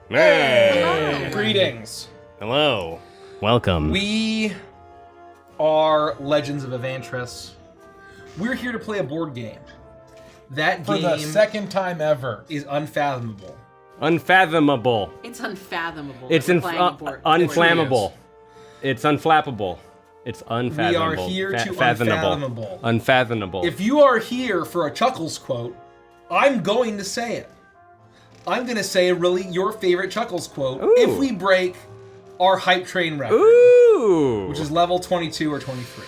Hey! Greetings. Hello. Welcome. We are Legends of Avantris. We're here to play a board game. That For game the second time ever. is Unfathomable. Unfathomable. It's unfathomable. It's that we're playing a board- unflammable. It's unflappable. It's unfathomable. We are here to Fathomable. unfathomable. Unfathomable. If you are here for a Chuckles quote, I'm going to say it. I'm going to say really your favorite Chuckles quote if we break our hype train record. Ooh. Which is level 22 or 23.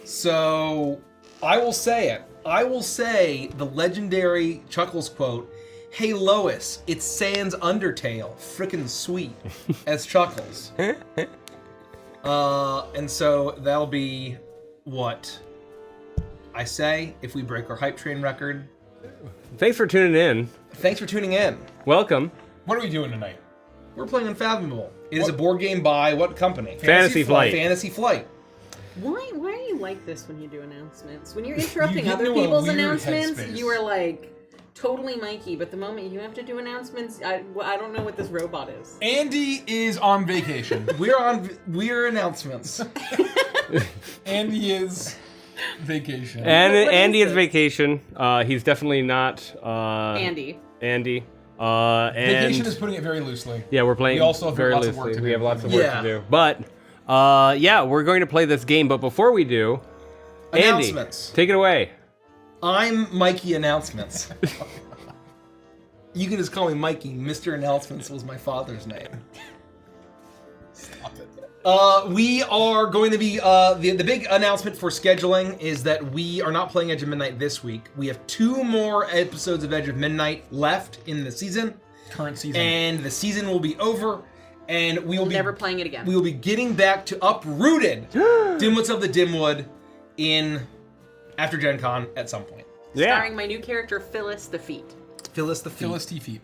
So, I will say it. I will say the legendary Chuckles quote, "Hey Lois, it's Sans Undertale, frickin' sweet," as Chuckles. And so that'll be what I say if we break our hype train record. Thanks for tuning in. Thanks for tuning in. Welcome. What are we doing tonight? We're playing Unfathomable. It is a board game by what company? Fantasy Flight. Fantasy Flight. Why are you like this when you do announcements? When you're interrupting get other into a people's weird announcements, headspace. you are like totally Mikey, but the moment you have to do announcements, I don't know what this robot is. Andy is on vacation. We're announcements. Andy is vacation. And What Andy is is it? vacation. He's definitely not Andy. Andy. Vacation And is putting it very loosely. yeah, we're playing We also have very lots of loosely. work to We do. have lots of work Yeah. to do. But yeah, we're going to play this game. But before we do, Andy, Announcements. take it away. I'm Mikey Announcements. You can just call me Mikey. Mr. Announcements was my father's name. Stop it. We are going to be the big announcement for scheduling is that we are not playing Edge of Midnight this week. We have 2 more episodes of Edge of Midnight left in the season, Current season. and the season will be over. And we will be Never playing it again. We will be getting back to Uprooted, Dimwits of the Dimwood, in after Gen Con at some point. Yeah. Starring my new character, Phyllis the Feet. Phyllis the Feet. Phyllis T. Feet.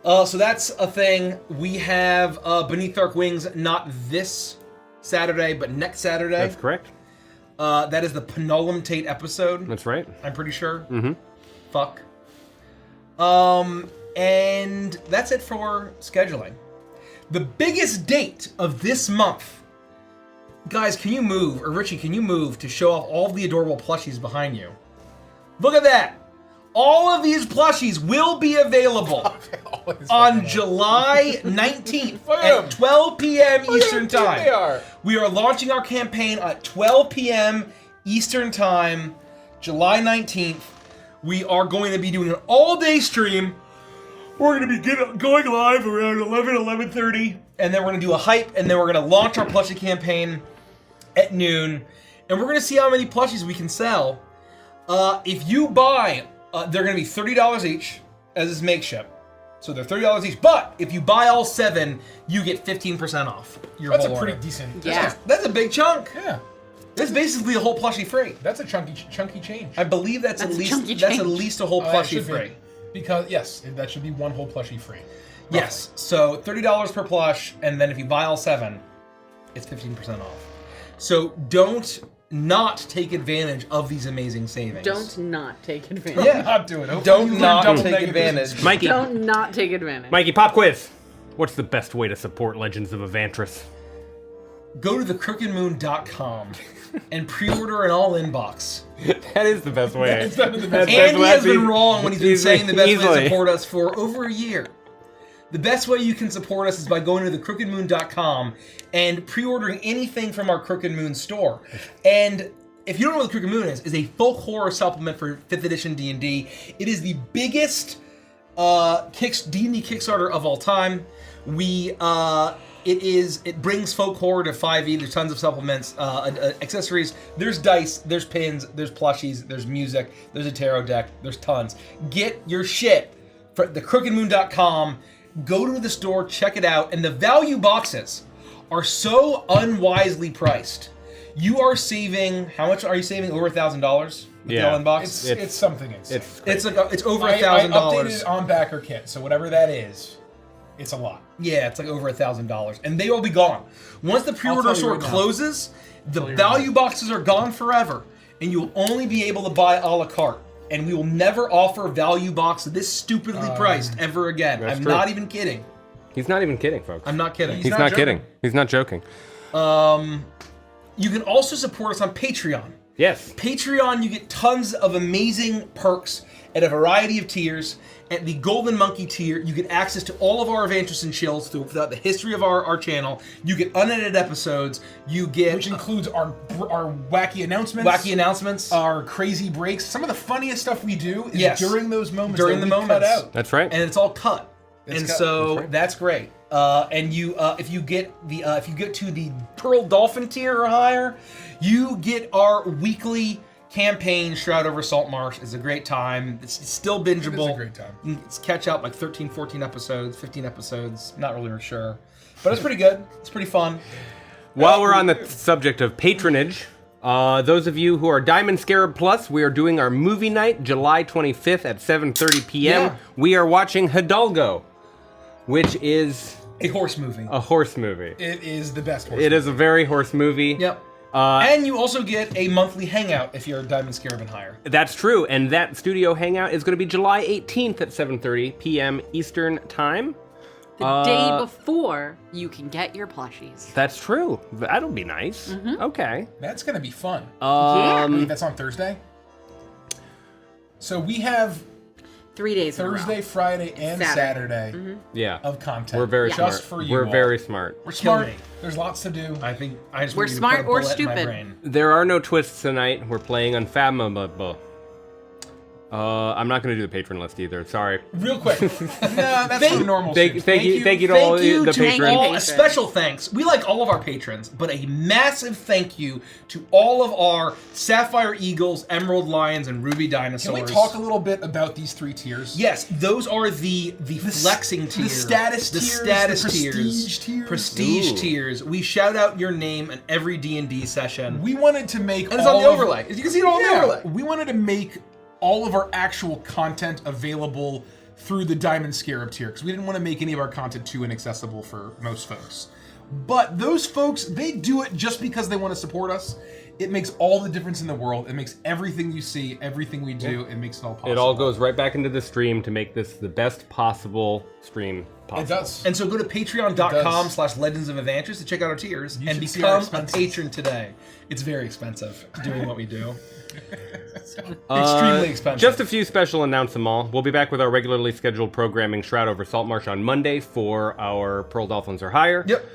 So that's a thing. We have Beneath Dark Wings not this Saturday, but next Saturday. That's correct. That is the penultimate episode. That's right. I'm pretty sure. Mm-hmm. Fuck. And that's it for scheduling. The biggest date of this month. Guys, can you move, or Richie, can you move to show off all of the adorable plushies behind you? Look at that. All of these plushies will be available on July 19th at 12 p.m. Eastern Time. They are. We are launching our campaign at 12 p.m. Eastern Time, July 19th. We are going to be doing an all-day stream. We're going to be going live around 11:30, and then we're going to do a hype, and then we're going to launch our plushie campaign at noon, and we're going to see how many plushies we can sell. If you buy, they're going to be $30 each as is makeshift. So they're $30 each, but if you buy all 7, you get 15% off your That's whole a pretty order. decent. Yeah. That's a big chunk. Yeah. That's basically a whole plushie free. That's a chunky change. I believe that's at chunky least change. a whole It plushie should be. free. Because, yes, that should be one whole plushie free. Yes. So $30 per plush, and then if you buy all 7, it's 15% off. So don't not take advantage of these amazing savings. Don't not take advantage. Yeah. Not do it. Don't not double take negative advantage. Mikey. Don't not take advantage. Mikey, pop quiz. What's the best way to support Legends of Avantris? Go to thecrookedmoon.com and pre-order an all-in box. That is the best way. It's definitely the best. Andy has been wrong when he's been saying the best way to Easily. support us for over a year. The best way you can support us is by going to thecrookedmoon.com and pre-ordering anything from our Crooked Moon store. And if you don't know what the Crooked Moon is a folk horror supplement for 5th edition D&D. It is the biggest D&D Kickstarter of all time. It brings folk horror to 5e. There's tons of supplements, accessories. There's dice, there's pins, there's plushies, there's music, there's a tarot deck, there's tons. Get your shit for thecrookedmoon.com. Go to the store, check it out, and the value boxes are so unwisely priced. You are saving, how much are you saving? Over $1,000 with the all-in box? It's something insane. It's over I $1,000. updated it on backer kit, so whatever that is, it's a lot. Yeah, it's like over $1,000, and they will be gone once the pre-order tell you store right now. closes. The tell you right value boxes are gone forever, and you'll only be able to buy a la carte. and we will never offer a value box this stupidly priced ever again. That's I'm true. not even kidding. He's not even kidding, folks. I'm not kidding. He's not kidding. He's not joking. You can also support us on Patreon. Yes. Patreon, you get tons of amazing perks at a variety of tiers. At the Golden Monkey tier, you get access to all of our Avantris and chills throughout the history of our channel. You get unedited episodes. You get... Which includes our wacky announcements. Our crazy breaks. Some of the funniest stuff we do is during those moments During the moments. cut out. That's right. And it's all cut. It's and cut. so that's great. And you, if you get to the Pearl Dolphin tier or higher, you get our weekly campaign. Shroud over Saltmarsh. It's a great time. It's still bingeable. It's a great time. You can catch out like 13, 14 episodes, 15 episodes. Not really sure, but it's pretty good. It's pretty fun. While we're on the subject of patronage, those of you who are Diamond Scarab Plus, we are doing our movie night July 25th at 7:30 p.m. Yeah. We are watching Hidalgo, which is A horse movie. a horse movie. It is the best horse. It is a very horse movie. Yep. And you also get a monthly hangout if you're a Diamond Scarab and higher. That's true, and that studio hangout is going to be July 18th at 7:30 p.m. Eastern Time. The day before you can get your plushies. That's true. That'll be nice. Okay. That's going to be fun. Yeah. I believe that's on Thursday. So we have 3 days in a row. Thursday, Friday, and Saturday Yeah. of content. We're very smart. just for you. We're all. very smart. We're Kill smart. me. There's lots to do. I think I just We're want you to smart put a or bullet in my stupid. brain. There are no twists tonight. We're playing Unfathomable. I'm not going to do the patron list either. Sorry. Real quick. No, that's for normal Thank streams. you to all Thank you the to patrons. all, a special thanks. We like all of our patrons, but a massive thank you to all of our Sapphire Eagles, Emerald Lions, and Ruby Dinosaurs. Can we talk a little bit about these 3 tiers? Yes, those are the flexing tier, the status tiers, status the tiers, prestige tiers. prestige Ooh. tiers. We shout out your name in every D&D session. We wanted to make And it's on the overlay. You can see it all on the overlay. We wanted to make all of our actual content available through the Diamond Scarab tier, because we didn't want to make any of our content too inaccessible for most folks. But those folks, they do it just because they want to support us. It makes all the difference in the world. It makes everything you see, everything we do, it makes it all possible. It all goes right back into the stream to make this the best possible stream possible. It does. And so go to patreon.com/Legends of Avantris to check out our tiers You and should see our become a expenses. patron today. It's very expensive doing what we do. Extremely expensive. Just a few special announce them all. We'll be back with our regularly scheduled programming Shroud over Saltmarsh on Monday for our Pearl Dolphins or higher. Yep.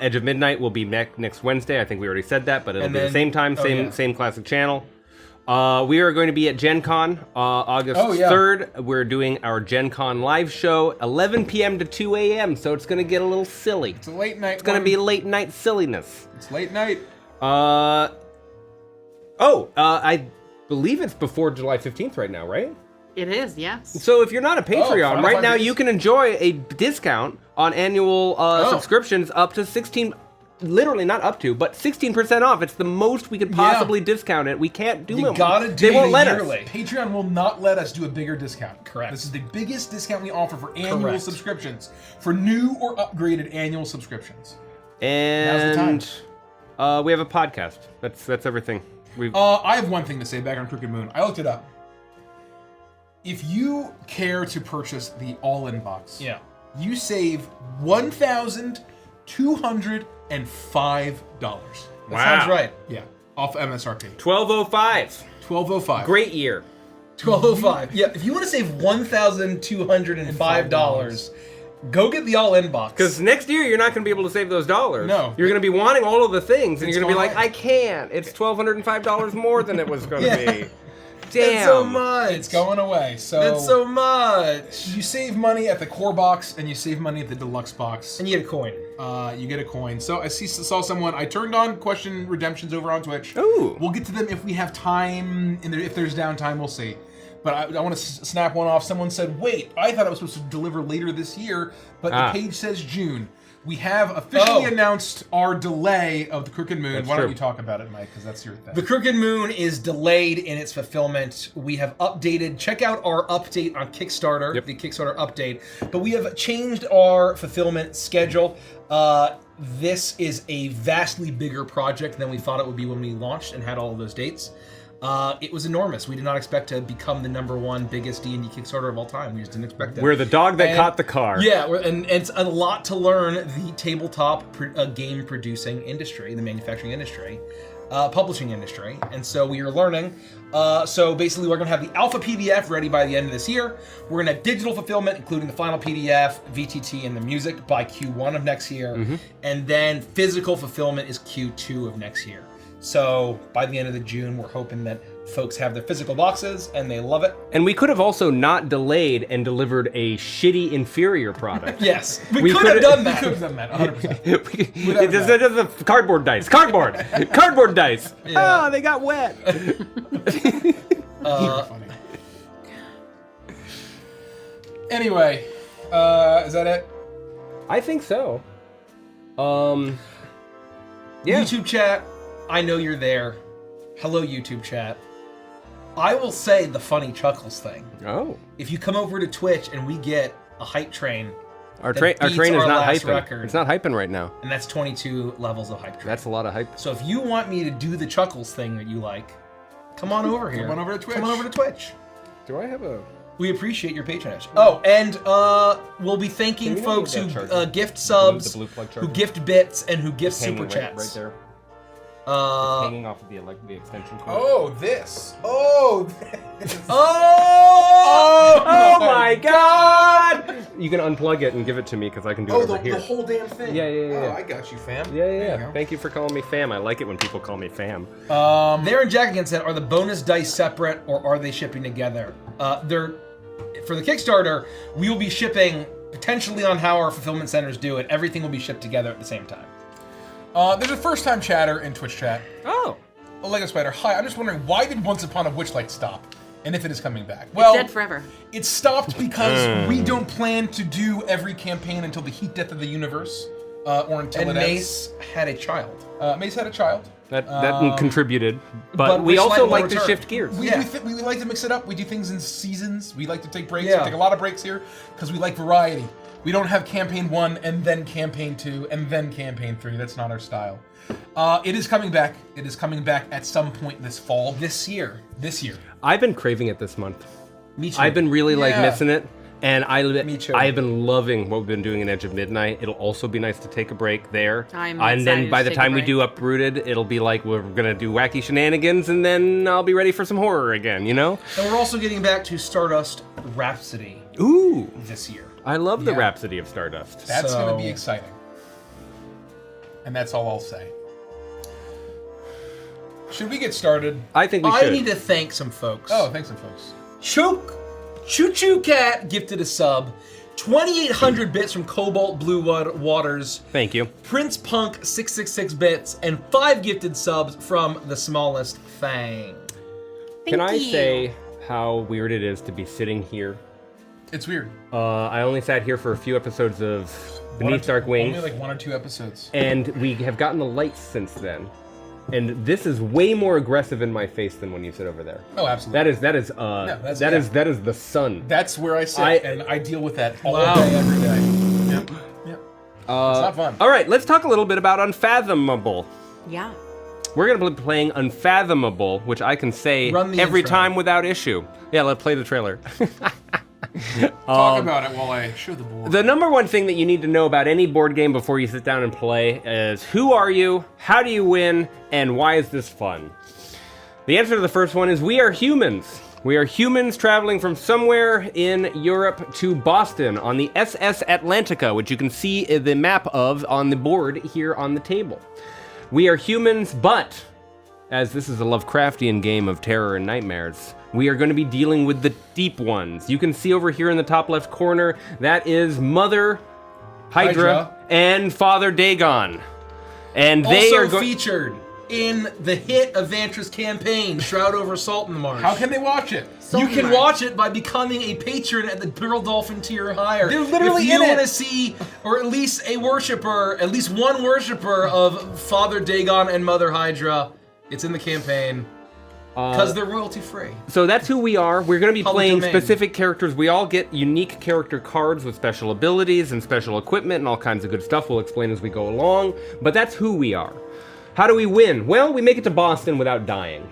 Edge of Midnight will be next Wednesday. I think we already said that, but it'll And be the then- same time, same classic channel. We are going to be at Gen Con August 3rd. We're doing our Gen Con live show, 11 p.m. to 2 a.m., so it's going to get a little silly. It's a late night. It's going to be late night silliness. It's late night. I believe it's before July 15th right now, right? It is, yes. So if you're not a Patreon, final right 5 now days. you can enjoy a discount on annual subscriptions up to 16, literally not up to, but 16% off. It's the most we could possibly discount it. We can't do You it. gotta do They won't the let yearly. us. Patreon will not let us do a bigger discount. Correct. This is the biggest discount we offer for annual Correct. subscriptions, for new or upgraded annual subscriptions. And Now's we have a podcast. That's everything. I have one thing to say back on Crooked Moon. I looked it up. If you care to purchase the all-in box, Yeah. you save $1,205. That sounds right. Yeah, off MSRP. 1205. $1,205. Great year. 1205. Yeah, if you want to save $1,205, go get the all-in box. Because next year you're not going to be able to save those dollars. No. You're going to be wanting all of the things, and It's you're going to be going like, away. I can't. It's $1,205 more than it was going to be. Damn. That's so much. It's going away. So That's so much. you save money at the core box, and you save money at the deluxe box. And you get a coin. You get a coin. So I saw someone. I turned on question redemptions over on Twitch. Ooh. We'll get to them if we have time. And if there's downtime, we'll see. But I want to snap one off. Someone said, "Wait, I thought it was supposed to deliver later this year, but the page says June." We have officially announced our delay of the Crooked Moon. That's Why don't true. you talk about it, Mike? Because that's your thing. The Crooked Moon is delayed in its fulfillment. We have updated. Check out our update on Kickstarter, the Kickstarter update. But we have changed our fulfillment schedule. This is a vastly bigger project than we thought it would be when we launched and had all of those dates. It was enormous. We did not expect to become the #1 biggest D&D Kickstarter of all time. We just didn't expect that. We're the dog that caught the car. Yeah, and it's a lot to learn the tabletop game producing industry, the manufacturing industry, publishing industry, and so we are learning. So basically, we're going to have the alpha PDF ready by the end of this year. We're going to have digital fulfillment, including the final PDF, VTT, and the music by Q1 of next year, and then physical fulfillment is Q2 of next year. So by the end of June, we're hoping that folks have their physical boxes and they love it. And we could have also not delayed and delivered a shitty inferior product. Yes, we could have done that. We could have done that, 100%. It's just cardboard dice. Cardboard dice. Yeah. Oh, they got wet. Funny. Anyway, is that it? I think so. Yeah. YouTube chat, I know you're there. Hello, YouTube chat. I will say the funny chuckles thing. Oh. If you come over to Twitch and we get a hype train, Our train is not last hyping. record. It's not hyping right now. and that's 22 levels of hype train. That's a lot of hype. So if you want me to do the chuckles thing that you like, come on over here. Come on over to Twitch. Come on over to Twitch. Do I have a... We appreciate your patronage. Oh, and we'll be thanking Can you folks move who that charger? gift subs, The blue plug who charger? gift bits, and who gift Hanging super chats. right there. Uh, Hanging off of the extension cord. Oh, this. Oh, this. Oh my God! You can unplug it and give it to me because I can do it over here. the whole damn thing. Yeah. Oh, I got you, fam. Yeah. There you go. Thank you for calling me fam. I like it when people call me fam. There and Jack again said, are the bonus dice separate or are they shipping together? They're for the Kickstarter. We will be shipping potentially on how our fulfillment centers do it. Everything will be shipped together at the same time. There's a first-time chatter in Twitch chat. Oh. Lego Spider, hi. I'm just wondering, why did Once Upon a Witchlight stop? And if it is coming back? It's dead forever. It stopped because we don't plan to do every campaign until the heat death of the universe, or until And it Mace had a child. Mace had a child. That contributed, but but we Witchlight also will like to return. shift gears. We Yeah. like to mix it up. We do things in seasons. We like to take breaks. Yeah. We take a lot of breaks here because we like variety. We don't have campaign 1 and then campaign 2 and then campaign 3. That's not our style. It is coming back. It is coming back at some point this fall. This year. I've been craving it this month. Me too. I've been really Yeah. missing it, and Me too. I've been loving what we've been doing in Edge of Midnight. It'll also be nice to take a break there. I'm and then excited by to the take a time we break. do Uprooted, it'll be like we're gonna do wacky shenanigans, and then I'll be ready for some horror again. You know? And we're also getting back to Stardust Rhapsody Ooh, this year. I love the Yeah. Rhapsody of Stardust. That's So- going to be exciting. And that's all I'll say. Should we get started? I think we I should. need to thank some folks. Oh, thanks, folks. Choo Choo Cat gifted a sub. 2,800 bits from Cobalt Blue Waters. Thank you. Prince Punk 666 bits and 5 gifted subs from the smallest Fang. Can I you. say how weird it is to be sitting here? It's weird. I only sat here for a few episodes of Beneath Dark Wings. Only like 1 or 2 episodes. And we have gotten the lights since then. And this is way more aggressive in my face than when you sit over there. Oh, absolutely. That is that is the sun. That's where I sit, and I deal with that all day, every day. Yep. It's not fun. All right, let's talk a little bit about Unfathomable. Yeah. We're gonna be playing Unfathomable, which I can say Run the every intro. time without issue. Yeah, let's play the trailer. Talk about it while I show the board. The number one thing that you need to know about any board game before you sit down and play is who are you, how do you win, and why is this fun? The answer to the first one is we are humans. We are humans traveling from somewhere in Europe to Boston on the SS Atlantica, which you can see the map of on the board here on the table. We are humans, but as this is a Lovecraftian game of terror and nightmares, we are going to be dealing with the deep ones. You can see over here in the top left corner, that is Mother Hydra. And Father Dagon. And they are Also featured in the hit Avantris campaign, Shroud Over Salt in the Marsh. How can they watch it? You can watch it by becoming a patron at the Pearl Dolphin tier higher. They're literally if you in it. want to see, or at least a worshiper, at least one worshiper of Father Dagon and Mother Hydra, it's in the campaign. Because they're royalty free. So that's who we are. We're going to be Public playing domain. specific characters. We all get unique character cards with special abilities and special equipment and all kinds of good stuff. We'll explain as we go along. But that's who we are. How do we win? Well, we make it to Boston without dying.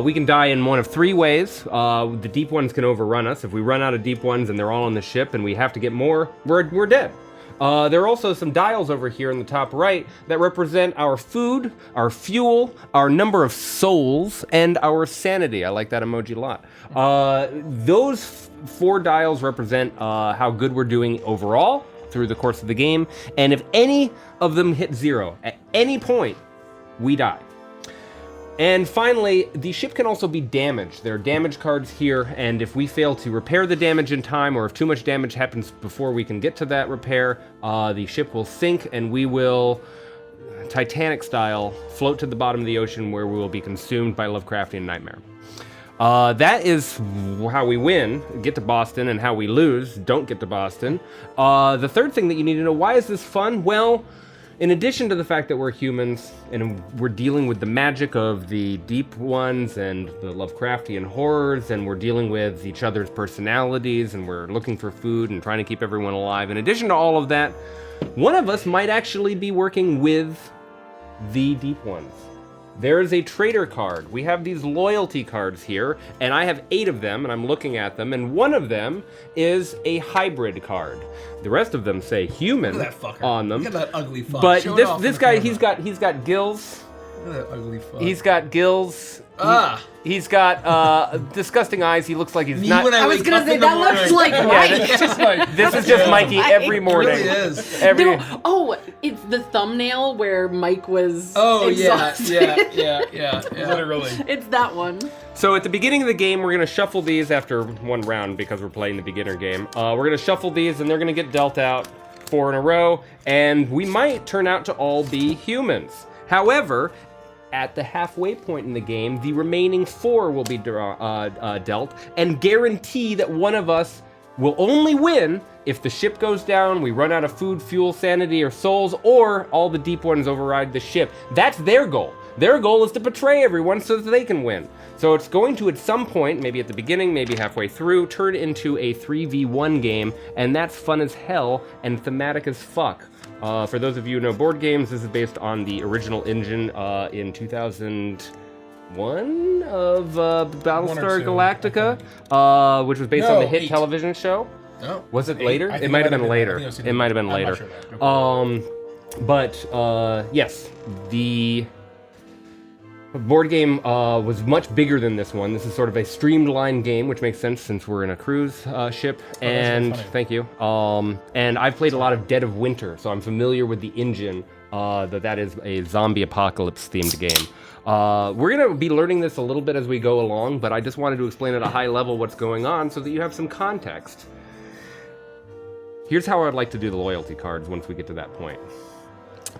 We can die in one of 3 ways. The deep ones can overrun us. If we run out of deep ones and they're all on the ship and we have to get more, we're dead. There are also some dials over here in the top right that represent our food, our fuel, our number of souls, and our sanity. I like that emoji a lot. Those 4 dials represent how good we're doing overall through the course of the game. And if any of them hit 0 at any point, we die. And finally, the ship can also be damaged. There are damage cards here, and if we fail to repair the damage in time, or if too much damage happens before we can get to that repair, the ship will sink, and we will, Titanic style, float to the bottom of the ocean where we will be consumed by Lovecraftian nightmare. That is how we win, get to Boston, and how we lose, don't get to Boston. The third thing that you need to know, why is this fun? Well, in addition to the fact that we're humans and we're dealing with the magic of the deep ones and the Lovecraftian horrors, and we're dealing with each other's personalities, and we're looking for food and trying to keep everyone alive. In addition to all of that, one of us might actually be working with the deep ones. There is a traitor card. We have these loyalty cards here, and I have 8 of them, and I'm looking at them, and one of them is a hybrid card. The rest of them say human Look at that fucker. on them. Look at that ugly fuck. But Show it off this in the guy, camera. he's got gills. Look at that ugly fuck. He's got gills. He's got disgusting eyes. He looks like he's Me not. when I was wake gonna up say in the that looks morning. like Mike. It's just like, This is just Mikey every morning. It really is. Every. Oh, it's the thumbnail where Mike was. Oh exhausted. yeah. Literally. It's that one. So at the beginning of the game, we're gonna shuffle these after one round because we're playing the beginner game. We're gonna shuffle these, and they're gonna get dealt out 4 in a row, and we might turn out to all be humans. However, at the halfway point in the game, the remaining 4 will be dealt, and guarantee that one of us will only win if the ship goes down, we run out of food, fuel, sanity, or souls, or all the deep ones override the ship. That's their goal. Their goal is to betray everyone so that they can win. So it's going to, at some point, maybe at the beginning, maybe halfway through, turn into a 3v1 game, and that's fun as hell and thematic as fuck. For those of you who know board games, this is based on the original engine in 2001 of Battlestar 2, Galactica, which was based on the hit 8. television show. Oh, Was it 8? later? I think It might have been I later. think It might have been I'm later. not sure about it. But yes, the board game was much bigger than this one. This is sort of a streamlined game, which makes sense since we're in a cruise ship. And funny. thank you. And I've played a lot of Dead of Winter, so I'm familiar with the engine. That is a zombie apocalypse themed game. We're gonna be learning this a little bit as we go along, but I just wanted to explain at a high level what's going on so that you have some context. Here's how I'd like to do the loyalty cards once we get to that point.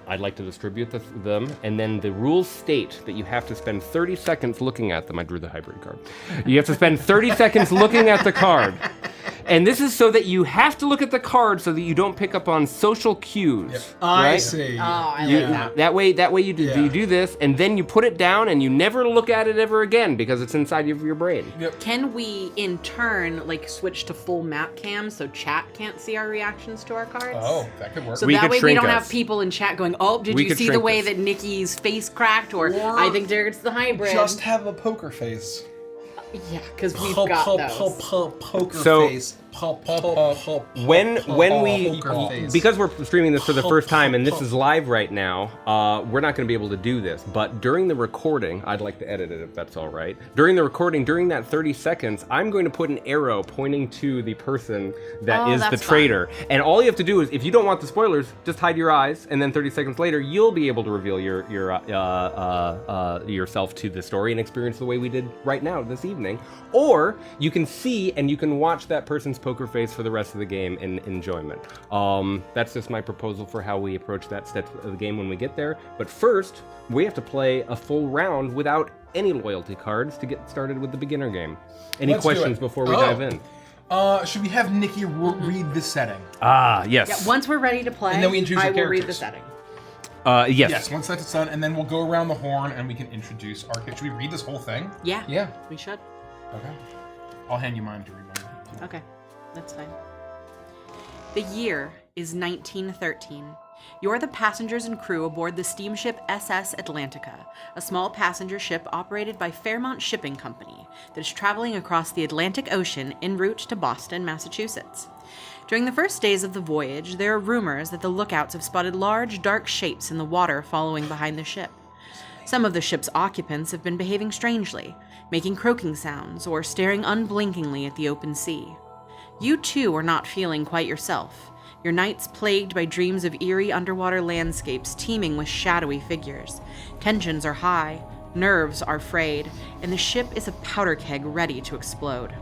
I'd like to distribute them, and then the rules state that you have to spend 30 seconds looking at them. I drew the hybrid card. You have to spend 30 seconds looking at the card. And this is so that you have to look at the card so that you don't pick up on social cues. I right? see. Oh, I You- like that. That way you do, Yeah. you do this, and then you put it down, and you never look at it ever again because it's inside of your brain. Can we, in turn, like switch to full map cam so chat can't see our reactions to our cards? Oh, that could work. So We that could way we shrink don't us. have people in chat going, "Oh, did We you could see the shrink way us. that Nikki's face cracked?" Or "I think Derek's the hybrid." Just have a poker face. yeah, because we've got those. Poker So- face. When we, Poker face. because we're streaming this for the first time and this is live right now, we're not going to be able to do this. But during the recording, I'd like to edit it if that's all right. During the recording, during that 30 seconds, I'm going to put an arrow pointing to the person that Oh, is the that's traitor. And all you have to do is, if you don't want the spoilers, just hide your eyes, and then 30 seconds later, you'll be able to reveal yourself to the story and experience the way we did right now this evening. Or you can see and you can watch that person's poker face for the rest of the game in enjoyment. That's just my proposal for how we approach that step of the game when we get there. But first, we have to play a full round without any loyalty cards to get started with the beginner game. Any Let's do questions it. before we dive in? Should we have Nikki read the setting? Ah, yes. Yeah, once we're ready to play, And then we introduce I our will read the characters. setting. Yes. Yes, once that's done, and then we'll go around the horn and we can introduce our character. Should we read this whole thing? Yeah. Yeah. We should. Okay. I'll hand you mine to read mine. Okay, that's fine. The year is 1913, You're the passengers and crew aboard the steamship SS Atlantica, a small passenger ship operated by Fairmont Shipping Company that is traveling across the Atlantic Ocean en route to Boston, Massachusetts. During the first days of the voyage, there are rumors that the lookouts have spotted large, dark shapes in the water following behind the ship. Some of the ship's occupants have been behaving strangely, making croaking sounds or staring unblinkingly at the open sea. You too are not feeling quite yourself. Your nights plagued by dreams of eerie underwater landscapes teeming with shadowy figures. Tensions are high, nerves are frayed, and the ship is a powder keg ready to explode.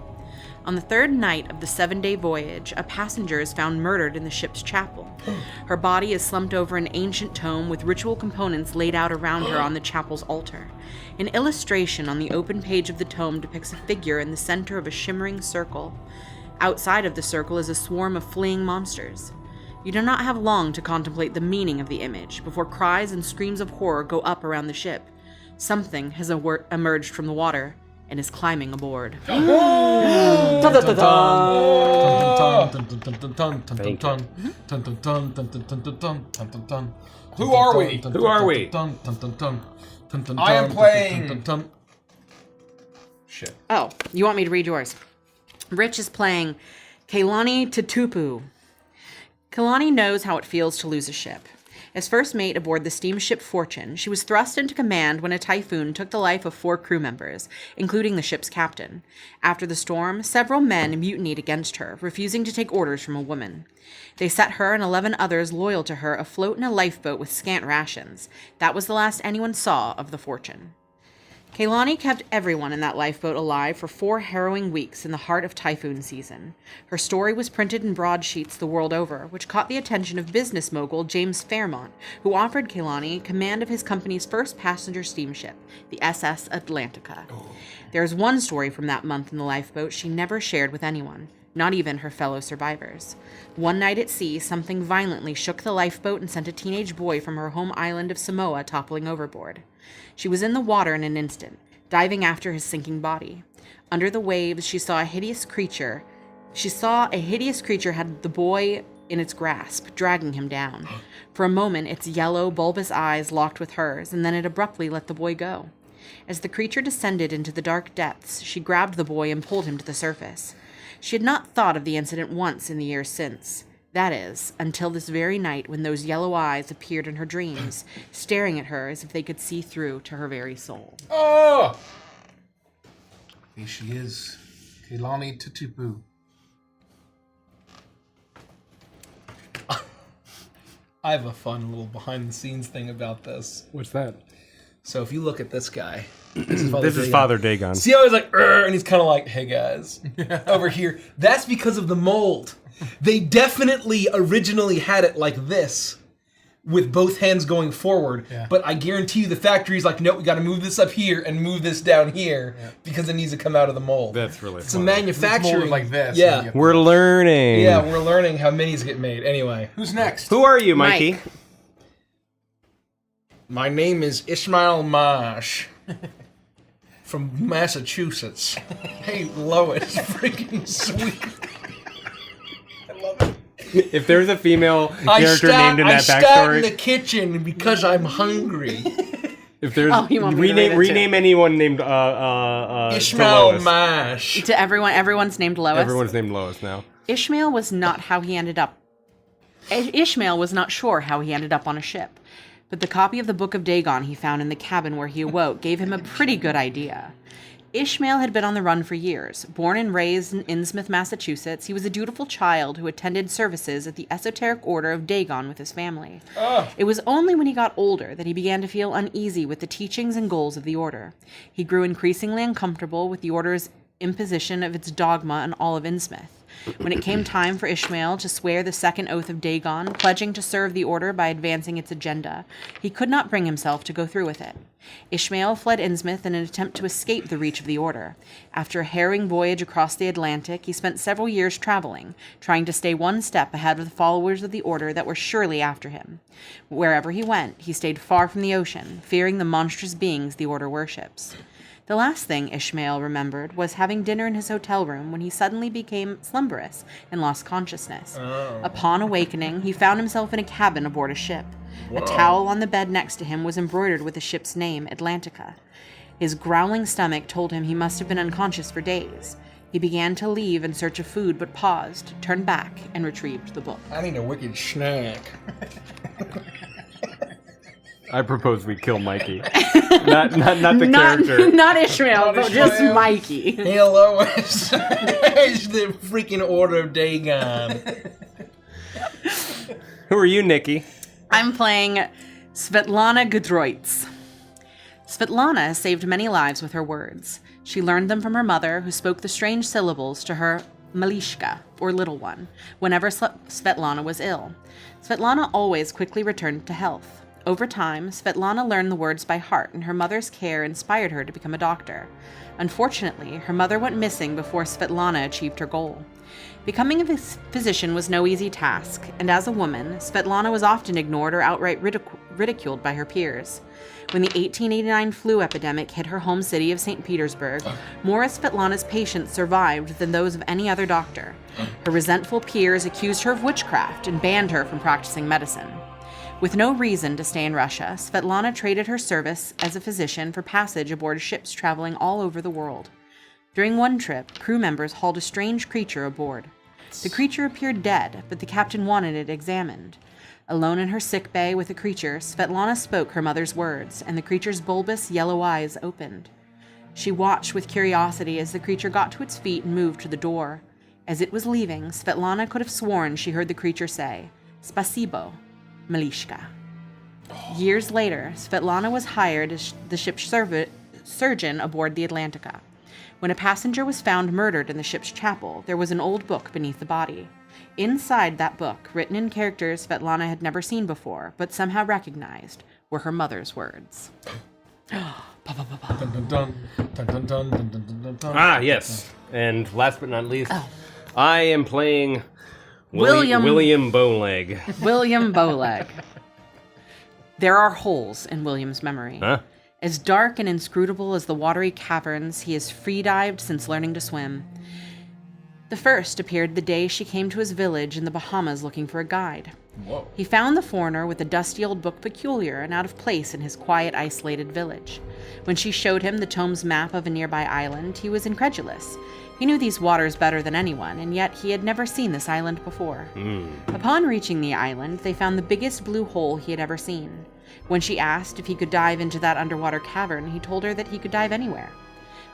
On the third night of the 7-day voyage, a passenger is found murdered in the ship's chapel. Her body is slumped over an ancient tome with ritual components laid out around her on the chapel's altar. An illustration on the open page of the tome depicts a figure in the center of a shimmering circle. Outside of the circle is a swarm of fleeing monsters. You do not have long to contemplate the meaning of the image before cries and screams of horror go up around the ship. Something has emerged from the water and is climbing aboard. Who are we? Who are we? I am playing... Shit. Oh, you want me to read yours? Rich is playing Kailani Tutupu. Kailani knows how it feels to lose a ship. As first mate aboard the steamship Fortune, she was thrust into command when a typhoon took the life of 4 crew members, including the ship's captain. After the storm, several men mutinied against her, refusing to take orders from a woman. They set her and 11 others loyal to her afloat in a lifeboat with scant rations. That was the last anyone saw of the Fortune. Kailani kept everyone in that lifeboat alive for 4 harrowing weeks in the heart of typhoon season. Her story was printed in broadsheets the world over, which caught the attention of business mogul James Fairmont, who offered Kailani command of his company's first passenger steamship, the SS Atlantica. There is one story from that month in the lifeboat she never shared with anyone, not even her fellow survivors. One night at sea, something violently shook the lifeboat and sent a teenage boy from her home island of Samoa toppling overboard. She was in the water in an instant, diving after his sinking body. Under the waves, she saw a hideous creature had the boy in its grasp, dragging him down. For a moment, its yellow, bulbous eyes locked with hers, and then it abruptly let the boy go. As the creature descended into the dark depths, she grabbed the boy and pulled him to the surface. She had not thought of the incident once in the years since. That is, until this very night when those yellow eyes appeared in her dreams, staring at her as if they could see through to her very soul. Oh! Here she is, Kailani Tutupu. I have a fun little behind-the-scenes thing about this. What's that? So if you look at this guy... This is Father Dagon. See how he's like, "Urgh," and he's kind of like, hey guys, over here. That's because of the mold. They definitely originally had it like this, with both hands going forward. Yeah. But I guarantee you the factory's like, nope, we got to move this up here and move this down here because it needs to come out of the mold. That's really It's funny. a manufacturing. It's molded like this. Yeah. We're learning. Yeah, we're learning how minis get made. Anyway. Who's next? Who are you, Mikey? Mike. My name is Ishmael Marsh. From Massachusetts. Hey, Lois, freaking sweet. I love it. If there's a female character named in I that sat backstory, in the kitchen because I'm hungry. if there's Oh, you want me to read it rename too? anyone named Ishmael Lois. Marsh. To everyone's named Lois. Everyone's named Lois now. Ishmael was not how he ended up. Ishmael was not sure how he ended up on a ship, but the copy of the Book of Dagon he found in the cabin where he awoke gave him a pretty good idea. Ishmael had been on the run for years. Born and raised in Innsmouth, Massachusetts, he was a dutiful child who attended services at the Esoteric Order of Dagon with his family. It was only when he got older that he began to feel uneasy with the teachings and goals of the order. He grew increasingly uncomfortable with the order's imposition of its dogma on all of Innsmouth. When it came time for Ishmael to swear the second oath of Dagon, pledging to serve the order by advancing its agenda, he could not bring himself to go through with it. Ishmael fled Innsmouth in an attempt to escape the reach of the order. After a harrowing voyage across the Atlantic, he spent several years traveling, trying to stay one step ahead of the followers of the order that were surely after him. Wherever he went, he stayed far from the ocean, fearing the monstrous beings the order worships. The last thing Ishmael remembered was having dinner in his hotel room when he suddenly became slumberous and lost consciousness. Upon awakening, he found himself in a cabin aboard a ship. A towel on the bed next to him was embroidered with the ship's name, Atlantica. His growling stomach told him he must have been unconscious for days. He began to leave in search of food, but paused, turned back, and retrieved the book. I need a wicked snack. I propose we kill Mikey. not the character. Not Ishmael, Not but just Ishmael. Mikey. Hello, it's the freaking Order of Dagon. Who are you, Nikki? I'm playing Svetlana Gudroitz. Svetlana saved many lives with her words. She learned them from her mother, who spoke the strange syllables to her Malishka, or little one, whenever Svetlana was ill. Svetlana always quickly returned to health. Over time, Svetlana learned the words by heart, and her mother's care inspired her to become a doctor. Unfortunately, her mother went missing before Svetlana achieved her goal. Becoming a physician was no easy task, and as a woman, Svetlana was often ignored or outright ridiculed by her peers. When the 1889 flu epidemic hit her home city of St. Petersburg, more of Svetlana's patients survived than those of any other doctor. Her resentful peers accused her of witchcraft and banned her from practicing medicine. With no reason to stay in Russia, Svetlana traded her service as a physician for passage aboard ships traveling all over the world. During one trip, crew members hauled a strange creature aboard. The creature appeared dead, but the captain wanted it examined. Alone in her sick bay with the creature, Svetlana spoke her mother's words, and the creature's bulbous yellow eyes opened. She watched with curiosity as the creature got to its feet and moved to the door. As it was leaving, Svetlana could have sworn she heard the creature say, "Spasibo, Malishka." Years later, Svetlana was hired as the ship's surgeon aboard the Atlantica. When a passenger was found murdered in the ship's chapel, there was an old book beneath the body. Inside that book, written in characters Svetlana had never seen before, but somehow recognized, were her mother's words. Ah, yes. And last but not least, I am playing William Bowleg. William Bowleg. There are holes in William's memory. Huh? As dark and inscrutable as the watery caverns, he has free-dived since learning to swim. The first appeared the day she came to his village in the Bahamas looking for a guide. Whoa. He found the foreigner with the dusty old book peculiar and out of place in his quiet, isolated village. When she showed him the tome's map of a nearby island, he was incredulous. He knew these waters better than anyone, and yet he had never seen this island before. Upon reaching the island, they found the biggest blue hole he had ever seen. When she asked if he could dive into that underwater cavern, he told her that he could dive anywhere.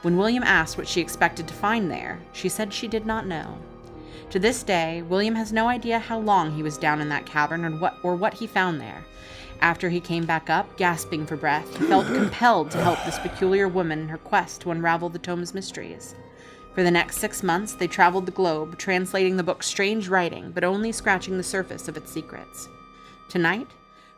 When William asked what she expected to find there, she said she did not know. To this day, William has no idea how long he was down in that cavern or what he found there. After he came back up, gasping for breath, he felt compelled to help this peculiar woman in her quest to unravel the tome's mysteries. For the next 6 months, they traveled the globe, translating the book's strange writing, but only scratching the surface of its secrets. Tonight,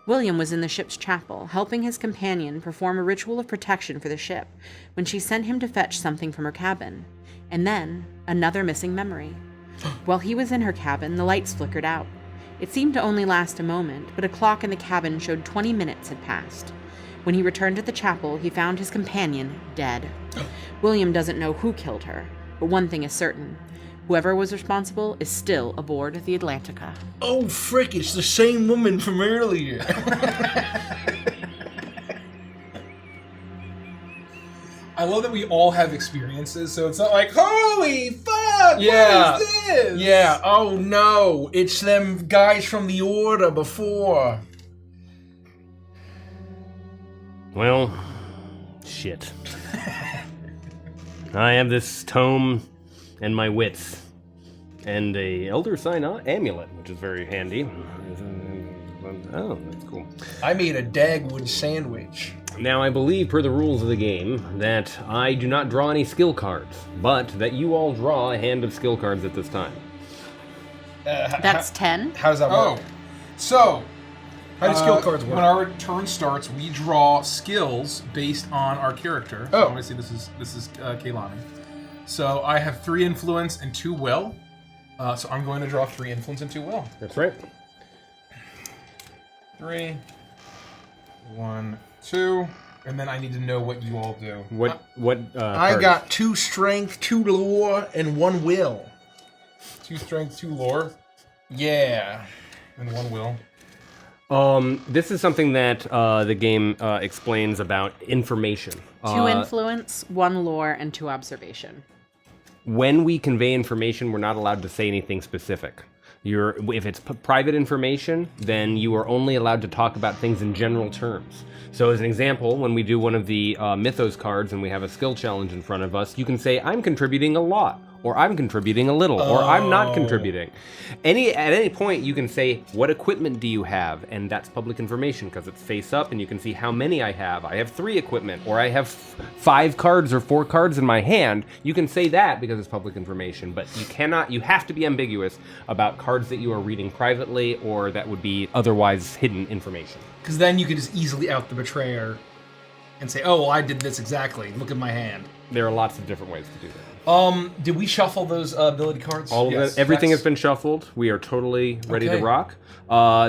William was in the ship's chapel, helping his companion perform a ritual of protection for the ship, when she sent him to fetch something from her cabin. And then, another missing memory. While he was in her cabin, the lights flickered out. It seemed to only last a moment, but a clock in the cabin showed 20 minutes had passed. When he returned to the chapel, he found his companion dead. William doesn't know who killed her, but one thing is certain. Whoever was responsible is still aboard the Atlantica. Oh, frick, it's the same woman from earlier. I love that we all have experiences, so it's not like, holy fuck, Yeah. what is this? Yeah, oh no, it's them guys from the Order before. Well, shit. I have this tome and my wits, and a Elder Sign amulet, which is very handy. Oh, that's cool. I made a Dagwood sandwich. Now, I believe, per the rules of the game, that I do not draw any skill cards, but that you all draw a hand of skill cards at this time. That's 10. How does that Oh, work? so How do skill cards work? when our turn starts, we draw skills based on our character. Oh. Obviously, this is Kaylani. So I have 3 influence and 2 will. So I'm going to draw 3 influence and 2 will. That's right. 3, 1, 2. And then I need to know what you all do. What? I cards? got 2 strength, 2 lore, and 1 will. 2 strength, 2 lore, Yeah. and 1 will. This is something that the game explains about information. 2 influence, 1 lore, and 2 observation. When we convey information, we're not allowed to say anything specific. If it's private information, then you are only allowed to talk about things in general terms. So as an example, when we do one of the Mythos cards and we have a skill challenge in front of us, you can say, I'm contributing a lot, or I'm contributing a little, or I'm not contributing. At any point, you can say, what equipment do you have? And that's public information because it's face up and you can see how many I have. I have 3 equipment, or I have 5 cards or 4 cards in my hand. You can say that because it's public information, but you have to be ambiguous about cards that you are reading privately or that would be otherwise hidden information. Because then you can just easily out the betrayer and say, oh, well, I did this exactly. Look at my hand. There are lots of different ways to do that. Did we shuffle those ability cards? All of Yes, it, everything that's- has been shuffled. We are totally ready to Okay. rock.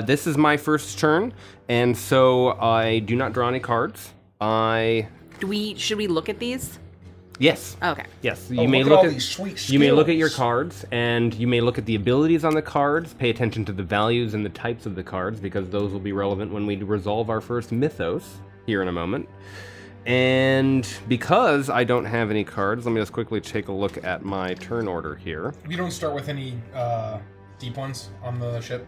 This is my first turn, and so I do not draw any cards. Should we look at these? Yes. Okay. Yes, Oh, you may look at look all at these sweet you may look at your skills. cards, and you may look at the abilities on the cards. Pay attention to the values and the types of the cards because those will be relevant when we resolve our first mythos here in a moment. And because I don't have any cards, let me just quickly take a look at my turn order here. We don't start with any deep ones on the ship.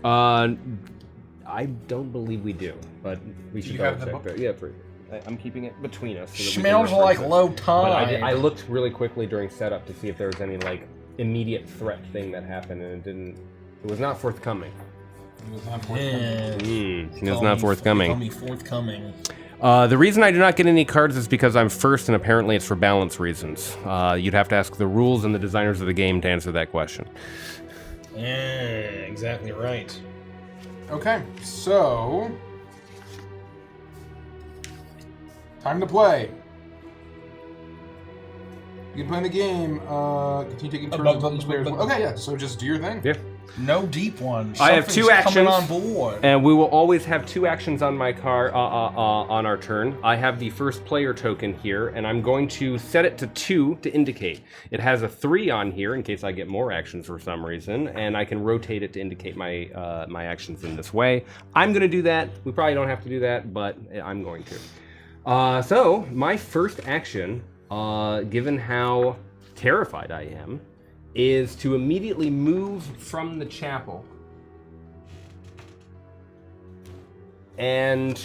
I don't believe we do, but we should you double have the check book? that. Yeah, I'm keeping it between us. So that we can Smells refer like to it. low But tide. I looked really quickly during setup to see if there was any like immediate threat thing that happened, and it didn't. It was not forthcoming. It was not forthcoming. It was not forthcoming. Tell me forthcoming. The reason I do not get any cards is because I'm first, and apparently it's for balance reasons. You'd have to ask the rules and the designers of the game to answer that question. Yeah, exactly right. Okay, so time to play. You can play the game. Continue taking turns with each player's. Okay, yeah. So just do your thing. Yeah. No deep ones. I have 2 Something's actions. coming on board. And we will always have 2 actions on my car on our turn. I have the first player token here, and I'm going to set it to 2 to indicate. It has a 3 on here in case I get more actions for some reason, and I can rotate it to indicate my my actions in this way. I'm going to do that. We probably don't have to do that, but I'm going to. So my first action, given how terrified I am, is to immediately move from the chapel and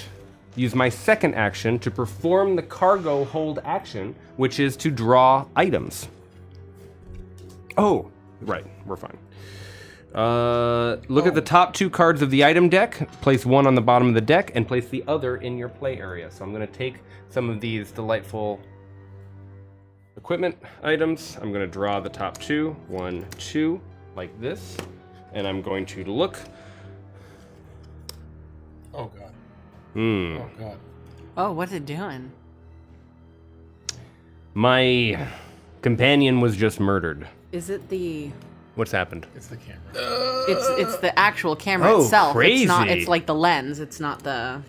use my second action to perform the cargo hold action, which is to draw items. Oh, right, we're fine. Look at the top 2 cards of the item deck, place 1 on the bottom of the deck, and place the other in your play area. So I'm going to take some of these delightful equipment items. I'm going to draw the top 2, 1, 2, like this, and I'm going to look. Oh god. Hmm. Oh god. Oh, what's it doing? My companion was just murdered. Is it the? What's happened? It's the camera. It's the actual camera Oh, itself. It's not. crazy. It's like the lens. It's not the.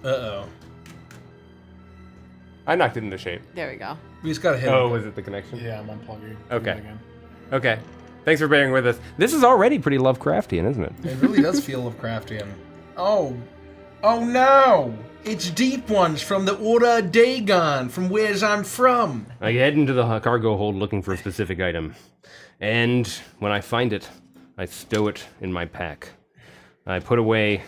Uh-oh. I knocked it into shape. There we go. We just gotta hit Oh, him. was it the connection? Yeah, I'm unplugging. Okay. Again. Okay. Thanks for bearing with us. This is already pretty Lovecraftian, isn't it? It really does feel Lovecraftian. Oh. Oh no! It's deep ones from the Order of Dagon, from where's I'm from. I head into the cargo hold looking for a specific item. And when I find it, I stow it in my pack. I put away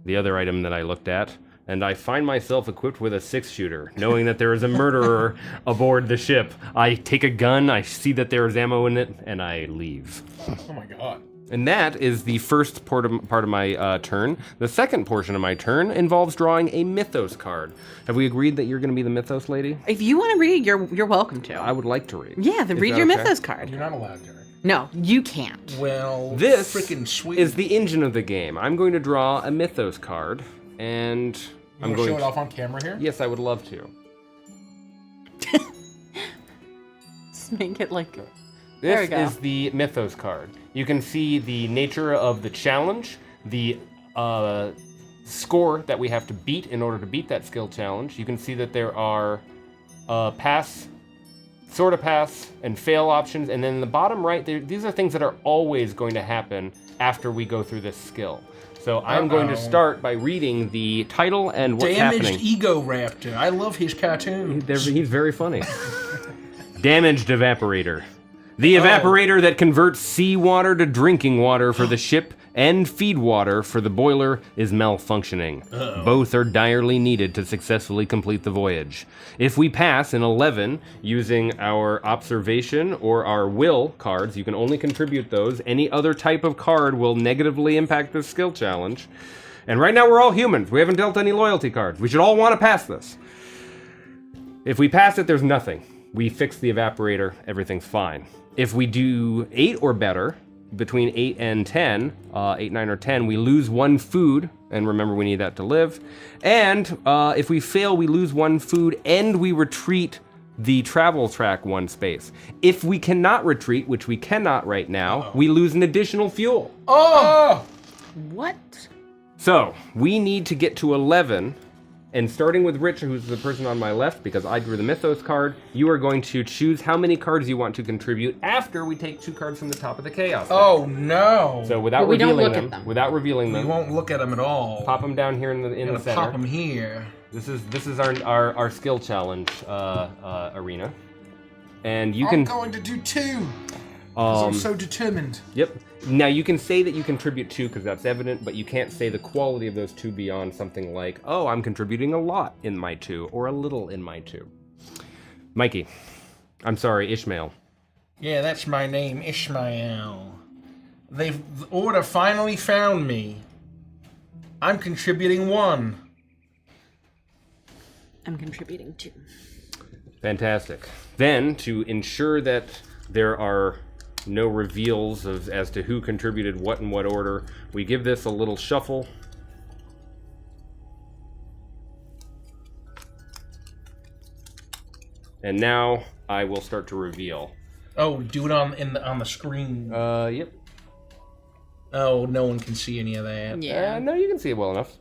the other item that I looked at, and I find myself equipped with a 6-shooter, knowing that there is a murderer aboard the ship. I take a gun, I see that there is ammo in it, and I leave. Oh my god. And that is the first part of my turn. The second portion of my turn involves drawing a Mythos card. Have we agreed that you're going to be the Mythos lady? If you want to read, you're welcome to. I would like to read. Yeah, then Is read that your okay? Mythos card. You're not allowed, Derek. No, you can't. Well, This freaking sweet. is the engine of the game. I'm going to draw a Mythos card, and I'm You going show it to... off on camera here? Yes, I would love to. Just make it like. There we This go. is the Mythos card. You can see the nature of the challenge, the score that we have to beat in order to beat that skill challenge. You can see that there are pass, sort of pass, and fail options, and then in the bottom right, these are things that are always going to happen after we go through this skill. So I'm going to start by reading the title and what's Damaged happening. Ego Raptor. I love his cartoon. He's very funny. Damaged Evaporator. The evaporator that converts seawater to drinking water for the ship and feed water for the boiler is malfunctioning. Both are direly needed to successfully complete the voyage. If we pass in 11 using our observation or our will cards, you can only contribute those. Any other type of card will negatively impact this skill challenge. And right now we're all humans. We haven't dealt any loyalty cards. We should all want to pass this. If we pass it, there's nothing. We fix the evaporator, everything's fine. If we do 8 or better, between 8 and 10, 8, 9, or 10, we lose 1 food, and remember we need that to live. And if we fail, we lose 1 food, and we retreat the travel track 1 space. If we cannot retreat, which we cannot right now, we lose an additional fuel. What? So, we need to get to 11, and starting with Rich, who's the person on my left, because I drew the Mythos card, you are going to choose how many cards you want to contribute after we take 2 cards from the top of the Chaos deck. Oh no! So without But we don't revealing look at them. without revealing We them, won't look at them at all. pop them down here in the Gonna center. pop them here. This is our skill challenge arena, and you I'm can. going to do 2. Because I'm so determined. Yep. Now you can say that you contribute 2 because that's evident, but you can't say the quality of those 2 beyond something like, oh, I'm contributing a lot in my 2 or a little in my 2. Mikey, I'm sorry, Ishmael. Yeah, that's my name, Ishmael. The order finally found me. I'm contributing 1. I'm contributing 2. Fantastic. Then, to ensure that there are no reveals as to who contributed what in what order, we give this a little shuffle. And now I will start to reveal. Oh, do it on the screen. Yep. Oh, no one can see any of that. Yeah. No, you can see it well enough.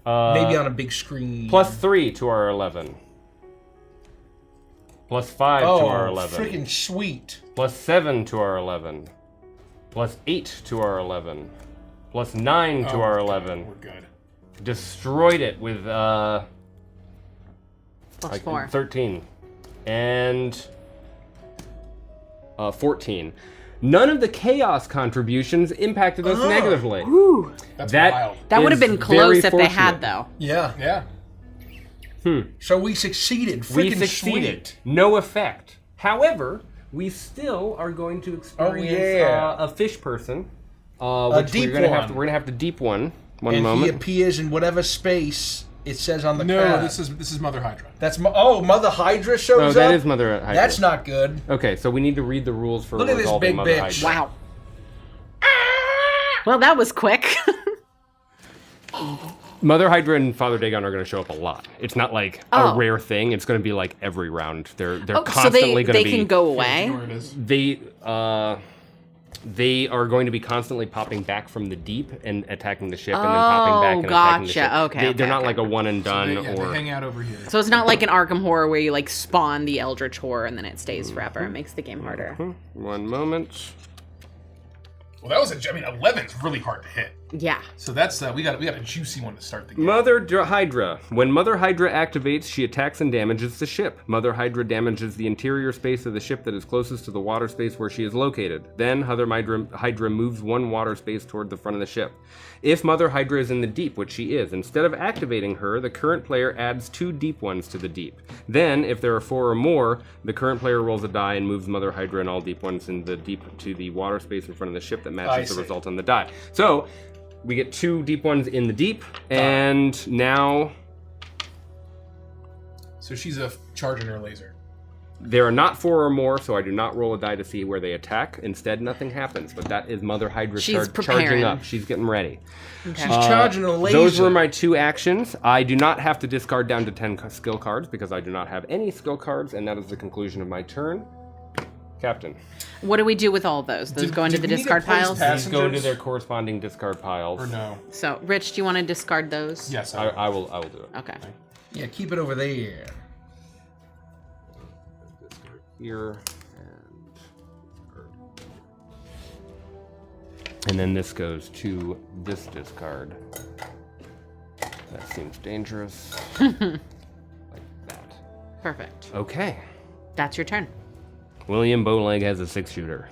Maybe on a big screen. +3 to our 11. +5 to our 11. Freaking sweet. +7 to our 11. +8 to our 11. +9 to our 11. We're good. Destroyed it with +4. 13 and 14. None of the chaos contributions impacted us negatively. Ooh. That's That wild. That would have is been very close if they fortunate. had, though. Yeah. Yeah. So we succeeded. We Freaking succeeded. sweet. No effect. However, we still are going to experience a fish person. Which deep we're one. gonna have to deep one. One And moment. he appears in whatever space it says on the No, card. this is Mother Hydra. That's Mother Hydra shows Oh, up. that is Mother Hydra. That's not good. Okay, so we need to read the rules for Look at this resolving big Mother bitch. Hydra. Wow. Well, that was quick. Mother Hydra and Father Dagon are going to show up a lot. It's not like Oh. a rare thing. It's going to be like every round. They're Oh, so constantly going to they be. can go You away? know where it is. They are going to be constantly popping back from the deep and attacking the ship, and then popping back and attacking the ship. gotcha. Okay, They're okay, not okay. like a one and done They or. hang out over here. So it's not like an Arkham horror where you like spawn the Eldritch horror and then it stays forever. It makes the game harder. One moment. Well, that was 11 is really hard to hit. Yeah. So that's we got a juicy one to start the game. Mother Hydra. When Mother Hydra activates, she attacks and damages the ship. Mother Hydra damages the interior space of the ship that is closest to the water space where she is located. Then Mother Hydra moves 1 water space toward the front of the ship. If Mother Hydra is in the deep, which she is, instead of activating her, the current player adds 2 deep ones to the deep. Then, if there are 4 or more, the current player rolls a die and moves Mother Hydra and all deep ones in the deep to the water space in front of the ship that matches the see. result on the die. So, we get 2 deep ones in the deep, and now So she's a charging her laser. there are not 4 or more, so I do not roll a die to see where they attack. Instead, nothing happens, but that is Mother Hydra She's charging preparing. up. She's getting ready. Okay. She's charging a laser. Those were my 2 actions. I do not have to discard down to 10 skill cards because I do not have any skill cards, and that is the conclusion of my turn. Captain. What do we do with all of those? Those go into the did we need to discard place piles? pass- These go into Passengers? their corresponding discard piles. Or no? So, Rich, do you want to discard those? Yes. I will do it. Okay. Yeah, keep it over there. Discard here and then this goes to this discard. That seems dangerous. Like that. Perfect. Okay. That's your turn. William Bowleg has a 6-shooter.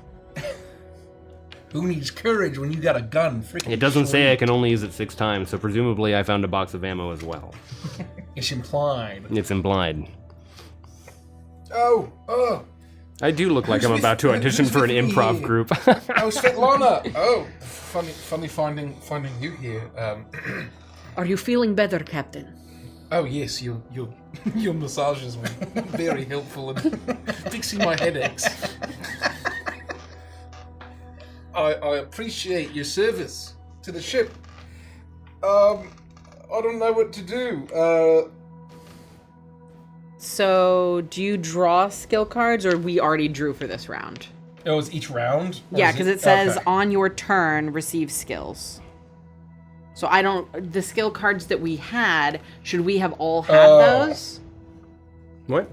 Who needs courage when you got a gun? Freaking It doesn't say I can only use it 6 times, so presumably I found a box of ammo as well. It's implied. It's implied. Oh. I do look like Who's I'm with- about to audition who's for an with me improv here? group. Oh, Svetlana. Oh, funny finding you here. Are you feeling better, Captain? Oh yes, your massages were very helpful in fixing my headaches. I appreciate your service to the ship. I don't know what to do. So, do you draw skill cards, or we already drew for this round? Oh, it's each round? Or Yeah, is because it says okay. on your turn, receive skills. So I don't. The skill cards that we had, should we have all had those? What?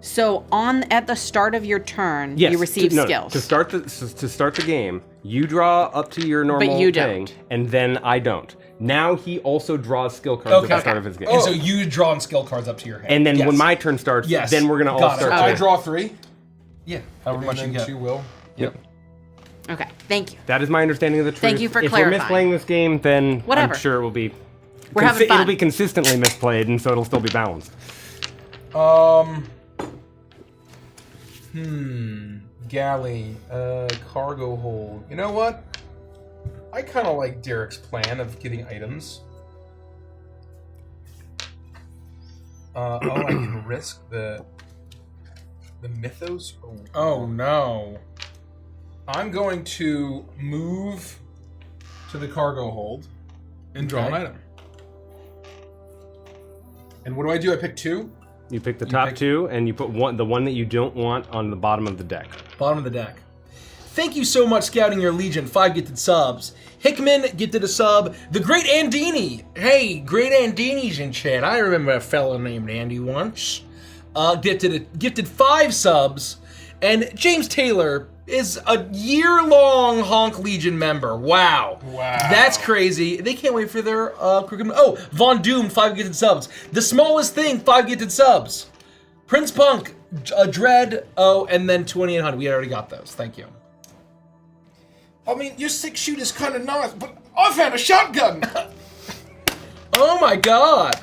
So at the start of your turn, Yes. you receive no, skills. To start the game, you draw up to your normal you thing, don't. and then I don't. Now he also draws skill cards at the Okay. start of his game. And so you drawing skill cards up to your hand. And then Yes. when my turn starts, Yes. then we're gonna all Got it. start. Okay. I to- draw 3. Yeah, however much you and get. then 2 will. Yep. Okay, thank you. That is my understanding of the truth. Thank you for if clarifying. we're misplaying this game, then Whatever. I'm sure it will be. We're having fun. It'll be consistently misplayed, and so it'll still be balanced. Galley, cargo hold. You know what? I kind of like Derek's plan of getting items. I can risk the mythos. Oh no. I'm going to move to the cargo hold and draw an Okay. item. And what do? I pick 2? You pick the top pick- 2, and you put the one that you don't want on the bottom of the deck. Bottom of the deck. Thank you so much, Scouting Your Legion. 5 gifted subs. Hickman gifted a sub. The Great Andini. Hey, Great Andini's in chat. I remember a fellow named Andy once. Gifted 5 subs. And James Taylor is a year-long Honk Legion member. Wow. Wow. That's crazy. They can't wait for their curriculum. Oh, Von Doom, 5 gifted subs. The Smallest Thing, 5 gifted subs. Prince Punk, Dread, and then 2800. We already got those. Thank you. I mean, your 6-shooter's kind of nice, but I found a shotgun. Oh my god.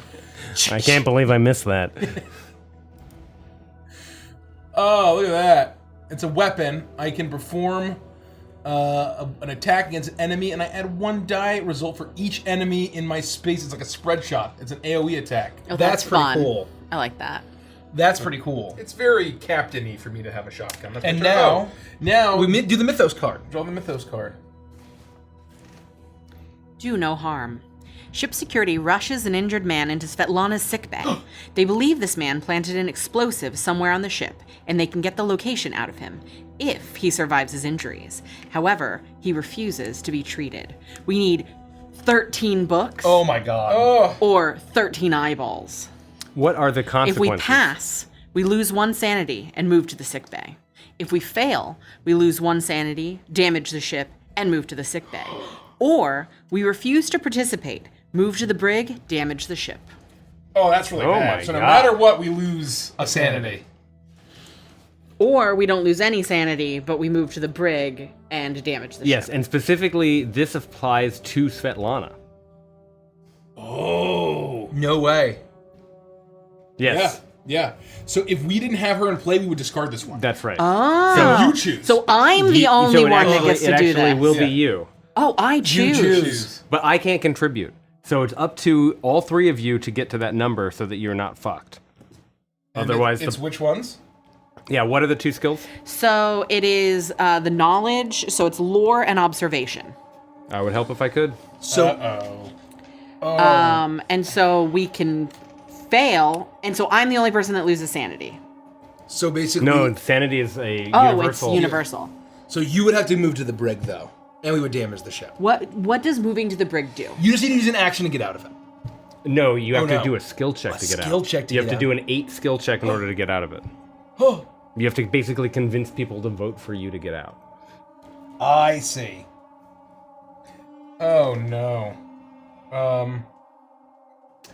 I can't believe I missed that. Oh, look at that. It's a weapon. I can perform an attack against an enemy, and I add 1 die result for each enemy in my space. It's like a spread shot. It's an AoE attack. Oh, That's pretty fun. cool. I like that. That's pretty cool. It's very captain-y for me to have a shotgun. That's And my turn. now- now We do the Mythos card. draw the Mythos card. Do no harm. Ship security rushes an injured man into Svetlana's sickbay. They believe this man planted an explosive somewhere on the ship, and they can get the location out of him, if he survives his injuries. However, he refuses to be treated. We need 13 books Oh my god. Oh, or 13 eyeballs. What are the If consequences? we pass, we lose 1 sanity and move to the sickbay. If we fail, we lose 1 sanity, damage the ship, and move to the sickbay. Or we refuse to participate, move to the brig, damage the ship. oh, that's really Oh bad. my So no God. matter what, we lose a sanity. Or we don't lose any sanity, but we move to the brig and damage the Yes, ship. and specifically, this applies to Svetlana. Oh. No way. Yes, Yeah. So if we didn't have her in play, we would discard this one. that's right. Oh, You choose. so I'm the only so it one that actually- gets to it do actually this. will be Yeah. you. Oh, I choose. choose. But I can't contribute. So it's up to all 3 of you to get to that number so that you're not fucked. And Otherwise, it's which ones? yeah, what are the 2 skills? So it is the knowledge, so it's lore and observation. I would help if I could. So Uh-oh. And so we can fail, and so I'm the only person that loses sanity. So basically, No, insanity is a Oh, universal. it's universal. So you would have to move to the brig, though, and we would damage the ship. What does moving to the brig do? You just need to use an action to get out of it. No, you have Oh, to no. do a skill check to get out. skill check to you get have to out. do an 8 skill check in order to get out of it. Oh, You have to basically convince people to vote for you to get out. I see. Oh no.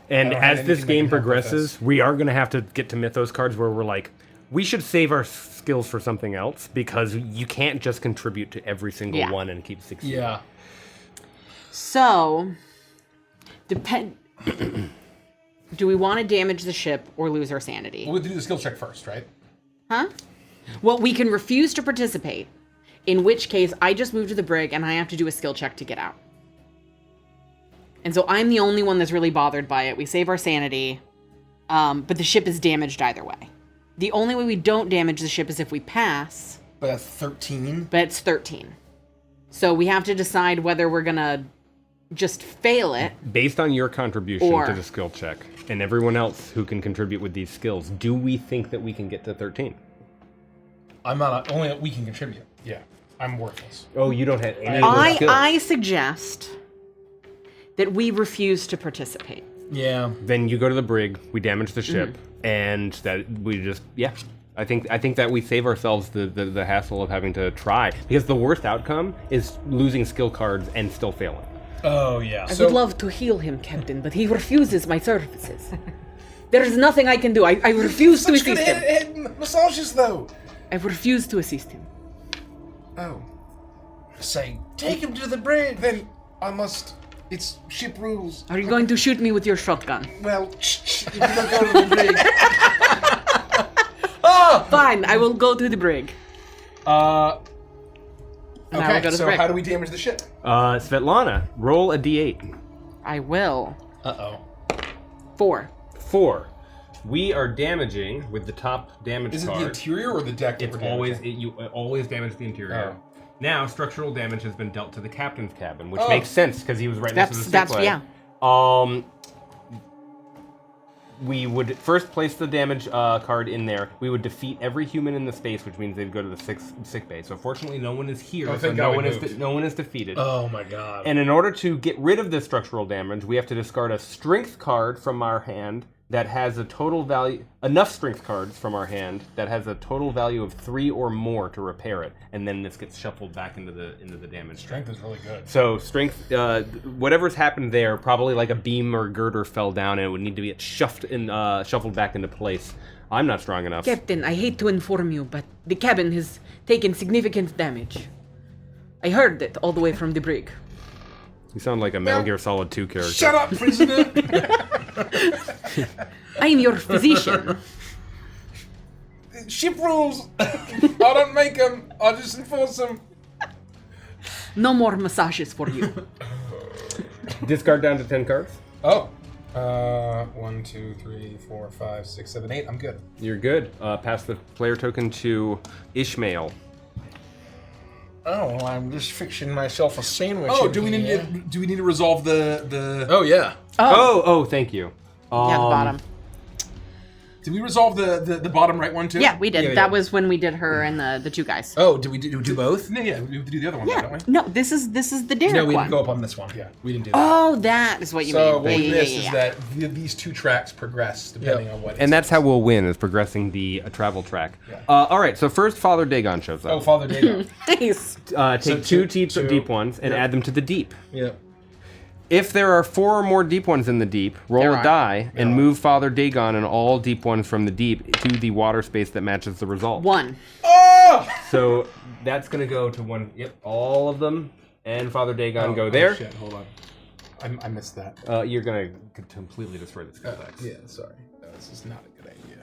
And I don't have as this anything that game can help with progresses, we are going to have to get to Mythos cards where we're like, we should save our skills for something else because you can't just contribute to every single Yeah. one and keep succeeding. yeah. So, do we want to damage the ship or lose our sanity? We'll do the skill check first, right? Huh? Well, we can refuse to participate, in which case I just move to the brig and I have to do a skill check to get out. And so I'm the only one that's really bothered by it. We save our sanity, but the ship is damaged either way. The only way we don't damage the ship is if we pass, But that's 13. but it's 13. So we have to decide whether we're gonna just fail it. Based on your contribution Or- to the skill check and everyone else who can contribute with these skills, do we think that we can get to 13? I'm not. Only we can contribute. Yeah. I'm worthless. Oh, you don't have any of those I skills. suggest that we refuse to participate. Yeah. Then you go to the brig, we damage the ship, Mm-hmm. and that we just I think that we save ourselves the hassle of having to try, because the worst outcome is losing skill cards and still failing. Oh yeah. I would love to heal him, Captain, but he refuses my services. There is nothing I can do. I refuse to assist him. head massages, though. I refuse to assist him. Oh. Say, take him to the brig. Then I must. It's ship rules. Are you going to shoot me with your shotgun? Well, if you don't go to the brig. Fine, I will go to the brig. Now we'll Okay, go to the so brig. how do we damage the ship? Svetlana, roll a d8. I will. Uh-oh. 4. 4. We are damaging with the top damage Is it card. the interior or the deck? that It's we're always damaging? you always damage the interior. Oh. Now structural damage has been dealt to the captain's cabin, which Oh. makes sense because he was right next to the That's sick yeah. We would first place the damage card in there. We would defeat every human in the space, which means they'd go to the sick bay. So fortunately, no one is here, Oh, so thank no God one we is moved. no one is defeated. Oh my god. And in order to get rid of this structural damage, we have to discard a strength card from our hand that has a total value, enough strength cards from our hand that has a total value of 3 or more to repair it, and then this gets shuffled back into the damage. Strength is really good. So strength, whatever's happened there, probably like a beam or girder fell down, and it would need to be shuffled back into place. I'm not strong enough. Captain, I hate to inform you, but the cabin has taken significant damage. I heard it all the way from the brig. You sound like a Metal Gear Solid 2 character. Shut up, prisoner! I am your physician. Ship rules! I don't make them, I just enforce them. No more massages for you. Discard down to 10 cards. Oh. 1, 2, 3, 4, 5, 6, 7, 8. I'm good. You're good. Pass the player token to Ishmael. Oh, well, I'm just fixing myself a sandwich. Oh, in do we here. need to resolve the Oh yeah. Oh, thank you. Yeah, the bottom. Did we resolve the bottom right one too? Yeah, we did. Yeah, we that did. was when we did her and the two guys. Oh, did we do both? No, yeah, we have to do the other one, Yeah. don't we? No, this is the Derek No, we one. didn't go up on this one. Yeah. We didn't do that. Oh, that is what you So mean. what we Yeah, missed yeah, is yeah. that these two tracks progress depending Yep. on what. And that's how we'll win, is progressing the travel track. Yeah. All right, so first Father Dagon shows up. Oh, Father Dagon. Nice. Take So two two- deep ones and Yep. add them to the deep. Yeah. If there are 4 or more deep ones in the deep, roll There a are. die and move Father Dagon and all deep ones from the deep to the water space that matches the result. 1. Oh! So that's going to go to one. Yep, all of them and Father Dagon go Oh, there. shit, hold on. I missed that. You're going to completely destroy the skill decks. Yeah, sorry. This is not a good idea.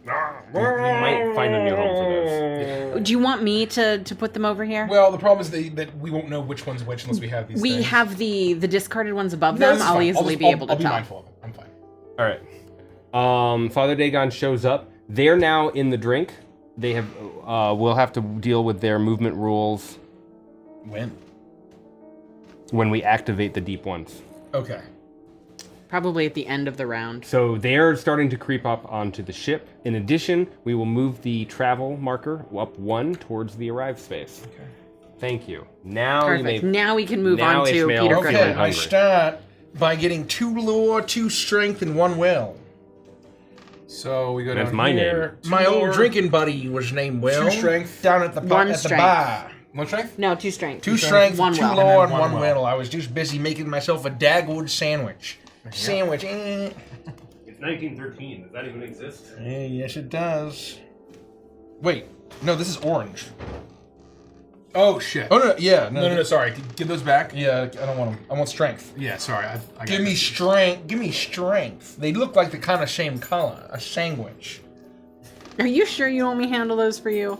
You might find a new home for those. Do you want me to put them over here? Well, the problem is that we won't know which one's which unless we have these We things. have the discarded ones above No, them. this is I'll fine. easily just- be able to I'll be tell. mindful of it. I'm fine. All right. Father Dagon shows up. They're now in the drink. They have. We'll have to deal with their movement rules When? when we activate the deep ones. Okay. Probably at the end of the round. So they're starting to creep up onto the ship. In addition, we will move the travel marker up 1 towards the arrive space. Okay. Thank you. Now Perfect. Now we can move Now on to Ishmael Peter feeling Griffin. Okay, I hungry. start by getting 2 lore, 2 strength, and 1 will. So we go That's down my here. My Two old lore, drinking buddy was named Will. 2 strength. Down at the One at the strength. bar. 1 strength? No, 2 strength. 2 strength, 1 2 will. lore, And and then 1 one will. I was just busy making myself a Dagwood sandwich. Sandwich. Eh. It's 1913. Does that even exist? Yes, it does. Wait, no, this is orange. Oh, shit. Oh no, yeah, No, sorry. Give those back. Yeah, I don't want them. I want strength. Yeah, sorry. I got Give me this. strength. Give me strength. They look like the kind of same color. A sandwich. Are you sure you want me to handle those for you?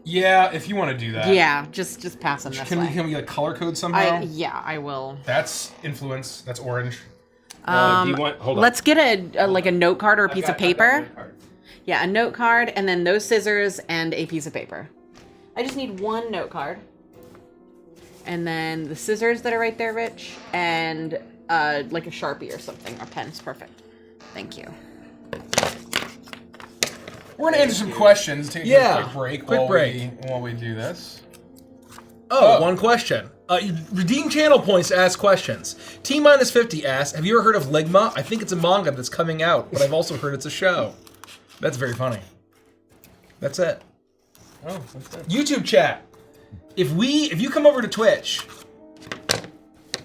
Yeah, if you want to do that. Yeah, just pass them this Can way. we get a color code somehow? Yeah, I will. That's influence. That's orange. Do you want? Hold on. Let's get a like a note card or a piece of I've got paper. note cards. Yeah, a note card, and then those scissors and a piece of paper. I just need 1 note card. And then the scissors that are right there, Rich, and like a Sharpie or something, or pen's perfect. Thank you. We're gonna answer some questions. Take Yeah, a quick break. quick break. While we do this. One question. Redeem channel points to ask questions. T-50 asks, have you ever heard of Ligma? I think it's a manga that's coming out, but I've also heard it's a show. That's very funny. That's it. Oh, that's good. YouTube chat. If you come over to Twitch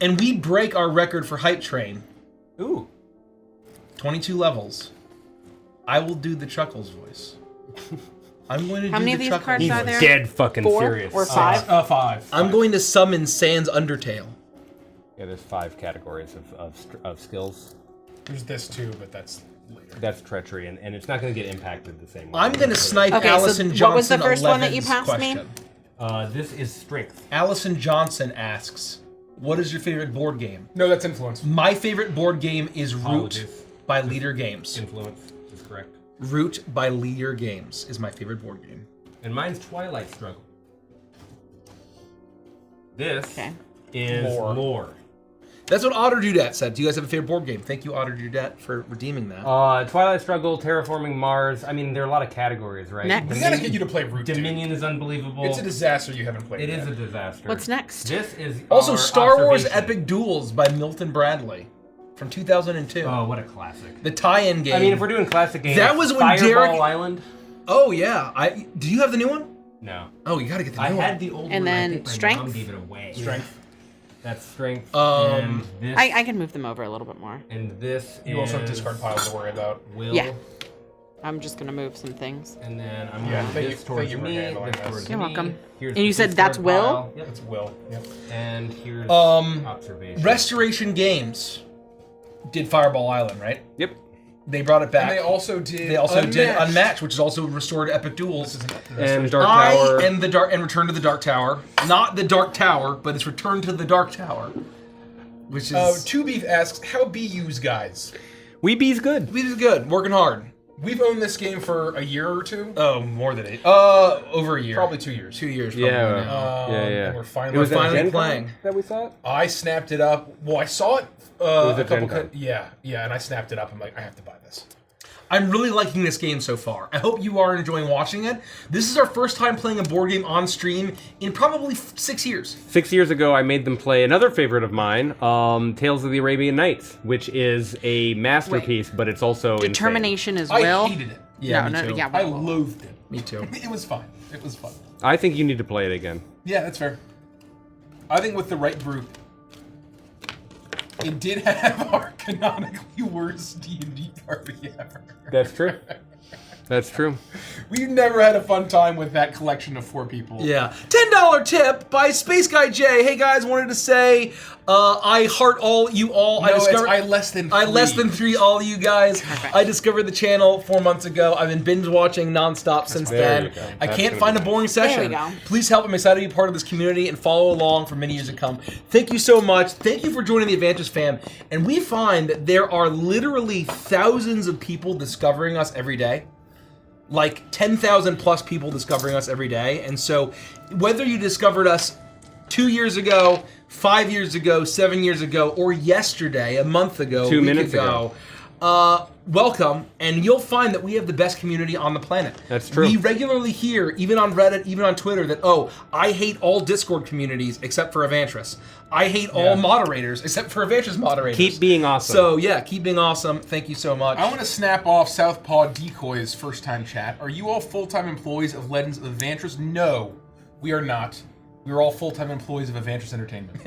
and we break our record for Hype Train, Ooh. 22 levels, I will do the Chuckles voice. I'm going to How do many the of these Chuckles cards He's are there? dead fucking 4 serious. or 5? 5. I'm going to summon Sans Undertale. Yeah, there's 5 categories of skills. There's this too, but that's later. That's treachery, and it's not going to get impacted the same way. I'm going to snipe Okay, so Allison what was the Johnson first one that you 11's passed me? question. This is strength. Allison Johnson asks, what is your favorite board game? No, that's influence. My favorite board game is Root Apologies. by Leader Games. Influence is correct. Root by Leader Games is my favorite board game. And mine's Twilight Struggle. This Okay. is Lore. lore. That's what Otter Dudette said. Do you guys have a favorite board game? Thank you, Otter Dudette, for redeeming that. Twilight Struggle, Terraforming Mars. I mean, there are a lot of categories, right? Next. We gotta get you to play Root. Dominion is unbelievable. It's a disaster you haven't played. It yet. is a disaster. What's next? This is Also, our Star Wars observation. Epic Duels by Milton Bradley from 2002. Oh, what a classic. The tie-in game. I mean, if we're doing classic games, That was when Fireball Derek- Island. Oh, yeah. Do you have the new one? No, Oh, you gotta get the I new had one. the old And one. then I think my strength? mom gave it away. Strength. That's strength. Um, and this, I can move them over a little bit more. and this You also have is discard piles to worry about. Will. Yeah. I'm just gonna move some things. And then I'm Yeah, moving thank this you- towards thank you for me, handling this this. towards You're me. welcome. Here's And you the said discard that's Will? pile. Yep. That's Will. Yep. And here's Um, observation. Restoration Games did Fireball Island, right? Yep. They brought it back. And they also did. did Unmatched, which is also restored Epic Duels. And Dark Tower. and Return to the Dark Tower. Not the Dark Tower, but it's Return to the Dark Tower. Which is Two Beef asks, how be yous guys? Weebee's good. this is good. Working hard. We've owned this game for a year or two. Oh, more than 8. Over a year. Probably 2 years. 2 years. Probably Yeah. now. Yeah. And we're finally, It was at finally Gen Con playing. that we saw it. I snapped it up. Well, I saw it. was A at couple. Gen Con. Yeah, and I snapped it up. I'm like, I have to buy this. I'm really liking this game so far. I hope you are enjoying watching it. This is our first time playing a board game on stream in probably 6 years. 6 years ago, I made them play another favorite of mine, Tales of the Arabian Nights, which is a masterpiece, but it's also insane. Determination is I Will. hated it. Yeah, no, me too. yeah. I Will. loathed it. Me too. It was fun. It was fun. I think you need to play it again. Yeah, that's fair. I think with the right group, it did have our canonically worst D&D party ever. That's true. That's true. We never had a fun time with that collection of 4 people. Yeah. $10 tip by Space Guy J. Hey guys, wanted to say I heart all you all. No, I less than 3. I less than 3 all you guys. I discovered the channel 4 months ago. I've been binge watching nonstop since There then. you go. I That's can't gonna find be a boring session. go. Please help. I'm excited to be part of this community and follow along for many years to come. Thank you so much. Thank you for joining the Avantris fam. And we find that there are literally thousands of people discovering us every day. Like 10,000 plus people discovering us every day. And so whether you discovered us 2 years ago, 5 years ago, 7 years ago, or yesterday, a month ago, 2 a week minutes ago. Welcome, and you'll find that we have the best community on the planet. That's true. We regularly hear, even on Reddit, even on Twitter, that, oh, I hate all Discord communities except for Avantris. I hate all moderators except for Avantris moderators. Keep being awesome. So, yeah, keep being awesome. Thank you so much. I want to snap off Southpaw Decoy's first-time chat. Are you all full-time employees of Legends of Avantris? No, we are not. We are all full-time employees of Avantris Entertainment.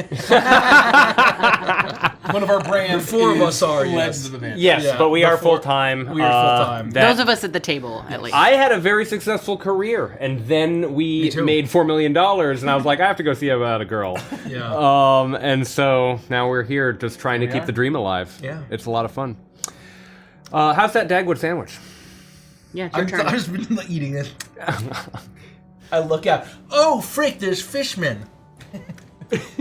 One of our brands. The four of us are, Legends of Avantris. Yes, Yeah, but we are before- full-time. we are full-time. Those of us at the table, at least. I had a very successful career, and then we too. made $4 million, and I was like, I have to go see about a girl. Yeah. And so now we're here just trying to keep the dream alive. Yeah. It's a lot of fun. How's that Dagwood sandwich? Yeah, it's your turn. I'm just really eating it. I look out. Oh, frick, there's fishmen.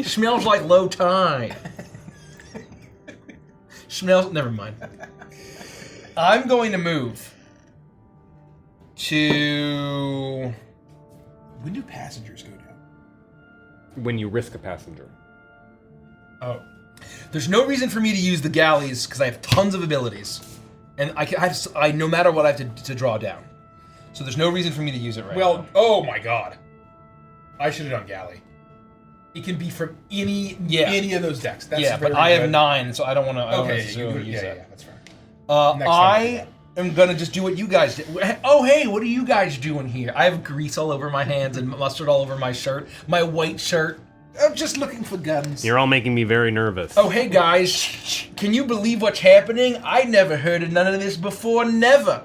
Smells like low tide. Smells. Never mind. I'm going to move to. When do passengers go down? When you risk a passenger. Oh. There's no reason for me to use the galleys because I have tons of abilities. And I no matter what, I have to draw down. So there's no reason for me to use it right now. Well, oh my god. I should have done Galley. It can be from any of those decks. That's yeah, but very I have good. 9, so I don't want to. Okay, use yeah, it. that's fair. Next I time. am gonna just do what you guys did. Oh, hey, what are you guys doing here? I have grease all over my hands and mustard all over my shirt, my white shirt. I'm just looking for guns. You're all making me very nervous. Oh, hey guys, can you believe what's happening? I never heard of none of this before. Never.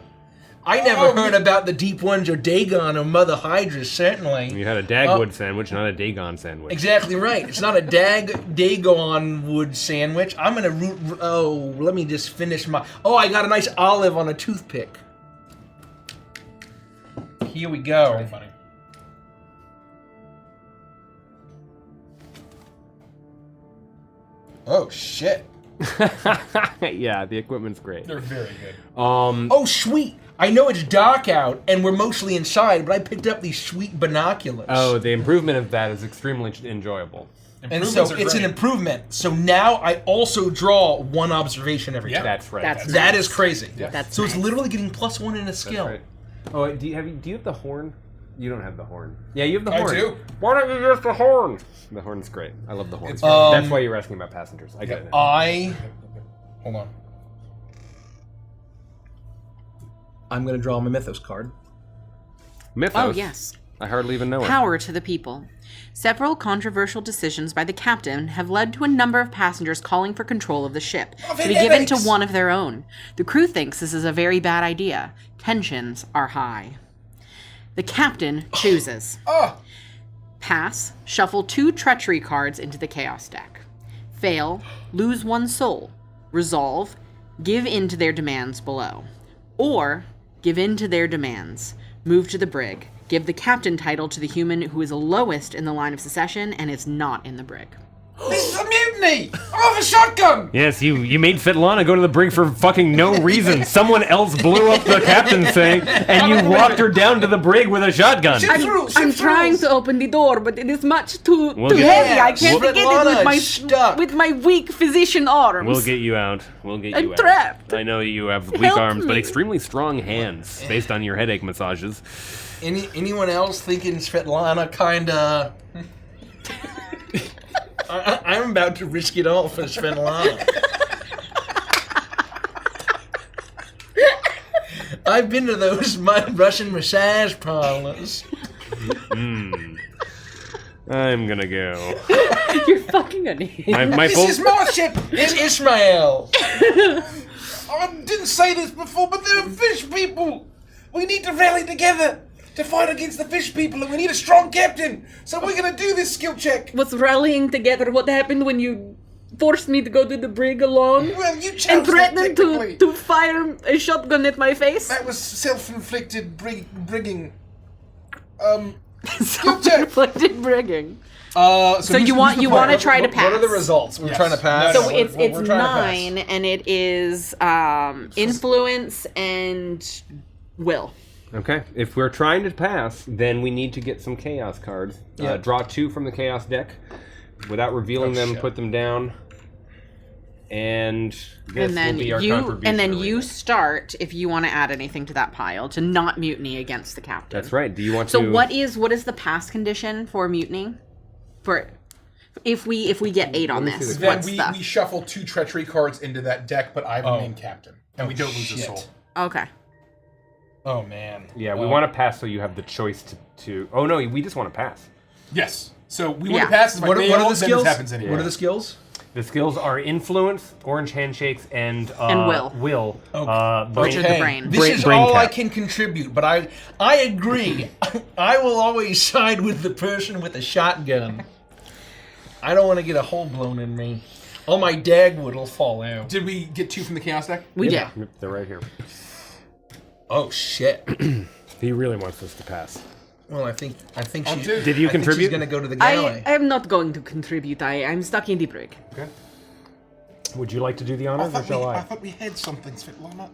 I never heard about the Deep Ones or Dagon or Mother Hydra, certainly. You had a Dagwood sandwich, not a Dagon sandwich. Exactly right. It's not a Dagon wood sandwich. I'm gonna let me just finish my. Oh, I got a nice olive on a toothpick. Here we go. Very funny. Oh shit. Yeah, the equipment's great. They're very good. Oh sweet. I know it's dark out and we're mostly inside, but I picked up these sweet binoculars. Oh, the improvement of that is extremely enjoyable. and so it's an improvement. So now I also draw one observation every time. That's right. That is crazy. Yeah. That's So it's nice. literally getting +1 in a That's skill. right. Oh, do you have the horn? You don't have the horn. Yeah, you have the I horn. do. Why don't you use the horn? The horn's great. I love the horn. It's That's why you're asking about passengers. I get it. Hold on. I'm gonna draw my Mythos card. Mythos. Oh, yes. I hardly even know it. Power to the people. Several controversial decisions by the captain have led to a number of passengers calling for control of the ship to be given to one of their own. The crew thinks this is a very bad idea. Tensions are high. The captain chooses. Pass, shuffle 2 treachery cards into the chaos deck. Fail, lose 1 soul. Resolve, give in to their demands below. Or, give in to their demands. Move to the brig. Give the captain title to the human who is lowest in the line of succession and is not in the brig. This is a mutiny! I have a shotgun! Yes, you made Svetlana go to the brig for fucking no reason. Someone else blew up the captain's thing, and you walked her down to the brig with a shotgun. I'm trying to open the door, but it is much too We'll get- heavy. I can't Svetlana get it is stuck. with my weak physician arms. We'll get you out. We'll get you I'm out. trapped. I know you have weak Help arms, but me. extremely strong hands, based on your headache massages. Anyone else thinking Svetlana kinda... I'm about to risk it all for Svetlana. I've been to those Russian massage parlors. I'm gonna go. You're fucking an idiot. My This full- is my ship! It's Ishmael. I didn't say this before, but they're fish people! We need to rally together to fight against the fish people, and we need a strong captain! So we're gonna do this skill check! What's rallying together? What happened when you forced me to go to the brig alone? Well, you And challenged that threatened technically. to fire a shotgun at my face? That was self-inflicted brigging. Self-inflicted brigging. So you want to try to pass. What are the results? We're Yes. trying to pass. No, So no, it's we're trying to pass. 9, and it is influence and will. Okay. If we're trying to pass, then we need to get some chaos cards. Yep. Draw 2 from the chaos deck. Without revealing them, shit. put them down. And this And then will be our you contribution. and then you arena. start if you want to add anything to that pile to not mutiny against the captain. That's right. Do you want So to... what is the pass condition for mutiny? For if we get 8 on Let me see this, the- Then what's we the shuffle 2 treachery cards into that deck, but I remain captain. And we don't lose a shit. soul. okay? Oh man. Yeah, we want to pass so you have the choice to... Oh, no, we just want to pass. Yes. So we Yeah. want to pass. If I What fail, are the then skills? this happens anyway. What are the skills? The skills are Influence, Orange Handshakes, and will. Will. Which are the brain. This Brain- is brain all I cap. can contribute, but I agree. I will always side with the person with the shotgun. I don't want to get a hole blown in me. All my dagwood will fall out. Did we get 2 from the chaos deck? We Yep, did. they're right here. Oh shit. He really wants us to pass. Well, I think I'll she's. do. Did you I think contribute? she's gonna go to the galley. I'm not going to contribute. I'm stuck in the brig. Okay. Would you like to do the honors, or I shall I? thought we had something, Svetlana.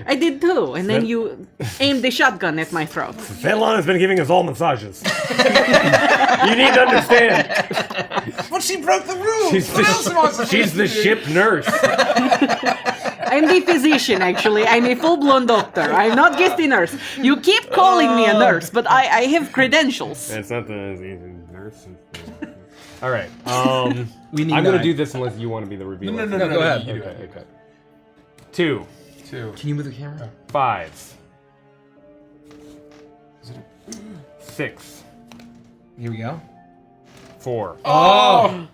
I did too, and then That- you aimed the shotgun at my throat. Svetlana has been giving us all massages. You need to understand. But she broke the rules. She's the ship nurse. I'm the physician, actually. I'm a full-blown doctor. I'm not just a nurse. You keep calling me a nurse, but I have credentials. It's not the nurse. All right. We need I'm gonna 9. do this unless you want to be the revealer. No, go ahead. You do Okay, it. okay. 2, 2. Can you move the camera? 5, 6, Here we go. 4, Oh.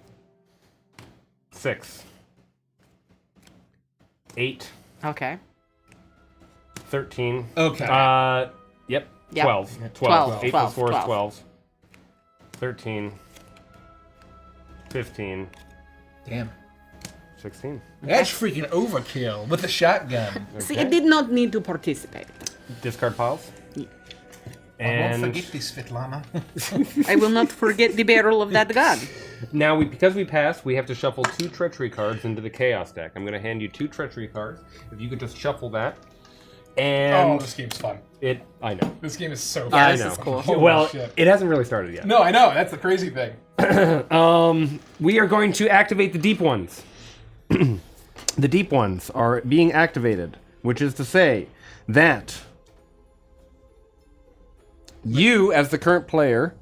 6, 8, Okay. Okay. 13. Yep. Yep. 12. 12. 8 plus 4 is 12. 12. 13. 15. Damn. 16. That's freaking overkill with the shotgun. See, I did not need to participate. Discard piles. I And won't forget this, Svetlana. I will not forget the barrel of that gun. now, because we passed, we have to shuffle 2 treachery cards into the chaos deck. I'm going to hand you 2 treachery cards. If you could just shuffle that. Oh, And this game's fun. I know. This game is so Yeah, fun. I this know. is cool. Holy Well, shit. it hasn't really started yet. No, I know. That's the crazy thing. We are going to activate the deep ones. The deep ones are being activated, which is to say that you, as the current player,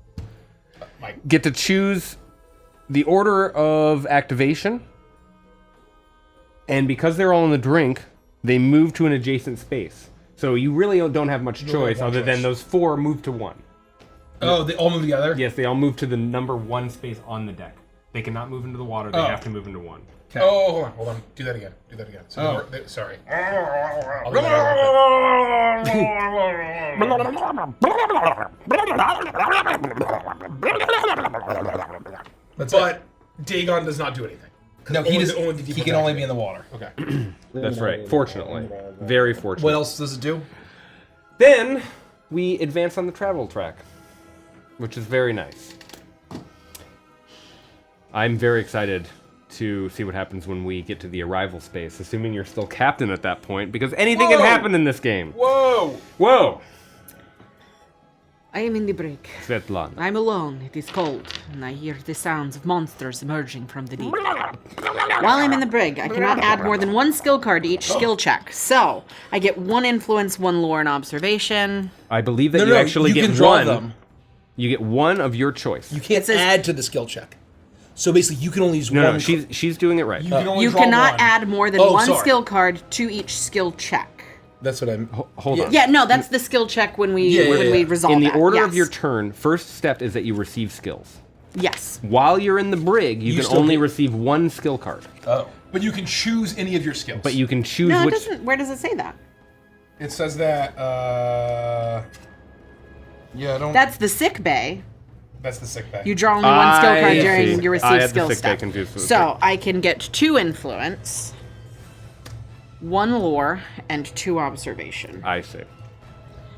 Mike. get to choose the order of activation, and because they're all in the drink, they move to an adjacent space. So you really don't have much choice one other than choice. those 4 move to 1. Oh, they all move together? Yes, they all move to the number 1 space on the deck. They cannot move into the water. They Oh. have to move into 1. Okay. Oh, hold on. Do that again. So Oh. sorry. I'll do that That's But Dagon does not do anything. No, he, Only does, the- only the deep he ones can only activate. be in the water. Okay. That's right. Fortunately. Very fortunate. What else does it do? Then we advance on the travel track, which is very nice. I'm very excited to see what happens when we get to the arrival space, assuming you're still captain at that point, because anything can Whoa! happen in this game. Whoa! Whoa! I am in the brig. Svetlana. I'm alone. It is cold, and I hear the sounds of monsters emerging from the deep. While I'm in the brig, I cannot add more than 1 skill card to each skill check. So, I get 1 influence, 1 lore, and observation. I believe that No, you no, actually you get can draw one. them. You get 1 of your choice. You can't says- add to the skill check. So basically, you can only use no, one. no, she's doing it right. You can only You draw cannot one. add more than Oh, 1 sorry. skill card to each skill check. That's what I'm. Hold on. Yeah, no, that's the skill check when we Yeah, yeah, we yeah. resolve In the that. order of Yes. your turn, first step is that you receive skills. Yes. While you're in the brig, you You can still only get- receive 1 skill card. Oh. But you can choose any of your skills. But you can choose No, it which. doesn't. Where does it say that? It says that, yeah, I don't... That's the sick bay. That's the sick bay. You draw only 1 skill card I during see. your I receive had the skill sick bay step. confused with the So I can get 2 influence, 1 lore, and 2 observation. I see.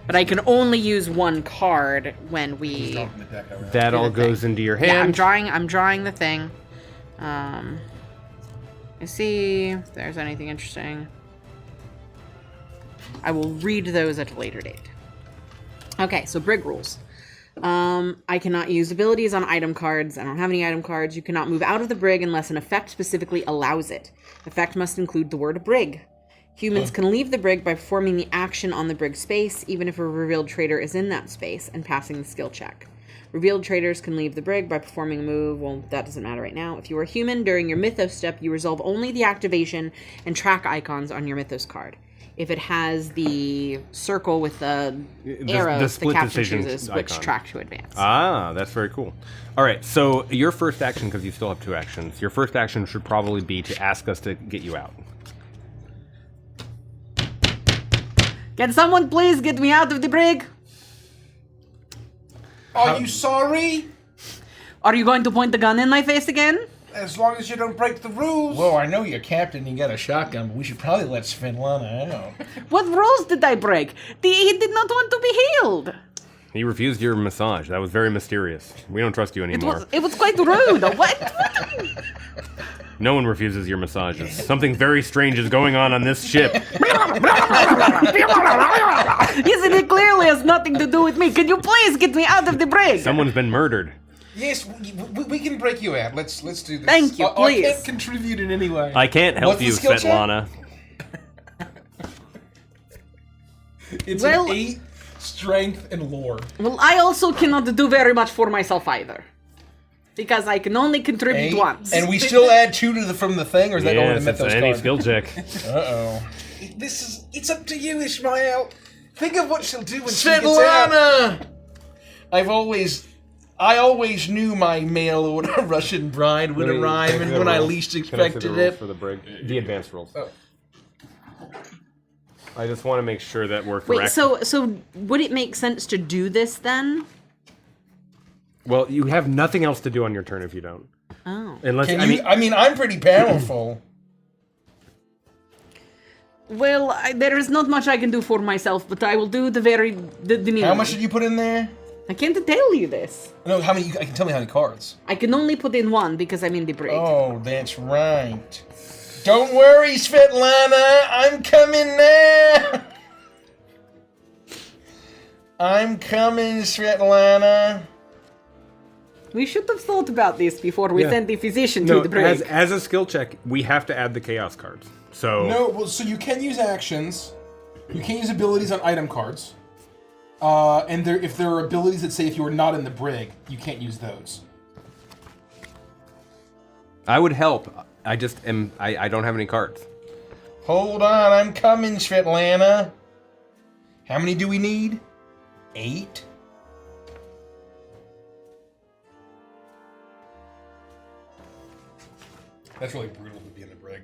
But I can only use 1 card when we. Draw from the deck, I read. That Do all the thing. goes into your Yeah, hand. I'm drawing the thing. Let's see if there's anything interesting. I will read those at a later date. Okay, so brig rules. I cannot use abilities on item cards. I don't have any item cards. You cannot move out of the brig unless an effect specifically allows it. Effect must include the word brig. Humans can leave the brig by performing the action on the brig space, even if a revealed traitor is in that space, and passing the skill check. Revealed traitors can leave the brig by performing a move. Well, that doesn't matter right now. If you are human, during your Mythos step, you resolve only the activation and track icons on your Mythos card. If it has the circle with the arrows, the captain chooses which track to advance. Ah, that's very cool. All right, so your first action, because you still have 2 actions, your first action should probably be to ask us to get you out. Can someone please get me out of the brig? Are you sorry? Are you going to point the gun in my face again? As long as you don't break the rules. Whoa, I know you're captain and you got a shotgun, but we should probably let Svetlana out. What rules did I break? He did not want to be healed. He refused your massage. That was very mysterious. We don't trust you anymore. It was quite rude. What? No one refuses your massages. Something very strange is going on this ship. Isn't it clearly has nothing to do with me? Can you please get me out of the brig? Someone's been murdered. Yes, we can break you out. Let's do this. Thank you, I please. can't contribute in any way. I can't help What's the you, skill check? Svetlana. It's Well- an 8 strength and lore. Well, I also cannot do very much for myself either. Because I can only contribute once. And we still add 2 to from the thing, or is that going to Yes, it's Mythos any card? skill check. Uh-oh. It's up to you, Ishmael. Think of what she'll do when she gets out. Svetlana! I always knew my mail order Russian bride would arrive, and when I least expected it. For the break, the advanced rules. Oh. I just want to make sure that we're correct. Wait, so would it make sense to do this then? Well, you have nothing else to do on your turn if you don't. Oh. Unless I mean, I'm pretty powerful. Well, there is not much I can do for myself, but I will do the minimum. How much did you put in there? I can't tell you this. No, how many? I can tell me how many cards. I can only put in 1 because I'm in the brig. Oh, that's right. Don't worry, Svetlana. I'm coming now. I'm coming, Svetlana. We should have thought about this before we Yeah. sent the physician to the brig. as a skill check, we have to add the chaos cards. So No, well, so you can use actions. You can't use abilities on item cards. And if there are abilities that say if you are not in the brig, you can't use those. I would help. I just am. I don't have any cards. Hold on, I'm coming, Svetlana. How many do we need? 8? That's really brutal to be in the brig.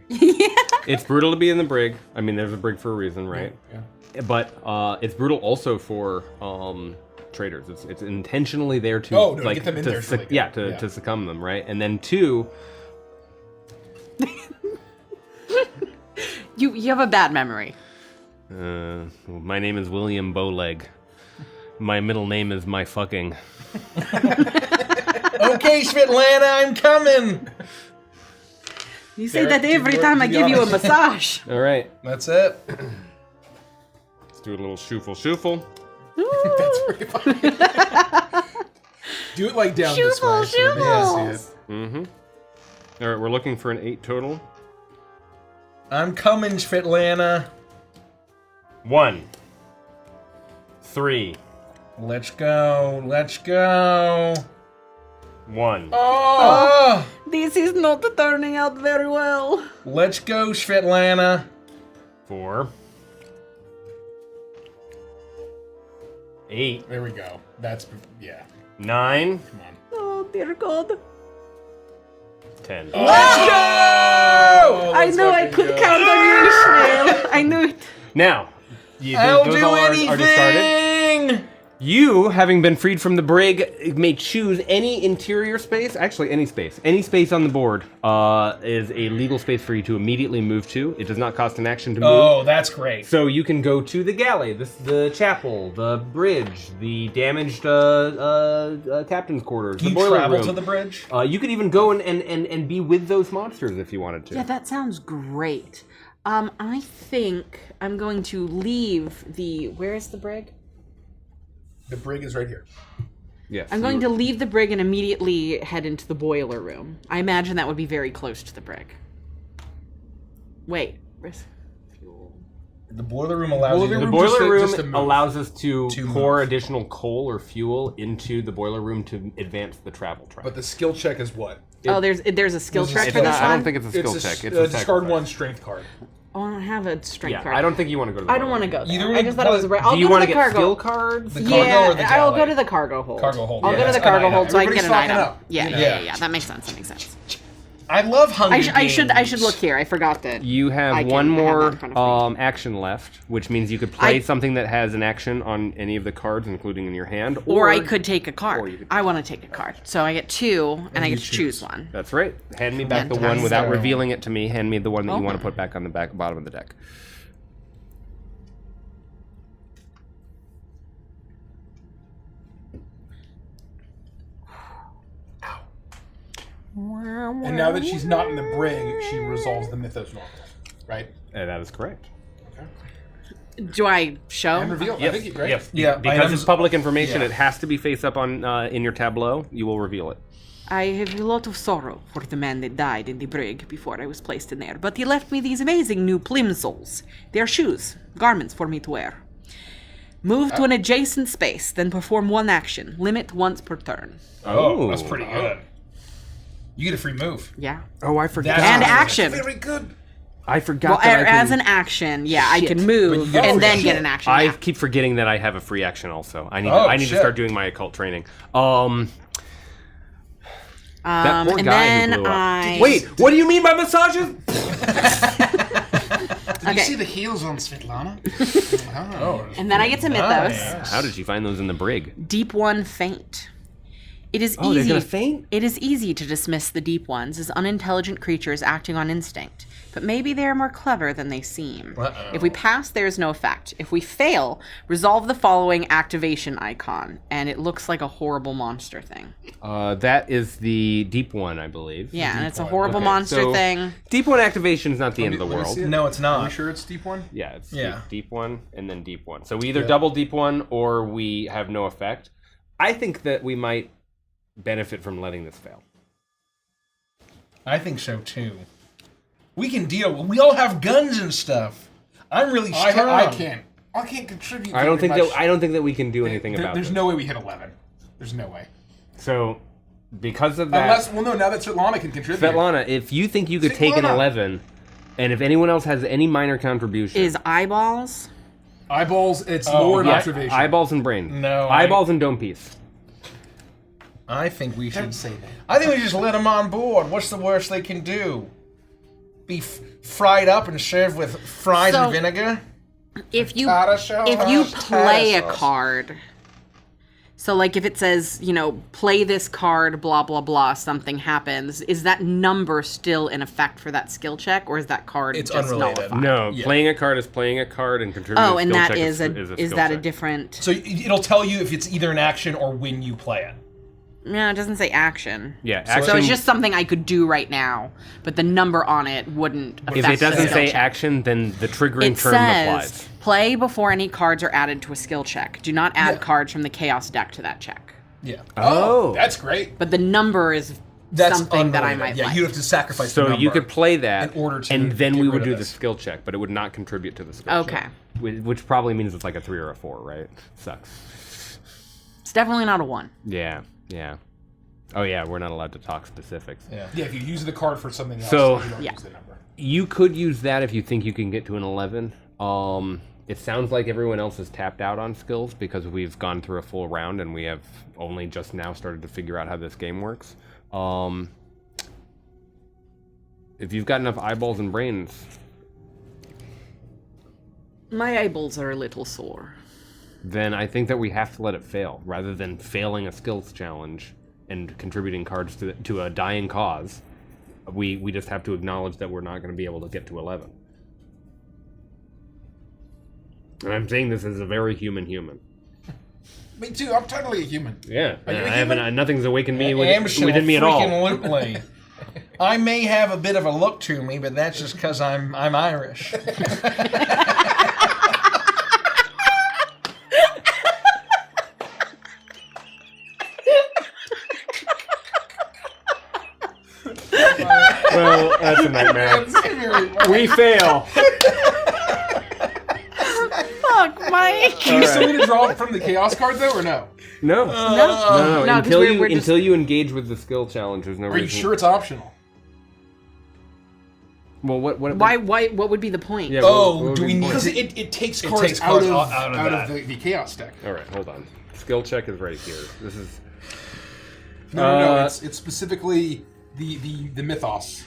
It's brutal to be in the brig. I mean, there's a brig for a reason, right? Yeah. But it's brutal also for traitors. It's intentionally there to Oh, no, to get them in there is really good. to succumb them, right? And then 2. You have a bad memory. My name is William Bowleg. My middle name is my fucking. Okay, Svetlana, I'm coming. You say that every time I give you a massage. All right, That's it. let's do a little shoofle. That's pretty funny. Do it like down this way. So they can see it. All right, we're looking for an 8 total. I'm coming, Svetlana. 1, 3, Let's go. Let's go. 1. Oh! This is not turning out very well. Let's go, Svetlana. 4, 8, There we go. That's, yeah. 9, Come on. Oh, dear God. 10. Let's go! I knew I could count on you, Ishmael. I knew it. Now, I'll those do all are discarded. anything. You, having been freed from the brig, may choose any interior space, actually any space on the board is a legal space for you to immediately move to. It does not cost an action to move. Oh, that's great. So you can go to the galley, the chapel, the bridge, the damaged captain's quarters, Can the you boiler travel room. to the bridge? You could even go and be with those monsters if you wanted to. Yeah, that sounds great. I think I'm going to leave the... Where is the brig? The brig is right here. Yes. I'm going to leave the brig and immediately head into the boiler room. I imagine that would be very close to the brig. Wait. Where's fuel? The boiler room allows you to... The Just boiler to room move. allows us to To pour move. additional coal or fuel into the boiler room to advance the travel track. But the skill check is what? Oh, there's a skill There's a check skill for this check. one? I don't think it's a skill check. It's a discard sacrifice. 1 strength card. Oh, I don't have a strength Yeah, card. I don't think you want to go to the I don't want to boiler go room. there. Either I just thought it was way, right. I'll Do you go want to to the get cargo. skill cards? The cargo Yeah, or the I'll galley? go to the cargo hold. Cargo hold, I'll yeah. go to the That's an cargo item. hold so I can get Everybody's an item. stocking up. Yeah. That makes sense. I love Hunger I should Games. look here. I forgot that. You I have can one have that more in front of me. action left, which means you could play I- something that has an action on any of the cards, including in your hand. Or I could take a or card. you could- I want to take a card. So I get 2, and I get to choose one. That's right. Hand me back the one Fantastic. without revealing it to me. Hand me the one that you want to Okay. put back on the bottom of the deck. And now that she's not in the brig, she resolves the Mythos normal. Right? That is correct. Do I show? And reveal. I think you right? Yes. Yeah, Because items- it's public information, yeah. it has to be face up on in your tableau. You will reveal it. I have a lot of sorrow for the man that died in the brig before I was placed in there, but he left me these amazing new plimsolls. They are shoes, garments for me to wear. Move to an adjacent space, then perform one action. Limit once per turn. Oh, that's pretty good. You get a free move. Yeah. Oh, I forgot. That's- And action. Very good. I forgot Well, that I as can, an action, yeah, I Shit. can But move you get and free then shit. get an action. I yeah. keep forgetting that I have a free action also. I need Oh, to shit. start doing my occult training. That poor and guy then who blew up. I... Wait, what do you mean by massages? Did Okay. you see the heels on Svetlana? Oh, And then I get to Mythos. nice. How did she find those in the brig? Deep one faint. It is Oh, they're easy. gonna faint? It is easy to dismiss the deep ones as unintelligent creatures acting on instinct, but maybe they are more clever than they seem. Uh-oh. If we pass, there is no effect. If we fail, resolve the following activation icon, and it looks like a horrible monster thing. That is the deep one, I believe. Yeah, and it's a one. horrible Okay, monster so thing. Deep one activation is not the end of the Let me world. see it. No, it's Are not. you sure it's deep one? Yeah, it's Yeah. deep one and then deep one. So we either double deep one or we have no effect. I think that we might benefit from letting this fail. I think so too. We can deal. We all have guns and stuff. I'm really strong. I can't. I can't contribute. I don't very think much. that I don't think that we can do anything about There's this. no way we hit 11. There's no way. So because of that, Unless, well, no. Now that Svetlana can contribute. Svetlana, if you think you could take an Svetlana. 11, and if anyone else has any minor contribution, Is eyeballs? Eyeballs. It's lore and yeah, observation. eyeballs and brain. No, eyeballs and dome piece. I think we should. Don't say that. I think we just let them on board. What's the worst they can do? Be fried up and served with fries So- and vinegar? If you Tartar sauce, if you play a tartar sauce. card, so like if it says, you know, play this card, blah blah blah, something happens, is that number still in effect for that skill check, or is that card It's just unrelated. nullified? No, Yeah. playing a card is playing a card, and contributing. Oh, a and skill that check is a skill that a check. different? So it'll tell you if it's either an action or when you play it. No, it doesn't say action. Yeah, So action. it's just something I could do right now, but the number on it wouldn't affect If it the doesn't skill say check. action, then the triggering It term says applies. play before any cards are added to a skill check. Do not add cards from the chaos deck to that check. Yeah. Oh, That's great. But the number is That's something that I unrelated. might Yeah, like. you have to sacrifice the so number. you could play that, in order to and then get we rid would of do the this. skill check, but it would not contribute to the skill Okay. check. Which probably means it's like a 3 or a 4, right? Sucks. It's definitely not a 1. Yeah, yeah. Oh yeah, we're not allowed to talk specifics. Yeah. Yeah, if you use the card for something else, So- you don't Yeah. use the number. You could use that if you think you can get to an 11. It sounds like everyone else is tapped out on skills because we've gone through a full round and we have only just now started to figure out how this game works. If you've got enough eyeballs and brains, My eyeballs are a little sore. then I think that we have to let it fail rather than failing a skills challenge and contributing cards to a dying cause. We just have to acknowledge that we're not going to be able to get to 11. And I'm saying this as a very human. Me too. I'm totally a human. Yeah, Are you a I haven't. human? Nothing's awakened me Absolutely, within me at all. freaking-lutely. I may have a bit of a look to me, but that's just because I'm Irish. Well, that's a nightmare. We fail. Fuck, Mike. Do you still need to draw from the chaos card though, or no? No. No. No. No, 'cause Until we're just- until you engage with the skill challenge, there's no Are reason. you sure it's optional? Well, what? Why? What would be the point? Yeah, Oh, what would do be we the need point? Because to- it takes it cards takes out cards of out of that. the chaos deck. All right, hold on. Skill check is right here. This is. No. It's specifically the mythos.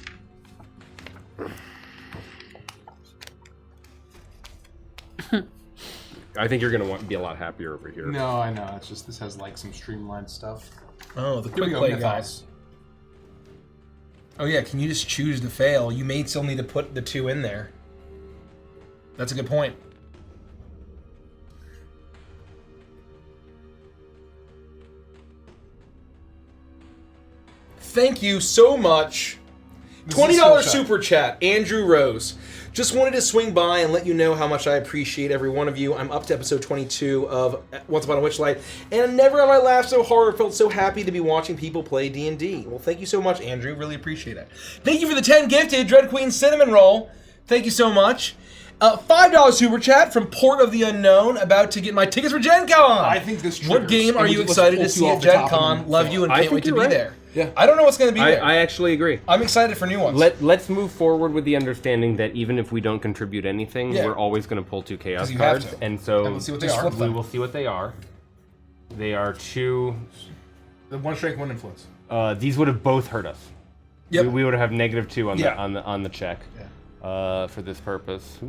I think you're gonna be a lot happier over here. No, I know. It's just this has like some streamlined stuff. Oh, the Here we quick go, play mythos. guys. Oh yeah, can you just choose to fail? You may still need to put the 2 in there. That's a good point. Thank you so much. $20 skill super chat, Andrew Rose. Just wanted to swing by and let you know how much I appreciate every one of you. I'm up to episode 22 of Once Upon a Witchlight, and never have I laughed so hard or felt so happy to be watching people play D&D. Well, thank you so much, Andrew. Really appreciate it. Thank you for the 10 gifted, Dread Queen Cinnamon Roll. Thank you so much. $5 super chat from Port of the Unknown, about to get my tickets for Gen Con. I think this What triggers. game are And you let's excited pull to two see off at the Gen top Con? and Love fail. you and I can't think wait to you're be right. there. Yeah. I don't know what's going to be there. I actually agree. I'm excited for new ones. Let's move forward with the understanding that even if we don't contribute anything, Yeah. we're always going to pull 2 chaos 'Cause you have cards, to. and so And we'll see what they just are. flip We them. will We will see what they are. They are 2. The one strength, one influence. These would have both hurt us. Yep. We would have -2 on Yeah. on the check. For this purpose.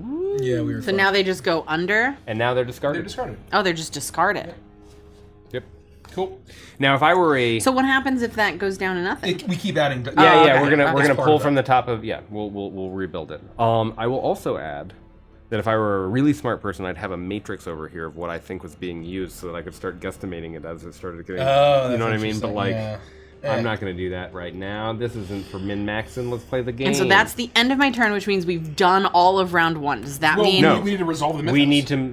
Yeah, we were. So now they just go under. And now they're discarded. They're discarded. Oh, they're just discarded. Yep. Cool. Now, if I were a So what happens if that goes down to nothing? we keep adding. yeah, okay. we're gonna That's part pull of it. from the top of we'll rebuild it. I will also add that if I were a really smart person, I'd have a matrix over here of what I think was being used, so that I could start guesstimating it as it started getting. Oh, you know what I that's mean? But interesting, like, yeah. I'm not gonna do that right now. This isn't for min-maxing. Let's play the game. And so that's the end of my turn, which means we've done all of round 1. Does that Well, mean? No. we need to resolve the mythos.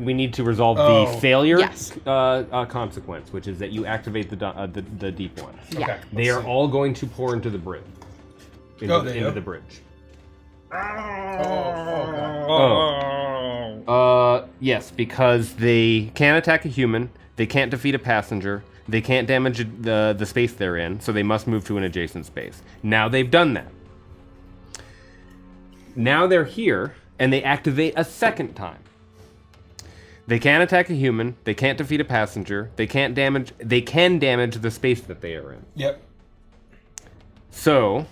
we need to resolve Oh. the failure Yes. consequence, which is that you activate the deep one. Yeah. Okay. They are all going to pour into the bridge. Into, Oh, there you into go. the bridge. Oh. Yes, because they can't attack a human, they can't defeat a passenger, they can't damage the space they're in, so they must move to an adjacent space. Now they've done that. Now they're here, and they activate a second time. They can't attack a human, they can't defeat a passenger, they can damage the space that they are in. Yep. So,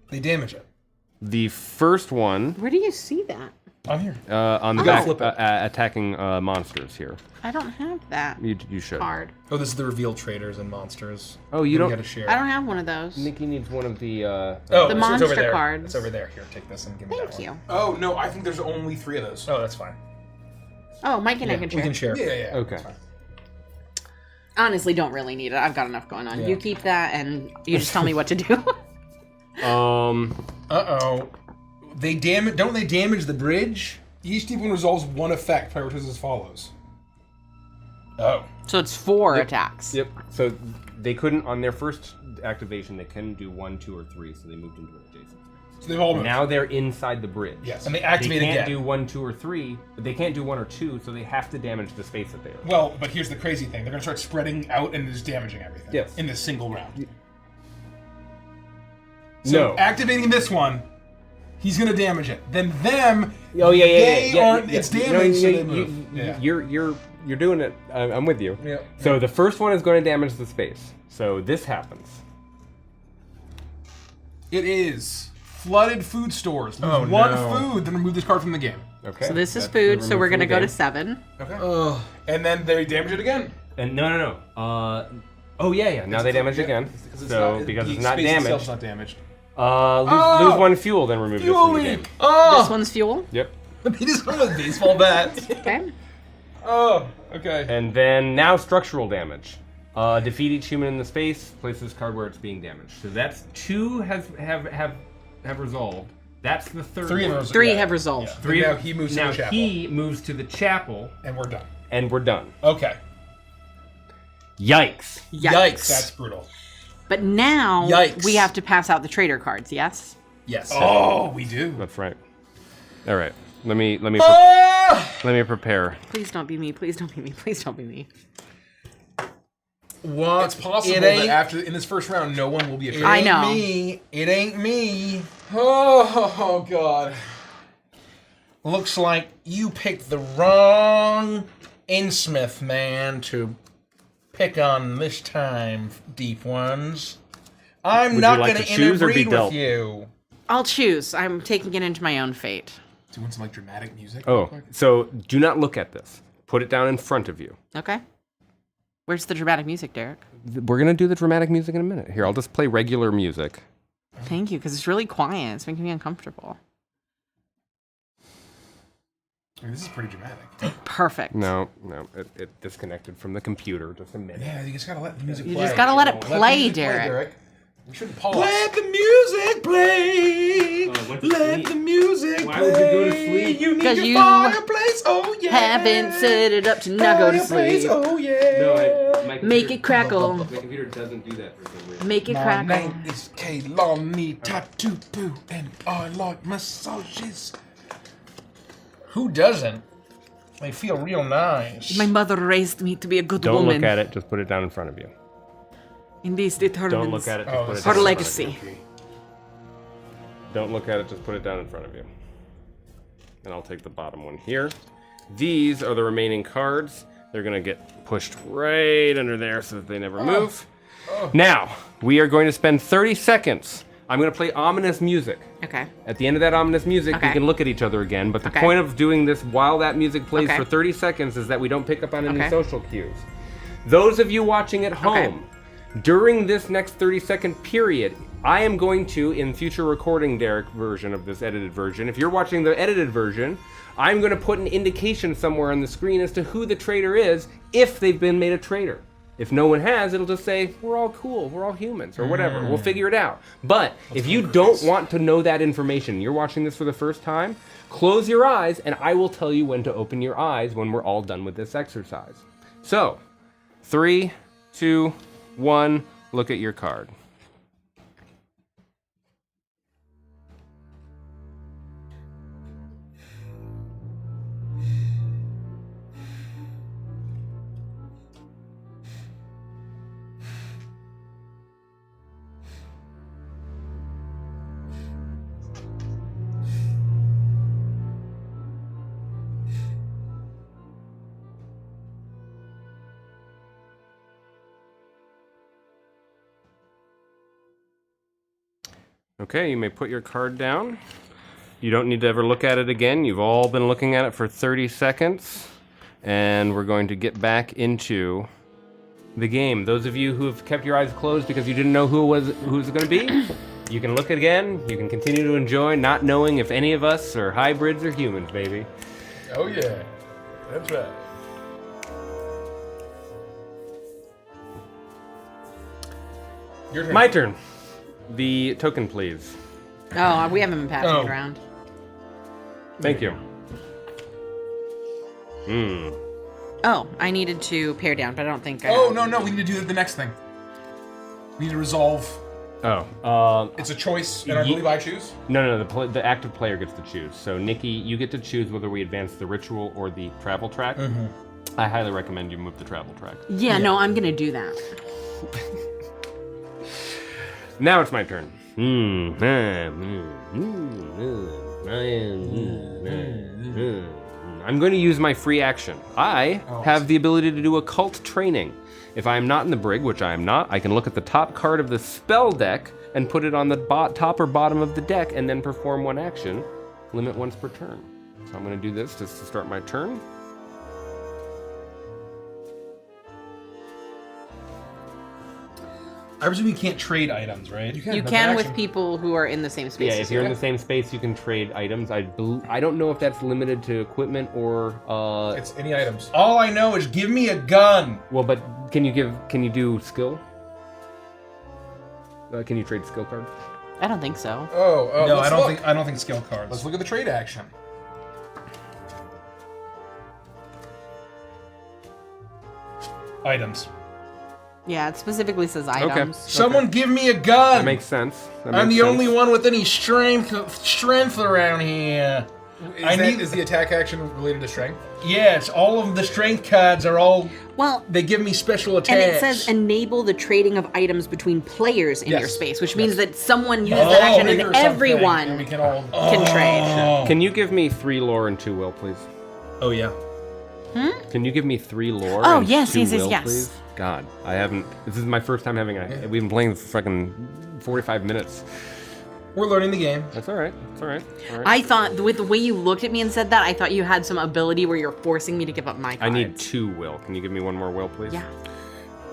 They damage it. the first one Where do you see that? I'm here. on the gotta back, flip it. attacking monsters here. I don't have that You should. card. Oh, this is the reveal traders and monsters. Oh, you We don't. gotta share. I don't have one of those. Nikki needs one of the. Oh, The it's monster over there. cards. It's over there. Here, take this and give me that Thank one. you. Oh no, I think there's only 3 of those. Oh, that's fine. Oh, Mike and I Yeah, can we share. can share. Yeah. Okay. Honestly, don't really need it. I've got enough going on. Yeah. You keep that, and you just tell me what to do. Uh-oh. They damage. Don't they damage the bridge? Each deep one resolves 1 effect. Prioritizes as follows. Oh. So it's 4 attacks. Yep. So they couldn't on their first activation. They couldn't do 1, 2, or 3, so they moved into an adjacent space. So they've all moved. Now they're inside the bridge. Yes. And they activate They can't again. do 1, 2, or 3, but they can't do 1 or 2, so they have to damage the space that they are in. Well, but here's the crazy thing. They're going to start spreading out and just damaging everything. Yes. In this single round. No. So activating this one, he's going to damage it. Then them, Oh yeah, they yeah. aren't, it's damaged, so they you- move. Yeah. You're doing it. I'm with you. Yeah. So the first one is going to damage the space. So this happens. It is flooded food stores. Lose Oh, 1 no. food, then remove this card from the game. Okay. So this is That's food, so removed we're from going to the go to game. 7. Okay. Oh. And then they damage it again. And no. Oh yeah. Now they damage again. So because the it's not space itself's damaged. not damaged. Lose 1 fuel, then remove this Fuel from the leak! game. Oh. This one's fuel. Yep. He just went with baseball bats. Okay. Oh, okay. And then now structural damage. Defeat each human in the space. Place this card where it's being damaged. So that's 2 have resolved. That's the third 3 of one. those. 3 yeah. have resolved. Yeah. Three, now he moves to Now the chapel. he moves to the chapel, And we're done. and we're done. Okay. Yikes. Yikes. That's brutal. But now Yikes. we have to pass out the traitor cards, yes? Yes. Oh, we do. That's right. All right. Let me prepare. Please don't be me. Please don't be me. Please don't be me. What? It's possible It that ain't, after in this first round, no one will be a it traitor. I ain't know. me. It ain't me. Oh God. Looks like you picked the wrong Innsmouth man to pick on this time, deep ones. I'm Would not you like going to to choose or be interbreed dealt? with you. I'll choose. I'm taking it into my own fate. Do you want some like dramatic music? Oh, so do not look at this. Put it down in front of you. Okay. Where's the dramatic music, Derek? We're going to do the dramatic music in a minute. Here, I'll just play regular music. Thank you, because it's really quiet. It's making me uncomfortable. I mean, this is pretty dramatic. Perfect. No, it disconnected from the computer just a minute. Yeah, you just gotta let the music play. You just gotta let it play, the music Derek. We shouldn't pause. Let the music play. went to Let sleep. the music Why play. would you go to sleep? You need 'Cause your you fireplace. Oh yeah. Haven't set it up to not go to Fireplace, sleep. Oh yeah. Make it crackle. My computer doesn't do that for some reason. Make it My crackle. name is Kaylani Tattoo Poo, and I like massages. Who doesn't? They feel real nice. My mother raised me to be a good Don't woman. look at it. Just put it down in front of you. In this determines Don't look at it. Just put it her down in legacy. front of you. Don't look at it. Just put it down in front of you. And I'll take the bottom one here. These are the remaining cards. They're going to get pushed right under there so that they never move. Now, we are going to spend 30 seconds. I'm going to play ominous music. Okay. At the end of that ominous music, we Okay. can look at each other again. But the Okay. point of doing this while that music plays Okay. for 30 seconds is that we don't pick up on any Okay. social cues. Those of you watching at home, during this next 30-second period, I am going to, in future recording Derek version of this edited version, if you're watching the edited version, I'm going to put an indication somewhere on the screen as to who the traitor is if they've been made a traitor. If no one has, it'll just say, we're all cool, we're all humans, or whatever. We'll figure it out. But if you don't want to know that information, you're watching this for the first time, close your eyes, and I will tell you when to open your eyes when we're all done with this exercise. So, 3, 2, 1, look at your card. Okay, you may put your card down. You don't need to ever look at it again. You've all been looking at it for 30 seconds. And we're going to get back into the game. Those of you who have kept your eyes closed because you didn't know who it was going to be, you can look again. You can continue to enjoy not knowing if any of us are hybrids or humans, baby. Oh yeah, that's right. Your turn. My turn. The token, please. Oh, we haven't been passing Oh. it around. Thank you. Oh, I needed to pare down, but I don't think. Oh no, we need to do the next thing. We need to resolve. Oh, It's a choice, and I believe I choose. no, the active player gets to choose. So, Nikki, you get to choose whether we advance the ritual or the travel track. I highly recommend you move the travel track. Yeah, no, I'm gonna do that. Now it's my turn. I'm going to use my free action. I have the ability to do occult training. If I am not in the brig, which I am not, I can look at the top card of the spell deck and put it on the top or bottom of the deck and then perform one action, limit once per turn. So I'm going to do this just to start my turn. I presume you can't trade items, right? You but can the with action- people who are in the same space. Yeah, as if you're you. in the same space, you can trade items. I don't know if that's limited to equipment or It's any items. All I know is give me a gun. well, but can you do skill? Can you trade skill cards? I don't think so. Oh, No, let's I don't look. think. I don't think skill cards. Let's look at the trade action. Items. Yeah, it specifically says items. Someone give me a gun. That makes sense. I'm the only one with any strength around here. Is the attack action related to strength? Yes, all of the strength cards are all. Well, they give me special attacks. And it says enable the trading of items between players in your space, which means that someone uses that action and everyone and we can all can trade. Can you give me 3 lore and 2 will, please? Oh yeah. Can you give me 3 lore? Oh, and yes, 2 yes, will, yes. please? God, I haven't. This is my first time having we've been playing for fucking 45 minutes. We're learning the game. That's all right. It's all right. I thought, with the way you looked at me and said that, I thought you had some ability where you're forcing me to give up my cards. I need 2 will. Can you give me 1 more will, please? Yeah.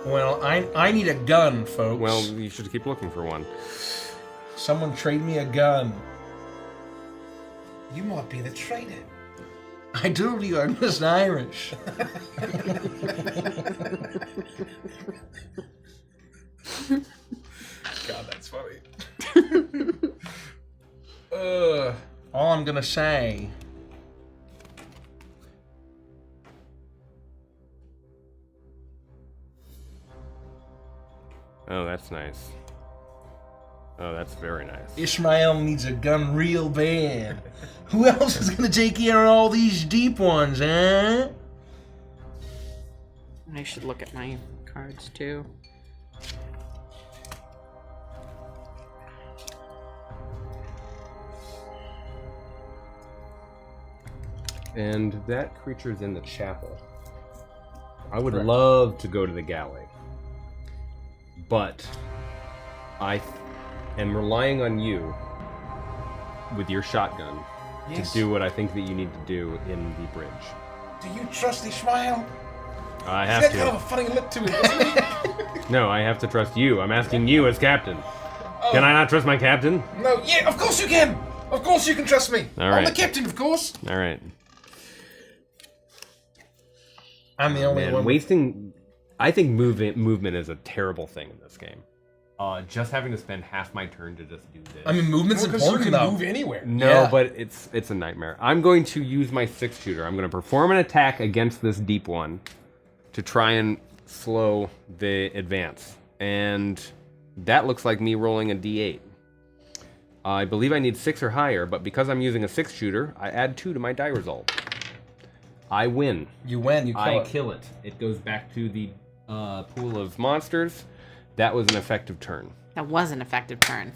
Well, I need a gun, folks. Well, you should keep looking for one. Someone trade me a gun. You might be the traitor. I told you I'm just Irish. God, that's funny. All I'm gonna say. Oh, that's nice. Oh, that's very nice. Ishmael needs a gun real bad. Who else is gonna take care of all these deep ones, huh? I should look at my cards too. And that creature's in the chapel. I would love to go to the galley, but I am relying on you with your shotgun to do what I think that you need to do in the bridge. Do you trust Ishmael? I He's have got to. kind of a funny look to him, doesn't he? No, I have to trust you. I'm asking you as captain. Can I not trust my captain? No, yeah, of course you can. Of course you can trust me. All I'm right. the captain, of course. All right. I'm the only one. Wasting. I think movement is a terrible thing in this game. Just having to spend half my turn to just do this. I mean, movement's Because you important can though. move anywhere. No, Yeah. but it's a nightmare. I'm going to use my 6-shooter. I'm going to perform an attack against this deep one to try and slow the advance. And that looks like me rolling a d8. I believe I need 6 or higher, but because I'm using a 6-shooter, I add 2 to my die result. I win. You win. You kill I it. kill it. It goes back to the pool of monsters. That was an effective turn. That was an effective turn.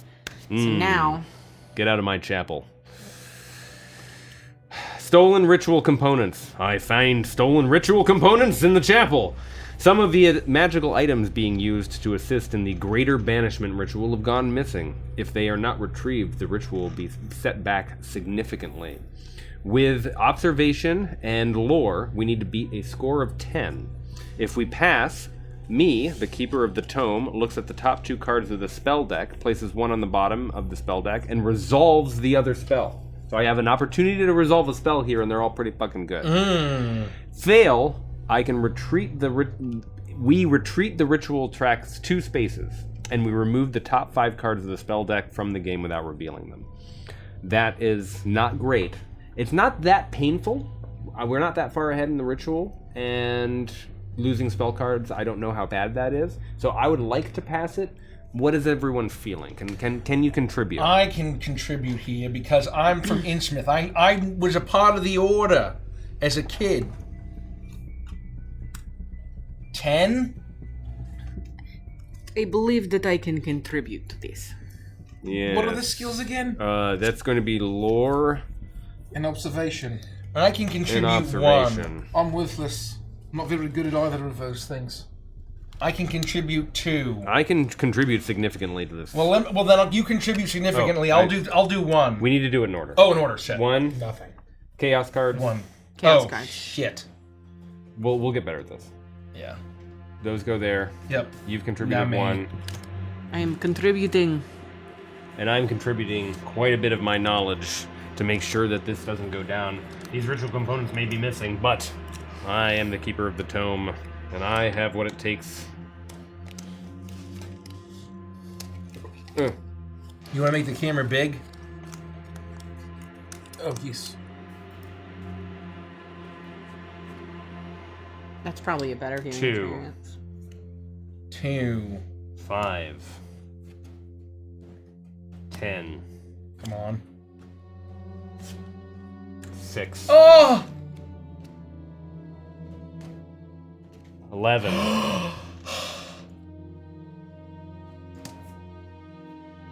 So now, Get out of my chapel. Stolen ritual components. I find stolen ritual components in the chapel. Some of the magical items being used to assist in the greater banishment ritual have gone missing. If they are not retrieved, the ritual will be set back significantly. With observation and lore, we need to beat a score of 10. If we pass, me, the keeper of the tome, looks at the top 2 cards of the spell deck, places one on the bottom of the spell deck, and resolves the other spell. So I have an opportunity to resolve a spell here, and they're all pretty fucking good. Fail, I can retreat we retreat the ritual tracks 2 spaces, and we remove the top 5 cards of the spell deck from the game without revealing them. That is not great. It's not that painful. We're not that far ahead in the ritual, and losing spell cards, I don't know how bad that is. So I would like to pass it. What is everyone feeling? Can you contribute? I can contribute here because I'm from Innsmouth. I was a part of the order as a kid. 10? I believe that I can contribute to this. Yeah. What are the skills again? That's going to be lore And observation. I can and contribute observation. 1. I'm worthless. I'm not very good at either of those things. I can contribute 2. I can contribute significantly to this. Well, then you contribute significantly. Oh, I'll do 1. We need to do it in order. Oh, in order. Shit. 1 Nothing. chaos cards. 1. Chaos oh, cards. shit. We'll get better at this. Yeah. Those go there. Yep. You've contributed Not me. 1, I am contributing. and I'm contributing quite a bit of my knowledge to make sure that this doesn't go down. These ritual components may be missing, but I am the keeper of the tome, and I have what it takes. You want to make the camera big? Oh, yes. That's probably a better viewing 2. experience. 2. 5. 10. Come on. 6. Oh! 11.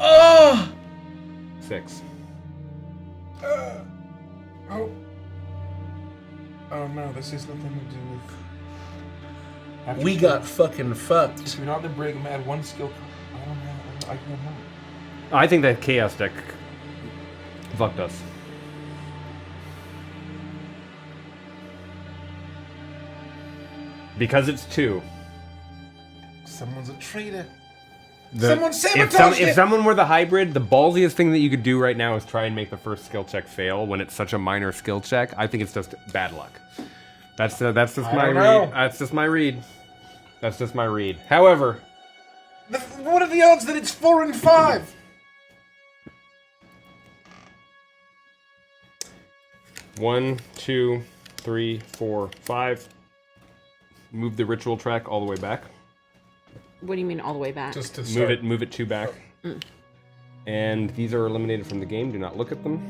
Oh! 6. Oh. Oh no, this has nothing to do with. We got fucking fucked. If you're not the brig, I'm add 1 skill. I don't know. I don't know. I think that Chaos deck fucked us. Because it's 2. Someone's a traitor. Someone sabotaged if it! someone were the hybrid, the ballsiest thing that you could do right now is try and make the first skill check fail when it's such a minor skill check. I think it's just bad luck. That's just my don't know. read. That's just my read. That's just my read. However, What are the odds that it's 4 and 5? one, 2, 3, 4, 5. Move the ritual track all the way back. What do you mean all the way back? Just to start. Move it 2 back. And these are eliminated from the game. Do not look at them.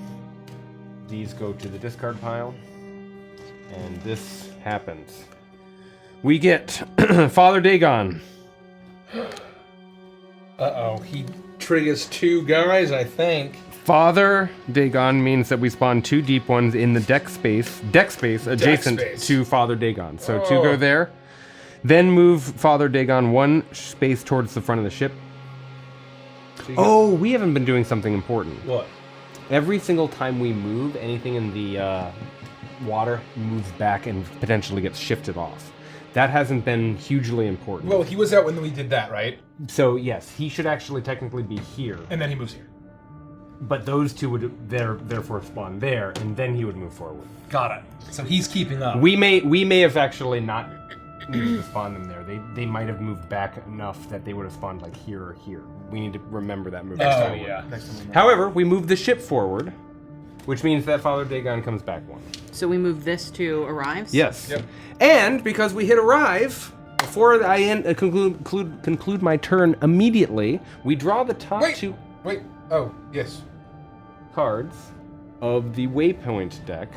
These go to the discard pile. And this happens. We get Father Dagon. Uh-oh, he triggers 2 guys, I think. Father Dagon means that we spawn 2 deep ones in the deck space adjacent space. to Father Dagon. So 2 go there. Then move Father Dagon 1 space towards the front of the ship. Oh, we haven't been doing something important. What? Every single time we move, anything in the water moves back and potentially gets shifted off. That hasn't been hugely important. Well, he was out when we did that, right? So yes, he should actually technically be here. And then he moves here. But those 2 would therefore spawn there, and then he would move forward. Got it. So he's keeping up. We may have actually not needed to spawn them there. They might have moved back enough that they would have spawned like here or here. We need to remember that movement. Oh, yeah. However, we move the ship forward, which means that Father Dagon comes back 1. So we move this to arrives? Yes. Yep. And because we hit arrive, before I conclude my turn immediately, we draw the top 2 Wait. Oh, yes. cards of the Waypoint deck.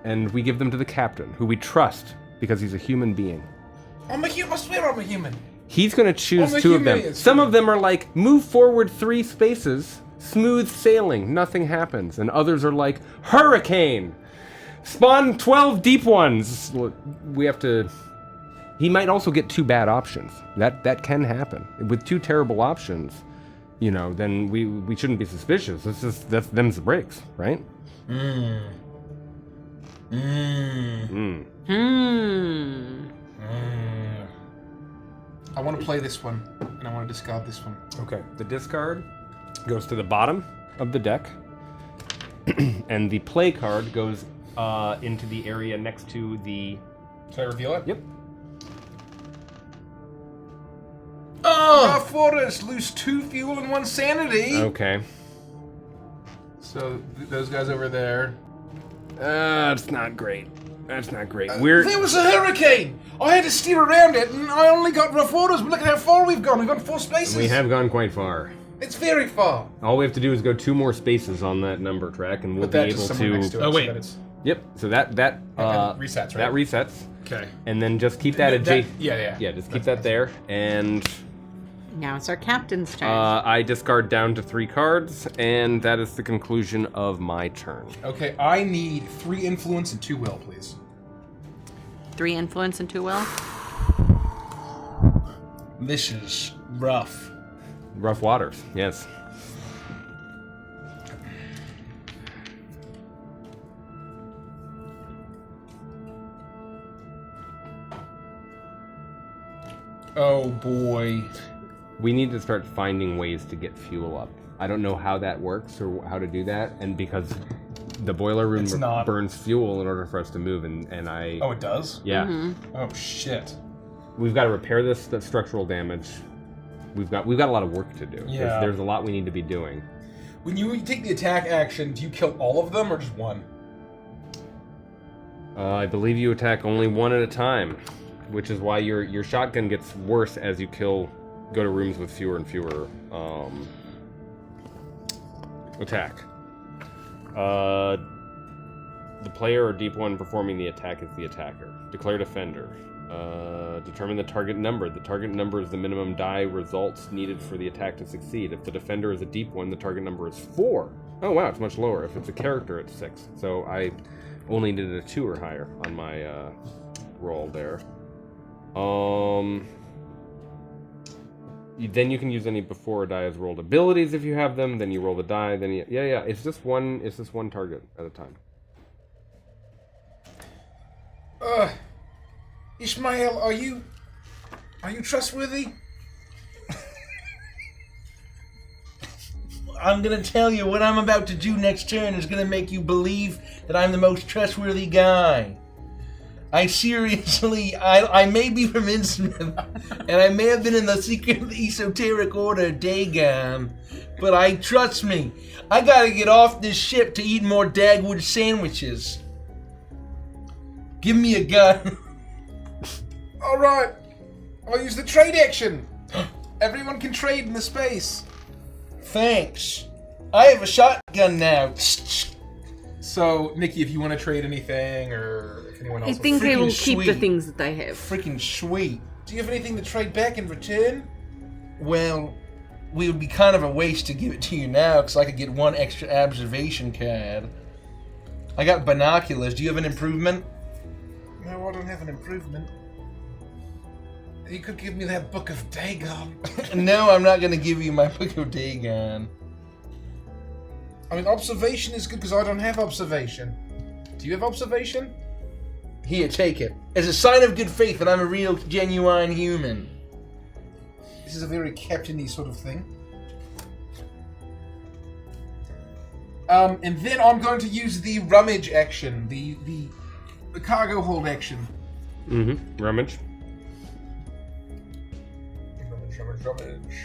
And we give them to the captain, who we trust because he's a human being. I'm a human. I swear I'm a human. He's going to choose Only 2 of them. humans. Some of them are like, move forward 3 spaces, smooth sailing, nothing happens. And others are like, hurricane, spawn 12 deep ones. We have to... He might also get 2 bad options. That can happen. With 2 terrible options, you know, then we shouldn't be suspicious. That's them's the breaks, right? I want to play this one, and I want to discard this one. Okay. The discard goes to the bottom of the deck, and the play card goes into the area next to the... Can I reveal it? Yep. Our forest lose 2 fuel and 1 sanity. Okay. So those guys over there. That's not great. That's not great. There was a hurricane. I had to steer around it, and I only got rough orders. But look at how far we've gone. We've gone 4 spaces. We have gone quite far. It's very far. All we have to do is go 2 more spaces on that number track, and we'll Put that be just able somewhere next to. to it. Oh, so wait. that it's- Yep. So that resets, right? That resets, Okay. and then just keep that adjacent. Yeah. Yeah, just keep that there, and Now it's our captain's turn. I discard down to 3 cards, and that is the conclusion of my turn. Okay, I need 3 influence and 2 will, please. 3 influence and 2 will. This is rough. Rough waters. Yes. Oh boy. We need to start finding ways to get fuel up. I don't know how that works or how to do that, and because the boiler room It's not- burns fuel in order for us to move, and I... Oh, it does? Yeah. Oh shit. We've got to repair the structural damage. We've got a lot of work to do. Yeah. There's a lot we need to be doing. When you take the attack action, do you kill all of them or just one? I believe you attack only one at a time, which is why your shotgun gets worse as you go to rooms with fewer and fewer attack. The player or deep one performing the attack is the attacker. Declare defender. Determine the target number. The target number is the minimum die results needed for the attack to succeed. If the defender is a deep one, the target number is 4. Oh wow, it's much lower. If it's a character, it's 6. So I only needed a 2 or higher on my roll there. Then you can use any before a die is rolled abilities if you have them. Then you roll the die. Then yeah. It's just one. It's just one target at a time. Ishmael, are you trustworthy? I'm gonna tell you what I'm about to do next turn is gonna make you believe that I'm the most trustworthy guy. I seriously, I may be from Innsmouth, and I may have been in the secret esoteric order Dagon, but trust me, I gotta get off this ship to eat more Dagwood sandwiches. Give me a gun. Alright, I'll use the trade action. Everyone can trade in the space. Thanks. I have a shotgun now. So, Nikki, if you want to trade anything, or if anyone else... I think I will freaking keep the sweet. things that I have. Freaking sweet. Do you have anything to trade back in return? Well, we would be kind of a waste to give it to you now, because I could get 1 extra observation card. I got binoculars. Do you have an improvement? No, I don't have an improvement. You could give me that Book of Dagon. No, I'm not going to give you my Book of Dagon. I mean, observation is good because I don't have observation. Do you have observation? Here, take it. As a sign of good faith that I'm a real, genuine human. This is a very captain-y sort of thing. And then I'm going to use the rummage action, the cargo hold action. Mm-hmm. Rummage. Rummage.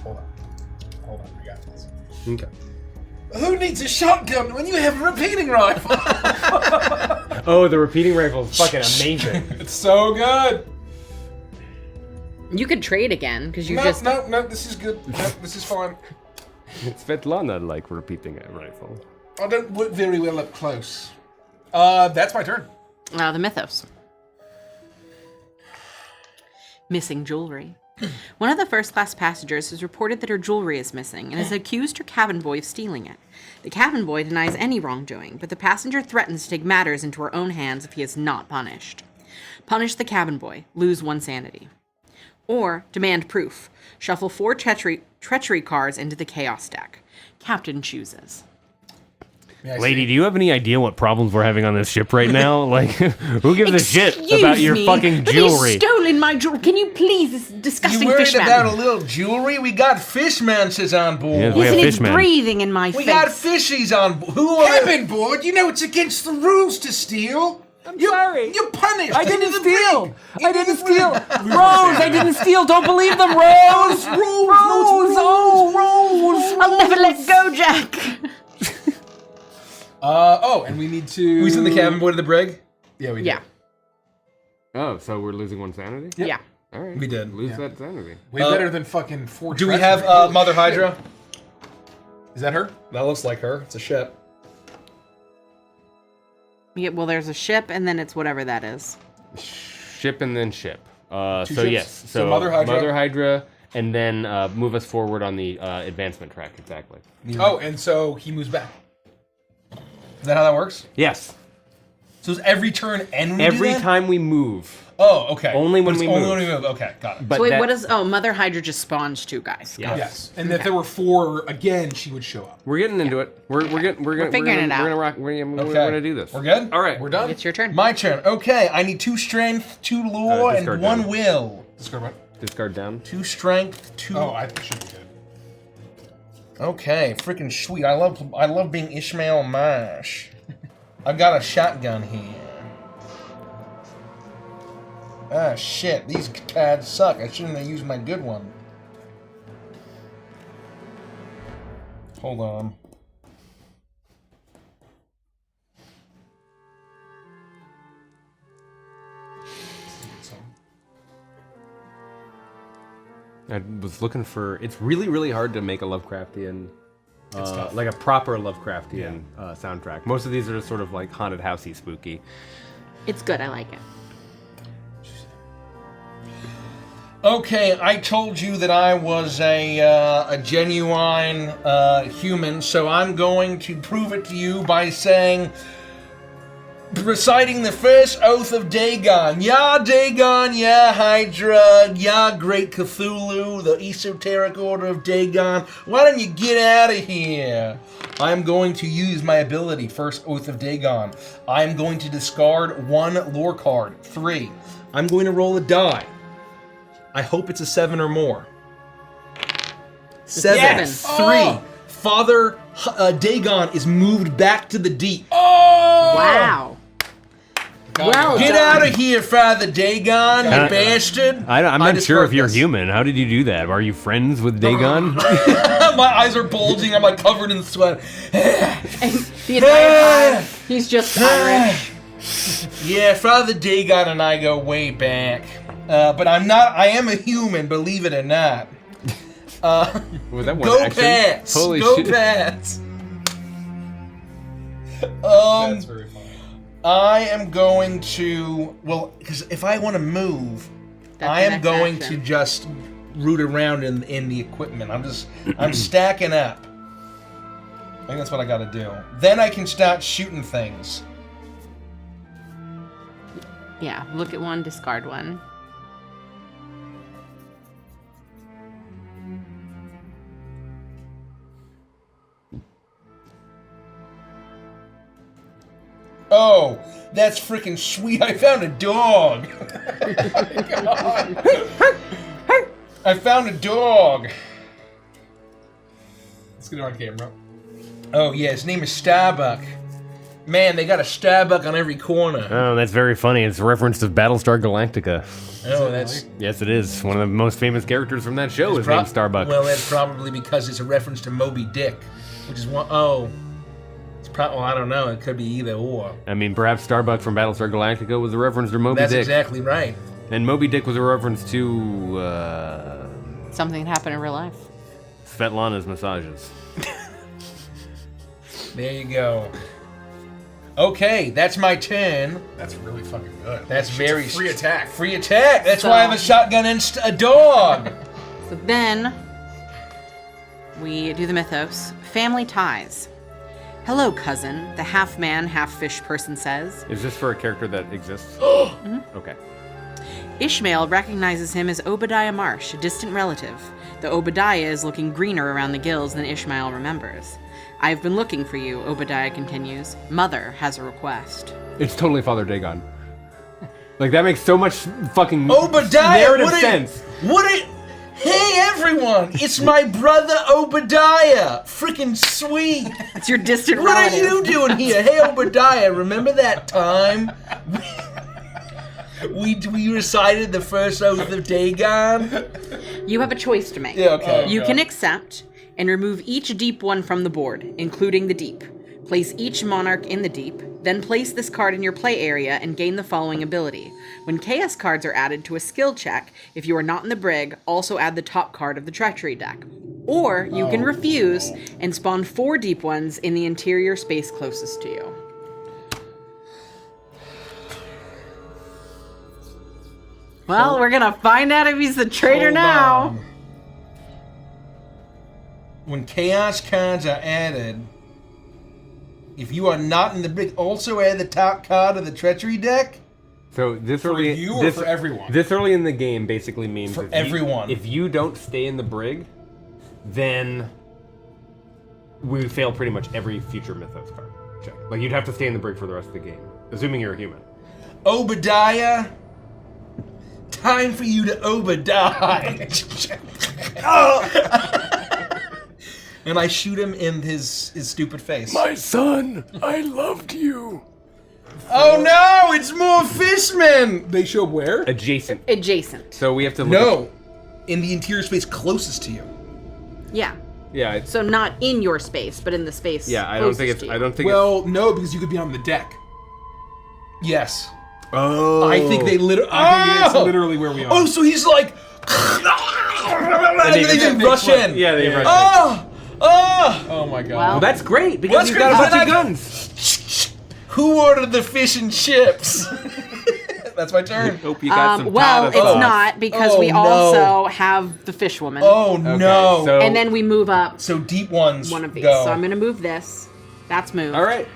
Hold on, I got this. Okay. Who needs a shotgun when you have a repeating rifle? Oh, the repeating rifle is fucking amazing. It's so good! You could trade again, because you No, just... no, this is good. No, this is fine. Svetlana like repeating a rifle. I don't work very well up close. That's my turn. The mythos. Missing jewelry. One of the first-class passengers has reported that her jewelry is missing and has accused her cabin boy of stealing it. The cabin boy denies any wrongdoing, but the passenger threatens to take matters into her own hands if he is not punished. Punish the cabin boy. Lose 1 sanity. Or demand proof. Shuffle 4 treachery cards into the chaos deck. Captain chooses. Lady, do you have any idea what problems we're having on this ship right now? Like, who gives a shit about your fucking But jewelry? he's stolen my jewelry. Can you please, this disgusting You worried fishman. about a little jewelry? We got fishmances on board. Yes, we have Isn't it fishman. breathing in my We face? got fishies on board. Who are Cabin board, you know it's against the rules to steal. sorry. You're punished. I didn't Into the steal. brig. I didn't Into the steal. brig. Rose, I didn't steal. Don't believe them, Rose. Rose, Rose. I'll never let go, Jack. And we need to... We send the cabin boy to the brig? Yeah, we did. Yeah. Oh, so we're losing 1 sanity? Yeah. All right. We did. Lose that sanity. Way better than fucking 4 Do we treachery. have Holy Mother shit. Hydra? Is that her? That looks like her. It's a ship. Yeah, well, there's a ship, and then it's whatever that is. Ship and then ship. So ships? yes. So Mother Hydra. And then move us forward on the advancement track, exactly. Oh, and so he moves back. Is that how that works? Yes. So it's every turn and we Every do that? time we move. Oh, okay. Only when But it's we only move. when we move. Okay, got it. But So wait, that- what is... Oh, Mother Hydra just spawns 2 guys. Yeah. Yes. And if there were 4 again, she would show up. We're getting into it. We're figuring it out. We're gonna rock. We're Okay. gonna do this. We're good? All right. We're done. It's your turn. My turn. Okay, I need 2 strength, 2 lore, and discard 1 down. will. Discard what? Discard down. 2 strength, 2... Oh, I should be good. Okay, freaking sweet. I love being Ishmael Mash. I've got a shotgun here. Ah, shit. These pads suck. I shouldn't have used my good one. Hold on. I was looking for. It's really, really hard to make a Lovecraftian, tough. like a proper Lovecraftian soundtrack. Most of these are just sort of like haunted housey, spooky. It's good. I like it. Okay, I told you that I was a genuine human, so I'm going to prove it to you by reciting the first oath of Dagon. Ya Dagon, ya Hydra, ya Great Cthulhu, the esoteric order of Dagon. Why don't you get out of here? I'm going to use my ability, first oath of Dagon. I'm going to discard 1 lore card, 3. I'm going to roll a die. I hope it's a 7 or more. 7. Yes. 3. Oh. Father Dagon is moved back to the deep. Wow. Well Get done. out of here, Father Dagon, you bastard. I'm not sure if discard you're this. human. How did you do that? Are you friends with Dagon? My eyes are bulging. I'm like covered in sweat. And the entire time, he's just Irish. Yeah, Father Dagon and I go way back. But I'm not. I am a human, believe it or not. Was that one Go action? Pats! Holy Go shit. Pats! That's very funny. I am going to. Well, because if I want to move, That's I the am next going action. to just root around in the equipment. I'm stacking up. I think that's what I got to do. Then I can start shooting things. Yeah, look at one, discard one. Oh, that's freaking sweet. I found a dog. I found a dog. Let's get it on camera. Oh, yeah, his name is Starbuck. Man, they got a Starbuck on every corner. Oh, that's very funny. It's a reference to Battlestar Galactica. Oh, that's... Yes, it is. One of the most famous characters from that show is named Starbuck. Well, that's probably because it's a reference to Moby Dick, which is one... Oh. Well, I don't know. It could be either or. I mean, perhaps Starbuck from Battlestar Galactica was a reference to Moby That's Dick. exactly right. And Moby Dick was a reference to, Something that happened in real life. Svetlana's massages. There you go. Okay, that's my turn. That's really fucking good. That's It's very... a free attack. Free attack. That's So- why I have a shotgun and a dog. So then, we do the mythos. Family ties. Hello, cousin, the half-man, half-fish person says. Is this for a character that exists? Okay. Ishmael recognizes him as Obadiah Marsh, a distant relative, though Obadiah is looking greener around the gills than Ishmael remembers. I've been looking for you, Obadiah continues. Mother has a request. It's totally Father Dagon. Like, that makes so much fucking Obadiah, narrative sense. Hey everyone, it's my brother Obadiah. Freaking sweet. It's your distant What are relative. you doing here? Hey Obadiah, remember that time we recited the first oath of Dagon? You have a choice to make. Yeah, okay. You can accept and remove each deep one from the board, including the deep. Place each monarch in the deep, then place this card in your play area and gain the following ability. When chaos cards are added to a skill check, if you are not in the brig, also add the top card of the treachery deck. Or you can refuse and spawn 4 deep ones in the interior space closest to you. Well, we're gonna find out if he's the traitor Hold now. on. When chaos cards are added, if you are not in the brig, also add the top card of the treachery deck? So this For early, you or this, for everyone? This early in the game basically means For if everyone. if you don't stay in the brig, then we fail pretty much every future Mythos card check. Like, you'd have to stay in the brig for the rest of the game, assuming you're a human. Obadiah, time for you to Obadiah. Oh. and I shoot him in his stupid face. My son, I loved you. Oh no, it's more fishmen! They show up where? Adjacent. Adjacent. So we have to look No, in the interior space closest to you. Yeah. Yeah. It's, So not in your space, but in the space. yeah. I don't think closest it's. to I you. don't think. Well, no, because you could be on the deck. Yes. It's, oh. I think they literally. I think it's literally where we are. Oh, so he's like. And they just rush in. Yeah, they rush in. Oh! Oh! Oh my god. Well, Well, that's great because Well, you've that's got a great, bunch of because guns. Who ordered the fish and chips? That's my turn. Hope you got some well, tartar it's sauce. not because Oh, we no. also have the fish woman. Oh Okay, no. so And then we move up So deep ones. one of these. Go. So I'm gonna move this. That's moved. all right.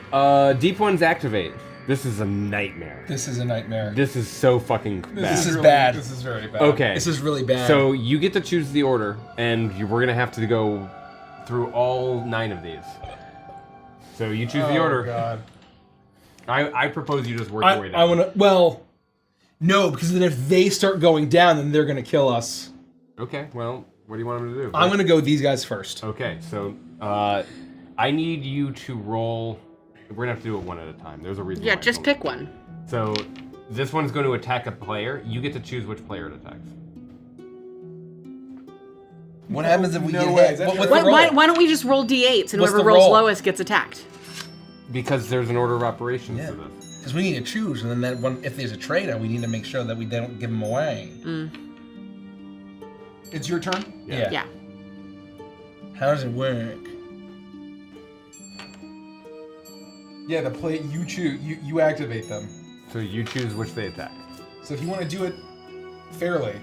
Deep ones activate. This is a nightmare. This is a nightmare. This is so fucking bad. This is bad. This is very bad. Okay. This is really bad. So you get to choose the order, and we're gonna have to go through all 9 of these. So you choose the order. Oh god. I propose you just work your way down. I want to. Well, no, because then if they start going down, then they're gonna kill us. Okay. Well, what do you want them to do? I'm gonna go with these guys first. Okay. So I need you to roll. We're gonna have to do it one at a time. There's a reason. Yeah, why I just told pick one. So this one's going to attack a player. You get to choose which player it attacks. What happens if we No get way, hit? is that What's true? the roll? Why don't we just roll d8s and What's whoever the rolls roll? lowest gets attacked? Because there's an order of operations Yeah. to this. Because we need to choose, and then that one, if there's a traitor, we need to make sure that we don't give him away. It's your turn? Yeah. Yeah. How does it work? Yeah, the play you choose, you activate them. So you choose which they attack. So if you want to do it fairly,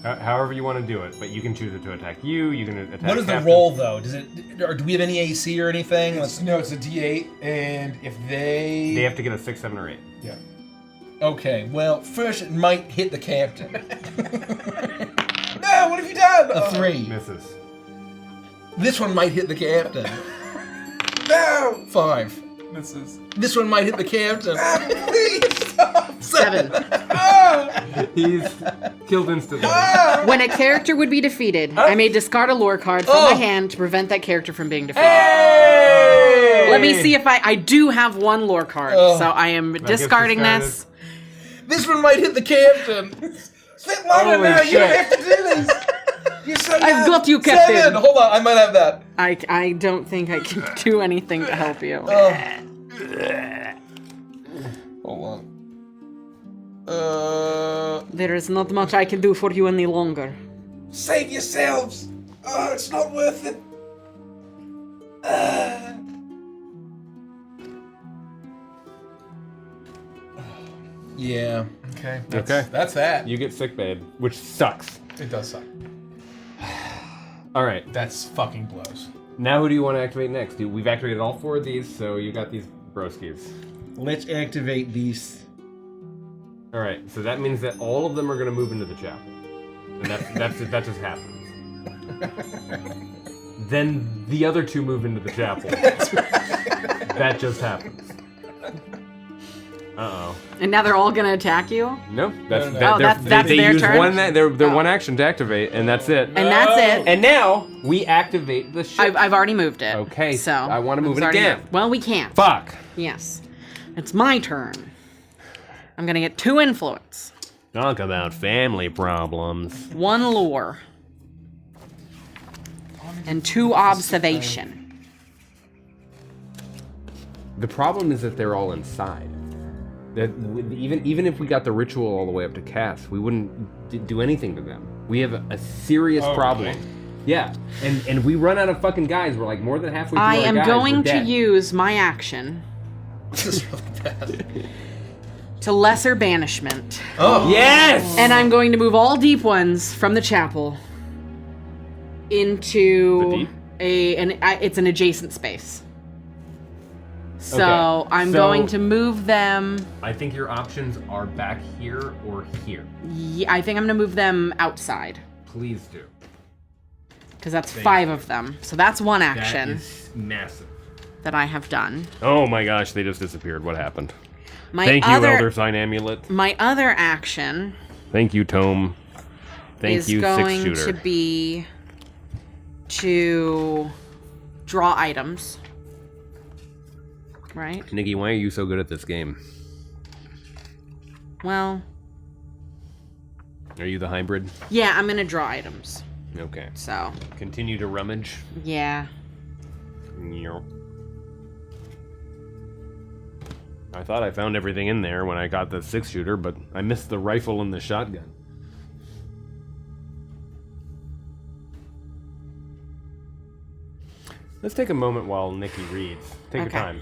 However you want to do it, but you can choose it to attack you. You can attack. What is the Captain. roll though? Does it? Or do we have any AC or anything? it's a D8, and if they They have to get a 6, 7, or 8. yeah. Okay. Well, first it might hit the captain. No, what have you done? A 3. Misses. This one might hit the captain. No, 5. misses. This one might hit the captain. Please stop. 7. He's killed instantly. When a character would be defeated, I may discard a lore card from my hand to prevent that character from being defeated. Hey! Let me see if I do have one lore card, so I am gets discarding this. This one might hit the captain. Sit longer Holy now. You don't shit. have to do this. You're so I've young. got you, 7. Captain. Hold on, I might have that. I don't think I can do anything to help you. Hold on. There is not much I can do for you any longer. Save yourselves. Oh, it's not worth it. Yeah. Okay. Okay. That's that. You get sick, babe, which sucks. It does suck. All right. That's fucking blows. Now who do you want to activate next? We've activated all 4 of these, so you got these broskies. Let's activate these. All right. So that means that all of them are going to move into the chapel, and that just happens. Then the other 2 move into the chapel. That just happens. Uh-oh. And now they're all gonna attack you? No, that's No, no. that- Oh, they're- that's they their use turn? their one action to activate, and that's it. And that's it. And now we activate the ship. I've already moved it. Okay, So I wanna move it's it already again. moved. Well, we can't. Fuck. Yes. It's my turn. I'm gonna get 2 influence, Talk about family problems. 1 lore, and 2 observation. The problem is that they're all inside. That even if we got the ritual all the way up to cast, we wouldn't do anything to them. We have a serious problem. really? Yeah, and we run out of fucking guys. We're like more than halfway through I our am guys, going we're to dead. use my action This is really bad. to lesser banishment. Oh. Yes! And I'm going to move all deep ones from the chapel into The deep? it's an adjacent space. So Okay, I'm so- going to move them. I think your options are back here or here. I think I'm going to move them outside Please do. because that's 5 of them. So that's one That action is massive. that I have done. Oh my gosh, they just disappeared. What happened? My Thank you, other, Elder Sign Amulet. My other action Thank you, Tome. Thank is you, going 6-shooter. to be to draw items. Right? Nikki, why are you so good at this game? Well, Are you the hybrid? yeah, I'm gonna draw items. Okay. So, Continue to rummage. yeah. Yep. I thought I found everything in there when I got the 6-shooter, but I missed the rifle and the shotgun. Let's take a moment while Nikki reads. Take your Okay. time.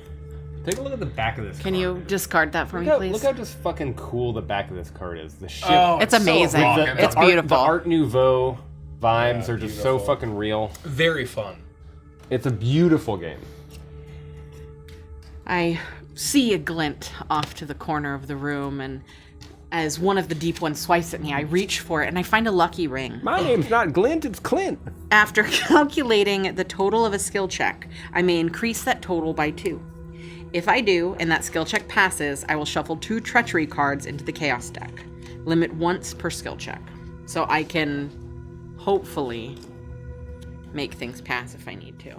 Take a look at the back of this Can card. you discard that for me, Look how, please? look how just fucking cool the back of this card is. The ship. Oh, It's amazing. So the, rockin'. It's art, beautiful. The Art Nouveau vibes Yeah, are just so beautiful. fucking real. Very fun. It's a beautiful game. I see a glint off to the corner of the room, and as one of the deep ones swipes at me, I reach for it and I find a lucky ring. My name's not Glint, it's Clint. After calculating the total of a skill check, I may increase that total by 2. If I do, and that skill check passes, I will shuffle 2 treachery cards into the chaos deck. Limit once per skill check. So I can hopefully make things pass if I need to.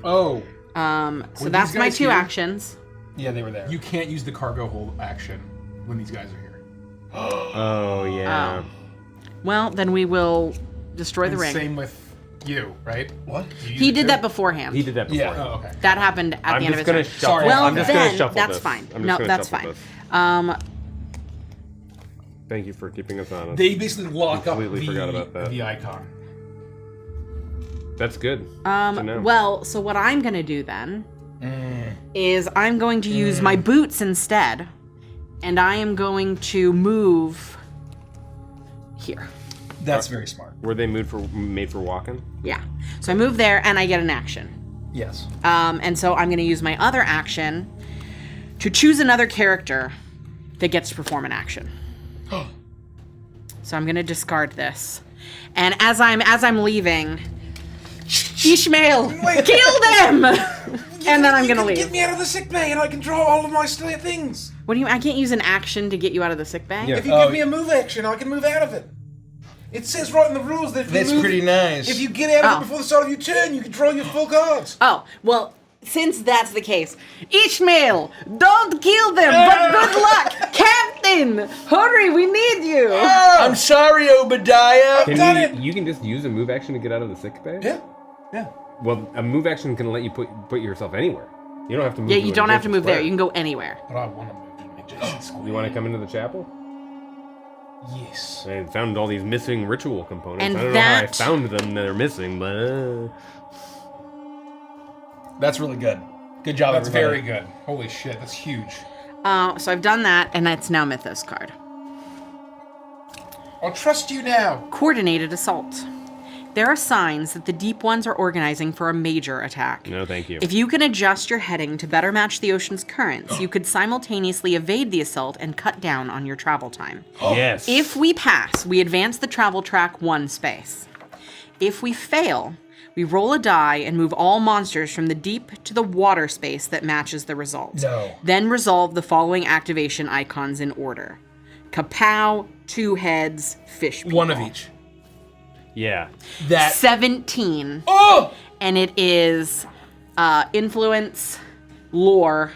Oh. So Were that's these my guys 2 here? actions. Yeah, they were there. You can't use the cargo hold action when these guys are here. Oh, yeah. Well, then we will destroy the And ring. same with you, right? What? You He use it did too? that beforehand. He did that before. Yeah. Oh, okay. That happened at I'm the end just of gonna his turn. shuffle. Sorry, Well, I'm just gonna then, shuffle that's this. fine. I'm just No, gonna that's shuffle fine. this. Thank you for keeping us honest. They basically lock up Completely forgot about that. the icon. That's good. to know. Well, so what I'm going to do then is I'm going to use my boots instead, and I am going to move here. That's very smart. Were they made for walking? Yeah. So I move there, and I get an action. Yes. And so I'm going to use my other action to choose another character that gets to perform an action. So I'm going to discard this. And as I'm leaving, Ishmael, kill them! And then I'm going to leave. Get me out of the sick bay and I can draw all of my things. What do you? I can't use an action to get you out of the sick bay. Yeah. If you give me a move action, I can move out of it. It says right in the rules that if you That's move, pretty nice. If you get out of Oh. it before the start of your turn, you can draw your full cards. Oh well, since that's the case, Ishmael, don't kill them. But good luck, Captain. Hurry, we need you. I'm sorry, Obadiah. Can you can just use a move action to get out of the sick bay? Yeah, yeah. Well, a move action can let you put yourself anywhere. You don't have to move. Yeah, to you an don't have to adjacent move there. square. You can go anywhere. But I want to move to an adjacent square. You want to come into the chapel? Yes. I found all these missing ritual components. And I don't know how I that- found them. They're missing, but That's really good. Good job, That's everybody. very good. Holy shit, that's huge. So I've done that, and it's now Mythos card. I'll trust you now. Coordinated assault. There are signs that the Deep Ones are organizing for a major attack. no, thank you. If you can adjust your heading to better match the ocean's currents, you could simultaneously evade the assault and cut down on your travel time. Yes. If we pass, we advance the travel track 1 space. If we fail, we roll a die and move all monsters from the deep to the water space that matches the result. No. Then resolve the following activation icons in order. Kapow, 2 heads, fish people. One of each. yeah. That. 17. Oh! And it is influence, lore,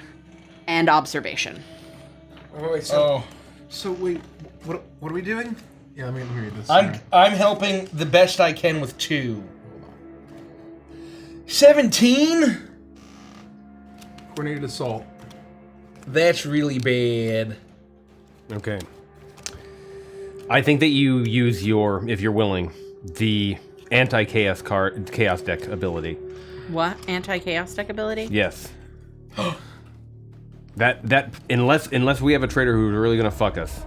and observation. Oh, wait, so wait, what are we doing? Yeah, let me read this. I'm helping the best I can with 2. 17? Coordinated assault. That's really bad. Okay. I think that you use your, if you're willing, the anti-chaos chaos deck ability. What? Anti-chaos deck ability? Yes. that unless we have a traitor who's really gonna fuck us,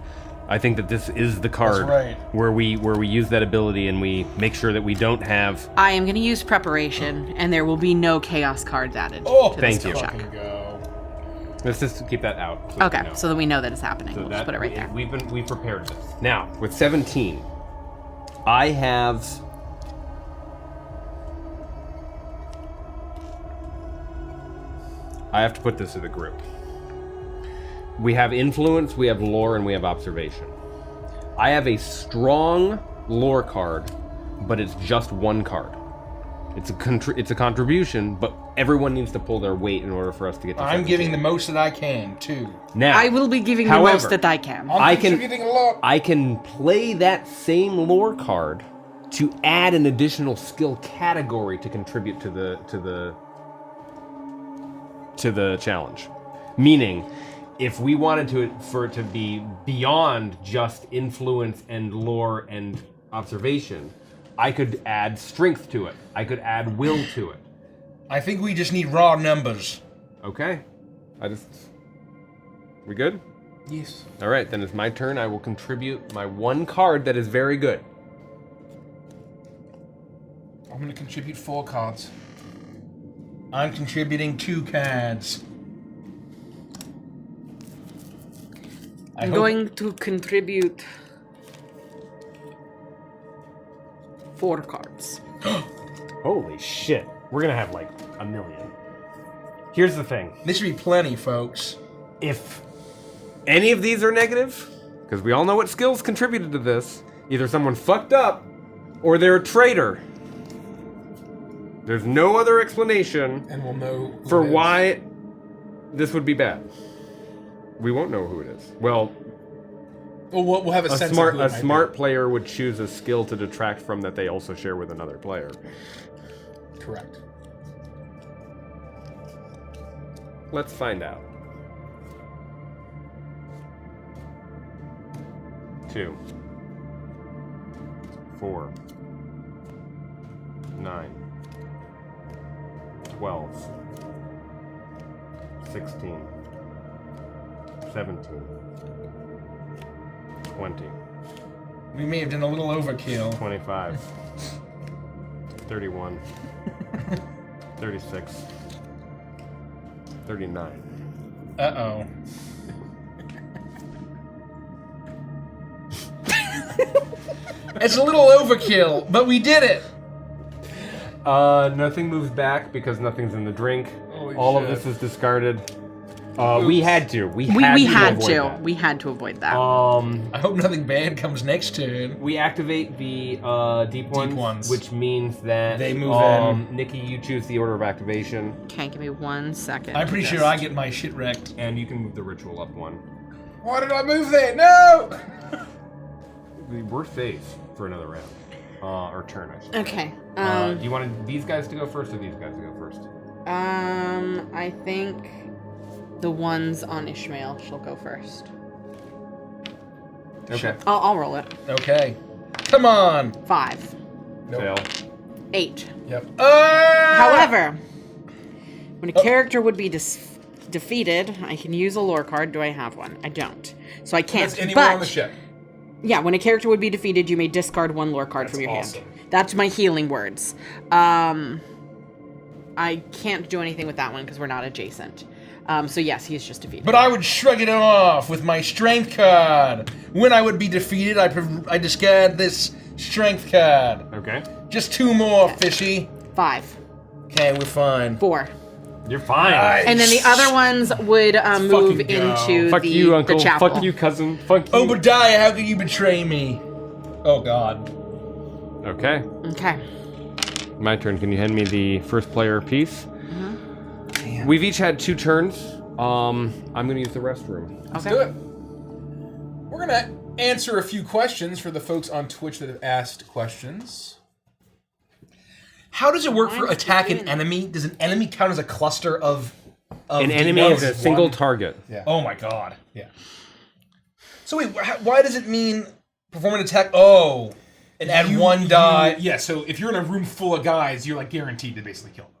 I think that this is the card right. where we use that ability and we make sure that we don't have. I am going to use preparation, and there will be no chaos cards added. Oh, to the thank skill you. check. Fucking go. Let's just keep that out. So Okay, we know. so that we know that it's happening. So We'll just that- put it right there. We've prepared this. Now with 17, I have. I have to put this in the group. We have influence, we have lore, and we have observation. I have a strong lore card but it's just one card. It's a contribution, but everyone needs to pull their weight in order for us to get to I'm 17. giving the most that I can, too. Now, I will be giving the however, most that I can. I can- contributing a lot. I can play that same lore card to add an additional skill category to contribute to the challenge. Meaning, if we wanted for it to be beyond just influence and lore and observation, I could add strength to it. I could add will to it. I think we just need raw numbers. Okay. We good? Yes. All right, then it's my turn. I will contribute my one card that is very good. I'm going to contribute 4 cards. I'm contributing 2 cards. I'm going to contribute 4 cards. Holy shit. We're gonna have like a million. Here's the thing. This should be plenty, folks. If any of these are negative, because we all know what skills contributed to this, either someone fucked up or they're a traitor. There's no other explanation And we'll know who for it is. why this would be bad. We won't know who it is. Well, Well, we'll have a sense smart of who it might smart be. player would choose a skill to detract from that they also share with another player. Correct. Let's find out. 2, 4, 9, 12, 16, 17, 20, We may have done a little overkill. 25, 31, 36, 39. Uh-oh. It's a little overkill, but we did it. Nothing moves back because nothing's in the drink. Holy All of shit. this is discarded. We had to. We We had had to. to. avoid We had to avoid that. that. I hope nothing bad comes next turn. We activate the deep ones, ones. which means that They move in. Nikki, you choose the order of activation, Okay, give me 1 second. I'm pretty sure I get my shit wrecked. and you can move the ritual up 1. Why did I move there? No! We're safe for another round, or turn, I should say. Okay. Do you want these guys to go first, or these guys to go first? I think the ones on Ishmael shall go first. Okay. I'll roll it. Okay. Come on. 5, Fail. 8. Yep. However, when a character would be defeated, I can use a lore card. Do I have one? I don't. So I can't. That's anyone but, on the ship. yeah, when a character would be defeated, you may discard 1 lore card from your awesome. hand. That's my healing words. I can't do anything with that one because we're not adjacent. So yes, he's just defeated. But I would shrug it off with my strength card. When I would be defeated, I discard this strength card. Okay. Just 2 more, fishy. 5, Okay, we're fine. 4. You're fine. And then the other ones would move fucking go. into Fuck the, you, uncle. the chapel. Fuck you, cousin. Fuck you. Obadiah, how could you betray me? Oh, God. Okay. Okay. My turn. Can you hand me the first player piece? We've each had 2 turns. I'm gonna use the restroom. Let's do it. We're going to answer a few questions for the folks on Twitch that have asked questions. How does it work for Mine's attack an doing- enemy? Does an enemy count as a cluster of An enemy demons? is a single one. target. Yeah. Oh, my God. Yeah. So wait, why does it mean perform an attack? Oh, and add 1 die. Yeah, so if you're in a room full of guys, you're like guaranteed to basically kill them.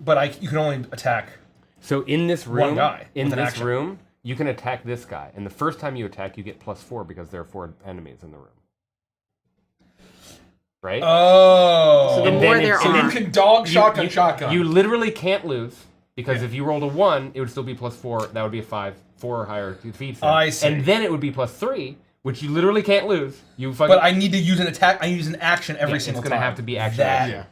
But you can only attack. So in this room, guy in with an this action. room, you can attack this guy, and the first time you attack, you get +4 because there are 4 enemies in the room. Right? Oh. So the And more then there it's- So and you are, then can dog shotgun shotgun. You literally can't lose because Yeah. if you rolled a 1, it would still be +4. That would be a 5. 4 or higher defeats them. I see. And then it would be +3, which you literally can't lose. You fucking. But I need to use an attack. I use an action every Yeah, single it's time. gonna have to be action. That. yeah.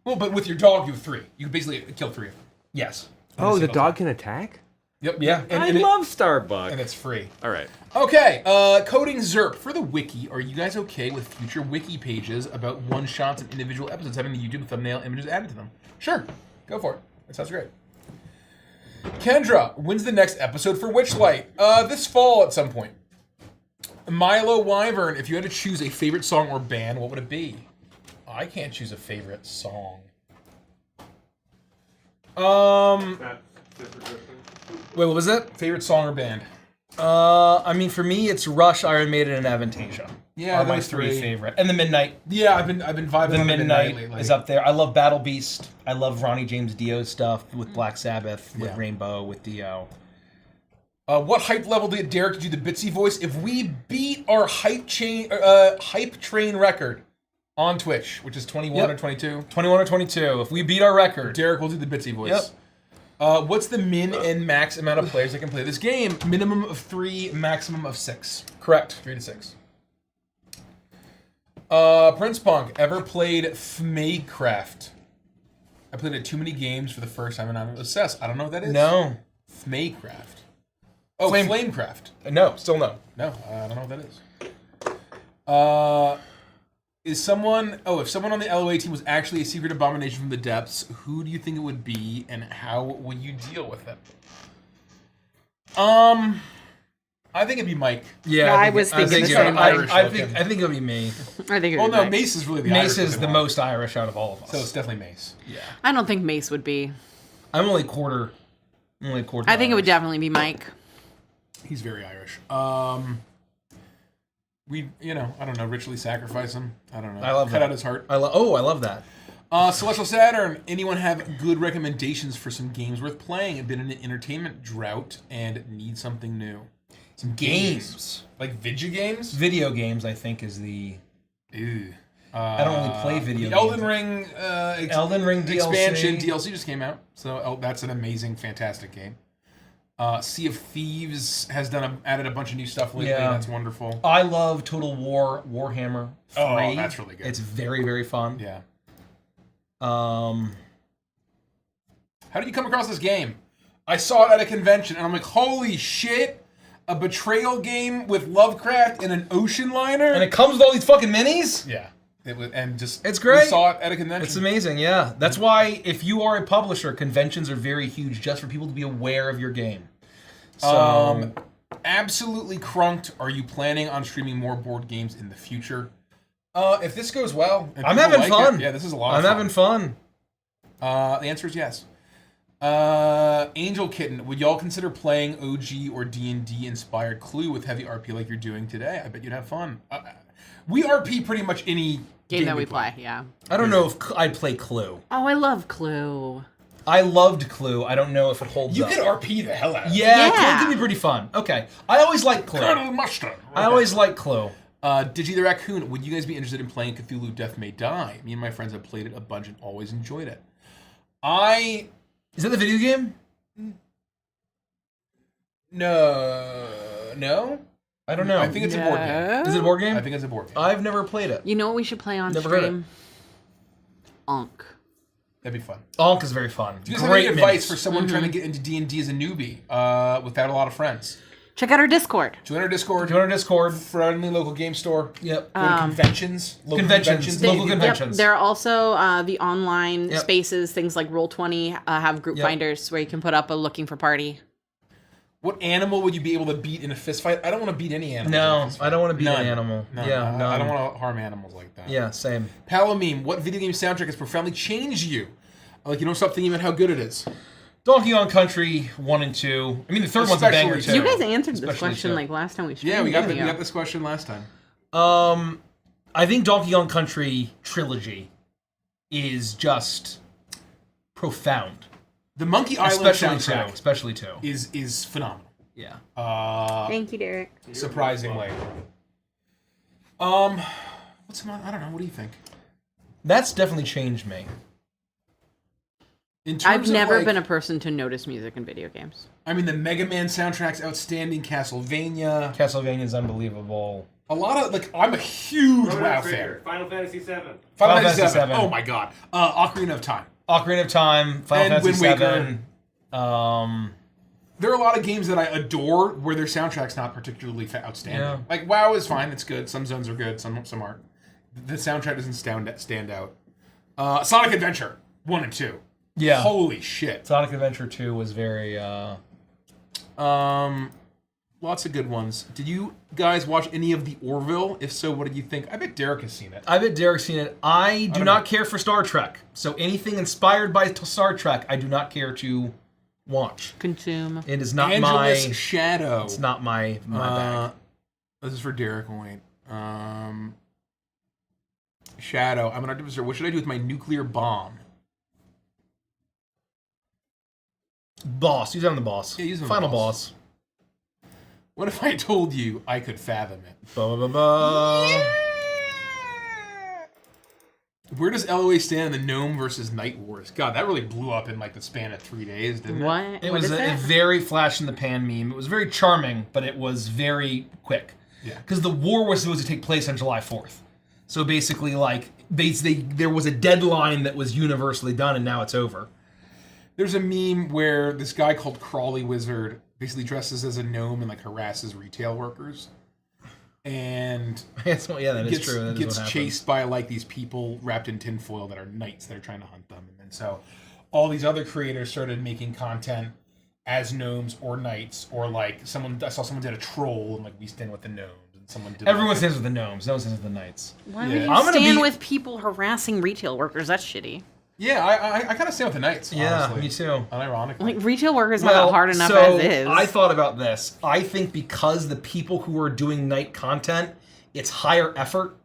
Well, but with your dog, you have 3. You can basically kill 3 of them. Yes. Oh, the single dog can attack? Yep. Yeah. I love Starbucks. And it's free. All right. Okay, Coding Zerp. For the wiki, are you guys okay with future wiki pages about one-shots and individual episodes having the YouTube thumbnail images added to them? Sure. Go for it. That sounds great. Kendra, when's the next episode for Witchlight? This fall at some point. Milo Wyvern, if you had to choose a favorite song or band, what would it be? I can't choose a favorite song. Wait, what was that? Favorite song or band? I mean, for me, it's Rush, Iron Maiden, and Avantasia. Yeah, are my those three three. favorite. And the Midnight. Yeah, I've been vibing The on Midnight lately. is up there. I love Battle Beast. I love Ronnie James Dio stuff with Black Sabbath, with Yeah. Rainbow, with Dio. What hype level did Derek to do the Bitsy voice? If we beat our hype train record on Twitch, which is 21 or 22, 21 or 22. If we beat our record. Derek will do the Bitsy voice. Yep. What's the min and max amount of players that can play this game? Minimum of 3, maximum of 6. Correct. 3 to 6. Prince Punk, ever played Fmaycraft? I played it too many games for the first time and I'm obsessed. I don't know what that is. No. Fmaycraft. Oh, Flamecraft. No, still no. No, I don't know what that is. If someone on the LOA team was actually a secret abomination from the depths, who do you think it would be, and how would you deal with it? I think it'd be Mike. Yeah, I was thinking the same. I think it'll be me. I think it Oh would no, be. Mace is really the Irish Mace is the one. most Irish out of all of us. So it's definitely Mace. Yeah. I don't think Mace would be. I'm only quarter. I think it would definitely be Mike. He's very Irish. We, I don't know, ritually sacrifice him. I don't know. I love Cut that. out his heart. I love that. Celestial Saturn, anyone have good recommendations for some games worth playing? I've been in an entertainment drought and need something new. Some Games. Like video games? Video games, I think, is the. Ew. I don't really play video the games. Elden Ring, Elden Ring expansion DLC. DLC just came out, so that's an amazing, fantastic game. Sea of Thieves has added a bunch of new stuff lately. Yeah. That's wonderful. I love Total War Warhammer 3. Oh, that's really good. It's very, very fun. Yeah. Um, How did you come across this game? I saw it at a convention, and I'm like, holy shit! A Betrayal game with Lovecraft and an ocean liner? and it comes with all these fucking minis? Yeah. It was, and just It's great. We saw it at a convention. It's amazing, yeah. That's why, if you are a publisher, conventions are very huge just for people to be aware of your game. So, Absolutely crunked. Are you planning on streaming more board games in the future? If this goes well, and I'm people having like fun. it, yeah, this is a lot of I'm fun. having fun. The answer is yes. Angel Kitten, would y'all consider playing OG or D&D inspired Clue with heavy RP like you're doing today? I bet you'd have fun. We RP pretty much any Game that we play, yeah. I don't know if I'd play Clue. Oh, I love Clue. I loved Clue. I don't know if it holds You up. could RP the hell out of it. Yeah, Yeah. Clue can be pretty fun. Okay. I always like Clue. Colonel Mustard. I always like Clue. Digi the Raccoon, would you guys be interested in playing Cthulhu Death May Die? Me and my friends have played it a bunch and always enjoyed it. Is that the video game? No. I don't know. I think it's a board game. Is it a board game? I think it's a board game. I've never played it. You know what we should play on Never heard stream? Ankh. That'd be fun. Ankh is very fun. Do you guys have Great any advice minis. for someone trying to get into D&D as a newbie without a lot of friends? Check out our Discord. Join our Discord. Join our Discord. Friendly local game store. Yep. Go to conventions. Local Conventions. They- Local conventions. There are also the online Yep. spaces, things like Roll20 have group Yep. finders where you can put up a looking for party. What animal would you be able to beat in a fist fight? I don't want to beat any animal. No, I don't want to be None. an animal. No, Yeah, I none. don't want to harm animals like that. Yeah, same. Palomeme, what video game soundtrack has profoundly changed you? Like, you don't stop thinking about how good it is. Donkey Kong Country 1 and 2. I mean, the third one's a banger Especially too. You guys answered this Especially question too. like last time we streamed. Yeah, we got didn't you? this question last time. I think Donkey Kong Country trilogy is just profound. The Monkey Island soundtrack Especially two. is phenomenal. Yeah. Thank you, Derek. Surprisingly. What's another? I don't know. What do you think? That's definitely changed me. In terms I've of, never like, been a person to notice music in video games. I mean, the Mega Man soundtrack's outstanding. Castlevania. Castlevania's unbelievable. A lot of, like, I'm a huge WoW fan. Final Fantasy VII. Final Fantasy Fantasy VII. VII. Oh my god. Ocarina of Time. Ocarina of Time, Final And Fantasy Wind VII. There are a lot of games that I adore where their soundtrack's not particularly outstanding. Yeah. Like WoW is fine, it's good. Some zones are good, some aren't. The soundtrack doesn't stand out. Sonic Adventure 1 and 2. Yeah. Holy shit. Sonic Adventure 2 was very. Lots of good ones. Did you guys watch any of the Orville? If so, what did you think? I bet Derek has seen it. I bet Derek's seen it. I do not care for Star Trek, so anything inspired by Star Trek, I do not care to watch. Consume. It is not Angela's my. Shadow. It's not my bag. This is for Derek. Wait. Shadow. I'm an artificer. What should I do with my nuclear bomb? Boss. Use it on the boss. Yeah, use it on the Final boss. boss. What if I told you I could fathom it? Ba, ba, ba. Where does LOA stand in the Gnome versus Night Wars? God, that really blew up in like the span of 3 days, didn't it? What? It What was is a that? very flash in the pan meme. It was very charming, but it was very quick. Yeah. Because the war was supposed to take place on July 4th. So basically, like, there was a deadline that was universally done, and now it's over. There's a meme where this guy called Crawley Wizard basically dresses as a gnome and like harasses retail workers. And Yeah, that is gets, true. That is gets what happened. chased by like these people wrapped in tinfoil that are knights that are trying to hunt them. And then so all these other creators started making content as gnomes or knights, or like I saw someone did a troll and like we stand with the gnomes, and someone did Everyone like, stands with the gnomes. No one stands with the knights. Why Yeah. would you I'm gonna stand be- with people harassing retail workers? That's shitty. Yeah, I kind of stand with the knights. Yeah, honestly. me too. Unironically. Like, retail workers have it hard enough as is. I thought about this. I think because the people who are doing knight content, it's higher effort.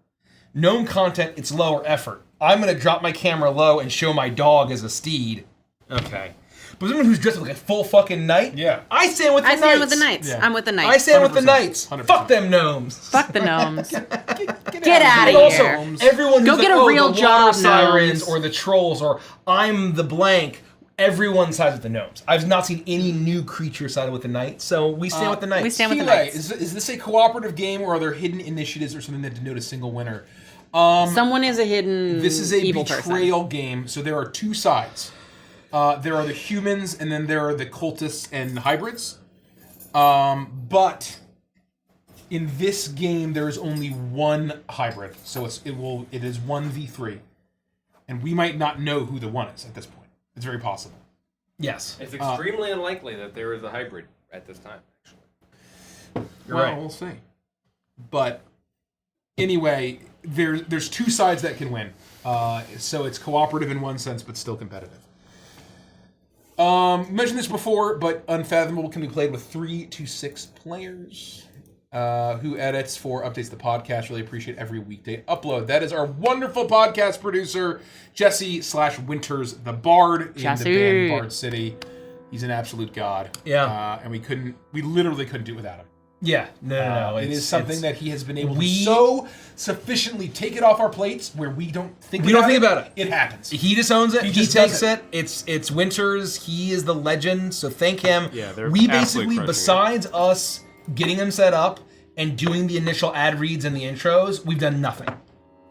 Gnome content, it's lower effort. I'm going to drop my camera low and show my dog as a steed. Okay. But someone who's dressed like a full fucking knight, Yeah. I stand with the I knights. stand with the knights. Yeah. I'm with the knights. I stand with the 100%. knights. 100%. Fuck them gnomes. Fuck the gnomes. Get outta And here. also, everyone who's Go like, get a oh, real the job, water sirens gnomes. or the trolls or I'm the blank, everyone sides with the gnomes. I've not seen any new creature side with the knights, so we stand with the knights. we stand with the Chile, knights. is this a cooperative game, or are there hidden initiatives or something that denote a single winner? Someone is a hidden This is a evil person. betrayal game, so there are two sides. There are the humans, and then there are the cultists and hybrids. But in this game, there is only one hybrid, so it is 1v3, and we might not know who the one is at this point. It's very possible. Yes. It's extremely unlikely that there is a hybrid at this time, actually. Right. We'll see. But anyway, there's two sides that can win. So it's cooperative in one sense, but still competitive. Mentioned this before, but Unfathomable can be played with 3 to 6 players. Who edits for updates to the podcast. Really appreciate every weekday upload. That is our wonderful podcast producer, Jesse/Winters the Bard in Jesse. the band Bard City. He's an absolute god. Yeah. And we literally couldn't do it without him. Yeah. No. It is something it's- that he has been able we- to so sufficiently take it off our plates where we don't think We don't think about it. It happens. He just owns it. He just takes does it. it. It's Winters. He is the legend. So thank him. Yeah, they're we absolutely basically, crushing it. besides us getting him set up and doing the initial ad reads and the intros, we've done nothing.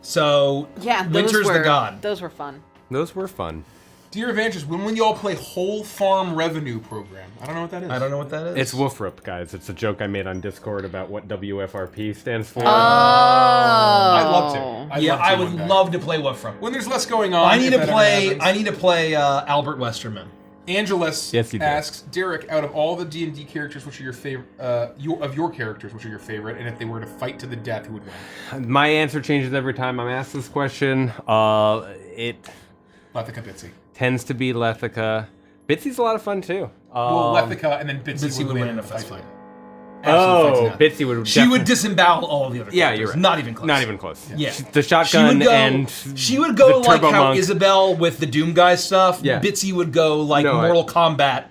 So Yeah, those Winters were the god. Those were fun. Those were fun. Dear Avantris, when will y'all play Whole Farm Revenue Program? I don't know what that is. I don't know what that is. It's Woofrup, guys. It's a joke I made on Discord about what WFRP stands for. I'd love to. I would one day. love to play Wolfram. When there's less going on. I need if to that ever play. happens. I need to play Albert Westerman. Angelus Yes, you do. asks Derek, out of all the D&D characters, which are your favorite? Your characters, which are your favorite? And if they were to fight to the death, who would win? My answer changes every time I'm asked this question. It Lethica, Bitsy. tends to be Lethica. Bitsy's a lot of fun too. Well, Lethica, and then Bitsy, Bitsy would win in a fist fight. fight. Oh, Bitsy would. She would disembowel all of the other. Yeah, characters. you're right. Not even close. Not even close. Yeah. The shotgun and she would go the like Turbo how Monk. Isabel with the Doom Guy stuff. Yeah. Bitsy would go like No, Mortal Kombat.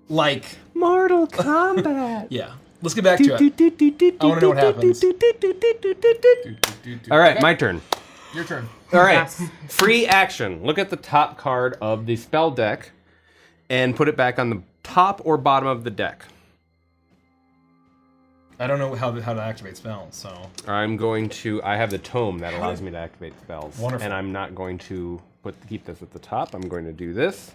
Like, Mortal Kombat. yeah. Let's get back to it. I want to know what happens. All right, my turn. Your turn. All right, free action. Look at the top card of the spell deck and put it back on the top or bottom of the deck. I don't know how to activate spells, so. I'm going to. I have the tome that allows me to activate spells. Wonderful. And I'm not going to keep this at the top. I'm going to do this.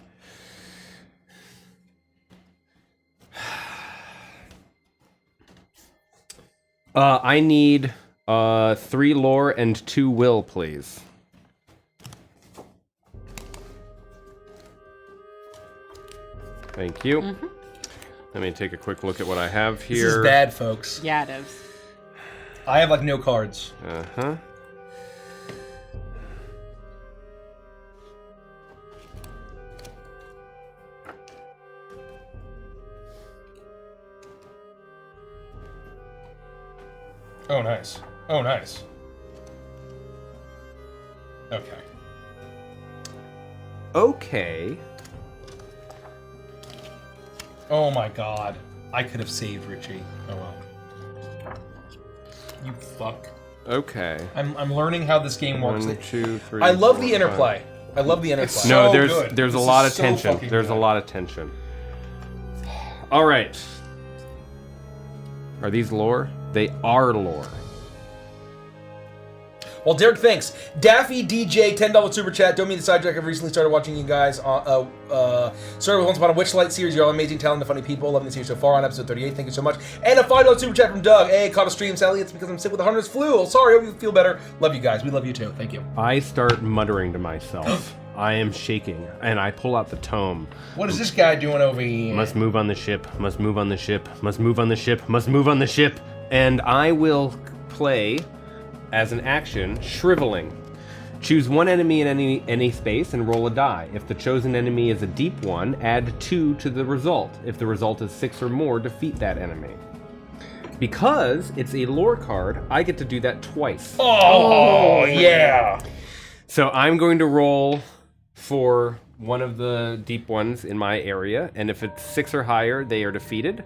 I need 3 lore and 2 will, please. Thank you. Let me take a quick look at what I have here. This is bad, folks. Yeah, it is. I have like no cards. Uh-huh. Oh, nice. Oh, nice. Okay. Okay. Oh my god. I could have saved Richie. Oh well. You fuck. Okay. I'm learning how this game works. 1, 2, 3. I love 4, the 5. interplay. I love the interplay. No, So there's good. there's a This lot is of so tension. fucking There's a good. lot of tension. All right. Are these lore? They are lore. Well, Derek, thanks. Daffy DJ, $10 super chat. Don't mean to sidetrack. I've recently started watching you guys. Started with Once Upon a Witchlight series. You're all amazing, talented, funny people. Loving the series so far on episode 38. Thank you so much. And a $5 super chat from Doug. Hey, caught a stream, Sally. It's because I'm sick with the hunter's flu. Oh, sorry. Hope you feel better. Love you guys. We love you too. Thank you. I start muttering to myself. I am shaking, and I pull out the tome. What is this guy doing over here? Must move on the ship. Must move on the ship. Must move on the ship. Must move on the ship. And I will play as an action, shriveling. Choose one enemy in any space and roll a die. If the chosen enemy is a deep one, add 2 to the result. If the result is 6 or more, defeat that enemy. Because it's a lore card, I get to do that twice. Oh, yeah. So I'm going to roll for one of the deep ones in my area, and if it's 6 or higher, they are defeated.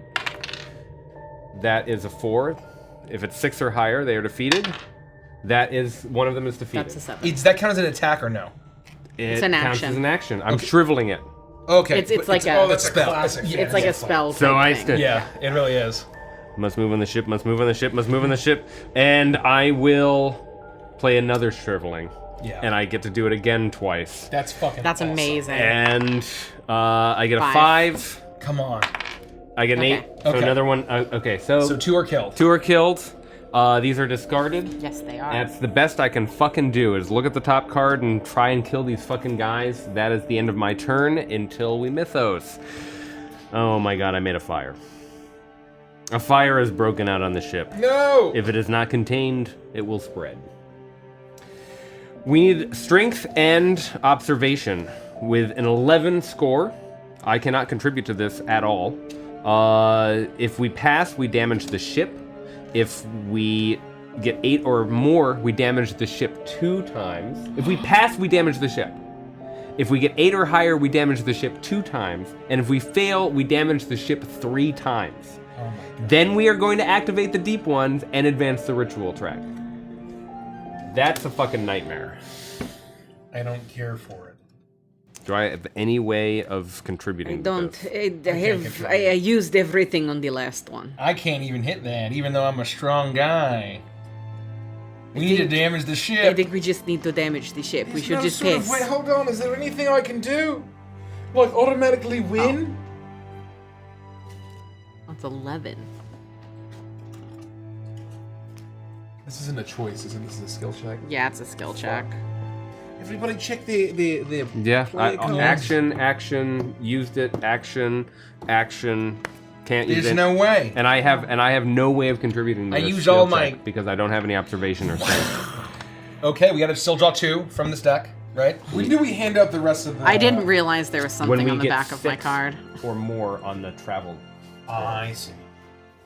That is a 4. If it's 6 or higher, they are defeated. That is, one of them is defeated. That's a 7. Does that count as an attack or no? It an counts action. as an action. I'm shriveling it. Okay. It's but like oh, a- that's a spell. classic. Yeah, It's like a spell. So type I thing. stood. Yeah, it really is. Must move on the ship, must move on the ship, must move on the ship. And I will play another shriveling. Yeah. And I get to do it again twice. That's fucking That's awesome. amazing. And I get a 5. 5. Come on. I get an Okay. 8. So Okay. another one. Okay, So 2 are killed. 2 are killed. These are discarded. Yes, they are. That's the best I can fucking do, is look at the top card and try and kill these fucking guys. That is the end of my turn until we mythos. Oh my god, I made a fire. A fire is broken out on the ship. No! If it is not contained, it will spread. We need strength and observation. With an 11 score, I cannot contribute to this at all. If we pass, we damage the ship. If we get 8 or more, we damage the ship 2 times. If we pass, we damage the ship. If we get 8 or higher, we damage the ship 2 times. And if we fail, we damage the ship 3 times. Oh my god. Then we are going to activate the deep ones and advance the ritual track. That's a fucking nightmare. I don't care for it. Do I have any way of contributing I to don't. this? I used everything on the last one. I can't even hit that, even though I'm a strong guy. We need to damage the I ship. think we just need to damage the ship. We Is should no just sort of- pass. Wait, hold on. Is there anything I can do? Like automatically win? That's 11. This isn't a choice, isn't this? Is a skill check. Yeah, it's a skill check. Everybody check the Yeah, play cards. action, used it, action, can't use There's it. no way. And I have no way of contributing to I this used skill all check my- because I don't have any observation or strength. Okay, we gotta still draw 2 from this deck, right? When do we hand out the rest of the... I didn't realize there was When something we on the get back of my 6 card. or more on the travel. I see.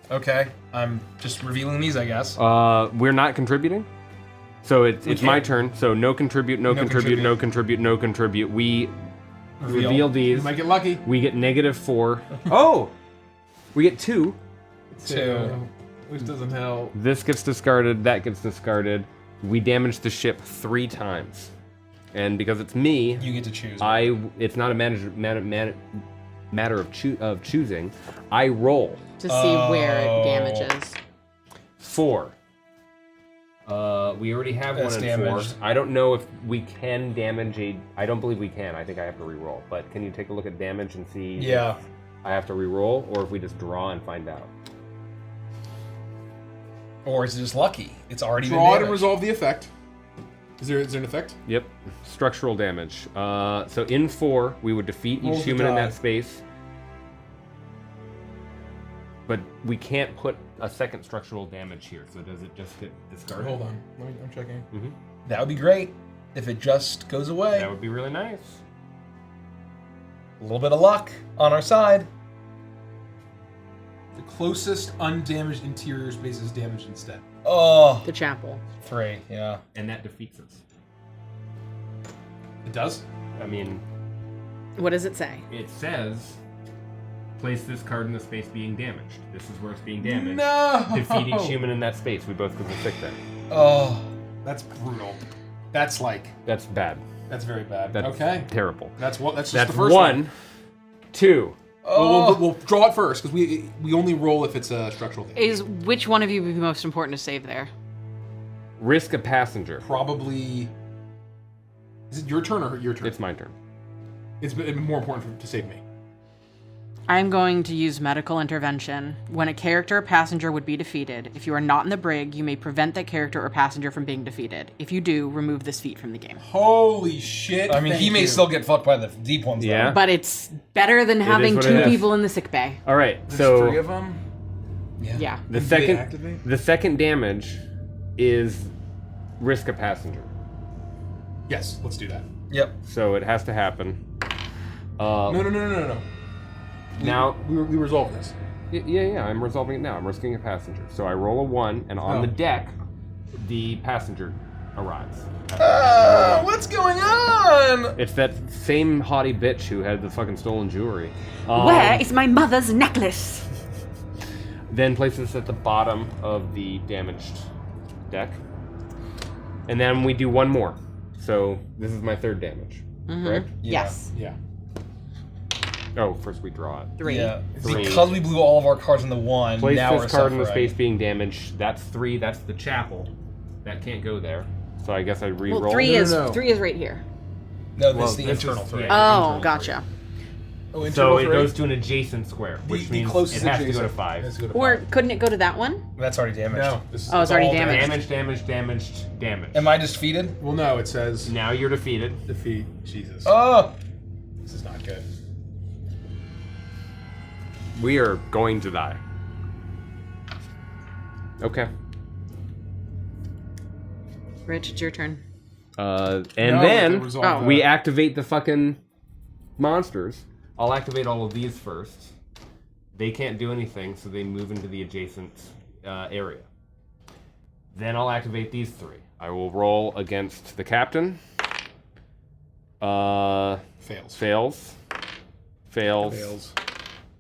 Okay, I'm just revealing these, I guess. We're not contributing. So it's my can't. turn. So no contribute, no contribute, no contribute, no contribute. We reveal these. You might get lucky. We get -4. Oh, we get 2. 2. Which doesn't help. This gets discarded. That gets discarded. We damage the ship 3 times, and because it's me, You get to choose. it's not a matter of choosing. I roll To see where it damages. 4. We already have That's 1 and 4. damaged. I don't know if we can damage a. I don't believe we can. I think I have to re-roll. But can you take a look at damage and see? Yeah. If I have to re-roll, or if we just draw and find out? Or is it just lucky? It's already been Draw it and damaged. resolve the effect. Is there an effect? Yep. Structural damage. So in 4, we would defeat Roll each the human in die. that space. But we can't put a second structural damage here, so does it just get discarded? Hold on. I'm checking. That would be great if it just goes away. That would be really nice. A little bit of luck on our side. The closest undamaged interior space is damaged instead. Oh, The chapel. 3, yeah. And that defeats us. It does? I mean, What does it say? it says, place this card in the space being damaged. This is where it's being damaged. No! Defeat each human in that space. We both go to sick then. Oh, That's brutal. That's like, That's bad. that's very bad. That's okay. terrible. That's just That's the first one. 2. We'll draw it first, because we only roll if it's a structural damage. Is which one of you would be most important to save there? Risk a passenger. Probably... Is it your turn or your turn? It's my turn. It's more important to save me. I'm going to use medical intervention. When a character or passenger would be defeated, if you are not in the brig, you may prevent that character or passenger from being defeated. If you do, remove this feat from the game. Holy shit. I mean, he may still get fucked by the deep ones. Yeah. But it's better than having what 2 it is. people in the sick bay. All right, There's so 3 of them? Yeah. the Do they second activate? the second damage is risk a passenger. Yes, let's do that. Yep. So it has to happen. No. Now, We resolve this. yeah, I'm resolving it now. I'm risking a passenger. So I roll a 1, and on Oh. the deck, the passenger arrives. What's going on? It's that same haughty bitch who had the fucking stolen jewelry. Where is my mother's necklace? Then place this at the bottom of the damaged deck. And then we do 1 more. So this is my 3rd damage, correct? Yes. Yeah. Oh, first we draw it. 3. Yeah. 3. Because we blew all of our cards in the 1, Place now we're this card in the suffering. space being damaged. That's 3. That's the chapel. That can't go there. So I guess I re-roll. Well, 3 No, is no. 3 is right here. No, this Well, is the this is- internal 3. yeah. Oh, internal gotcha. Oh, So internal it 3? goes to an adjacent square, which means it has to go to 5. Has to go to Or 5. couldn't it go to that one? That's already damaged. No. This is Oh, it's already all damaged. Damage. Am I defeated? Well, no, it says Now you're defeated. defeat. Jesus. Oh! This is not good. We are going to die. Okay. Rich, it's your turn. And No, then we resolve we that. activate the fucking monsters. I'll activate all of these first. They can't do anything, so they move into the adjacent area. Then I'll activate these 3. I will roll against the captain. Fails. Fails. Fails.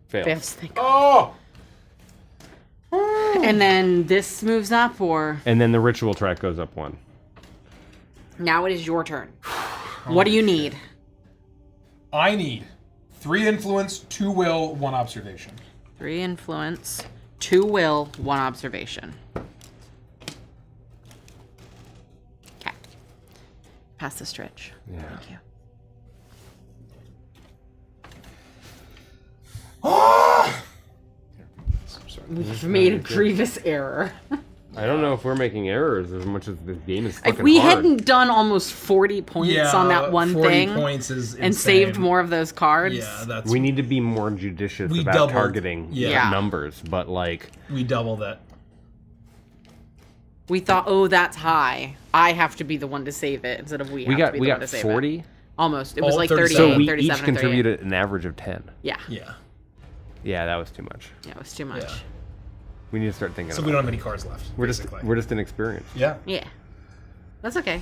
Fails, thank Oh! And then this moves up, or And then the ritual track goes up 1. now it is your turn. What do you need? I need 3 influence, 2 will, 1 observation. 3 influence, 2 will, 1 observation. Okay. Pass the stretch. Yeah. Thank you. We've made a grievous error. I don't know if we're making errors as much as this game is fucking If we hard. hadn't done almost 40 points on that one 40 thing points is and insane. saved more of those cards, Yeah, that's We need to be more judicious We about doubled. targeting Yeah. numbers, but like, we double that. we thought, oh, that's high. I have to be the one to save it instead of we have to be the one got to save it. 40. Almost. It was All like 37. 38, So we 37 each and 38. contributed an average of 10. Yeah. Yeah. Yeah, that was too much. Yeah, it was too much. Yeah. We need to start thinking So about we it. don't have any cards left. We're basically. just inexperienced. Yeah. Yeah. That's okay.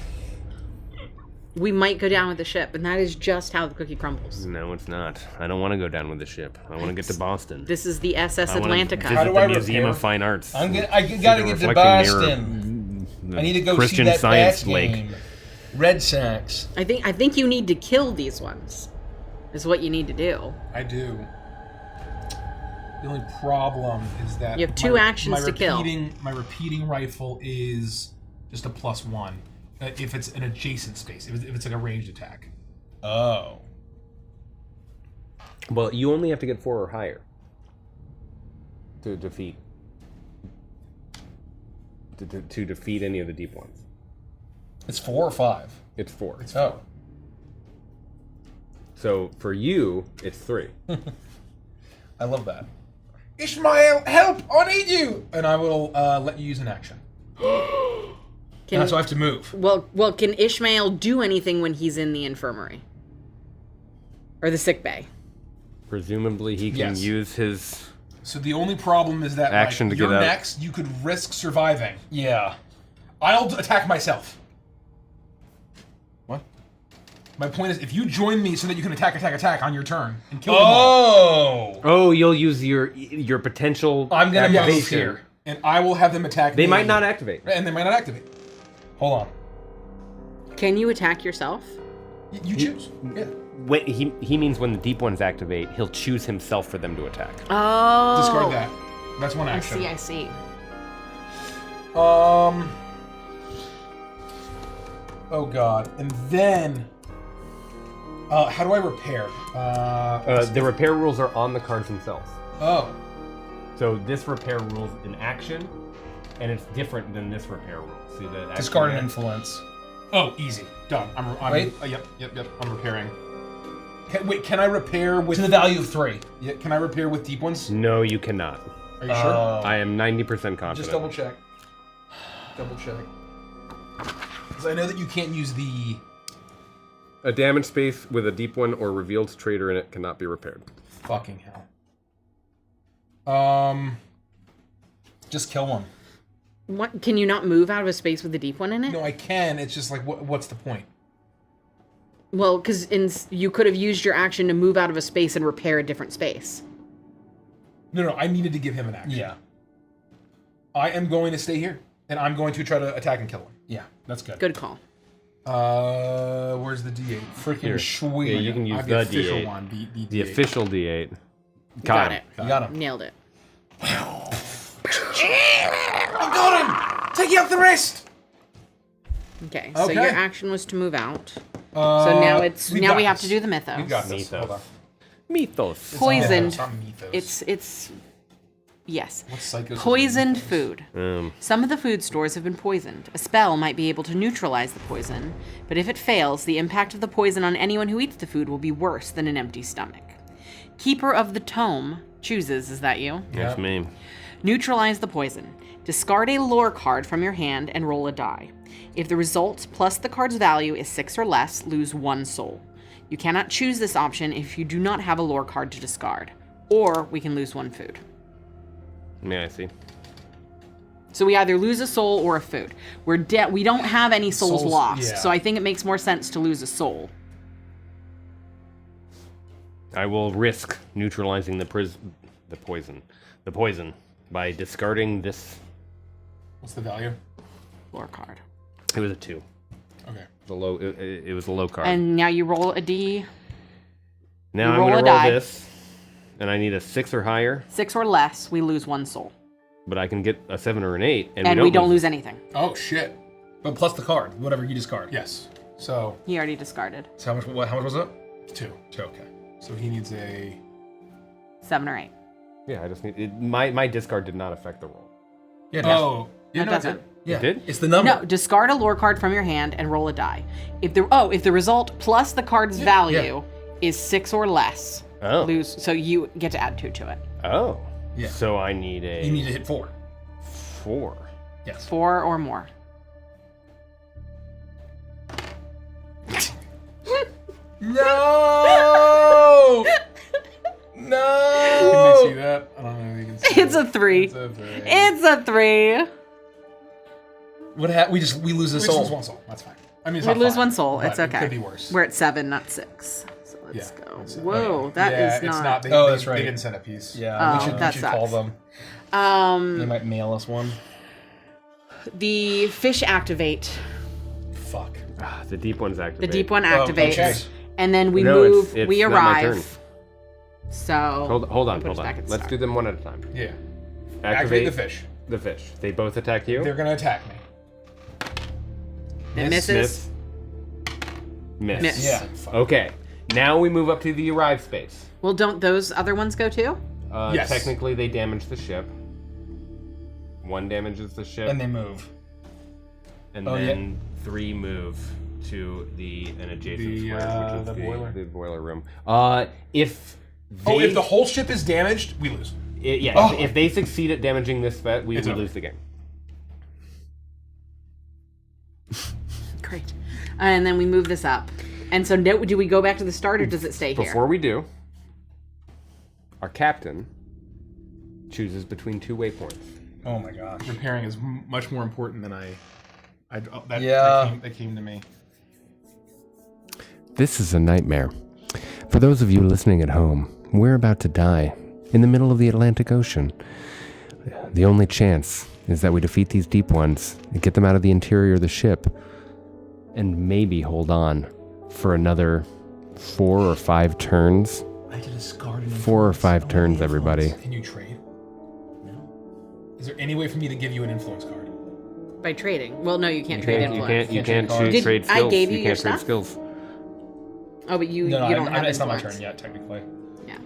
We might go down with the ship, and that is just how the cookie crumbles. No, it's not. I don't want to go down with the ship. I want to get to Boston. This is the SS I wanna Atlantica. visit How do the I Museum repair? of Fine Arts. I and gotta see get the to reflecting mirror, Boston. the I need to go Christian see that Science Bats Lake. game. Red Sox. I think you need to kill these ones. Is what you need to do. I do. The only problem is that You have 2 actions to kill. My repeating rifle is just a +1 if it's an adjacent space. If it's like a ranged attack. Oh. Well, you only have to get 4 or higher to defeat. to defeat any of the deep ones. It's 4 or 5. It's 4. Oh. So for you, it's 3. I love that. Ishmael, help! I need you! And I will let you use an action. Can, So I have to move. well, can Ishmael do anything when he's in the infirmary? Or the sick bay? Presumably he can Yes. use his... So the only problem is that Action to you're get out. next, you could risk surviving. Yeah. I'll attack myself. What? My point is, if you join me so that you can attack on your turn and kill them all, Oh! Oh, you'll use your potential I'm gonna move activation. here. and I will have them attack They me. might not activate. And they might not activate. Hold on. Can you attack yourself? You choose. Yeah. When, he means when the deep ones activate, he'll choose himself for them to attack. Oh. Discard that. That's one I action. see, I see. Oh god. And then how do I repair? The repair rules are on the cards themselves. Oh. So this repair rule's an action, and it's different than this repair rule. See the action Discard an there? influence. Oh, easy. Done. I'm Wait. Yep. I'm repairing. Can I repair with To the value of 3. Yeah, can I repair with deep ones? No, you cannot. Are you sure? I am 90% confident. Just double check. Double check. Because I know that you can't use the A damage space with a deep one or revealed traitor in it cannot be repaired. fucking hell. Just kill one. What? Can you not move out of a space with a deep one in it? No, I can. It's just like, what's the point? Well, because you could have used your action to move out of a space and repair a different space. No, I needed to give him an action. Yeah. I am going to stay here, and I'm going to try to attack and kill him. Yeah, that's good. Good call. Where's the D8? Freaking Here. sweet. Yeah, you can I use have the the official D8. one. The The D8. official D8. Got it. You got him. Nailed it. I got him! Take out the rest! Okay, so Okay. your action was to move out. So now we have to do the mythos. We've got this. Mythos. Hold on. Mythos. Poisoned. It's not mythos. It's yes. What psychos? Poisoned food. Some of the food stores have been poisoned. A spell might be able to neutralize the poison, but if it fails, the impact of the poison on anyone who eats the food will be worse than an empty stomach. Keeper of the Tome chooses, is that you? That's me. Neutralize the poison. Discard a lore card from your hand and roll a die. If the result plus the card's value is 6 or less, lose 1 soul. You cannot choose this option if you do not have a lore card to discard. Or we can lose 1 food. Yeah, I see. So we either lose a soul or a food. We don't have any souls Souls, lost, yeah. so I think it makes more sense to lose a soul. I will risk neutralizing the poison by discarding this. What's the value? Lore card. It was a 2. Okay. It was a low. It was a low card. And now you roll a D. now you I'm roll gonna a roll die. this, and I need a 6 or higher, 6 or less, we lose 1 soul. but I can get a 7 or an 8, and And we don't lose anything. Oh, shit. But plus the card, whatever you discard. Yes. So, He already discarded. So how much was it? 2. 2, okay. So he needs a... 7 or 8. Yeah, I just need. My discard did not affect the roll. Yeah, it does. Oh. It doesn't. Yeah. It did? It's the number. No, discard a lore card from your hand and roll a die. If the result plus the card's value is 6 or less, Oh. lose. So you get to add 2 to it. Oh. Yeah. So I need a You need to hit 4. 4. Yes. 4 or more. No! No! Can they see that? I don't know if you can see It's a 3. It's a 3. It's a 3. What we lose a We soul. lose 1 soul. That's fine. I mean, it's We not lose fine, 1 soul. but It's okay. It could be worse. We're at 7, not 6. So let's Yeah. go. It's- Whoa, yeah. that Yeah, is it's not. They, Oh, they- that's right. They didn't send a piece. Yeah, Oh, we that should call sucks. them. They might mail us one. The fish activate. Fuck. The deep one's The activated. deep one Oh, activates. okay. And then we No, move. it's we not my turn. arrive. So Hold on, put us hold back on. at Let's start. do them one at a time. Yeah. Activate Activate the fish. The fish. They both attack you. They're gonna attack me. It Miss. misses. Miss. Miss. Yeah. Okay. Now we move up to the arrive space. Well, don't those other ones go too? Yes. Technically, they damage the ship. 1 damages the ship. And they move. And then 3 move to an adjacent square, which is the boiler room. If the whole ship is damaged, we lose. If they succeed at damaging this vet, we lose the game. Great. And then we move this up. And so do we go back to the start or does it stay here? Before we do, our captain chooses between 2 waypoints. Oh my gosh. Repairing is much more important than that came to me. This is a nightmare. For those of you listening at home, we're about to die in the middle of the Atlantic Ocean. The only chance is that we defeat these deep ones and get them out of the interior of the ship and maybe hold on for another 4 or 5 turns. I did a discard. 4 or 5 turns, everybody. Can you trade? No. Is there any way for me to give you an influence card? By trading. Well, no, you can't trade influence. You can't trade skills. I gave you can't your trade stuff? skills. Oh, but you don't have it's not my influence. turn yet, technically. Yeah.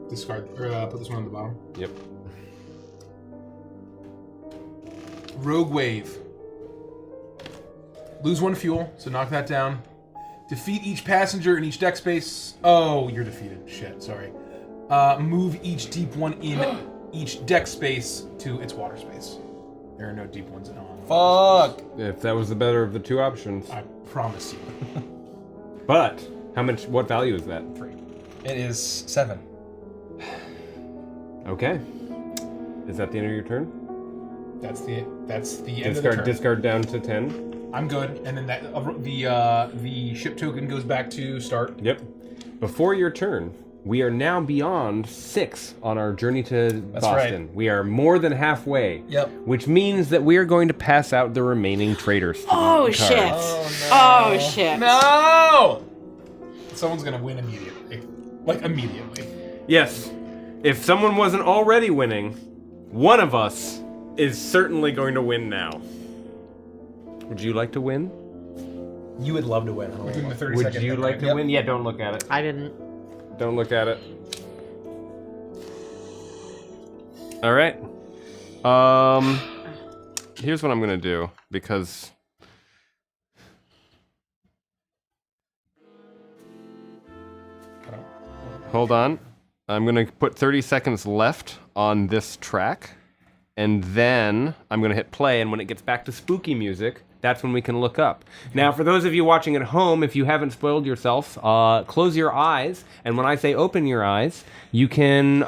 Discard, or put this one on the bottom. Yep. Rogue Wave. Lose 1 fuel, so knock that down. Defeat each passenger in each deck space. Oh, you're defeated. Shit, sorry. Move each deep one in each deck space to its water space. There are no deep ones at all. Fuck. If that was the better of the 2 options. I promise you. But what value is that? 3. It is 7. Okay. Is that the end of your turn? That's the end of the turn. Discard down to 10. I'm good, and then the ship token goes back to start. Yep. Before your turn, we are now beyond 6 on our journey to Boston. Right. We are more than halfway. Yep. Which means that we are going to pass out the remaining Traitor Oh, cards. shit. Oh, Oh, shit. no! Someone's gonna win immediately. Like, immediately. Yes. If someone wasn't already winning, one of us is certainly going to win now. Would you like to win? You would love to win. We're doing the 30 Would second you thing, like right? to Yep. win? Yeah, don't look at it. I didn't. Don't look at it. All right. Here's what I'm gonna do because hold on. I'm gonna put 30 seconds left on this track, and then I'm gonna hit play. And when it gets back to spooky music, that's when we can look up. Now, for those of you watching at home, if you haven't spoiled yourself, close your eyes. And when I say open your eyes, you can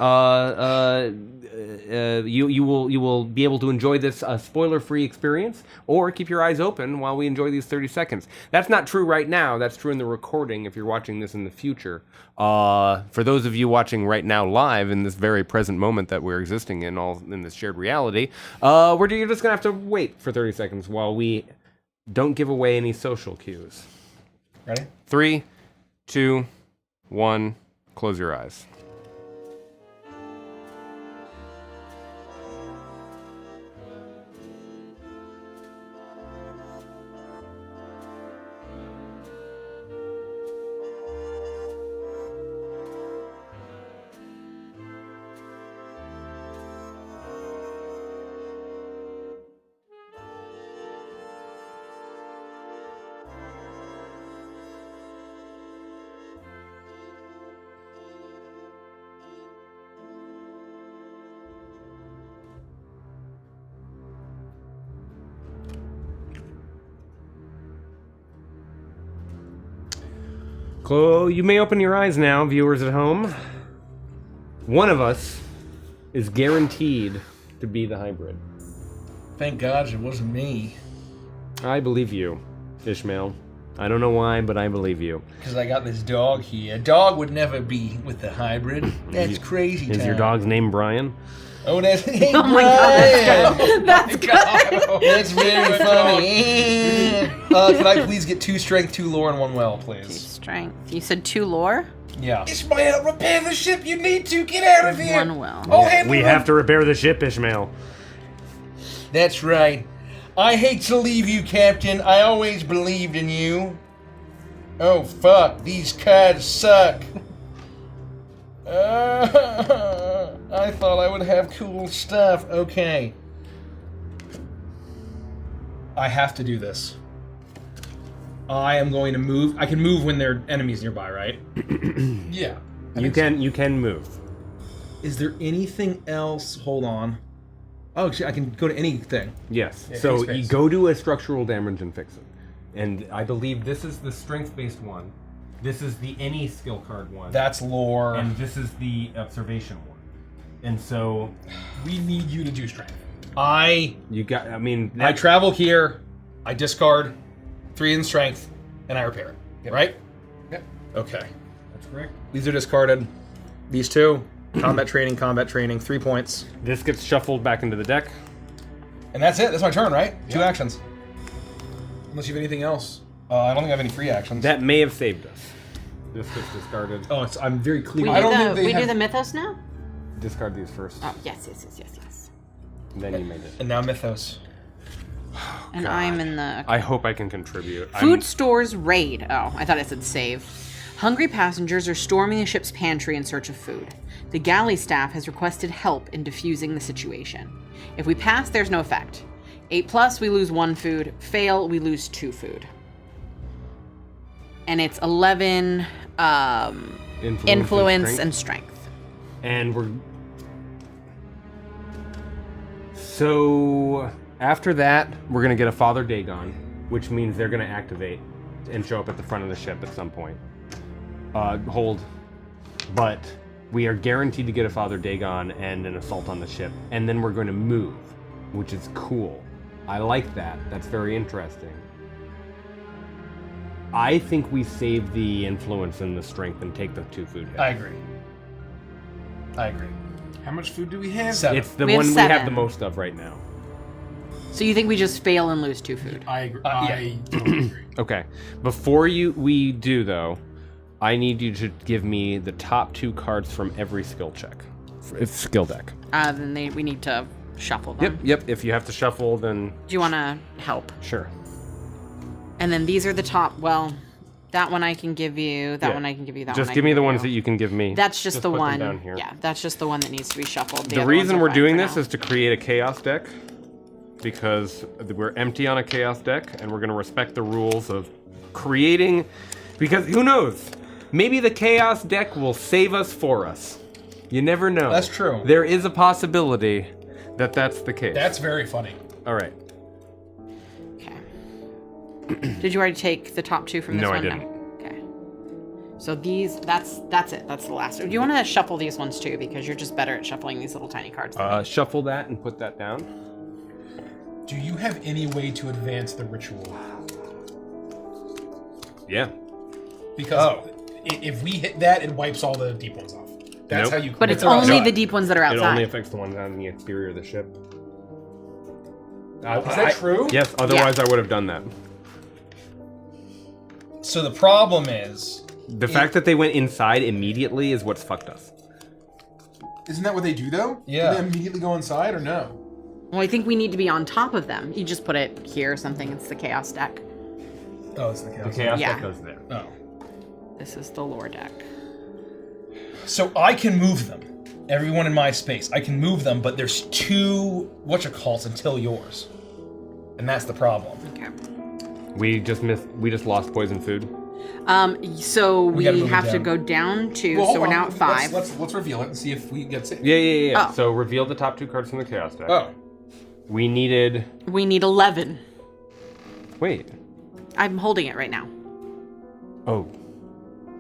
you will be able to enjoy this spoiler-free experience, or keep your eyes open while we enjoy these 30 seconds. That's not true right now. That's true in the recording if you're watching this in the future. For those of you watching right now live in this very present moment that we're existing in, all in this shared reality, you're just gonna have to wait for 30 seconds while we don't give away any social cues. Ready? 3, 2, 1. Close your eyes. You may open your eyes now, viewers at home. One of us is guaranteed to be the hybrid. Thank God it wasn't me. I believe you, Ishmael. I don't know why, but I believe you. Because I got this dog here. A dog would never be with the hybrid. That's crazy. Is your dog's name Brian? Oh, that's hey, Oh my God, that's good. That's very funny. Can I please get 2 strength, 2 lore, and 1 well, please? Strength. You said 2 lore? Yeah. Ishmael, repair the ship. You need to get out of here. 1 will. Oh, handle We it. have to repair the ship, Ishmael. That's right. I hate to leave you, Captain. I always believed in you. Oh, fuck. These cards suck. I thought I would have cool stuff. Okay. I have to do this. I am going to move. I can move when there are enemies nearby, right? Yeah. You can move. Is there anything else? Hold on. Oh, actually, I can go to anything. Yes. Yeah, So any you space. go to a structural damage and fix it. And I believe this is the strength-based one. This is the any skill card one. That's lore. And this is the observation one. And so We need you to do strength. I I travel here. I discard 3 in strength, and I repair it. Yep. Right? Yep. Okay. That's correct. These are discarded. These 2. Combat training, 3 points. this gets shuffled back into the deck. And that's it. That's my turn, right? 2 Yeah. actions. Unless you have anything else. I don't think I have any free actions. That may have saved us. This gets discarded. Oh, I'm very clear. I don't think they we do have- the mythos now? Discard these first. Oh, yes. And then you made it. And now Mythos. And I'm in the I hope I can contribute. food stores raid. Oh, I thought it said save. Hungry passengers are storming the ship's pantry in search of food. The galley staff has requested help in defusing the situation. If we pass, there's no effect. 8+, we lose 1 food. Fail, we lose 2 food. And it's 11 influence and strength. And we're... So, after that, we're going to get a Father Dagon, which means they're going to activate and show up at the front of the ship at some point. Hold. But we are guaranteed to get a Father Dagon and an assault on the ship. And then we're going to move, which is cool. I like that. That's very interesting. I think we save the influence and the strength and take the 2 food hits. I agree. How much food do we have? 7. It's the We have one we have 7. the most of right now. So you think we just fail and lose 2 food? I agree. yeah. I totally agree. Okay. Before we do though, I need you to give me the top 2 cards from every skill check. Skill deck. Then we need to shuffle them. Yep. If you have to shuffle, then Do you want to help? sure. And then these are the top. Well, that one I can give you. That Yeah. one I can give you. That Just one I give can me the give ones you. that you can give me. That's just the put them one. down here. Yeah, that's just the one that needs to be shuffled. The reason we're doing this is to create a chaos deck, because we're empty on a chaos deck, and we're going to respect the rules of creating. Because who knows? Maybe the chaos deck will save us for us. You never know. That's true. There is a possibility that that's the case. That's very funny. All right. Okay. Did you already take the top 2 from this No, I one? didn't. Okay. So these, that's it. That's the last. Do you want to shuffle these ones too? Because you're just better at shuffling these little tiny cards. than me. Shuffle that and put that down. Do you have any way to advance the ritual? Yeah. Because if we hit that, it wipes all the deep ones off. That's Nope. how you. But it's they're only outside. the deep ones that are It only outside. affects the ones on the exterior of the ship. Is that true? Yes, otherwise I would have done that. So the problem is, The fact that they went inside immediately is what's fucked us. Isn't that what they do though? Yeah. Do they immediately go inside or no? Well, I think we need to be on top of them. You just put it here or something. It's the chaos deck. oh, it's the The chaos. chaos Yeah. deck goes there. Oh, This is the lore deck. so I can move them. Everyone in my space, I can move them, but there's 2 whatchamacalls until yours, and that's the problem. Okay. We just lost poison food. So we gotta move it have to down. go down 2. Well, so hold we're on. now at 5. Let's reveal it and see if we get it. Yeah. Oh. So reveal the top 2 cards from the chaos deck. Oh, We needed. We need 11. Wait. I'm holding it right now. Oh.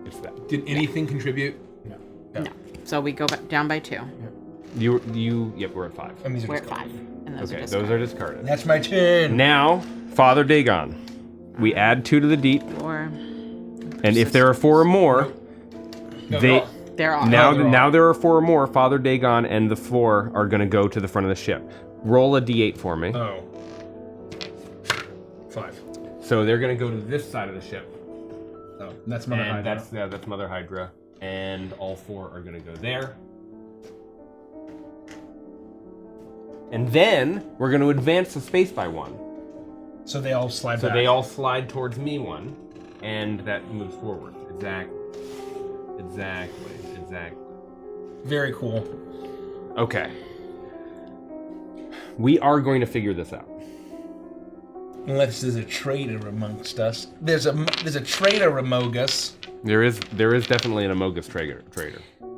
It's that. Did anything contribute? No. No. So we go back down by 2. Yep, we're at 5. and these are We're at discarded. 5. And those Okay, are those are discarded. That's my turn. Now, Father Dagon. We add 2 to the deep, Or and if there are 4 or more, No, they no. there are. now there are 4 or more. Father Dagon and the 4 are going to go to the front of the ship. Roll a d8 for me. Oh. 5. So they're going to go to this side of the ship. Oh, that's Mother And Hydra. that's Mother Hydra, and all 4 are going to go there. And then we're going to advance the space by 1. So they all slide So back. they all slide towards me 1, and that moves forward. Exactly. Very cool. Okay. We are going to figure this out. Unless there's a traitor amongst us. There's a traitor among us. There is definitely an Amogus traitor.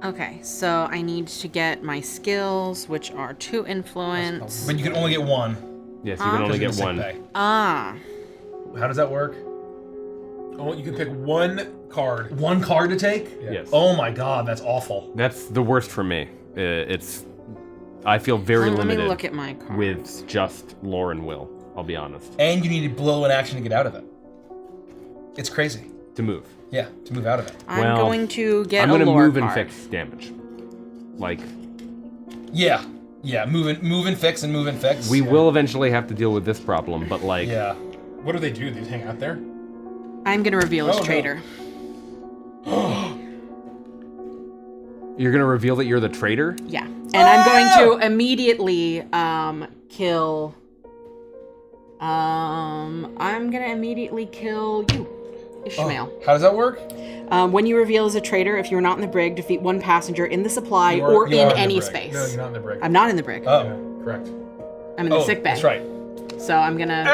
Okay, so I need to get my skills, which are 2 influence. But you can only get 1. Yes, you can only get Because of 1. the sick Ah. pay. How does that work? Oh, you can pick 1 card. 1 card to take? Yes. Oh my god, that's awful. That's the worst for me. I feel very Let limited me look at my cards. with just lore and will. I'll be honest. And you need to blow an action to get out of it. It's crazy. To move. Yeah, to move out of it. I'm Well, going to get I'm a gonna lore move card. and fix damage. Like, Yeah, move and fix and move and fix. we will eventually have to deal with this problem, but like, Yeah. What do? They just hang out there? I'm going to reveal as Oh, no. traitor. you're gonna reveal that you're the traitor? Yeah. And I'm going to immediately kill... I'm going to immediately kill you, Ishmael. How does that work? When you reveal as a traitor, if you're not in the brig, defeat 1 passenger in the supply You or are in in the any brig. space. No, you're not in the brig. I'm not in the brig. Oh. Yeah, correct. I'm in the sick bay. That's right. So I'm going to... No,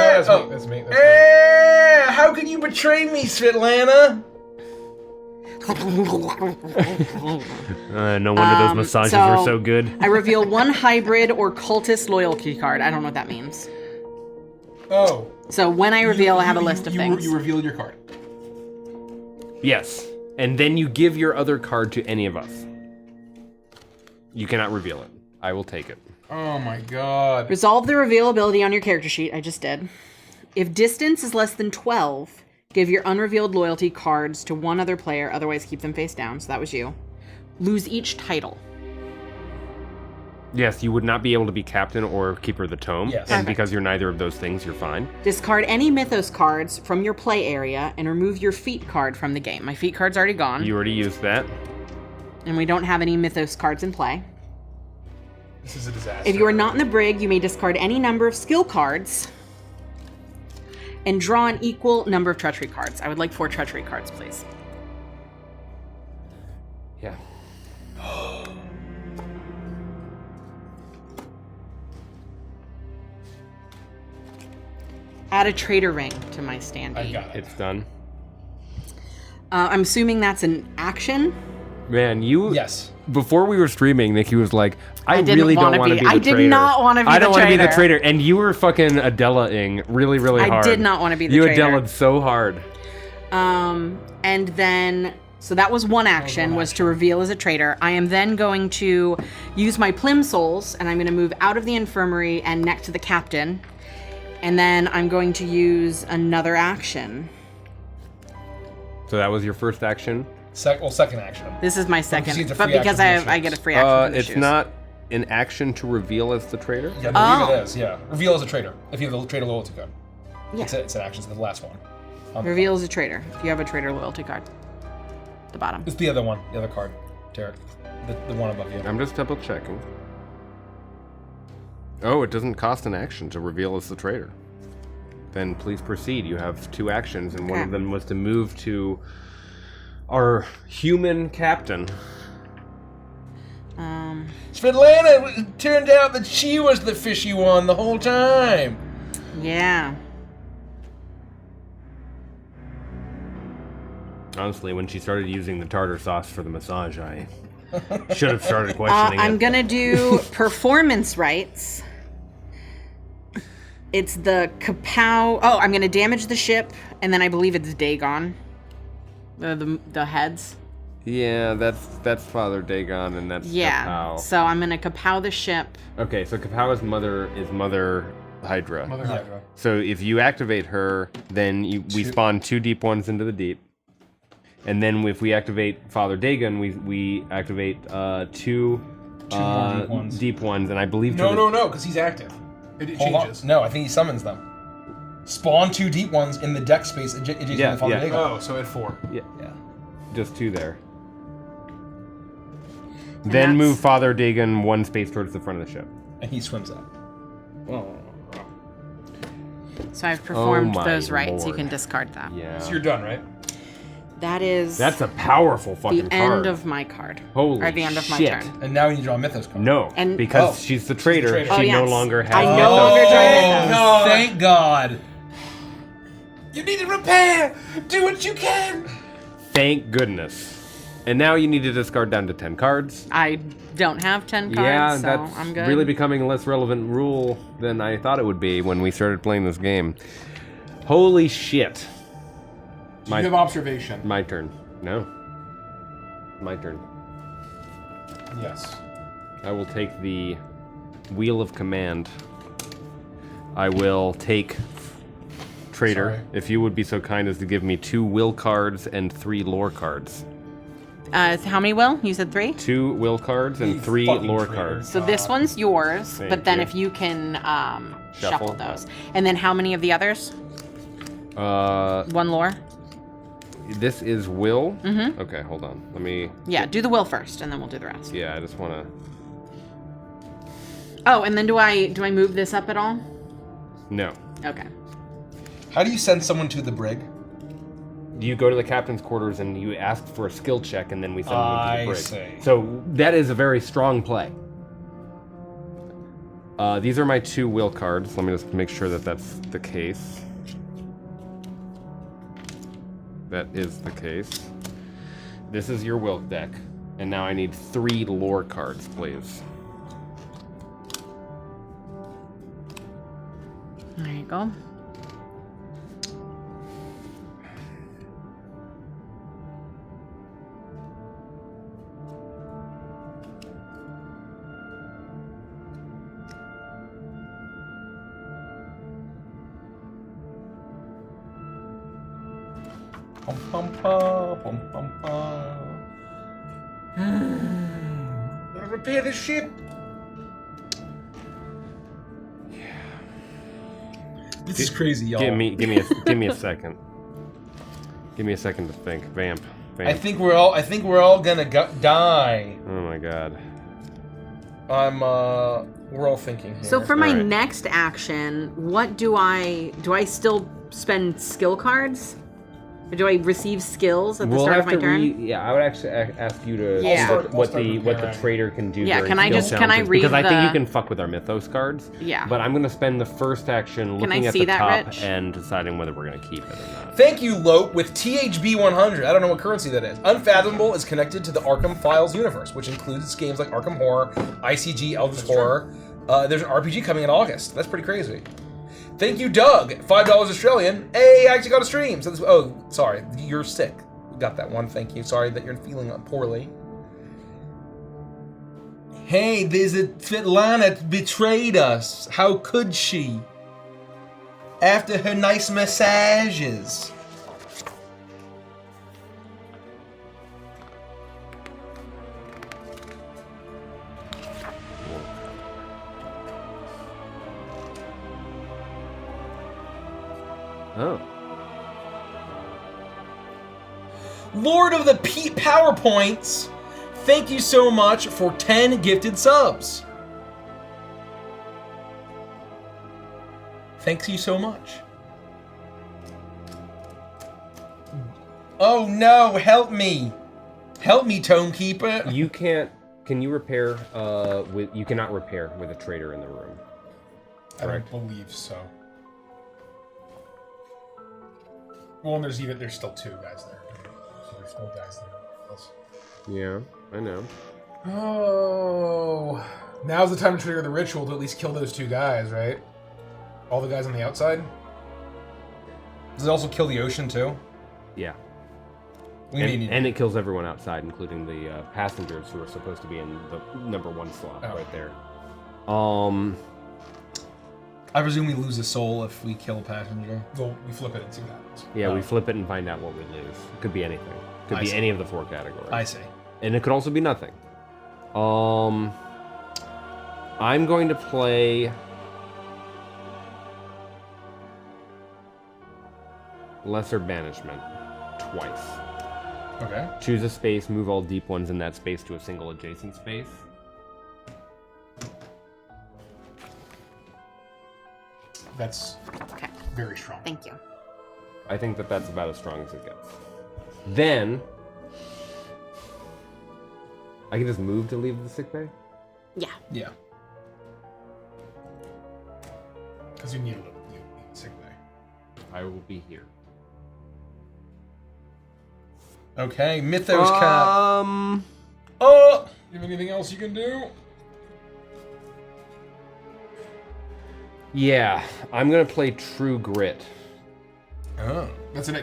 that's Oh. me. That's me. That's me. How can you betray me, Svetlana? No wonder those massages were so good. I reveal 1 hybrid or cultist loyalty card. I don't know what that means. Oh. So when I reveal, I have a list of things. You revealed your card. Yes. And then you give your other card to any of us. You cannot reveal it. I will take it. Oh my god. Resolve the reveal ability on your character sheet. I just did. If distance is less than 12, give your unrevealed loyalty cards to 1 other player, otherwise keep them face down. So that was you. Lose each title. Yes, you would not be able to be captain or keeper of the tome. Yes. And Perfect. because you're neither of those things, you're fine. Discard any Mythos cards from your play area and remove your feat card from the game. My feat card's already gone, You already used that. and we don't have any Mythos cards in play. This is a disaster. If you are not in the brig, you may discard any number of skill cards and draw an equal number of treachery cards. I would like 4 treachery cards, please. Yeah. Add a traitor ring to my standee. I got it. It's done. I'm assuming that's an action. Man, you... Yes. Before we were streaming, Nikki was like, I didn't really don't wanna want to be- be the I traitor. did not wanna be I the don't want to be the traitor. traitor. And you were fucking Adela-ing really, really I hard. did not wanna be the you traitor. You Adela so hard. And then, so that was one action, was to reveal as a traitor. I am then going to use my Plim Souls, and I'm going to move out of the infirmary and next to the captain. And then I'm going to use another action. So that was your first action? Second action. This is my Because second, it's a but free because action from the I get a free action from the It's shoes. not an action to reveal as the traitor? Yeah, I believe Oh. it is. Yeah, reveal as a traitor. If you have the traitor loyalty card, Yeah. it's an action. It's the last one. Reveal as a traitor, if you have a traitor loyalty card. The bottom. It's the other one, the other card, Derek, the one above you. I'm just double checking. Oh, it doesn't cost an action to reveal as the traitor. Then please proceed. You have 2 actions, and one Okay. of them was to move to our human captain. Svetlana, it turned out that she was the fishy one the whole time. Yeah. Honestly, when she started using the tartar sauce for the massage, I should have started questioning I'm it. gonna do performance rights. It's the kapow. Oh, I'm gonna damage the ship, and then I believe it's Dagon. The heads. Yeah, that's Father Dagon, and that's Yeah. Kapow. So I'm gonna kapow the ship. Okay, so Kapow's mother is Mother Hydra. Mother Hydra. So if you activate her, then we spawn 2 deep ones into the deep. And then if we activate Father Dagon, we activate 2 more deep ones. deep ones, and I believe No, because he's active. It Hold on. changes. No, I think he summons them. Spawn 2 deep ones in the deck space adjacent Yeah, to Father yeah. Dagon. Oh, so at 4. Yeah, Yeah. just 2 there. And Then that's- move Father Dagon 1 space towards the front of the ship. And he swims up. Oh. So I've performed my those rights. You lord. can discard that. Yeah. So you're done, right? That is That's a powerful fucking the end card. of my card. Holy Or the end of my shit. turn. And now you draw a Mythos card. No, And- because Oh. she's the traitor. traitor. Oh, She no yes. longer has. I no Mythos. longer join Mythos. God. Thank God. You need to repair. Do what you can. Thank goodness. And now you need to discard down to 10 cards. I don't have 10 cards, Yeah, so that's I'm good. really becoming a less relevant rule than I thought it would be when we started playing this game. Holy shit. Do you have observation? My turn. No. My turn. Yes. I will take the Wheel of Command. I will take Traitor, Sorry. if you would be so kind as to give me 2 will cards and 3 lore cards. How many will? You said 3? 2 will cards and You 3 fucking lore traitor. cards. So this one's yours, Thank but then you. if you can shuffle Shuffle? those. And then how many of the others? Uh, 1 lore? this is will? Mm-hmm. Okay, hold on. Let me... Yeah, do the will first, and then we'll do the rest. Yeah, I just want to... Oh, and then do I move this up at all? No. Okay. How do you send someone to the brig? You go to the captain's quarters and you ask for a skill check, and then we send them to I the brig. see. So that is a very strong play. These are my 2 will cards. Let me just make sure that that's the case. That is the case. This is your will deck. And now I need 3 lore cards, please. There you go. Pum, pum, pum, pum, pum, pum. Gotta repair the ship. This is crazy, y'all. Give me a second. Give me a second to think. Vamp. I think we're all gonna die. Oh my god. We're all thinking here. So for my Alright. next action, what do I still spend skill cards? Or do I receive skills at the start of my turn? Yeah, I would actually ask you to Yeah. look what I'll the start what the preparing. trader can do. Yeah, during can I skill just- can I challenges, read because I think the- you can fuck with our mythos cards. Yeah. But I'm gonna spend the first action Can I looking at see the that, top Rich? and deciding whether we're gonna keep it or not. Thank you, Lope, with THB100. I don't know what currency that is. Unfathomable is connected to the Arkham Files universe, which includes games like Arkham Horror, ICG, Eldritch Horror. There's an RPG coming in August. That's pretty crazy. Thank you, Doug. $5 Australian. Hey, I actually got a stream. So this, oh, sorry, you're sick. Got that one. Thank you. Sorry that you're feeling poorly. Hey, there's a Svetlana betrayed us. How could she? After her nice massages. Oh. Lord of the PowerPoints, thank you so much for 10 gifted subs. Thank you so much. Oh no, help me. Help me, Tonekeeper. You can't. Can you repair? You cannot repair with a trader in the room. I don't believe so. Well, and there's still 2 guys there. So there's still guys there. Yeah, I know. Oh, now's the time to trigger the ritual to at least kill those 2 guys, right? All the guys on the outside. Does it also kill the ocean too? Yeah. We need And it kills everyone outside, including the passengers who are supposed to be in the #1 slot Oh. right there. I presume we lose a soul if we kill a passenger. Well, we flip it and see what happens. Yeah, Oh. we flip it and find out what we lose. It could be anything. Could I be see. any of the 4 categories. I see. And it could also be nothing. I'm going to play Lesser Banishment twice. Okay. Choose a space, move all deep ones in that space to a single adjacent space. That's Okay. very strong. Thank you. I think that that's about as strong as it gets. Then I can just move to leave the sick bay. Yeah. Yeah. Because you need a little sick bay. I will be here. Okay, Mythos Cap. Oh! You have anything else you can do? Yeah, I'm gonna play True Grit. Oh. That's an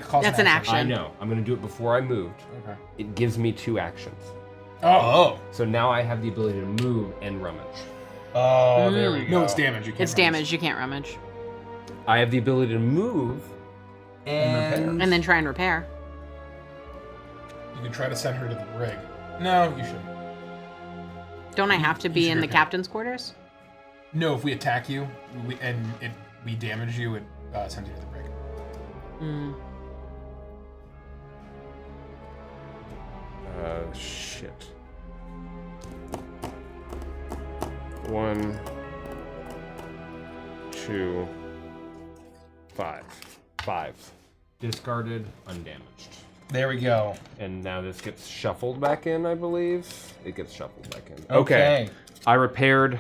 action. I know. I'm gonna do it before I moved. Okay. It gives me 2 actions. Oh. So now I have the ability to move and rummage. Oh, there we go. No, it's damage. You can't It's damage. You can't rummage. I have the ability to move And And then try and repair. You can try to send her to the brig. No, you shouldn't. Don't I have to You be should in the repair. captain's quarters? No, if we attack you and we damage you, it sends you to the brig. Shit. 1, 2, 5. 5. Discarded, undamaged. there we go. And now this gets shuffled back in, I believe. It gets shuffled back in. Okay. I repaired,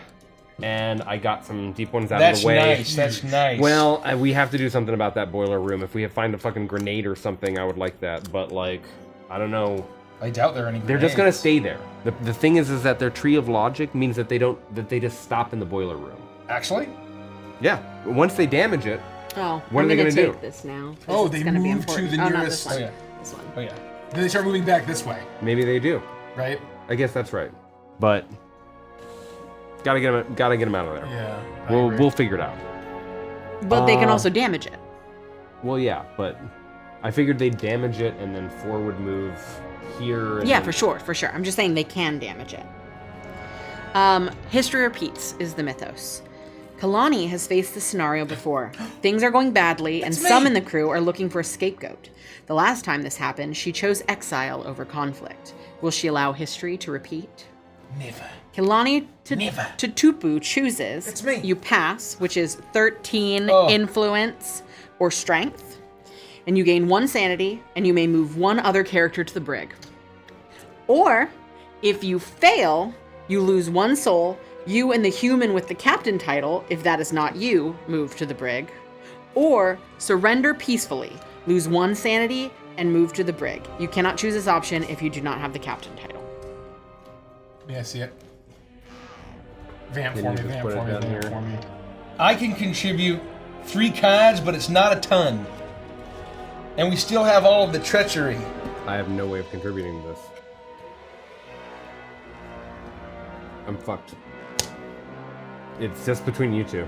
and I got some deep ones out of That's the way. nice. That's nice. Well, we have to do something about that boiler room. If we find a fucking grenade or something, I would like that. But, like, I don't know. I doubt there are any. They're just gonna grenades. stay there. The thing is that their tree of logic means that they just stop in the boiler room. Actually? Yeah. Once they damage it, Oh, What I'm are they gonna gonna take do? this now. 'cause Oh, it's they gonna be move to important. the Oh, not nearest- this one. Oh, yeah. This one. Oh yeah. Then they start moving back this way, maybe they do. right? I guess that's right. But gotta get them out of there. Yeah. We'll figure it out. But they can also damage it. Well, yeah, but I figured they'd damage it and then forward move here. And Yeah, then- for sure. I'm just saying they can damage it. History repeats is the mythos. Kalani has faced this scenario before. Things are going badly, and some in the crew are looking for a scapegoat. The last time this happened, she chose exile over conflict. Will she allow history to repeat? Never. Kalani Never. to Tupu chooses. It's me. You pass, which is 13 Oh. influence or strength, and you gain 1 sanity, and you may move 1 other character to the brig. Or, if you fail, you lose 1 soul. You and the human with the captain title, if that is not you, move to the brig. Or, surrender peacefully, lose 1 sanity, and move to the brig. You cannot choose this option if you do not have the captain title. Yeah, I see it. Vamp Can for you me, just vamp put it for me, down vamp here? for me. I can contribute 3 cards, but it's not a ton. And we still have all of the treachery. I have no way of contributing to this. I'm fucked. It's just between you two.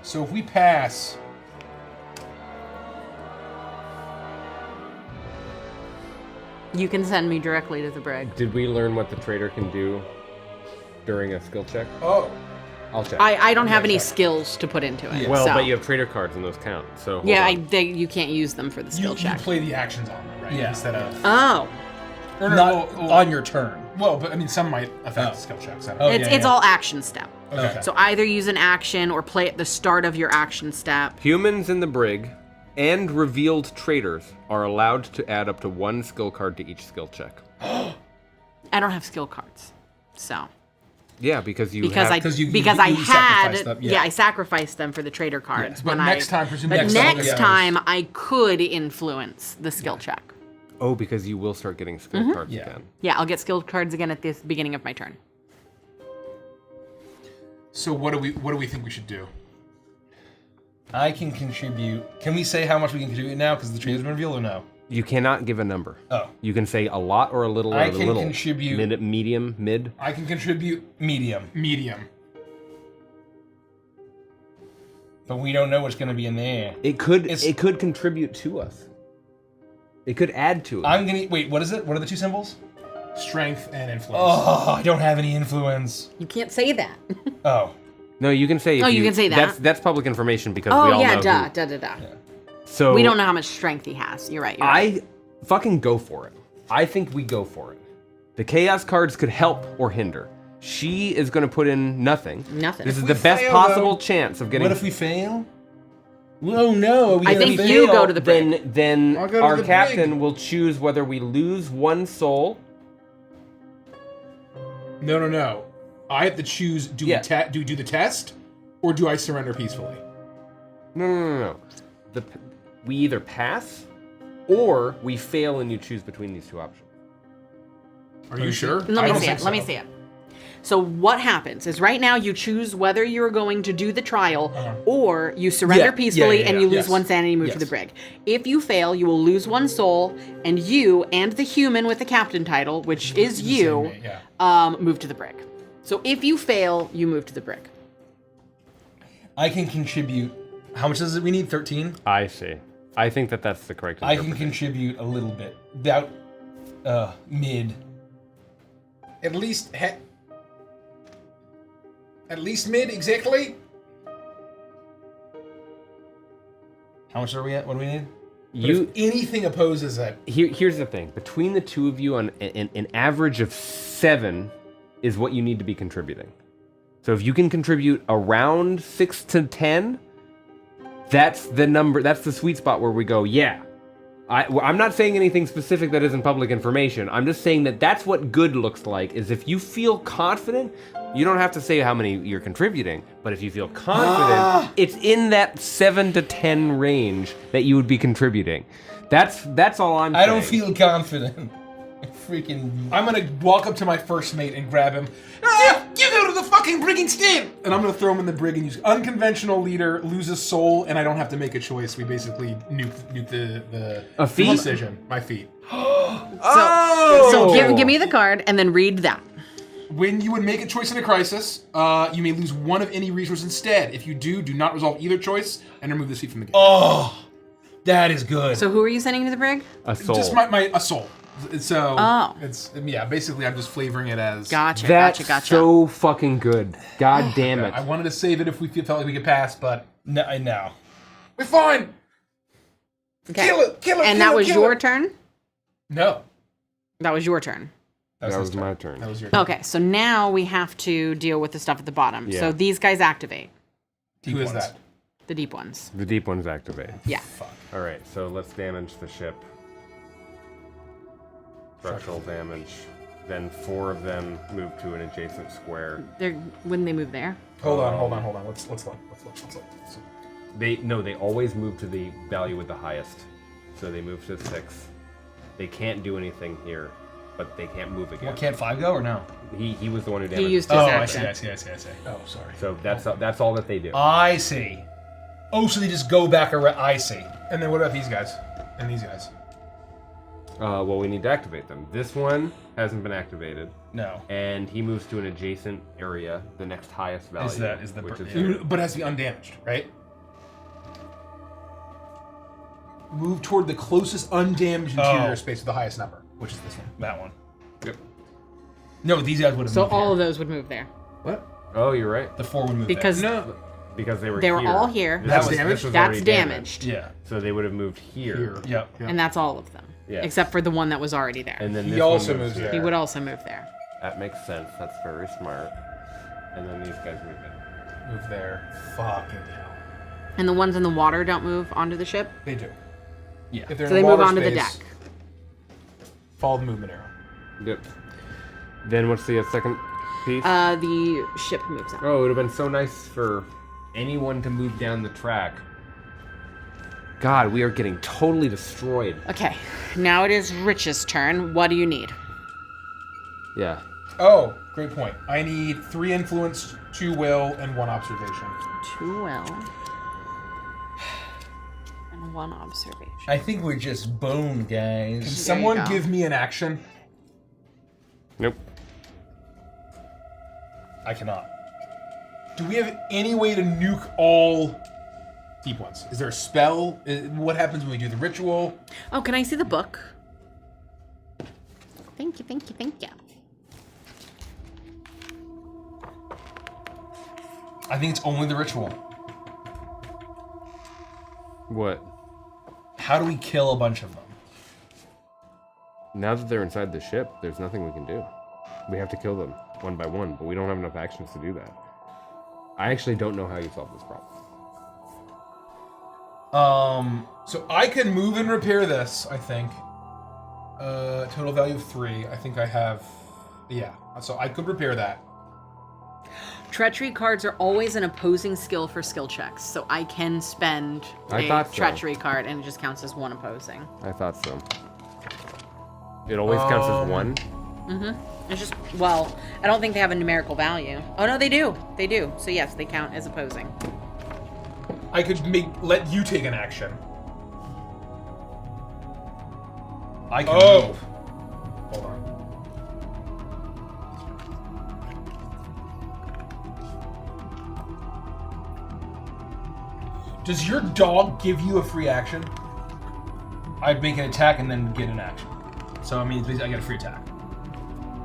So if we pass, You can send me directly to the brig. Did we learn what the traitor can do during a skill check? oh, I'll check. I don't have any skills to put into it. well, so. but you have traitor cards and those count. So hold Yeah, on. you can't use them for the you, skill you check. play the actions on them, right? Yeah. Instead of Oh, or no, Not well, on your turn. well, but I mean, some might affect Oh. the skill checks. Oh, it's yeah. all action step. Okay. So either use an action or play at the start of your action step. Humans in the brig and revealed traitors are allowed to add up to 1 skill card to each skill check. I don't have skill cards, so Yeah, because you because have, I you sacrificed had them, yeah. yeah. I sacrificed them for the trader cards. But when next time, presumably but next next time, time I could influence the skill check. Oh, because you will start getting skill cards Yeah. again. Yeah, I'll get skill cards again at the beginning of my turn. So what do we think we should do? I can contribute. Can we say how much we can contribute now? Because the traitor's been revealed or no? You cannot give a number. Oh. You can say a lot or a little or I a can little. contribute- Medium, mid. I can contribute Medium. medium. But we don't know what's going to be in there. It could It's- it could contribute to us. It could add to it. I'm going to... Wait, what is it? What are the 2 symbols? Strength and influence. Oh, I don't have any influence. You can't say that. Oh. No, you can say. If Oh, you can say that. That's public information because we Oh all yeah, know. duh, who- duh, duh, duh. So We don't know how much strength he has. You're right. You're right. I fucking go for it. I think we go for it. The chaos cards could help or hinder. She is going to put in nothing. Nothing. This is we the best fail, possible though, chance of getting. What if we fail? Oh no! Are we I gonna think fail? you go to the brig. Then I'll go to our the captain brig. will choose whether we lose one soul. No. I have to choose. Do Yeah. we do the test, or do I surrender peacefully? No. We either pass or we fail, and you choose between these two options. Are you sure? Let I me don't see think it. Let me so. see it. So what happens is right now you choose whether you're going to do the trial or you surrender Yeah, peacefully yeah, and you lose yes. one sanity and move to the brig. If you fail, you will lose one soul, and you and the human with the captain title, which is you, move to the brig. So if you fail, you move to the brig. I can contribute. How much does it? We need 13. I see. I think that's the correct I can interpretation. contribute a little bit. About mid. At least mid, exactly. How much are we at? What do we need? You Anything opposes that. here's the thing. Between the two of you, on an average of 7 is what you need to be contributing. So if you can contribute around 6 to 10, that's the number. That's the sweet spot where we go. Yeah. I'm not saying anything specific that isn't public information. I'm just saying that that's what good looks like, is if you feel confident, you don't have to say how many you're contributing, but if you feel confident, it's in that 7 to 10 range that you would be contributing. That's all I'm saying. I don't feel confident. Freaking. I'm gonna walk up to my first mate and grab him. You go to the fucking brig instead! And I'm gonna throw him in the brig and use unconventional leader, lose a soul, and I don't have to make a choice. We basically nuke the A feat? decision. My feat. So give me the card and then read that. When you would make a choice in a crisis, you may lose one of any resource instead. If you do not resolve either choice and remove this feat from the game. Oh, that is good. So who are you sending to the brig? A soul. Just a soul. So it's basically I'm just flavoring it as Gotcha. That's Gotcha. so fucking good. God damn it. I wanted to save it if we felt like we could pass, but No, I know. we're fine. Okay. Kill it, And that was your turn? No, That was your turn. That was my turn. that was your turn. Okay, so now we have to deal with the stuff at the bottom. Yeah. So these guys activate, Who is that? the deep ones. The deep one's activated. Yeah. All right, so let's damage the ship. Structural damage. Then 4 of them move to an adjacent square. Wouldn't they move there? Hold on. Let's look. They always move to the value with the highest. So they move to 6. They can't do anything here, but they can't move again. Well, can't 5 go or no? He was the one who damaged. He used his Oh, action. I see. Oh, sorry. So that's all that they do. I see. Oh, so they just go back around. I see. And then what about these guys? And these guys? Well, we need to activate them. This one hasn't been activated, No. and he moves to an adjacent area, the next highest value. Is the which is yeah. here. But it has to be undamaged, right? Move toward the closest undamaged interior space with the highest number, which is this one. That one. Yep. No, these guys would have So moved all here. of those would move there. What? Oh, you're right. The 4 would move Because there. Because they were They were here. all here. This That's was- damaged? this was That's already damaged. Yeah. So they would have moved here. Yep. And that's all of them. Yeah. Except for the one that was already there. And then He this also one moves here. He would also move there. That makes sense. That's very smart. And then these guys move in. Move there. Fucking hell. And the ones in the water don't move onto the ship? They do. Yeah. If they're So in they a move water onto the space, deck. Follow the movement arrow. Yep. Then what's the second piece? The ship moves out. Oh, it would have been so nice for anyone to move down the track. God, we are getting totally destroyed. Okay, now it is Rich's turn. What do you need? Yeah. Oh, great point. I need 3 influence, 2 will, and 1 observation. 2 will. And 1 observation. I think we're just bone Can guys. someone go. give me an action? Nope. I cannot. Do we have any way to nuke all deep ones? Is there a spell? What happens when we do the ritual? Oh, can I see the book? Thank you. I think it's only the ritual. What? How do we kill a bunch of them? Now that they're inside the ship, there's nothing we can do. We have to kill them. one by one, but we don't have enough actions to do that. I actually don't know how you solve this problem. So I can move and repair this, I think. Total value of 3. I think I have... Yeah, so I could repair that. Treachery cards are always an opposing skill for skill checks, so I can spend a treachery card and it just counts as 1 opposing. I thought so. It always counts as 1? Mm-hmm. It's just, well, I don't think they have a numerical value. Oh, no, they do. They do. So, yes, they count as opposing. I could let you take an action. I can move. Hold on. Does your dog give you a free action? I'd make an attack and then get an action. So, I mean, I get a free attack.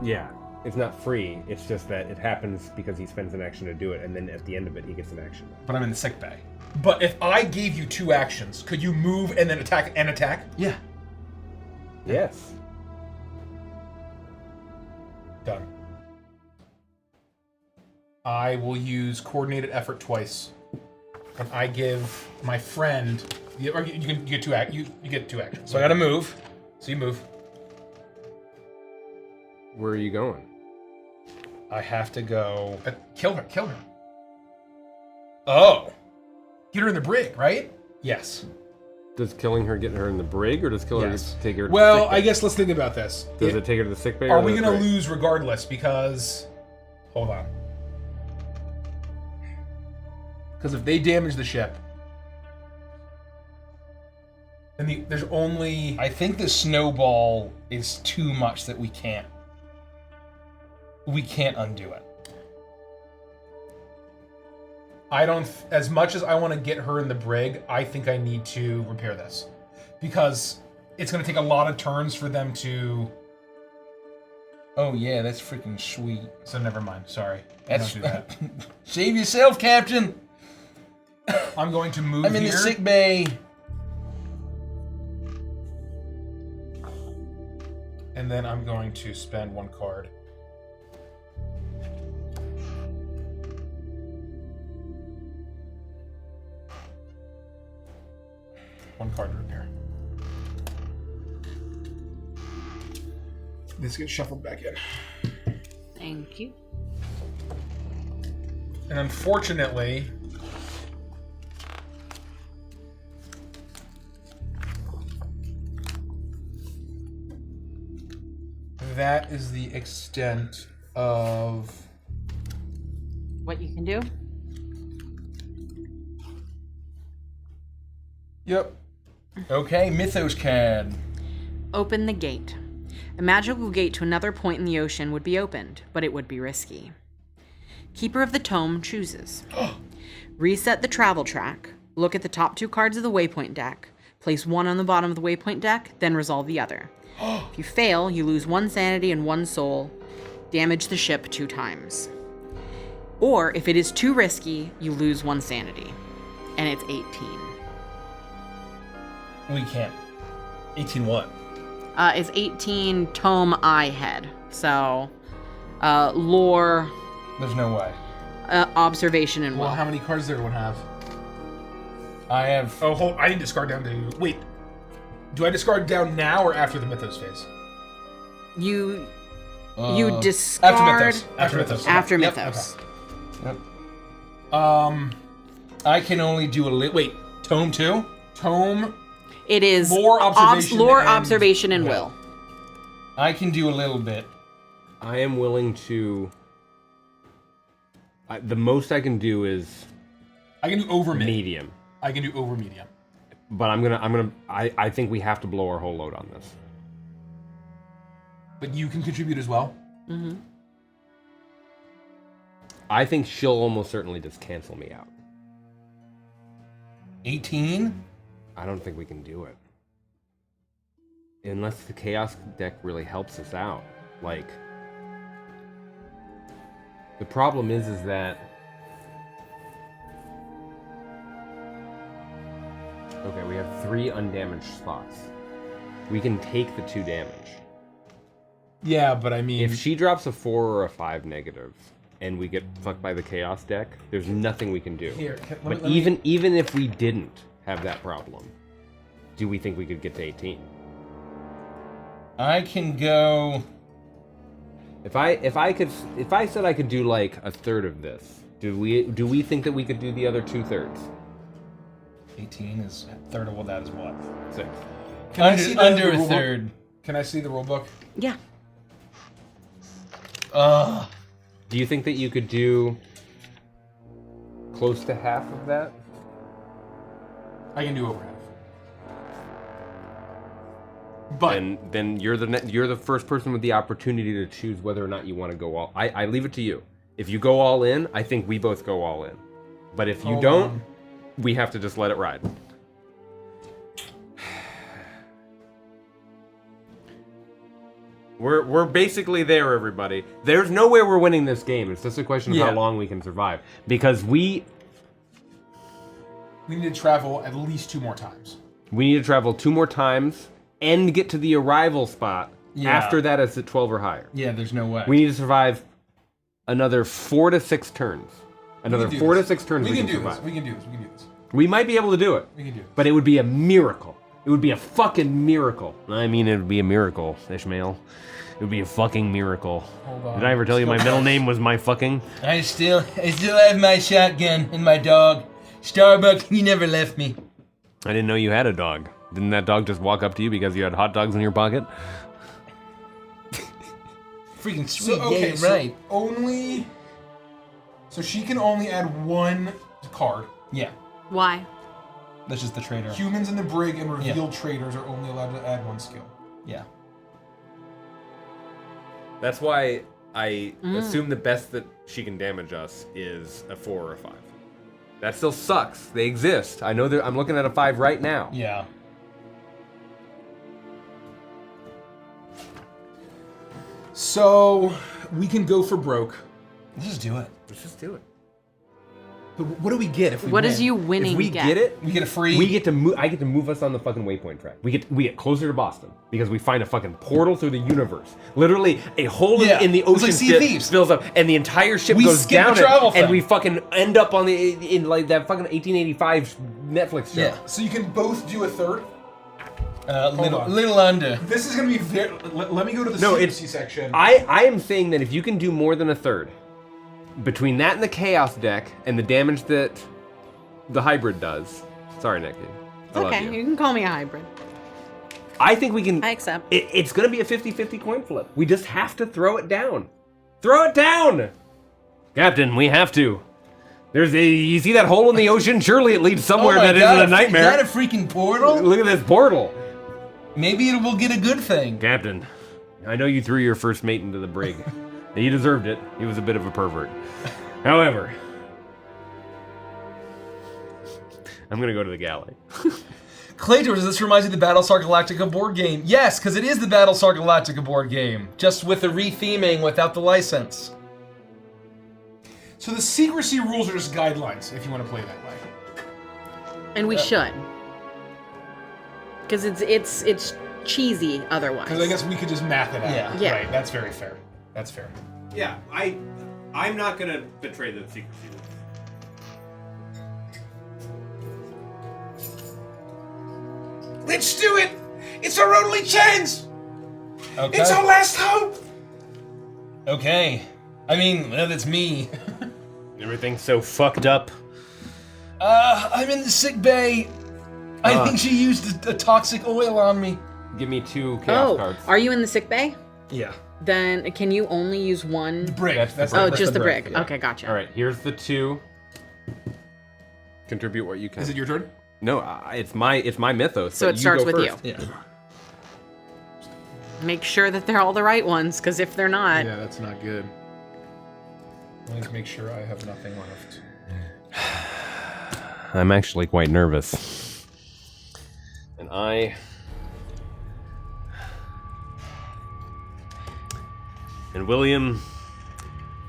Yeah. It's not free, it's just that it happens because he spends an action to do it, and then at the end of it, he gets an action. But I'm in the sick bay. But if I gave you 2 actions, could you move and then attack and attack? Yeah. Yes. Done. I will use coordinated effort twice. And I give my friend... You get 2 actions. So I gotta move. So you move. Where are you going? I have to go... kill her. Kill her. Oh. Get her in the brig, right? Yes. Does killing her get her in the brig, or does killing her take her to the Well, sick bay? I guess let's think about this. Does it take her to the sick bay? Are or we the going to brig? lose regardless? Because... Hold on. Because if they damage the ship... And there's only... I think the snowball is too much that we can't undo it. I don't... As much as I want to get her in the brig, I think I need to repair this. Because it's going to take a lot of turns for them to... Oh yeah, that's freaking sweet. So never mind. Sorry. That's Don't do that. Save yourself, Captain. I'm going to move I'm in here. the sick bay. And then I'm going to spend 1 card. One card to repair. This gets shuffled back in. Thank you. And unfortunately... that is the extent of... What you can do? Yep. Okay, Mythos card. Open the gate. A magical gate to another point in the ocean would be opened, but it would be risky. Keeper of the Tome chooses. Reset the travel track. Look at the top 2 cards of the waypoint deck. Place 1 on the bottom of the waypoint deck, then resolve the other. If you fail, you lose 1 sanity and 1 soul. Damage the ship 2 times. Or, if it is too risky, you lose 1 sanity. And it's 18. We can't. 18 what? It's 18 tome eye head. So, lore, There's no way. observation, and will. Well, how many cards does everyone have? I have... Oh, hold, I didn't discard down to... Wait. Do I discard down now or after the Mythos phase? You discard After Mythos. after Yep, Mythos. okay. Yep. I can only do a little... Wait, Tome 2? Tome. It is Lore, observation, and observation, and will. I can do a little bit. I am willing to... the most I can do is I can do over mid. medium. I can do over medium. But I think we have to blow our whole load on this. But you can contribute as well. Mm-hmm. I think she'll almost certainly just cancel me out. 18? I don't think we can do it. Unless the Chaos deck really helps us out. Like, the problem is that... Okay, we have 3 undamaged spots. We can take the 2 damage. Yeah, but I mean, If she drops a 4 or a 5 negative, and we get fucked by the chaos deck, there's nothing we can do. Here, but even if we didn't have that problem, do we think we could get to 18? I can go. If I said I could do like a third of this, do we think that we could do the other 2/3? 18 is a third of what that is what? 6. Can I see Under the a rule third. book? Can I see the rule book? Yeah. Do you think that you could do close to half of that? I can do over half. But And then you're the first person with the opportunity to choose whether or not you want to go all. I leave it to you. If you go all in, I think we both go all in. But if you Hold don't, on. we have to just let it ride. We're basically there, everybody. There's no way we're winning this game. It's just a question of how Yeah. long we can survive. Because we we need to travel at least 2 more times. need to travel 2 more times and get to the arrival spot. Yeah. After that, it's at 12 or higher. Yeah, there's no way. We need to survive another 4 to 6 turns. Another 4 to 6 turns we can do survive. this. We can do this. We can do this. We might be able to do it. We can do this. But it would be a miracle. It would be a fucking miracle. I mean, it would be a miracle, Ishmael. It would be a fucking miracle. Hold on. Did I ever tell you my middle name was my fucking? I still have my shotgun and my dog. Starbuck, he never left me. I didn't know you had a dog. Didn't that dog just walk up to you because you had hot dogs in your pocket? Freaking sweet. So, okay, yeah, so right. only. So she can only add 1 card. Yeah, Why? that's just the traitor. Humans in the brig and revealed traitors are only allowed to add 1 skill. Yeah. That's why I assume the best that she can damage us is a 4 or a 5. That still sucks. They exist. I know that I'm looking at a 5 right now. Yeah. So we can go for broke. Let's just do it. Let's just do it. But what do we get if we What win? does you winning If we get? get it, We get a free. we get to move. I get to move us on the fucking waypoint track. We get closer to Boston because we find a fucking portal through the universe. Literally, a hole Yeah, in the it's like ocean Sea of Thieves. fills up, and the entire ship We goes skip down the it, travel and thing. we fucking end up on in like that fucking 1885 Netflix show. Yeah. So you can both do a third. on. Little under. This is gonna be very. Let me go to the No, secrecy section. I am saying that if you can do more than a third, between that and the chaos deck and the damage that the hybrid does. Sorry, Nikki. I love Okay, you. you can call me a hybrid. I think we can. I accept. It's going to be a 50-50 coin flip. We just have to throw it down. Throw it down! Captain, we have to. You see that hole in the ocean? Surely it leads somewhere that isn't a nightmare. Is that a freaking portal? Look at this portal. Maybe it will get a good thing. Captain, I know you threw your first mate into the brig. He deserved it. He was a bit of a pervert. However, I'm going to go to the galley. Traitor, does this remind you of the Battlestar Galactica board game? Yes, because it is the Battlestar Galactica board game, just with the re-theming without the license. So the secrecy rules are just guidelines if you want to play that way. And we should. Because it's cheesy otherwise. Because I guess we could just math it out. Yeah. Yeah. Right. That's very fair. That's fair. Yeah, I'm not going to betray the secrecy. Let's do it! It's our only chance! Okay. It's our last hope! Okay. I mean, well, that's me. Everything's so fucked up. I'm in the sick bay. I think she used a toxic oil on me. Give me 2 chaos Oh, cards. are you in the sick bay? Yeah. Then can you only use one? Brig. That's Oh, the just the brig, brig. yeah. Okay, gotcha. All right, here's the 2. Contribute what you can. Is it your turn? No, it's my mythos. So but it starts go with first. Yeah. Make sure that they're all the right ones, because if they're not, Yeah, that's not good. Let me make sure I have nothing left. I'm actually quite nervous. And William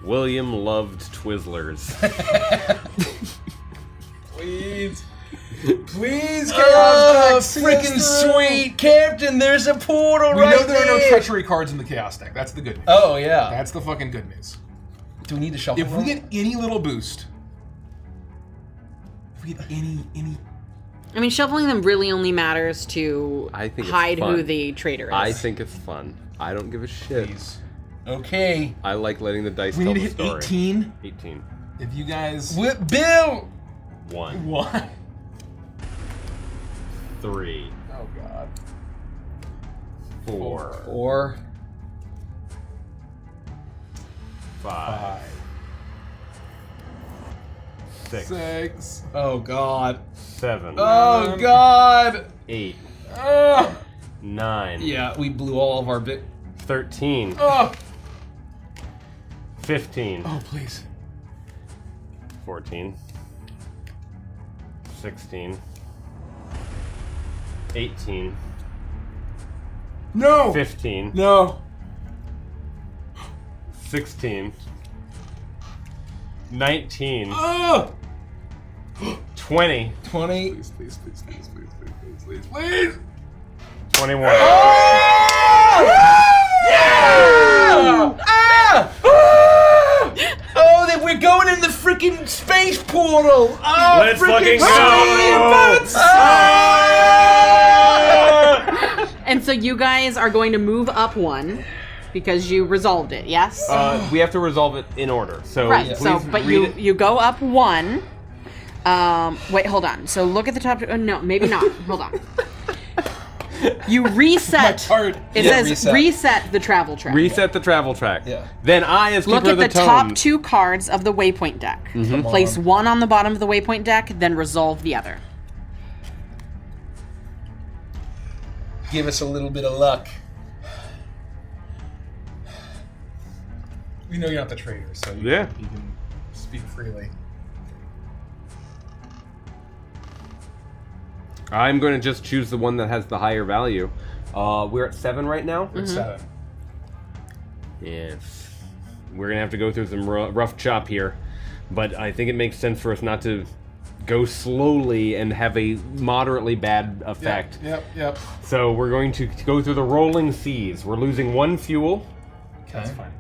loved Twizzlers. Please. Please, Chaos freaking sweet, Captain! There's a portal We right know there are no there. treachery cards in the chaos deck. That's the good news. Oh yeah. That's the fucking good news. Do we need to shuffle? If we get any little boost, if we get any I mean, shuffling them really only matters to I think it's hide fun. who the traitor is. I think it's fun. I don't give a shit. please. Okay. I like letting the dice We tell need to the hit story. 18. 18. If you guys Bill. 1. What? 3. Oh god. 4. 4. 5. 6. 6. Oh God. 7. Oh God. 8. Oh. 9. Yeah, we blew all of our bit. 13. Oh. 15. Oh please. 14. 16. 18. No. 15. No. 16. 19. Oh. 20. 20. Please, please, please, please, please, please, please, please, please. 21. Oh, that we're going in the freaking space portal. Oh, Let's fucking go! And so you guys are going to move up 1 because you resolved it, yes? We have to resolve it in order. So right. please So, but read it. you go up 1. Wait, hold on. So look at the top. No, maybe not. Hold on. You reset. Card. It Yeah, says reset the travel track. Reset the travel track. Yeah. Then I, as Look keeper at of the the tone, top 2 cards of the waypoint deck. Place 1 on the bottom of the waypoint deck, then resolve the other. Give us a little bit of luck. We know you're not the traitor, so you can speak freely. I'm going to just choose the one that has the higher value. We're at 7 right now. We're at 7. Yes. We're going to have to go through some rough chop here. But I think it makes sense for us not to go slowly and have a moderately bad effect. Yep. So we're going to go through the rolling seas. We're losing 1 fuel. That's fine.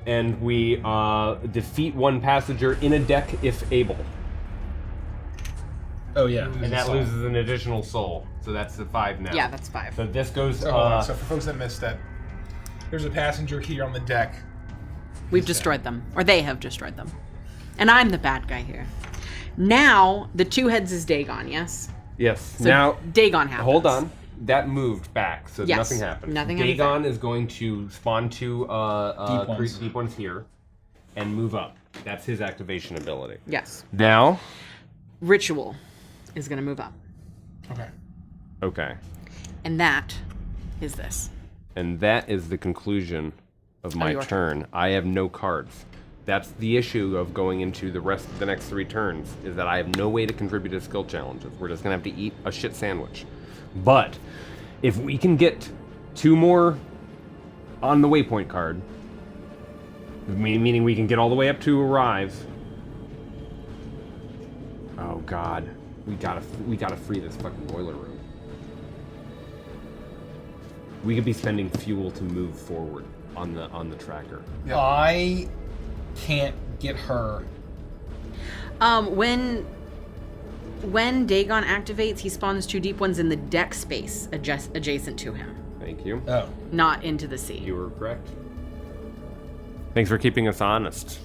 And we defeat 1 passenger in a deck if able. Oh yeah. And that loses an additional soul. So that's the 5 now. Yeah, that's 5. So this goes... So, hold on. So for folks that missed that, there's a passenger here on the deck. We've destroyed them. Or they have destroyed them. And I'm the bad guy here. Now, the 2 heads is Dagon, yes? yes. So Now, Dagon happens. hold on. That moved back, so Yes, nothing happened. nothing Dagon happened. is going to spawn 2 deep ones here and move up. That's his activation ability. Yes. Now... Ritual is going to move up. Okay. Okay. And that is this. And that is the conclusion of my your turn. I have no cards. That's the issue of going into the next 3 turns, is that I have no way to contribute to skill challenges. We're just going to have to eat a shit sandwich. But if we can get 2 more on the waypoint card, meaning we can get all the way up to arrive. Oh God, we gotta free this fucking boiler room. We could be spending fuel to move forward on the tracker. Yep. I can't get her. When Dagon activates, he spawns 2 deep ones in the deck space adjacent to him, Thank you. Oh. not into the sea. You were correct. Thanks for keeping us honest.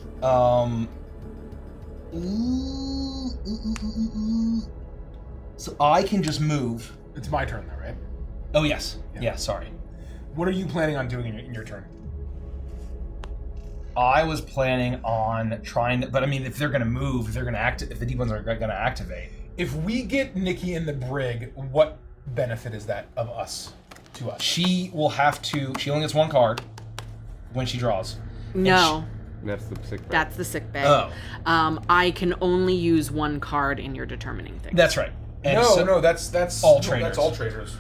So I can just move. It's my turn though, right? Oh yes. Yeah. Sorry. What are you planning on doing in your turn? I was planning on trying to, but I mean, if they're gonna move, if the deep ones are gonna activate. If we get Nikki in the brig, what benefit is that of us to us? She will have to. She only gets 1 card when she draws. No, That's the sick bay. that's the sick bay. Oh. I can only use 1 card in your determining thing. That's right. And No, so- no, that's all no, traders. That's all traders.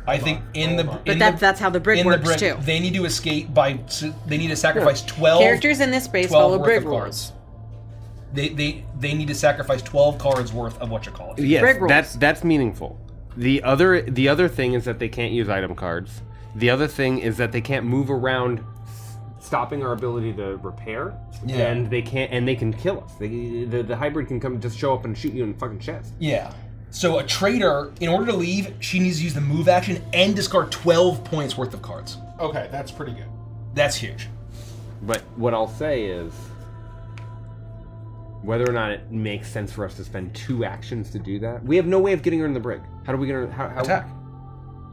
I think in the But that's how the brig works too. They need to escape by. They need to sacrifice 12 Characters in this space 12 follow worth brig of rules. cards. They need to sacrifice 12 cards worth of what you call it. Yes, Brig rules. that's meaningful. The other thing is that they can't use item cards. The other thing is that they can't move around, stopping our ability to repair. Yeah. And they can kill us. The hybrid can come just show up and shoot you in the fucking chest. Yeah. So a traitor, in order to leave, she needs to use the move action and discard 12 points worth of cards. Okay, that's pretty good. That's huge. But what I'll say is, whether or not it makes sense for us to spend 2 actions to do that, we have no way of getting her in the brig. How do we get her? How Attack.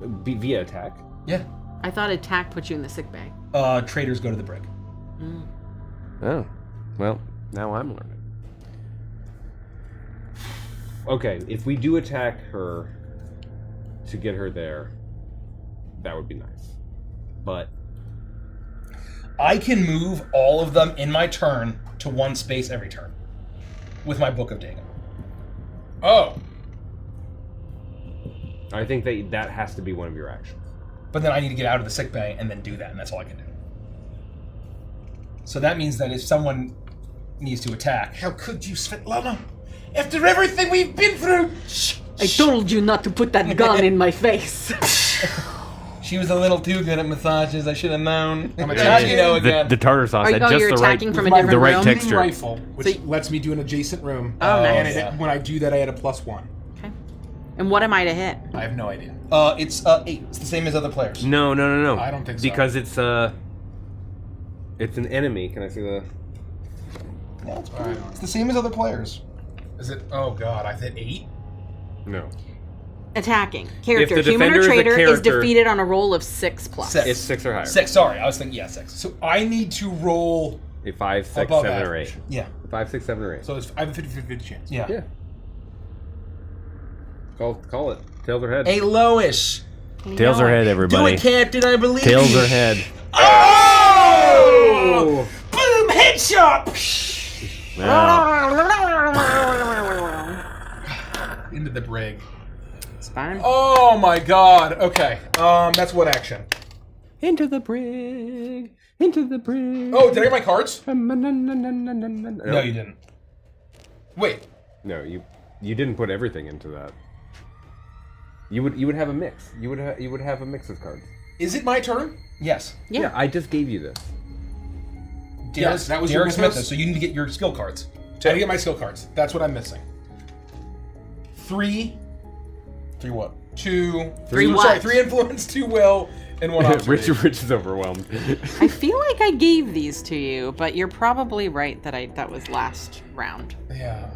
Via attack. Yeah. I thought attack put you in the sick bay. Traitors go to the brig. Oh, well, now I'm learning. Okay, if we do attack her to get her there, that would be nice. But I can move all of them in my turn to 1 space every turn with my Book of Dagon. Oh. I think that has to be one of your actions. But then I need to get out of the sick bay and then do that, and that's all I can do. So that means that if someone needs to attack... How could you, Svetlana? After everything we've been through! I told you not to put that gun in my face. She was a little too good at massages, I should have known. I'm How'd attacking you know again? The tartar sauce had just you're the right, attacking from a My different right room? texture. rifle, which So lets me do an adjacent room. Oh, nice. And Yeah. when I do that, I add a +1. Okay. And what am I to hit? I have no idea. It's 8. It's the same as other players. No. I don't think so. Because it's an enemy. Can I see the? Yeah, it's the same as other players. Is it? Oh god, I hit 8. No. Attacking. Character. If the Human or defender is a traitor is character- defeated on a roll of 6+. 6. It's 6 or higher. 6, sorry. I was thinking, 6. So I need to roll. A 5, 6, Above 7, or average. 8. Yeah. 5, 6, 7, or 8. So I have a 50-50 chance. Yeah. Yeah. Call it. Tails or head. Hey, Lois. Tails or head, Do everybody. it, Captain. I believe Tails you. or head. Oh! Boom! Headshot! Into the brig. It's fine. Oh my god. Okay. That's what action? Into the brig. Into the brig. Oh, did I get my cards? No, you didn't. Wait. No, you didn't put everything into that. You would have a mix. You would have a mix of cards. Is it my turn? Yes. Yeah. I just gave you this. Yes, that was your Derek's mythos? mythos, so you need to get your skill cards. I gotta get my skill cards. That's what I'm missing. 3, 3 what? 2, 3 what? Sorry, 3 influence, 2 will, and 1 observation. Rich is overwhelmed. I feel like I gave these to you, but you're probably right that was last round. Yeah.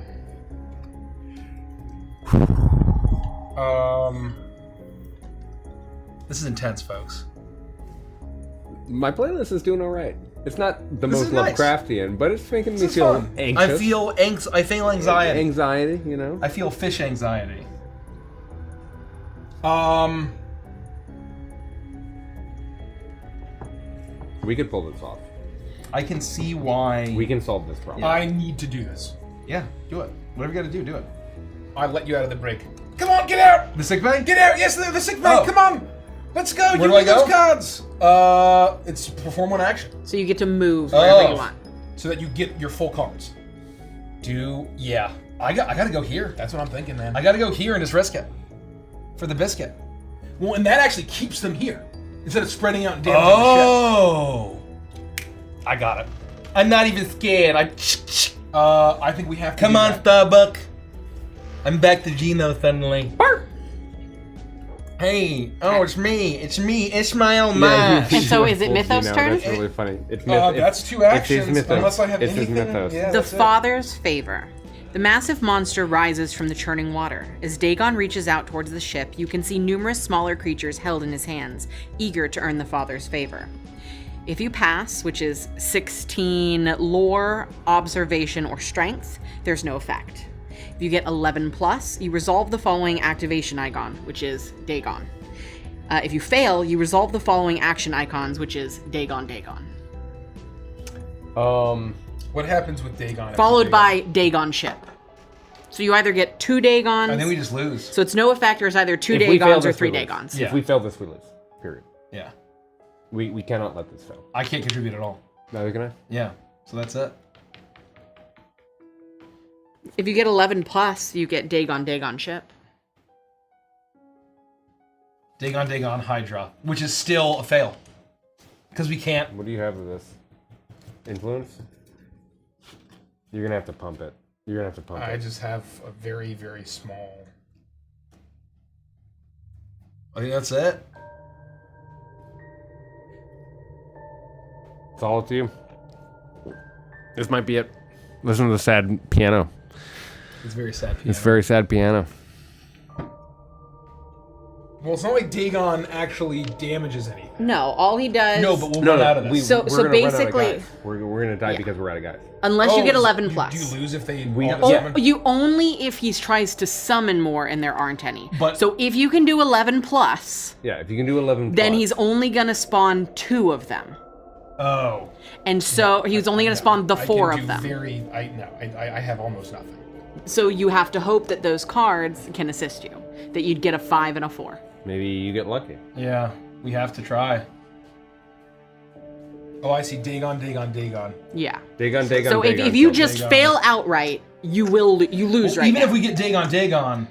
This is intense, folks. My playlist is doing all right. It's not the This most is nice. Lovecraftian, but it's making me is feel fun. anxious. I feel anxiety. Anxiety, you know. I feel fish anxiety. We could pull this off. I can see why. We can solve this problem. I need to do this. Yeah, do it. Whatever you gotta do, do it. I let you out of the break. Come on, get out! The sick bay? Get out! Yes, the sick bay. Oh. Come on! Let's go! Where you do I need those go? cards! It's perform 1 action. So you get to move wherever you want. So that you get your full cards. Yeah. I gotta go here. That's what I'm thinking, man. I gotta go here and just risk it. For the biscuit. Well, and that actually keeps them here. Instead of spreading out and damaging Oh! I got it. I'm not even scared. the ship. I think we have to Come do on, that. Starbuck. I'm back to Gino suddenly. Bart! Hey, it's me. It's me, Ishmael Yeah, Mash. And so is it Full Mythos' Gino, turn? That's really funny. It's That's 2 actions, Mythos. unless I have It's his anything. Mythos. Yeah, The that's it. Father's Favor. The massive monster rises from the churning water. As Dagon reaches out towards the ship, you can see numerous smaller creatures held in his hands, eager to earn the Father's favor. If you pass, which is 16 lore, observation, or strength, there's no effect. If you get 11 plus, you resolve the following activation icon, which is Dagon. If you fail, you resolve the following action icons, which is Dagon. What happens with Dagon? after Followed Dagon? by Dagon ship. So you either get 2 Dagons. And then we just lose. So it's no effect, or it's either 2 If we fail Dagons or this, 3 we lose. Dagons. Yeah. If we fail this, we lose. Period. Yeah. We cannot let this fail. I can't contribute at all. Neither can I. Yeah. So that's it. If you get 11 plus, you get Dagon ship. Dagon, Hydra, which is still a fail. Because we can't. What do you have of this? Influence? You're gonna have to pump it. You're gonna have to pump I it. just have a very, very small. I think that's it. It's all up to you. This might be it. Listen to the sad piano. It's very sad. It's very sad piano. Well, it's not like Dagon actually damages anything. No, all he does. No, but we'll run out of this. So- we're so gonna run out of basically- guys. we're gonna die because we're out of guys. unless you get 11 Do plus. you lose if they We- all yeah. summon? You only if he tries to summon more and there aren't any. But- so if you can do 11 plus, Yeah, if you can do 11 then plus. he's only gonna spawn 2 of them. Oh. And so he's only gonna spawn the I 4 can of do them. I have almost nothing. So you have to hope that those cards can assist you. That you'd get a 5 and a 4. Maybe you get lucky. Yeah, we have to try. Oh, I see. Dagon. Yeah. Dagon. So if you just fail outright, you lose right Even now. if we get Dagon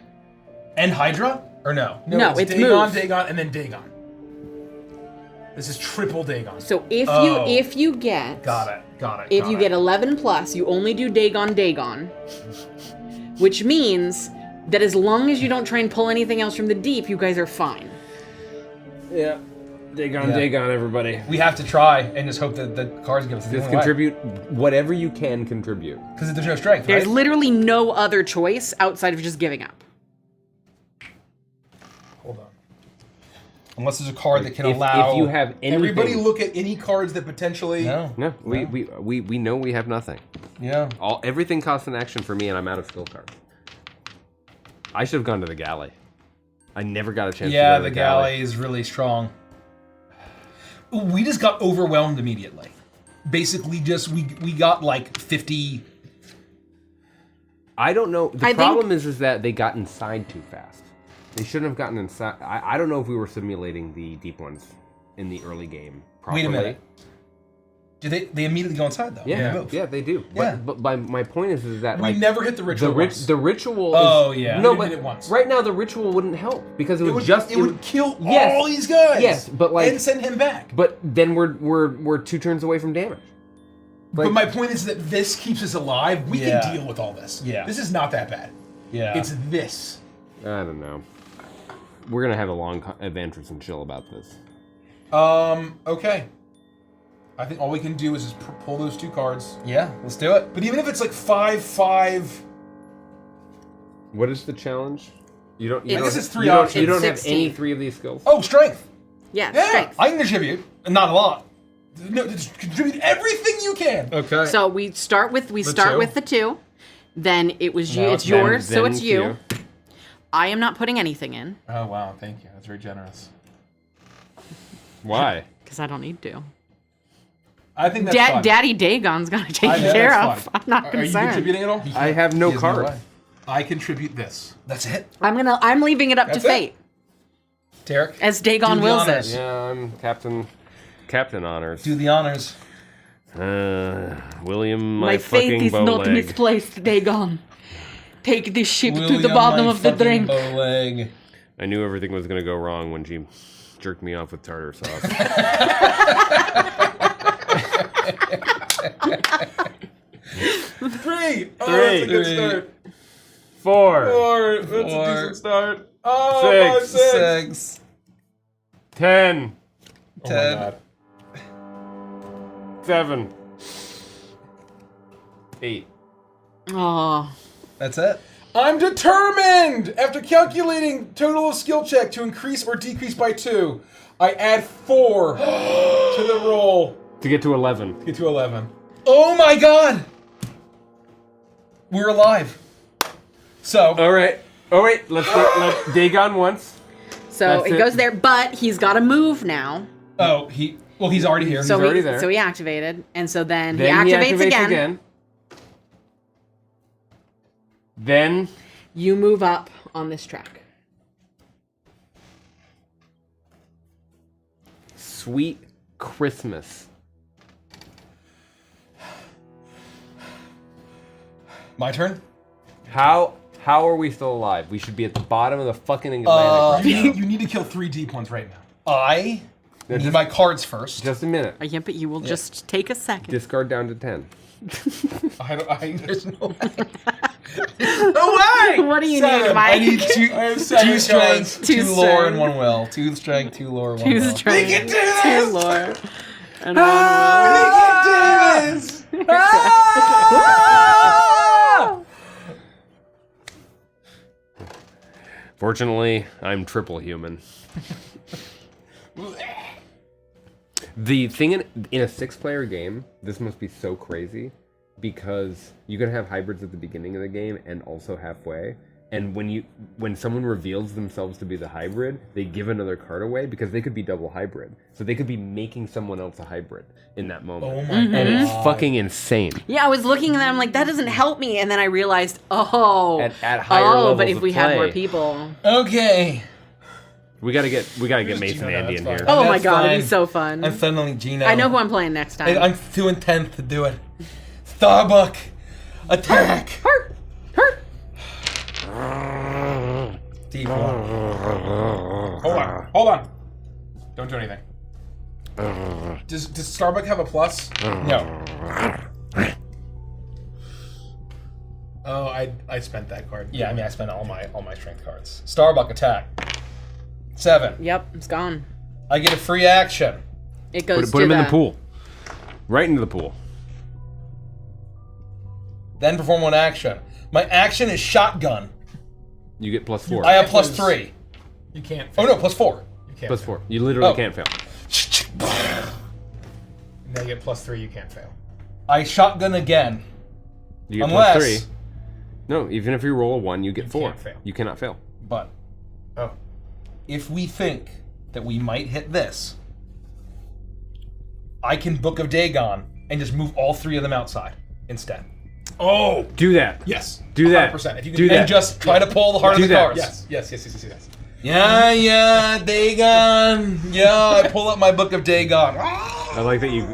and Hydra? Or no? No, it's Dagon, move. Dagon, and then Dagon. This is triple Dagon. So if Oh. you get Got it. if you get 11 plus, you only do Dagon, which means that as long as you don't try and pull anything else from the deep, you guys are fine. Yeah. Dagon, everybody. We have to try and just hope that the cards give us Just contribute whatever you can contribute. Because there's no strength, There's right? literally no other choice outside of just giving up. Hold on. Unless there's a card that can If allow... you have anything. Everybody look at any cards that potentially... No. No, we know we have nothing. Yeah. Everything costs an action for me, and I'm out of skill cards. I should have gone to the galley. I never got a chance to Yeah, go to the galley is really strong. We just got overwhelmed immediately. Basically, just we got like 50. I don't know. The I problem is that they got inside too fast. They shouldn't have gotten inside. I don't know if we were simulating the deep ones in the early game properly. Wait a minute. Do they immediately go inside though? Yeah, They move. yeah, they do. Yeah. But my point is that We like never hit the ritual once. the ritual. Oh, is, yeah. No, We but did it once. right now the ritual wouldn't help because it would kill Yes. all these guys. Yes, but like- and send him back. But then we're 2 turns away from damage. But my point is that this keeps us alive. We Yeah. can deal with all this. Yeah. This is not that bad. Yeah. It's this. I don't know. We're gonna have a long Avantris and chill about this. Okay. I think all we can do is just pull those 2 cards. Yeah, let's do it. But even if it's like 5/5, What is the challenge? You don't. You I don't guess ha- it's 3 you don't- options. You don't have 16. any 3 of these skills. oh, strength. Yeah, Yeah, strength. I can contribute. Not a lot. No, just contribute everything you can. Okay. So we start with two? the 2. Then it was you. No, It's then- yours, so then it's you. I am not putting anything in Oh wow, thank you. That's very generous. Why? because I don't need to. I think that's fine. Daddy Dagon's got to take I think care that's of. fine. I'm not Are you concerned. contributing at all? I have no He has card. way. I contribute this. That's it. I'm leaving it up That's to it. fate Derek, as Dagon do the wills honors. it. Yeah, I'm Captain Honors. do the honors. William, My faith fucking is not bowleg. misplaced, Dagon. Take this ship to the William, bottom my of the fucking drink. bowleg. I knew everything was gonna go wrong when she jerked me off with tartar sauce. 3. Oh, Three. that's a good start. 4, 4. That's a Four. decent start. Oh, 6. 6, 10, Oh my 10. god. 7, 8. Oh, That's it. I'm determined! After calculating total of skill check to increase or decrease by 2, I add 4 to the roll. To get to 11. Get to 11. Oh my god! We're alive. So, All right. Let's let Dagon once. so That's it it. goes there, but he's got to move now. he's already here. So already there. So he activated, and so then, Then he activates again. Then You move up on this track. Sweet Christmas. My turn? How How are we still alive? We should be at the bottom of the fucking Atlantic. You need to kill 3 deep ones right now. I need my cards first. Just a minute. Yeah, but you will just take a second. Discard down to 10. There's no way. No way! What do you Seven. need, Mike? I need two seven strength, Two 2 lore, strength. and 1 will. 2 strength, 2 lore, 1 Two will. strength, We can do this! 2 lore, and 1 We can do this! Fortunately, I'm triple human. The thing in a 6-player game, this must be so crazy because you can have hybrids at the beginning of the game and also halfway. And when someone reveals themselves to be the hybrid, they give another card away because they could be double hybrid. So they could be making someone else a hybrid in that moment. Oh my And it's fucking insane. Yeah, I was looking at that. I'm like, that doesn't help me. And then I realized, At higher levels but if of we had more play. people. Okay. We gotta get Mason Gino, Andy that's in fine. here. Oh my That's god, it'd fine. be so fun. I'm suddenly Gino. I know who I'm playing next time. I'm doing 10th to do it. Starbuck, attack. Hurt! Hurt! Deep one. Hold on. Don't do anything. Does Starbuck have a plus? No. Oh, I spent that card. Yeah, I mean I spent all my strength cards. Starbuck attack. 7. Yep, it's gone. I get a free action. It goes Put to him in the pool. Right into the pool. Then perform 1 action. My action is shotgun. You get +4. I have +3. You can't. Oh no, +4. You can't. +4. You literally Oh. can't fail. Now you get +3. You can't fail. I shotgun again. You get Unless- +3. No, even if you roll a 1, you get 4. can't fail. You cannot fail. But Oh. if we think that we might hit this, I can Book of Dagon and just move all 3 of them outside instead. Oh. Do that. Yes. Do that. 100%. If you can Do that. And just try to pull the heart Do of the that. cards. Yes. Yeah, Dagon. Yeah, I pull up my Book of Dagon. I like that you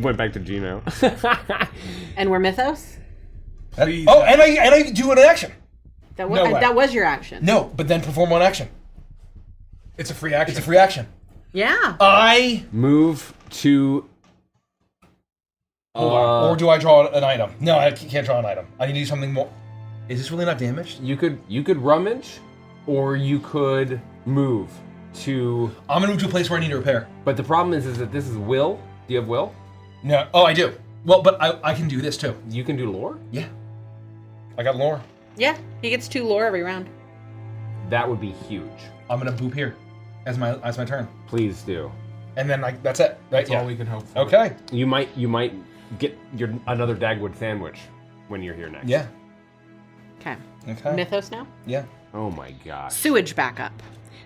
went back to Gino. And we're Mythos? Please. Oh, and I do an action. That No way. that was your action. No, but then perform 1 action. It's a free action. It's a free action. Yeah. I Move to... or do I draw an item? No, I can't draw an item. I need to do something more. Is this really not damaged? You could rummage, or you could move to... I'm gonna move to a place where I need to repair. But the problem is that this is will. Do you have will? No. Oh, I do. Well, but I can do this too. You can do lore? Yeah. I got lore. Yeah, he gets 2 lore every round. That would be huge. I'm gonna boop here as my turn, Please do. and then that's it. Right? That's all we can hope for. Okay. You might get another Dagwood sandwich when you're here next. Yeah. Okay. Okay. Mythos now? Yeah. Oh my god. Sewage backup.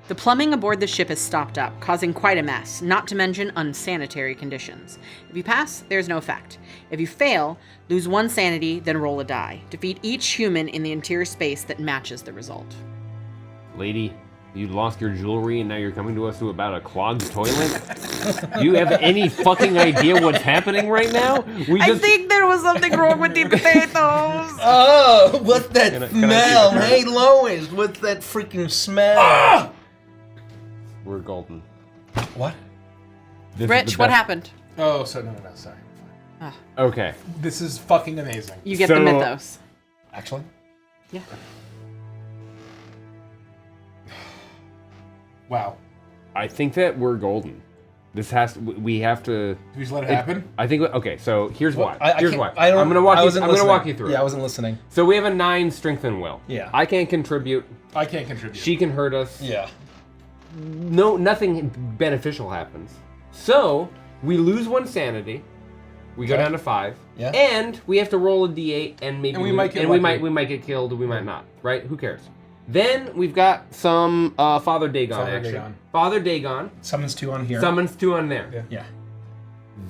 The plumbing aboard the ship is stopped up, causing quite a mess, not to mention unsanitary conditions. If you pass, there's no effect. If you fail, lose 1 sanity, then roll a die. Defeat each human in the interior space that matches the result. Lady, you lost your jewelry and now you're coming to us about a clogged toilet? Do you have any fucking idea what's happening right now? I think there was something wrong with the potatoes. Oh, what's that Can I smell? see the Hey, Lois, what's that freaking smell? We're golden. What? This is Rich, the what best- happened? Oh, so no. Sorry. Okay. This is fucking amazing. You get the So- Mythos. Actually? Yeah. Wow. I think that we're golden. We have to... Do we just let it happen? I think... Okay, so here's why. I Here's can't- why. I don't, I'm gonna walk I you. wasn't I'm gonna walk listening. you through. Yeah, I it. wasn't listening. So we have a 9 strength and will. Yeah. I can't contribute. I can't contribute. She can hurt us. Yeah. No, nothing beneficial happens. So we lose 1 sanity. We go Okay. down to 5. Yeah. And we have to roll a d8, and maybe And we might get and we lucky. might get killed. We might not. Right? Who cares? Then we've got some Father Dagon Father action. Dagon. Father Dagon Summons 2 on here. summons 2 on there. Yeah.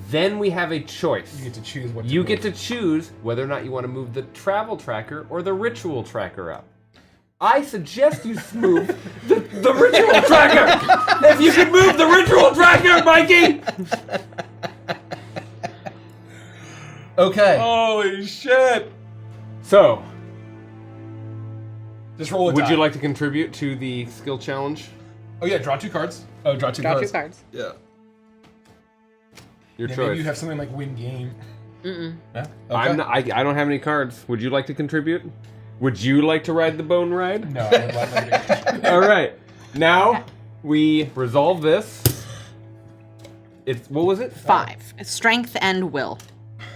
Then we have a choice. You get to choose what. You get to choose whether or not you want to move the travel tracker or the ritual tracker up. I suggest you move the ritual tracker! If you can move the ritual tracker, Mikey! Okay. Holy shit! So, Just roll a Would die. you like to contribute to the skill challenge? Oh yeah, draw 2 cards. Oh, draw two Draw cards. 2 cards. Yeah. Your Yeah, choice. maybe you have something like win game. Yeah. Okay. I don't have any cards. Would you like to contribute? Would you like to ride the bone ride? No, I would like to. All right. Now we resolve this. It's what was it? 5. Strength and will.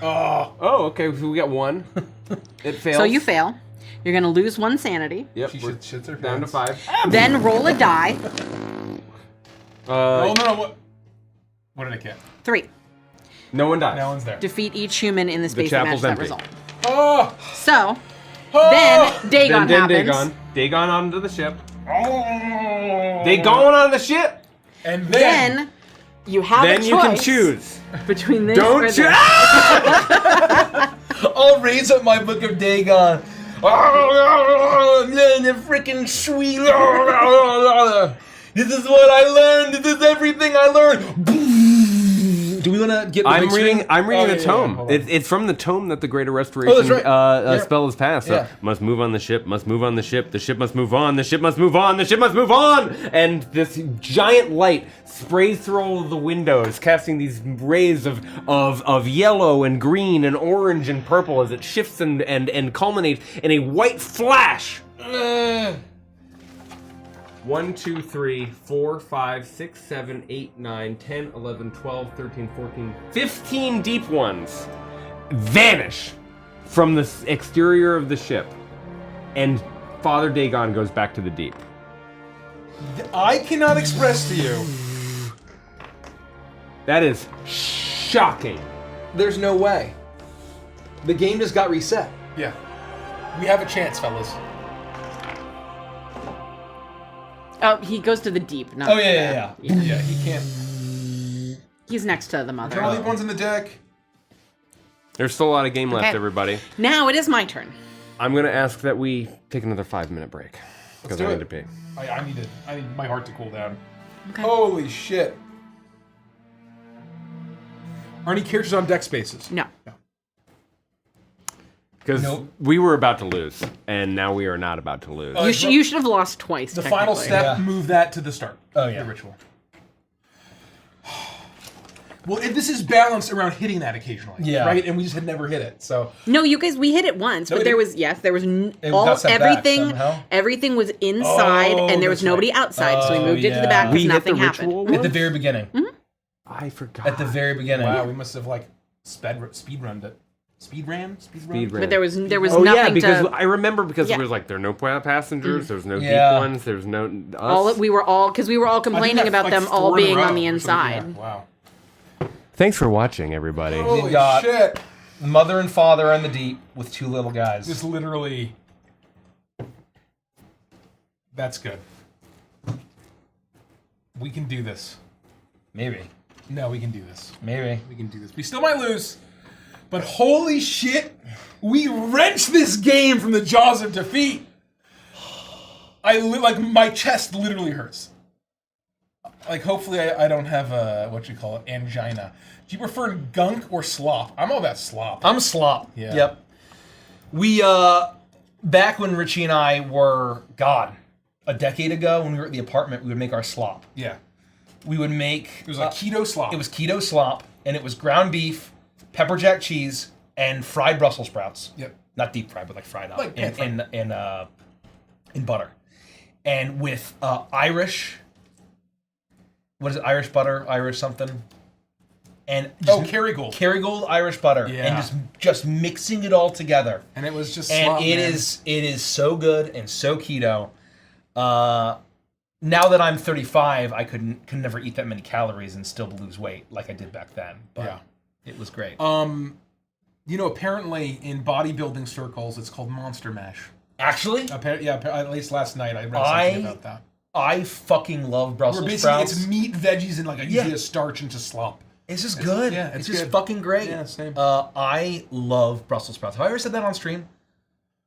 Oh, Oh, okay. So we got 1. It fails. So you fail. You're going to lose 1 sanity. Yep. she We're shits her down to pants. 5. Then roll a die. Oh no, what did I get? 3. No one dies. No one's there. Defeat each human in the space that chapel's matches that empty. result. Oh, So, oh! then Dagon Then happens. Dagon. Dagon onto the ship. Oh. Dagon on the ship. And Then you have Then a you can choice choose. between this Don't or you? this. I'll raise up my book of Dagon. The freaking sweet. This is what I learned. This is everything I learned. Do we want to get? The I'm big reading. screen? I'm reading Oh, a yeah, tome. hold on. It's from the tome that the Greater Restoration that's right. Yeah. spell is passed. So Yeah. must move on the ship. Must move on the ship. The ship must move on. The ship must move on. The ship must move on. And this giant light sprays through all of the windows, casting these rays of yellow and green and orange and purple as it shifts and culminates in a white flash. 1, 2, 3, 4, 5, 6, 7, 8, 9, 10, 11, 12, 13, 14, 15 deep ones vanish from the exterior of the ship, and Father Dagon goes back to the deep. I cannot express to you. That is shocking. There's no way. The game just got reset. Yeah, we have a chance, fellas. Oh, he goes to the deep. Not Oh yeah. Yeah, he can't. He's next to the mother. Draw the ones in the deck. There's still a lot of game left, Okay. everybody. Now it is my turn. I'm gonna ask that we take another 5-minute break because do I it. need to pee. I need my heart to cool down. Okay. Holy shit. Are any characters on deck spaces? No. Because Nope. we were about to lose, and now we are not about to lose. You should have lost twice. The final technically. step, Yeah. move that to the start. Oh, yeah. The ritual. Well, this is balanced around hitting that occasionally. Yeah. Right? And we just had never hit it. So No, you guys, we hit it once, No, but we there didn't. was there was It got sent back somehow? everything was inside, Oh, and there was that's nobody right. outside, so we Oh, moved it to the yeah. back we because hit the nothing happened. ritual At the one? very beginning. I forgot. At the very beginning. wow, we must have like speed run it. Speed ran? Speed ran. But there was Oh nothing yeah, because to. I remember because Yeah. there was like there are no passengers, there's no Yeah. deep ones, there's no us. All we were all complaining about them all being on the inside. Wow. Thanks for watching, everybody. Holy got- shit. Mother and father in the deep with two little guys. Just literally. That's good. We can do this. Maybe. No, we can do this. Maybe. We can do this. We still might lose, but holy shit, we wrenched this game from the jaws of defeat. Like my chest literally hurts. Like hopefully I don't have a angina. Do you prefer gunk or slop? I'm all about slop. I'm slop. Yeah. Yep. We back when Richie and I were a decade ago when we were at the apartment, we would make our slop. Yeah. We would make It was like keto slop. It was keto slop, and it was ground beef, pepper jack cheese, and fried Brussels sprouts. Yep. Not deep fried, but like fried up Like pan fried. in butter, and with Irish. What is it? Irish butter, Irish something, and Kerrygold. Kerrygold Irish butter, Yeah. and just mixing it all together. And it was just And slop, it man. is so good and so keto. Now that I'm 35, I can never eat that many calories and still lose weight like I did back then. But Yeah. it was great. Apparently in bodybuilding circles, it's called Monster Mash. Actually, At least last night I read something about that. I fucking love Where Brussels basically sprouts. it's meat, veggies, and like usually Yeah. a starch into slop. It's just good. yeah, it's it's just good. fucking great. Yeah, same. I love Brussels sprouts. Have I ever said that on stream?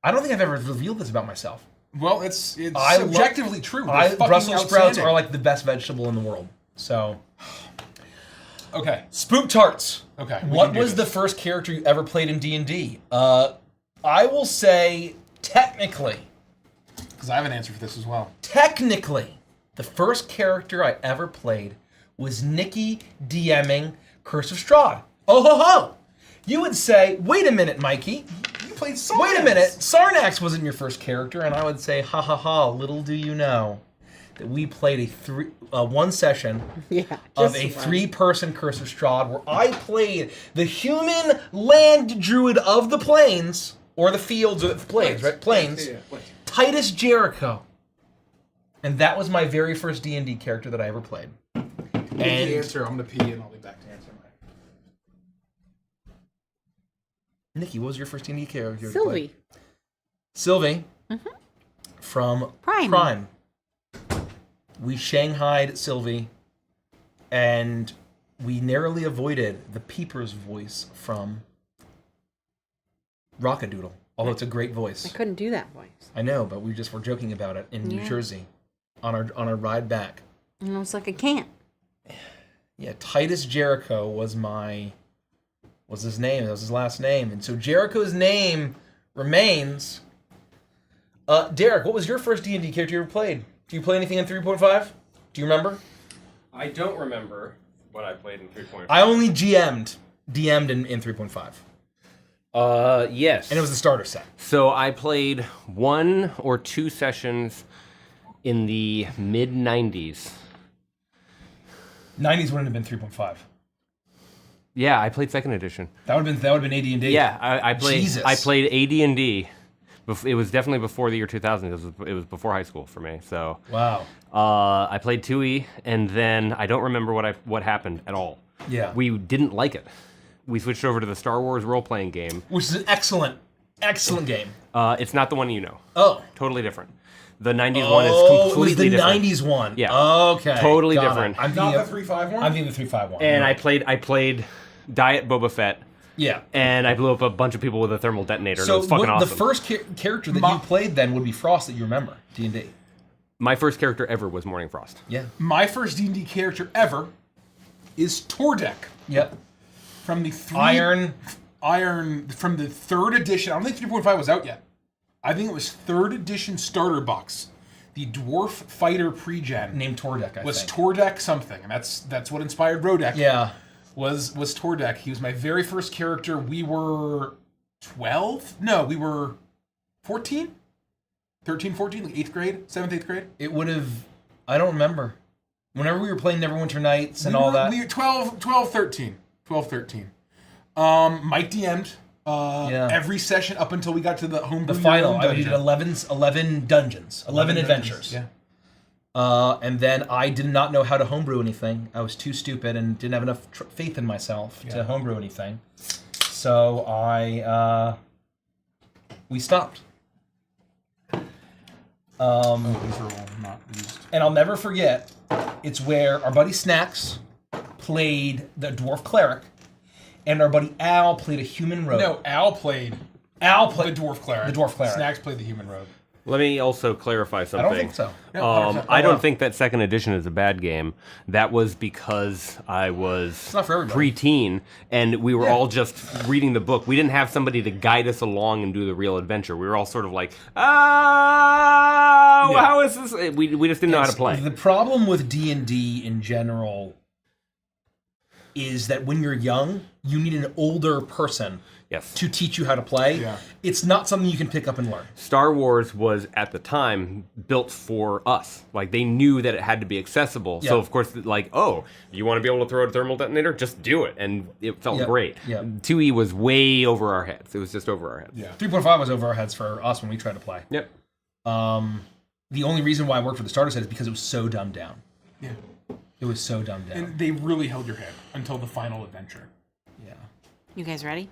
I don't think I've ever revealed this about myself. Well, it's I love- subjectively true. They're fucking Brussels sprouts outstanding. are like the best vegetable in the world. So, Okay. Spook Tarts. Okay, we What can do was the this. first character you ever played in D&D? I will say technically, Because I have an answer for this as well. Technically, the first character I ever played was Nikki DMing Curse of Strahd. Oh ho ho! You would say, wait a minute, Mikey. You played Sarnax. Wait a minute, Sarnax wasn't your first character, and I would say, ha ha ha, little do you know that we played one session of a 3-person Curse of Strahd where I played the human land druid of the plains, or the fields, or the plains, right? Plains. Yeah. Titus Jericho. And that was my very first D&D character that I ever played. Give me the answer. I'm going to pee and I'll be back to answer mine. Nikki, what was your first D&D character? Sylvie. Sylvie. From Prime. We shanghaied Sylvie, and we narrowly avoided the Peeper's voice from Rockadoodle. Although it's a great voice. I couldn't do that voice. I know, but we just were joking about it in New Jersey on our ride back. And I was like, I can't. Yeah, Titus Jericho was his name. That was his last name. And so Jericho's name remains. Derek, what was your first D&D character you ever played? Do you play anything in 3.5? Do you remember? I don't remember what I played in 3.5. I only DM'd in 3.5. Yes. And it was the starter set. So I played 1 or 2 sessions in the mid-90s. 90s wouldn't have been 3.5. Yeah, I played 2nd edition. That would have been AD&D. Yeah, I played. Jesus. I played AD&D. It was definitely before the year 2000. It was before high school for me. So Wow. I played 2E, and then I don't remember what happened at all. Yeah. We didn't like it. We switched over to the Star Wars role-playing game. Which is an excellent game. It's not the one you know. Oh. Totally different. The 90s one is completely different. different. It was the 90s one. Yeah. Okay. Totally Got different. It. I'm Not thinking the 3.5 one? I'm thinking the 3.5 one. And Yeah. I played Diet Boba Fett. Yeah. And I blew up a bunch of people with a thermal detonator. So and it was fucking awesome. the first character that you played then would be Frost that you remember, D&D. My first character ever was Morning Frost. Yeah. My first D&D character ever is Tordek Yep. from the Iron from the 3rd edition. I don't think 3.5 was out yet. I think it was 3rd edition starter box. The Dwarf Fighter pre-gen named Tordek, I was think. Tordek something, and that's what inspired Rodek. Yeah. Was Tordek. He was my very first character. We were 12? No, we were 14? 13, 14? Like 8th grade? 7th, 8th grade? It would have... I don't remember. Whenever we were playing Neverwinter Nights and all that. We were 12, 13. 12, 13. Mike DM'd every session up until we got to the homebrew. The final. I dungeon. did 11 dungeons. 11 adventures. Yeah. And then I did not know how to homebrew anything. I was too stupid and didn't have enough faith in myself to homebrew anything. So we stopped. These are all not used. And I'll never forget, it's where our buddy Snacks played the Dwarf Cleric, and our buddy Al played a human rogue. No, Al played the Dwarf Cleric. The Dwarf Cleric. Snacks played the human rogue. Let me also clarify something. I don't think so. I don't think that 2nd edition is a bad game. That was because I was not for everybody. preteen, and we were all just reading the book. We didn't have somebody to guide us along and do the real adventure. We were all sort of like, how is this? We just didn't know how to play. The problem with D&D in general is that when you're young, you need an older person to teach you how to play. Yeah. It's not something you can pick up and learn. Star Wars was, at the time, built for us. Like, they knew that it had to be accessible. Yeah. So, of course, like, oh, you want to be able to throw a thermal detonator? Just do it. And it felt great. Yeah. 2E was way over our heads. It was just over our heads. Yeah. 3.5 was over our heads for us when we tried to play. Yep. The only reason why I worked for the starter set is because it was so dumbed down. Yeah. It was so dumbed down. And they really held your head until the final adventure. Yeah. You guys ready?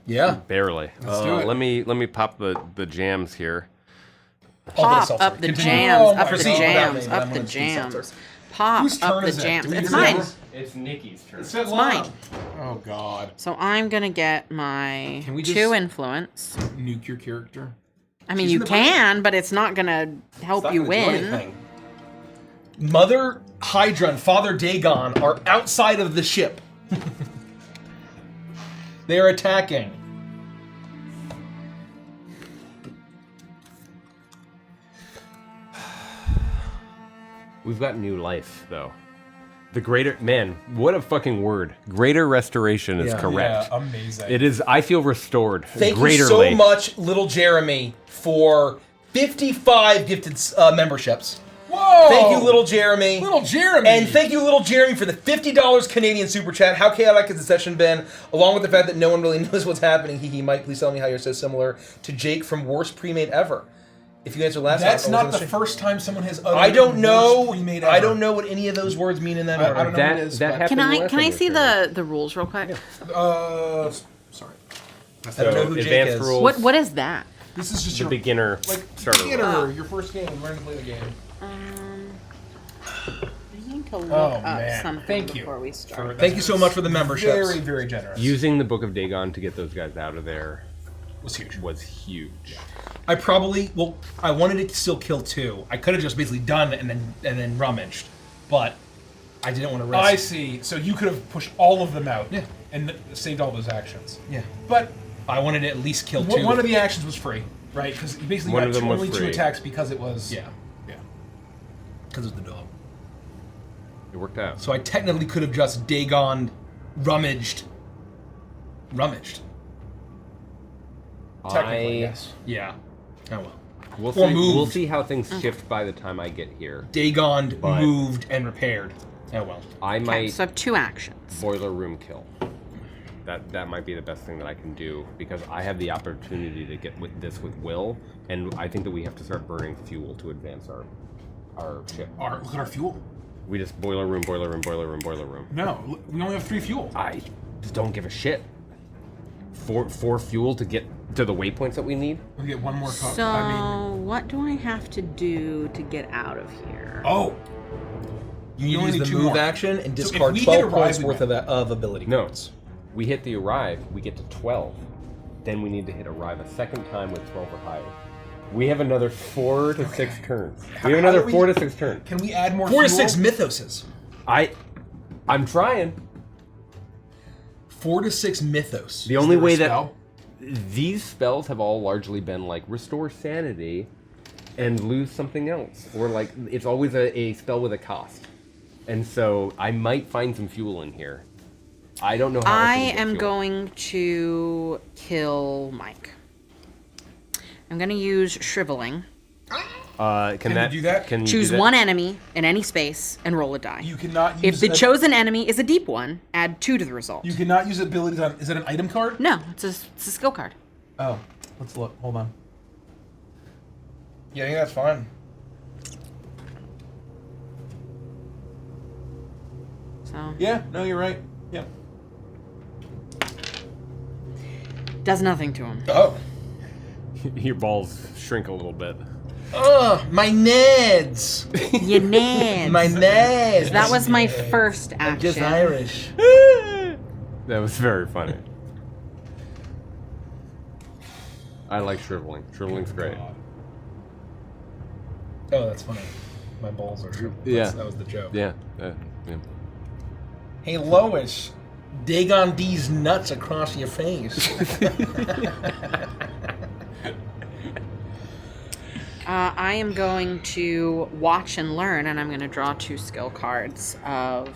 Yeah. Barely. Let's do it. Let me pop the jams here. Pop up the jams, up the jams, up the jams. Pop Whose up turn the is it? jams. Do we It's do mine. yours? It's Nikki's turn. It's Mine. Oh, God. So I'm gonna get my Can we 2 just- influence. Nuke your character. I mean, She's you in the can, but it's not gonna help you win. Mother Hydra and Father Dagon are outside of the ship. They are attacking. We've got new life, though. The greater... Man, what a fucking word. Greater restoration is correct. Yeah, amazing. It is... I feel restored. Thank Greaterly. you so much, little Jeremy, for 55 gifted memberships. Whoa! Thank you, little Jeremy. Little Jeremy. And thank you, little Jeremy, for the $50 Canadian super chat. How chaotic has the session been? Along with the fact that no one really knows what's happening. Mike, please tell me how you're so similar to Jake from Worst Pre-Made Ever. If you answer last That's time, not the first time someone has uttered I don't know. pre-made I ever. don't know what any of those words mean in that order. I don't know what it is. That but- happened last Can I time see we were the rules real quick? Sorry. I don't know who Jake advanced is. rules. What is that? This is just The your beginner starter. beginner, your first game, learn to play the game. I need to look Oh, up man. something Thank you before we start. Thank you so much for the memberships. Very, very generous. Using the Book of Dagon to get those guys out of there was huge. was huge. I probably I wanted to still kill 2. I could have just basically done it and then rummaged, but I didn't want to risk. I see. So you could have pushed all of them out. Yeah. And saved all those actions. Yeah, But I wanted to at least kill 2. one of the actions was free, right? Because you basically One got of them was only 2 free. attacks because it was. Yeah. Yeah. because of the dog. It worked out. So I technically could have just Dagon rummaged. Technically, yes. Yeah. Oh well. We'll Or see. moved. We'll see how things shift by the time I get here. Dagon But- moved and repaired. Oh well. I Okay, might so I have 2 actions. boiler room kill. That might be the best thing that I can do because I have the opportunity to get with this with Will, and I think that we have to start burning fuel to advance our ship. Look at our fuel. We just boiler room, boiler room, boiler room, boiler room. No, we only have 3 fuel. I just don't give a shit. For fuel to get to the waypoints that we need. We get 1 more cup. So what do I have to do to get out of here? Oh! You need to only use need the 2 move more. action and So if discard we hit 12 arrive, points we worth win. of ability No. points. We hit the arrive, we get to 12. Then we need to hit arrive a second time with 12 or higher. We have another 4 to 6 turns. We have How another do we- 4 to 6 turns. Can we add more 4 to fuel? 6 mythoses. I'm trying. 4 to 6 mythos. The only there a way that spell? these spells have all largely been like restore sanity and lose something else, or like it's always a spell with a cost. And so I might find some fuel in here. I don't know how. I else to get am fuel. going to kill Mike. I'm going to use Shriveling. Can you do that? Can you Choose do that? one enemy in any space and roll a die. You cannot If use the chosen enemy is a deep one, add 2 to the result. You cannot use abilities on. Is that an item card? No, it's a skill card. Oh, let's look. Hold on. Yeah, I think that's fine. So Yeah, no, you're right. Yeah. does nothing to him. Oh. Your balls shrink a little bit. Ugh, my Neds. You nads. My Neds. That was my first action. I'm just Irish. That was very funny. I like shriveling. Shriveling's great. Oh, that's funny. My balls are true. Yeah. That was the joke. Yeah. Yeah. Hey, Lois. Dagon D's nuts across your face. I am going to watch and learn, and I'm going to draw 2 skill cards of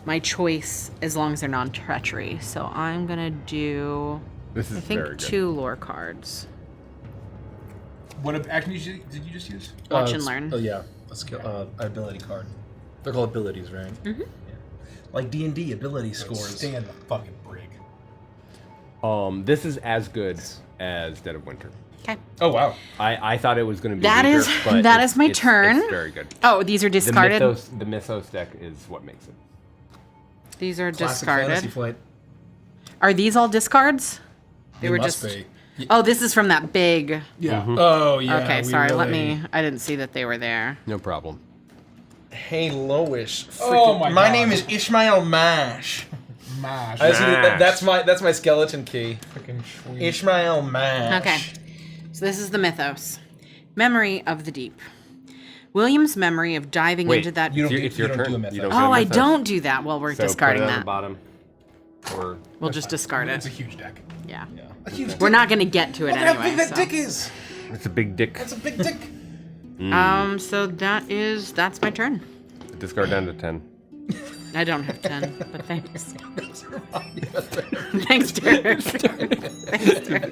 my choice, as long as they're non-treachery. So I'm going to do, This is I think, very good. 2 lore cards. What action did you just use? Watch and learn. Oh yeah, a skill, ability card. They're called abilities, right? Mm-hmm. Yeah. Like D&D ability scores. Stay in the fucking brig. This is as good as Dead of Winter. Okay. Oh wow. I thought it was going to be That weaker, is- but that it's- is my turn. It's very good. Oh, these are discarded? The Mythos deck is what makes it. These are Classic Fantasy discarded. Flight. Are these all discards? They were must just. be. Oh, this is from that big. Yeah. Oh yeah. Okay, we sorry. Let really- me. I didn't see that they were there. No problem. Hey Lois. Oh, my My God. name is Ishmael Mash. Mash. I just need Mash. that's my skeleton key. Freaking sweet. Ishmael Mash. Okay. So this is the mythos. Memory of the deep. William's memory of diving Wait, into that. you don't do- it's your you don't turn. do a mythos. You don't get Oh, a I mythos. don't do that. Well, we're So discarding put it on that. the bottom. Or We'll just discard It's a it. huge deck. Yeah. A huge We're not going to get to it Look at how anyway. big that so. dick is. it's a big dick. That's a big dick. So that's my turn. Discard down to 10. I don't have 10, but thanks. Thanks, Derek.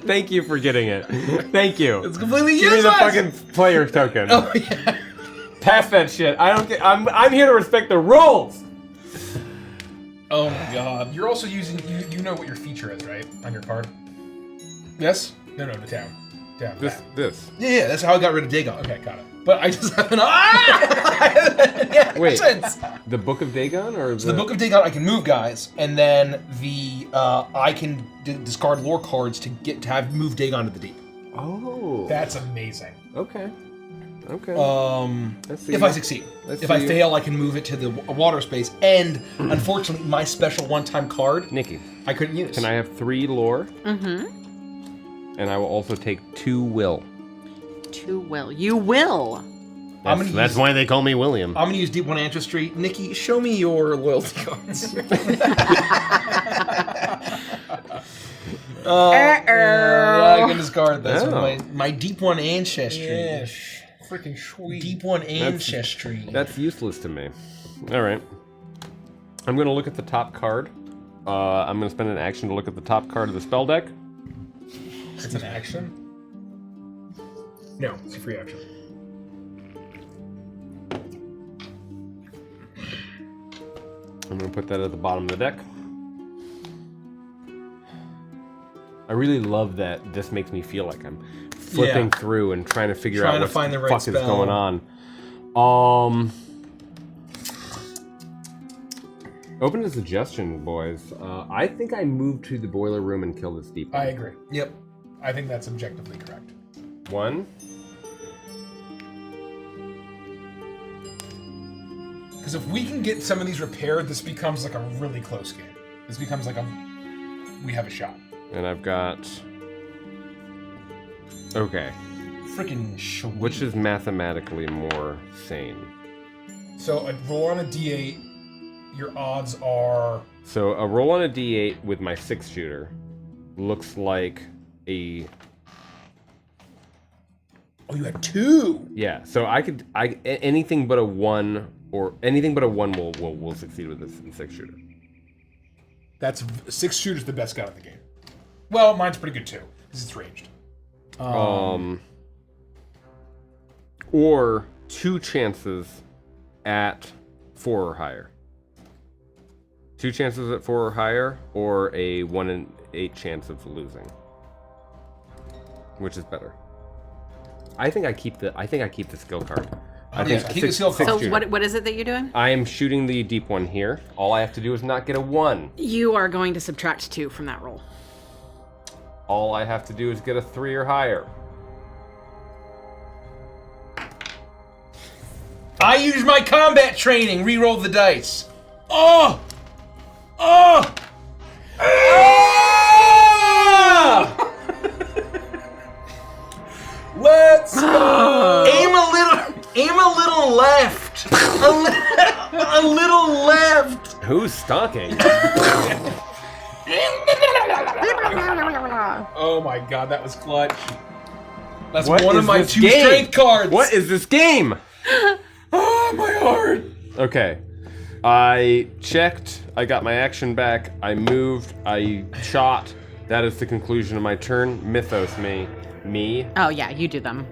Thank you for getting it. Thank you. It's completely Give me useless. the fucking player token. Oh yeah. Pass that shit. I don't get. I'm here to respect the rules. Oh my god. You're also using, you know what your feature is, right? On your card? Yes. No, the down. Down. This. Yeah, that's how I got rid of Dagon. Okay, got it. But I just have an yeah, Wait. sense. The Book of Dagon, or So the Book of Dagon, I can move guys, and then the I can discard lore cards to have move Dagon to the deep. Oh. That's amazing. Okay. Okay. Let's see. If I succeed. Let's If I see. fail, I can move it to the water space. And unfortunately, my special one-time card, Nikki, I couldn't use. can I have 3 lore? Mm-hmm. And I will also take 2 will. 2 will. You will. That's why they call me William. I'm gonna use Deep One Ancestry. Nikki, show me your loyalty cards. Yeah, I can discard this with my Deep One Ancestry. Yeah, freaking sweet. Deep One Ancestry. That's useless to me. All right. I'm going to look at the top card. I'm going to spend an action to look at the top card of the spell deck. It's an action? No, it's a free action. I'm going to put that at the bottom of the deck. I really love that this makes me feel like I'm flipping through and trying to figure out what find the the right fuck spell. is going on. Open to suggestion, boys. I think I moved to the boiler room and killed this deep. I agree. Yep. I think that's objectively correct. 1. Because if we can get some of these repaired, this becomes like a really close game. This becomes like we have a shot. And I've got... Okay. Freaking sweet. Which is mathematically more sane? So a roll on a d8, your odds are... So a roll on a d8 with my 6-shooter looks like a... Oh, you had 2. Yeah, so anything but a 1 or anything but a 1 will succeed with this 6-shooter. That's 6 shooters the best gun in the game. Well, mine's pretty good too, because it's ranged. Or 2 chances at 4 or higher. 2 chances at 4 or higher, or a 1 in 8 chance of losing. Which is better? I think I keep the skill card. I think keep the skill card. So shooter. what is it that you're doing? I am shooting the deep one here. All I have to do is not get a 1. You are going to subtract 2 from that roll. All I have to do is get a 3 or higher. I used my combat training. Reroll the dice. Oh! Oh! Oh! Let's go. Aim a little left. A little left. Who's stalking? Oh my god, that was clutch. That's What one is of my this 2 game? strength cards. What is this game? Oh, my heart. Okay. I checked. I got my action back. I moved. I shot. That is the conclusion of my turn. Mythos me. Me. Oh yeah, you do them.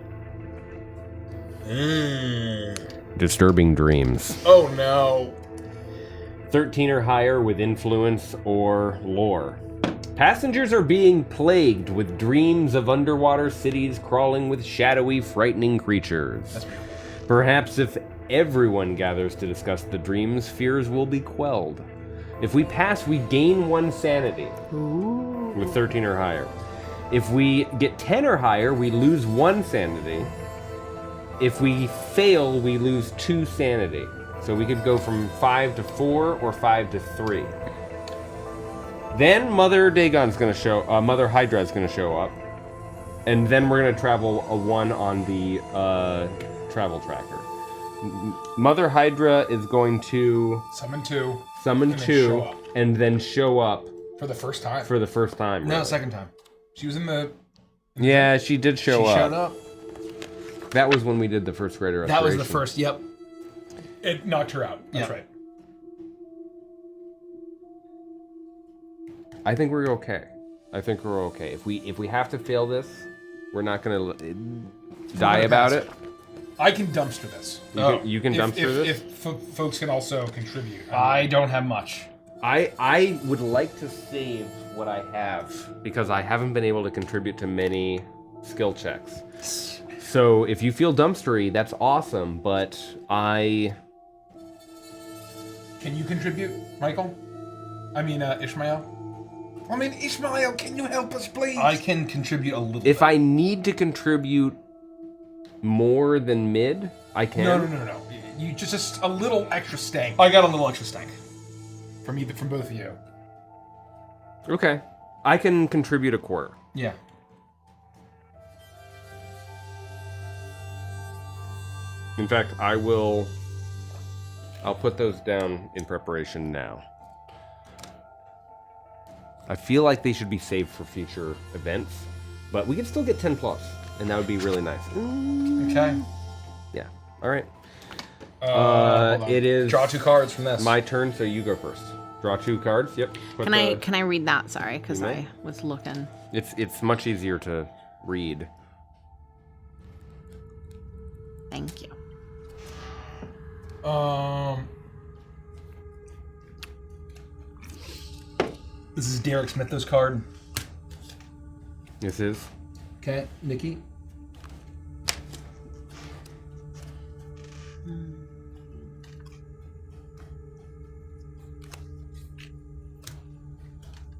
Disturbing dreams. Oh, no. 13 or higher with influence or lore. Passengers are being plagued with dreams of underwater cities crawling with shadowy, frightening creatures. Perhaps if everyone gathers to discuss the dreams, fears will be quelled. If we pass, we gain 1 sanity. Ooh. With 13 or higher. If we get 10 or higher, we lose 1 sanity. If we fail, we lose 2 sanity. So we could go from 5 to 4 or 5 to 3. Then Mother Dagon's gonna show, Mother Hydra's gonna show up. And then we're gonna travel a 1 on the travel tracker. Mother Hydra is going to Summon 2. summon And then 2 show up. and then show up For the first time. for the first time. No, really. second time. She was in the... Yeah, she did show She up. showed up. That was when we did the first greater That was restoration. the first. Yep. It knocked her out. That's Yeah. right. I think we're okay. If we have to fail this, we're not gonna die about it. I can dumpster this. You can dumpster this. If folks can also contribute. I don't have much. I would like to save what I have because I haven't been able to contribute to many skill checks. So if you feel dumpstery, that's awesome, but Can you contribute, Michael? I mean, Ishmael? I mean, Ishmael, can you help us, please? I can contribute a little. if I need to contribute more than mid, I can. No. You just a little extra stank I got a little extra stank. from both of you. Okay. I can contribute a quarter. Yeah. In fact, I'll put those down in preparation now. I feel like they should be saved for future events, but we can still get 10 plus, and that would be really nice. Okay. Yeah. All right. Hold on. It is Draw 2 cards from this. my turn, so you go first. Draw 2 cards. Yep. Put Can I read that? Sorry, because You may. I was looking. It's much easier to read. Thank you. This is Derek Smith's card. This is. Okay, Nikki.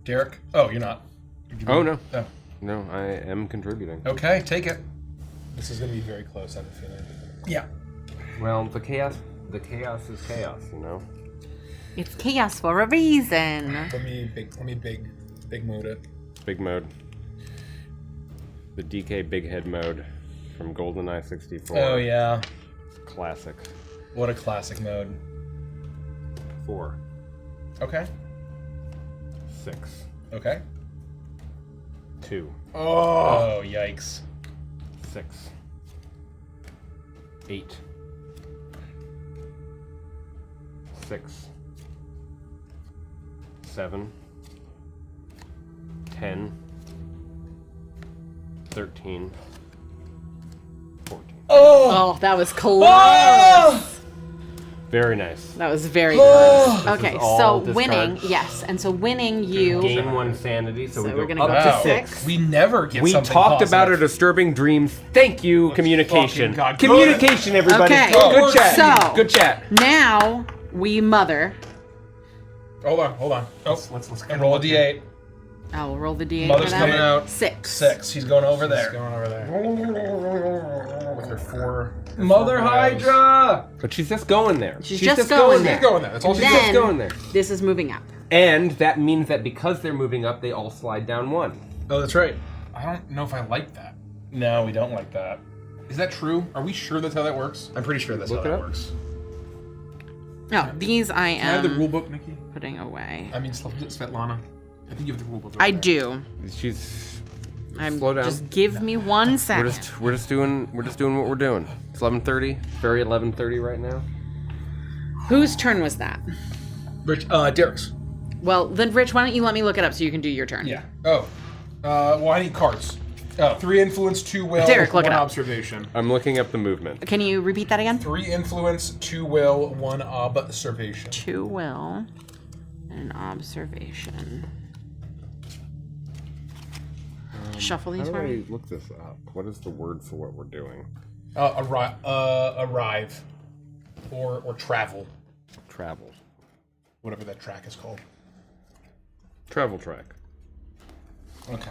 Derek? Oh, you're not. Oh no. Oh. No, I am contributing. Okay, take it. This is going to be very close, I have a feeling. Yeah. Well, the chaos is chaos, you know. It's chaos for a reason. Let me big mode it. Big mode. The DK big head mode from GoldenEye 64. Oh, yeah. Classic. What a classic mode. 4, Okay. 6, Okay. 2, Oh, yikes. 6, 8, 6, 7, 10, 13, 14. Oh, that was close. Very nice. That was very close. Okay, all so discard. winning, yes, and so winning you. Gain 1 sanity, so, we we're go gonna up go to up to 6. 6. We never get We something talked about our positive. disturbing dreams. Thank you, communication. fucking God. Communication, everybody. Okay, Good chat. so- Good chat. Now we mother. Hold on. Oh, Let's and roll a d8. I will roll the d8 Mother's for that. coming out. 6. 6. She's going over She's there. going over there. With her four. Mother Hydra! But she's just going there. She's just going there. She's going there. That's all She's she's just Then going there. this is moving up. And that means that because they're moving up, they all slide down 1. Oh, that's right. I don't know if I like that. No, we don't like that. Is that true? Are we sure that's how that works? I'm pretty sure that's Look how it that up. works. No, these I Can I have the rule am book, Nikki? putting away. I mean, Svetlana. I think you have the rule book. I over there. do. She's. I'm Slow down. just give me 1 second. We're just doing what we're doing. It's 11:30. Very 11:30 right now. Whose turn was that? Rich, Derek's. Well, then Rich, why don't you let me look it up so you can do your turn? Yeah. Oh. Well, I need cards. Oh. 3 influence, 2 will, Derek, look 1 it up. observation. I'm looking up the movement. Can you repeat that again? 3 influence, 2 will, 1 observation. 2 will and an observation. Shuffle How these do for me. I look this up? What is the word for what we're doing? Arrive. Or travel. Travel. Whatever that track is called. Travel track. Okay.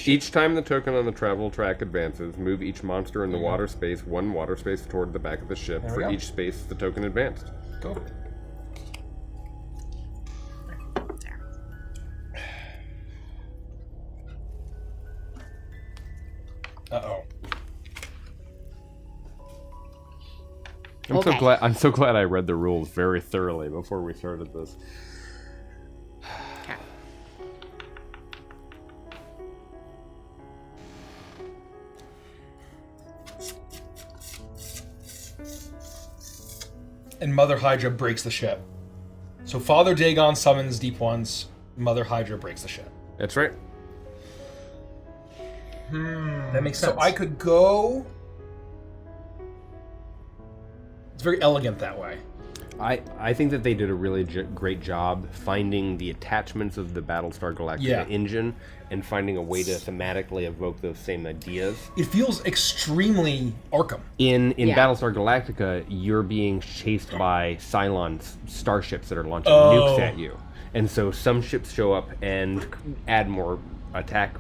Each time the token on the travel track advances, move each monster in the water space 1 water space toward the back of the ship we for go. each space the token advanced. Go. Uh-oh. Okay. I'm so glad I read the rules very thoroughly before we started this. Okay. and Mother Hydra breaks the ship. So Father Dagon summons Deep Ones, Mother Hydra breaks the ship. That's right. That makes sense. So I could go. It's very elegant that way. I think that they did a really great job finding the attachments of the Battlestar Galactica engine and finding a way to thematically evoke those same ideas. It feels extremely Arkham. In Battlestar Galactica, you're being chased by Cylon starships that are launching nukes at you. And so some ships show up and add more attack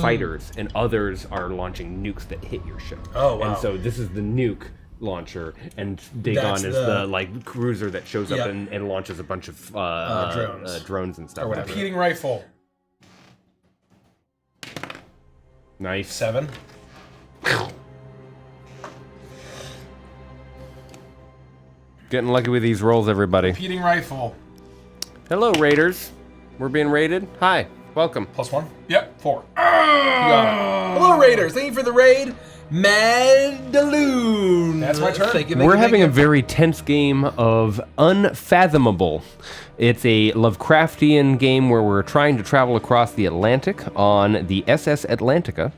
fighters, and others are launching nukes that hit your ship. Oh, wow. And so this is the nuke launcher, and Dagon is the cruiser that shows up and launches a bunch of drones and stuff. Repeating rifle. Nice. 7. Getting lucky with these rolls, everybody. Repeating rifle. Hello, Raiders. We're being raided. Hi. Welcome. +1. Yep. 4. You got it. Hello, Raiders. Thank you for the raid. Madaloon. That's my turn. Thank you. We're having a very tense game of Unfathomable. It's a Lovecraftian game where we're trying to travel across the Atlantic on the SS Atlantica,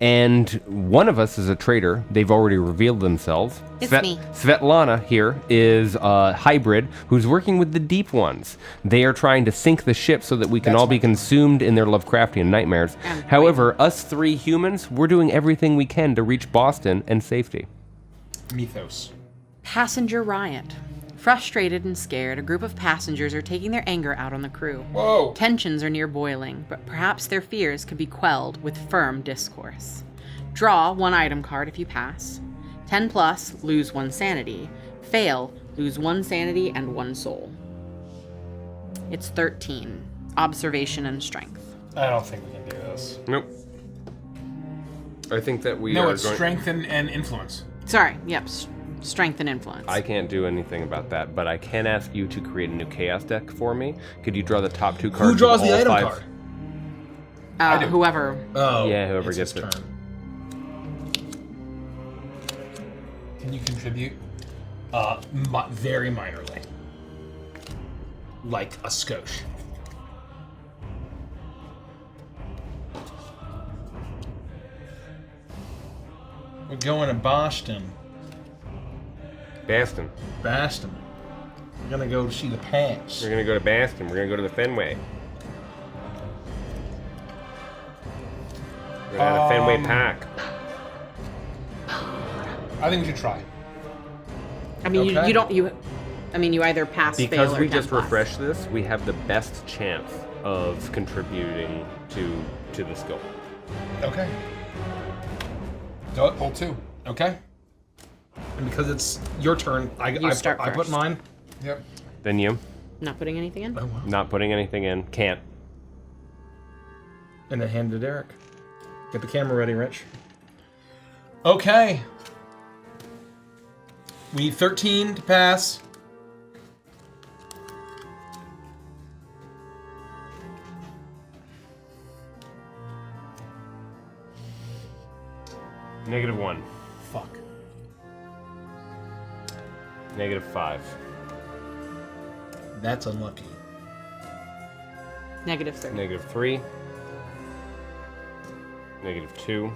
and one of us is a traitor. They've already revealed themselves. It's me. Svetlana here is a hybrid who's working with the Deep Ones. They are trying to sink the ship so that we can all be consumed in their Lovecraftian nightmares. However, us 3 humans, we're doing everything we can to reach Boston and safety. Mythos. Passenger riot. Frustrated and scared, a group of passengers are taking their anger out on the crew. Whoa. Tensions are near boiling, but perhaps their fears could be quelled with firm discourse. Draw 1 item card if you pass. 10 plus, lose 1 sanity. Fail, lose 1 sanity and 1 soul. It's 13. Observation and strength. I don't think we can do this. Nope. I think that we No, are it's going... strength and influence. Sorry, yep, strength and influence. I can't do anything about that, but I can ask you to create a new chaos deck for me. Could you draw the top 2 cards? Who draws of the all item 5? card? Whoever. Oh, Yeah, whoever it's gets his it. turn. Can you contribute? Very minorly. Like a skosh. We're going to Boston. Baston. Boston. We're gonna go see the Pants. We're gonna go to Baston. We're gonna go to the Fenway. We're gonna have a Fenway Park. I think we should try. I mean, Okay. you either pass, fail, Because or we 10 just plus. refreshed this, we have the best chance of contributing to the skill. Okay. Do it. Pull 2. Okay. And because it's your turn, I start put first. mine. Yep. Then you, Not putting anything in? Oh, wow. not putting anything in, can't. And then hand it to Derek. Get the camera ready, Rich. Okay. We need 13 to pass. -1. Fuck. -5. That's unlucky. -3. -3. -2.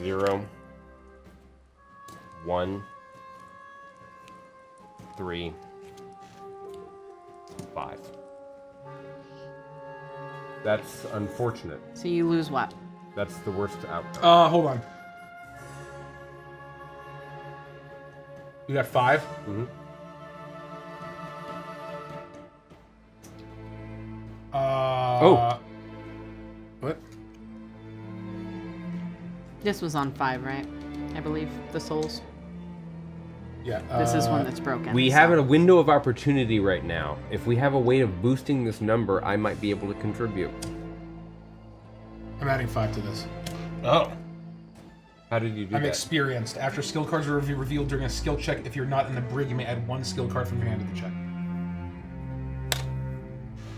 0. 1. 3. 5. That's unfortunate. So you lose what? That's the worst outcome. Hold on. You got 5? Mm-hmm. Oh. What? This was on 5, right? I believe, the souls. Yeah. This is one that's broken. We so- have a window of opportunity right now. If we have a way of boosting this number, I might be able to contribute. I'm adding 5 to this. Oh. How did you do I'm that? experienced. After skill cards are revealed during a skill check, if you're not in the brig, you may add 1 skill card from your hand to the check.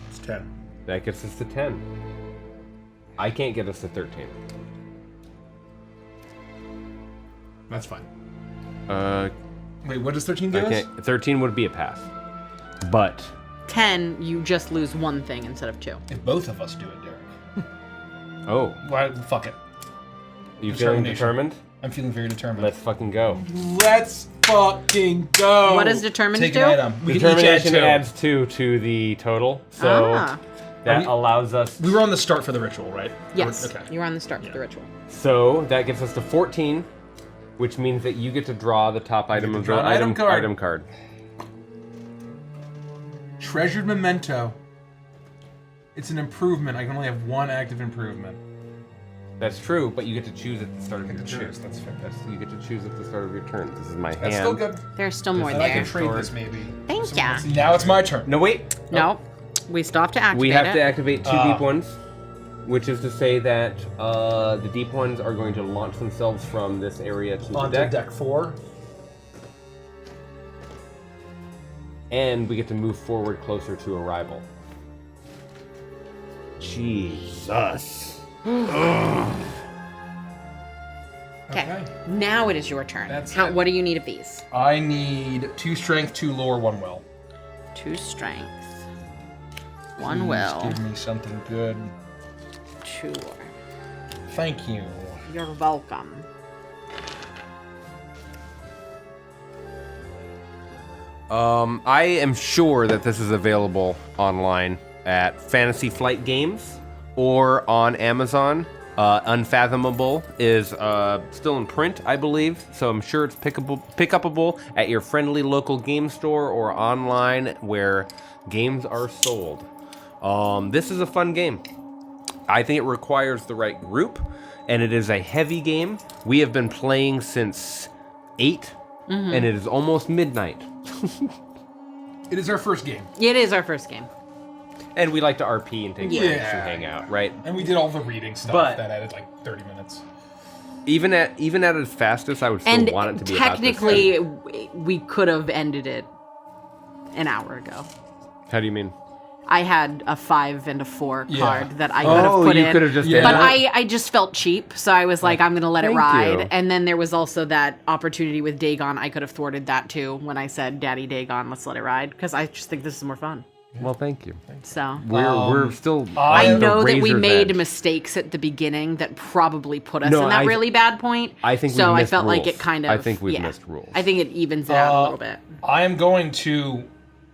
It's 10. That gets us to 10. I can't get us to 13. That's fine. Wait, what does 13 give Okay, us? 13 would be a pass. But 10, you just lose one thing instead of 2. If both of us do it, Derek. oh, Why, fuck it. you feeling Determination. determined? I'm feeling very determined. Let's fucking go. Let's fucking go. What does determined Take do? an item. We can each add Determination 2. adds 2 to the total, so Ah. that we- allows us. We were on the start for the ritual, right? Yes, Okay. you're on the start of the ritual. So that gets us to 14, which means that you get to draw the top item of the draw an item card. item card. Treasured memento. It's an improvement. I can only have one active improvement. That's true, but you get to choose at the start of your turn. Choose, that's fair. You get to choose at the start of your turn. This is my hand. That's still good. There's still more And I can there. trade this maybe. Thank ya. Now it's my turn. No, wait. No, we still have to activate We have it. to activate 2 deep ones, which is to say that the deep ones are going to launch themselves from this area to the Onto deck, deck 4. and we get to move forward closer to arrival. Jesus. Okay. Now it is your turn. That's How, it. what do you need of these? I need 2 strength, 2 lore, 1 will. 2 strength, 1 Please will, give me something good. 2 lore. Thank you. You're welcome. I am sure that this is available online at Fantasy Flight Games or on Amazon. Unfathomable is still in print, I believe, so I'm sure it's pickupable at your friendly local game store or online where games are sold. This is a fun game. I think it requires the right group, and it is a heavy game. We have been playing since 8, and it is almost midnight. It is our first game. It is our first game. And we like to RP and take breaks and Yeah. hang out, right? And we did all the reading stuff But- that added like 30 minutes. Even at its fastest, I would still And want it to be about this technically, time. we could have ended it an hour ago. How do you mean? I had a 5 and a 4 Yeah. card that I could have put you in. could have just Yeah. But ended it? I just felt cheap, so I was like, I'm gonna let it Thank ride. you. And then there was also that opportunity with Dagon. I could have thwarted that too when I said, "Daddy Dagon, let's let it ride," because I just think this is more fun. Well, thank you. So We're still. I I on the know that we razor's made edge. mistakes at the beginning that probably put us No, in that I- really bad point. I think so. we've I missed felt like rules. it kind of. I think we've yeah. missed rules. I think it evens it out a little bit. I am going to.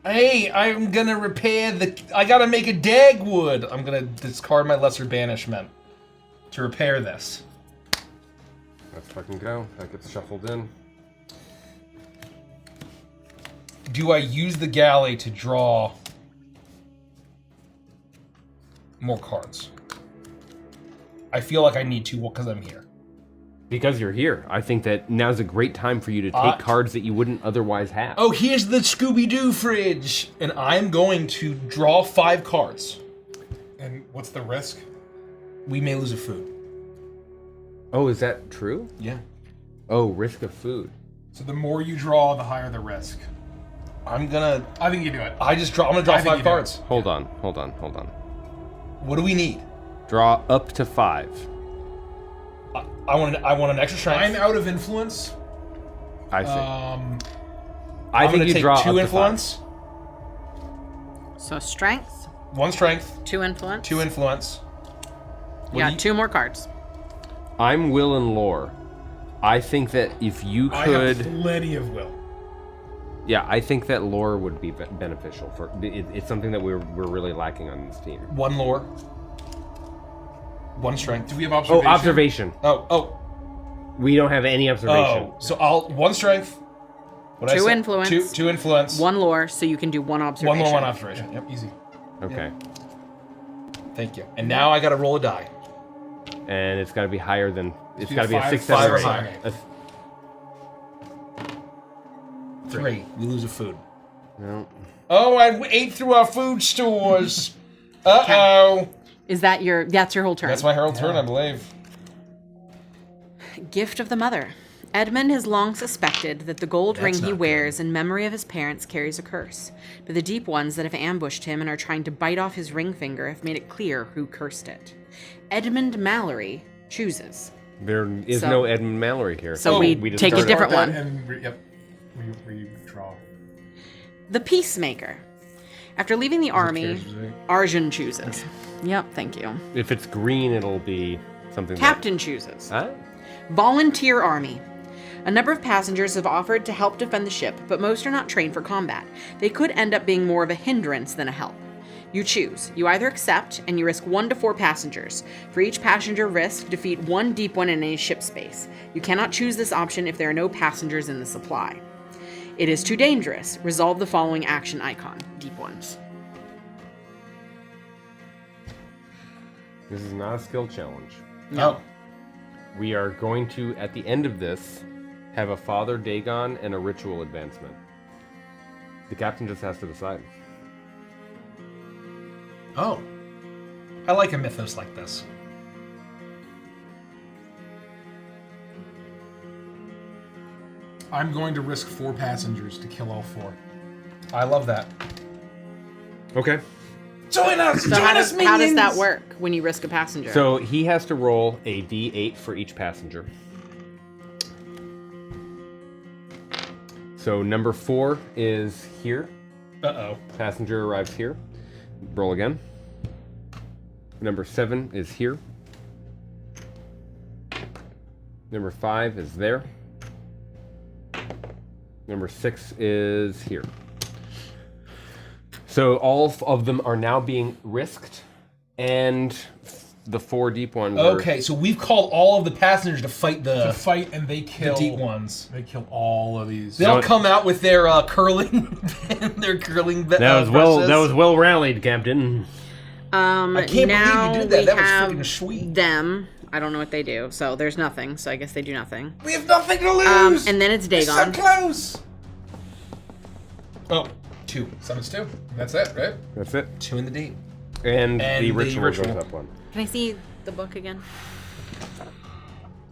Hey, I'm gonna repair the. I gotta make a dagwood. I'm gonna discard my lesser banishment to repair this. Let's fucking go. That gets shuffled in. Do I use the galley to draw more cards? I feel like I need to because I'm here. Because you're here, I think that now's a great time for you to take cards that you wouldn't otherwise have. Oh, here's the Scooby-Doo fridge, and I'm going to draw 5 cards. And what's the risk? We may lose a food. Oh, is that true? Yeah. Oh, risk of food. So the more you draw, the higher the risk. I'm gonna. I think you do it. I'm gonna draw I think 5 you do. cards. Hold on. What do we need? Draw up to 5. I want an extra strength. I'm out of influence. I see. Uh, I I'm think gonna you take draw 2 up influence, So strength, 1 strength, 2 influence. 2 influence. Yeah, do you- 2 more cards. to 5. I'm will and lore. I think that if you I could, have plenty of will. yeah, I think that lore would be beneficial for. It's something that we're really lacking on this team. 1 lore, 1 strength. Do we have Oh, observation? observation. Oh, We don't have any observation. so I'll 1 strength. What 2 influence. 2 influence. 1 lore, so you can do 1 observation. 1 lore, 1 observation. Yep. Easy. Okay. Thank you. And now I gotta roll a die. And it's got to be higher than. It's be got to be a 5, 6, 5 7, or or 8. higher. 3. We lose a food. No. Oh, I ate through our food stores. Uh-oh. Is that your? That's your whole turn. That's my herald turn, I believe. Gift of the Mother. Edmund has long suspected that the gold ring he not wears in memory of his parents carries a curse, but the deep ones that have ambushed him and are trying to bite off his ring finger have made it clear who cursed it. Edmund Mallory chooses. There is So- no Edmund Mallory here. So we just take a started. different one. And yep. Redraw. The Peacemaker. After leaving the army, Arjun chooses. Yep, thank you. If it's green, it'll be something. Captain chooses. Huh? Volunteer Army. A number of passengers have offered to help defend the ship, but most are not trained for combat. They could end up being more of a hindrance than a help. You choose. You either accept, and you risk 1 to 4 passengers. For each passenger risk, defeat 1 deep one in any ship space. You cannot choose this option if there are no passengers in the supply. It is too dangerous. Resolve the following action icon. Deep ones. This is not a skill challenge. No. We are going to, at the end of this, have a Father Dagon and a ritual advancement. The captain just has to decide. Oh. I like a mythos like this. I'm going to risk 4 passengers to kill all 4. I love that. Okay. Join us! So how does that work when you risk a passenger? So he has to roll a d8 for each passenger. So number 4 is here. Uh-oh. Passenger arrives here. Roll again. Number 7 is here. Number 5 is there. Number 6 is here. So all of them are now being risked, and the 4 deep ones are... Okay, so we've called all of the passengers to fight To fight, and they the kill deep ones. They kill all of these. They all come out with their curling, their curling. That was well rallied, Captain. I can't now believe you did that. we That was have freaking sweet. them. I don't know what they do, so there's nothing. So I guess they do nothing. We have nothing to lose. And then it's We're so Dagon. close. Oh, 2. Summons 2. That's it, right? That's it. 2 in the deep. And And the the ritual ritual. goes up 1. Can I see the book again?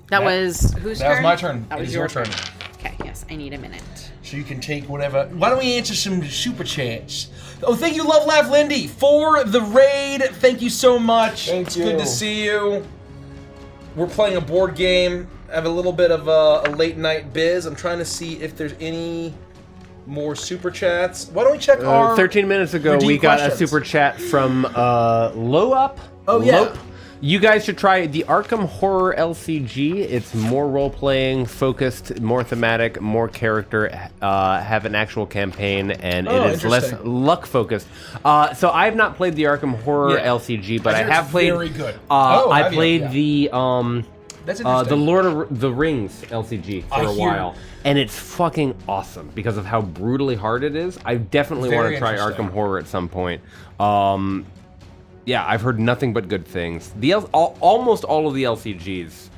That was whose turn? That was my turn. That It was is your your turn. Okay, yes, I need a minute. So you can take whatever. Why don't we answer some super chats? Oh, thank you, Love Laugh Lindy, for the raid. Thank you so much. It's good to see you. We're playing a board game. I have a little bit of a late night biz. I'm trying to see if there's any more super chats. Why don't we check our 13 minutes ago, we redeemed got a questions? super chat from Low Oh, yeah. Lope. You guys should try the Arkham Horror LCG. It's more role-playing, focused, more thematic, more character, have an actual campaign, and Oh, it is less interesting. luck-focused. So I have not played the Arkham Horror Yeah. LCG, but I hear have it's played... very good. Oh, I have you? played Yeah. That's the interesting. Lord of the Rings LCG for I a hear- while, and it's fucking awesome because of how brutally hard it is. I definitely want Very to try interesting. Arkham Horror at some point. Yeah, I've heard nothing but good things. Almost all of the LCGs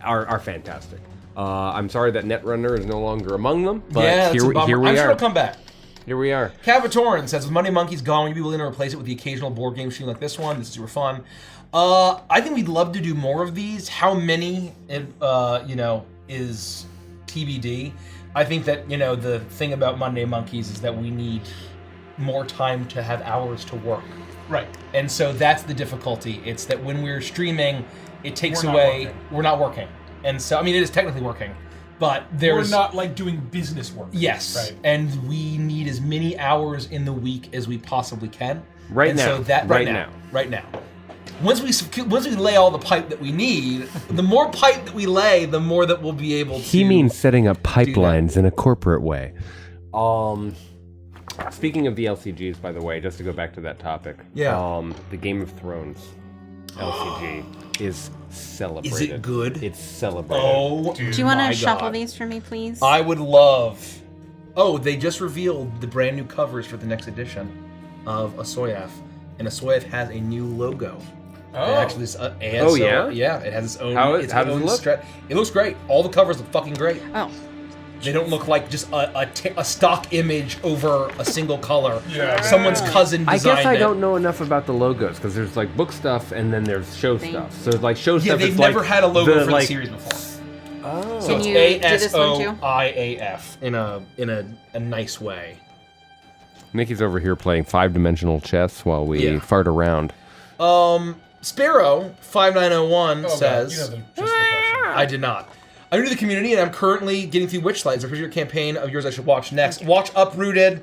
are fantastic. I'm sorry that Netrunner is no longer among them, but yeah, that's a bummer. here we I'm sure are. it'll come back. Here we are. Cavatoran says, with Monday Monkeys gone, would you be willing to replace it with the occasional board game stream like this one? This is super fun. I think we'd love to do more of these. How many, is TBD. I think that, the thing about Monday Monkeys is that we need more time to have hours to work. Right. And so that's the difficulty. It's that when we're streaming, it takes We're not away, working. we're not working. And so, I mean, it is technically working, but there's... We're not like doing business work. Yes, Right. and we need as many hours in the week as we possibly can. Right and now. So that Right right now. Once we lay all the pipe that we need, the more pipe that we lay, the more that we'll be able to. He means setting up pipelines in a corporate way. Speaking of the LCGs, by the way, just to go back to that topic. Yeah. The Game of Thrones LCG is celebrated. Is it good? It's celebrated. Oh, Do you want my to shuffle God. these for me, please? I would love. Oh, they just revealed the brand new covers for the next edition of Asoyaf, and Asoyaf has a new logo. Oh. It actually, Oh, yeah? Yeah, it has its own. How its does it own look? It looks great. All the covers look fucking great. Oh, They don't look like just a stock image over a single color. Yeah. Someone's cousin I designed guess I it. don't know enough about the logos because there's like book stuff and then there's show Thank stuff. So like show Yeah, stuff they've is never like had a logo for the like, series before. Oh. So Can it's you do this one ASOIAF in a nice way. Nikki's over here playing 5-dimensional chess while we Yeah. fart around. Sparrow 5901 Oh, says, God. You know just the question. I did not. I'm new to the community, and I'm currently getting through Witchlight. So, here's your campaign of yours I should watch next. Watch Uprooted.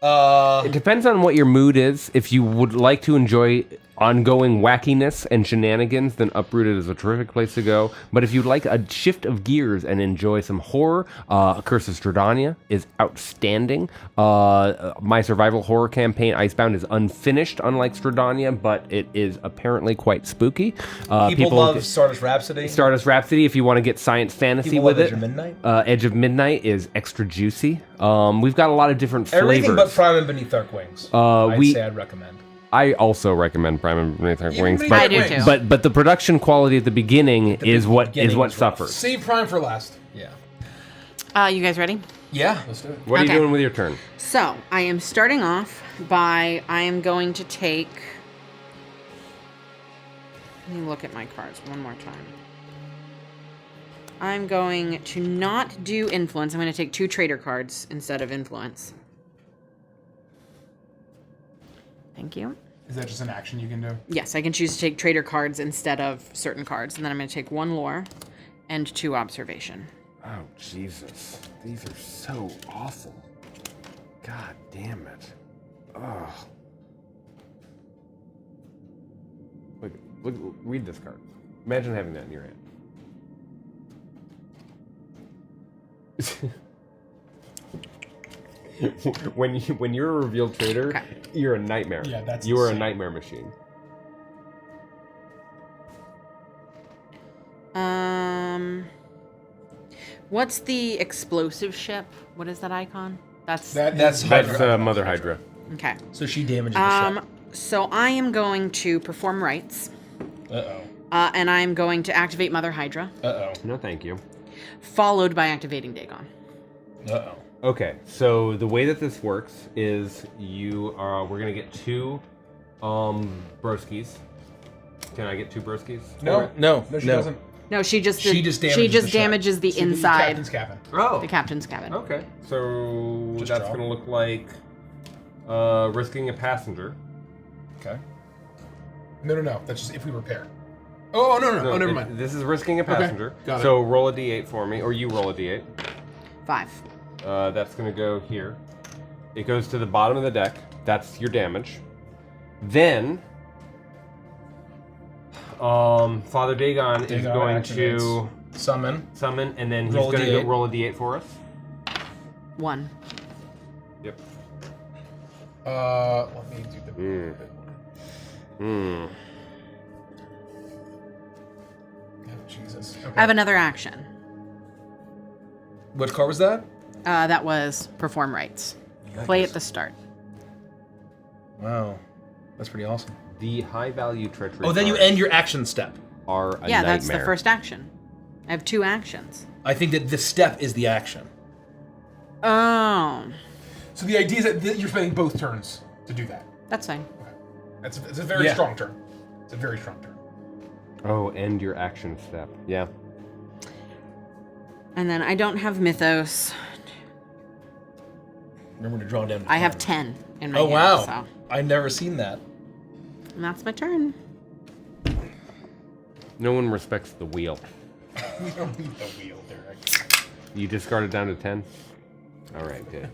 It depends on what your mood is. If you would like to enjoy ongoing wackiness and shenanigans, then Uprooted is a terrific place to go. But if you'd like a shift of gears and enjoy some horror, Curse of Strahdania is outstanding. My survival horror campaign, Icebound, is unfinished, unlike Strahdania, but it is apparently quite spooky. People love Stardust Rhapsody. Stardust Rhapsody, if you want to get science fantasy People with love it. Edge of Midnight. Edge of Midnight is extra juicy. We've got a lot of different Everything flavors. but Prime and Beneath Dark Wings. I'd recommend. I also recommend Prime and Beneath Dark Wings, Beneath but, I do too. but the production quality at the beginning is what beginning is rough. suffers. Save Prime for last. Yeah. You guys ready? Yeah. Let's do it. What are Okay. you doing with your turn? So, I am starting off by, I am going to take, let me look at my cards one more time. I'm going to not do influence. I'm going to take 2 traitor cards instead of influence. Thank you. Is that just an action you can do? Yes, I can choose to take traitor cards instead of certain cards. And then I'm going to take 1 lore and 2 observation. Oh, Jesus. These are so awful. God damn it. Ugh. Look, read this card. Imagine having that in your hand. when you're a revealed traitor, Okay. you're a nightmare. Yeah, that's you are a insane. nightmare machine. What's the explosive ship? What is that icon? That's That's That's Mother Hydra. okay. So she damages the ship. So I am going to perform rites, Uh-oh. and I'm going to activate Mother Hydra, Uh-oh. No, thank you. followed by activating Dagon. Uh-oh. Okay, so the way that this works is we're gonna get 2 broskies. Can I get 2 broskies? No, No, she doesn't. No, she just She just damages the ship. damages the So the inside, Captain's cabin. Oh. the captain's cabin. Okay, so Just that's draw. gonna look like risking a passenger. Okay. No. That's just if we repair. Oh, no. Oh, never mind. This is risking a passenger. got it. So roll a d8 for me, or you roll a d8. 5. That's gonna go here. It goes to the bottom of the deck. That's your damage. Then, Father Dagon is Dagon going activates. to Summon. summon, and then he's Roll a gonna D8. roll a d8 for us. 1. Yep. Let me do the. Hmm. Oh, Jesus. Okay. I have another action. Which card was that? That was perform rites. Play at the start. Wow. That's pretty awesome. The high value treachery. Oh, then you cards end your action step. Are a Yeah, nightmare. that's the first action. I have 2 actions. I think that this step is the action. Oh, So the idea is that you're spending both turns to do that. that's fine. It's a very Yeah. strong turn. It's a very strong turn. Oh, end your action step. Yeah. And then I don't have Mythos. Remember to draw down. I have 10 in my Oh hand, wow! so. I've never seen that. And that's my turn. No one respects the wheel. We don't need the wheel, Derek. You discarded down to 10? All right, good.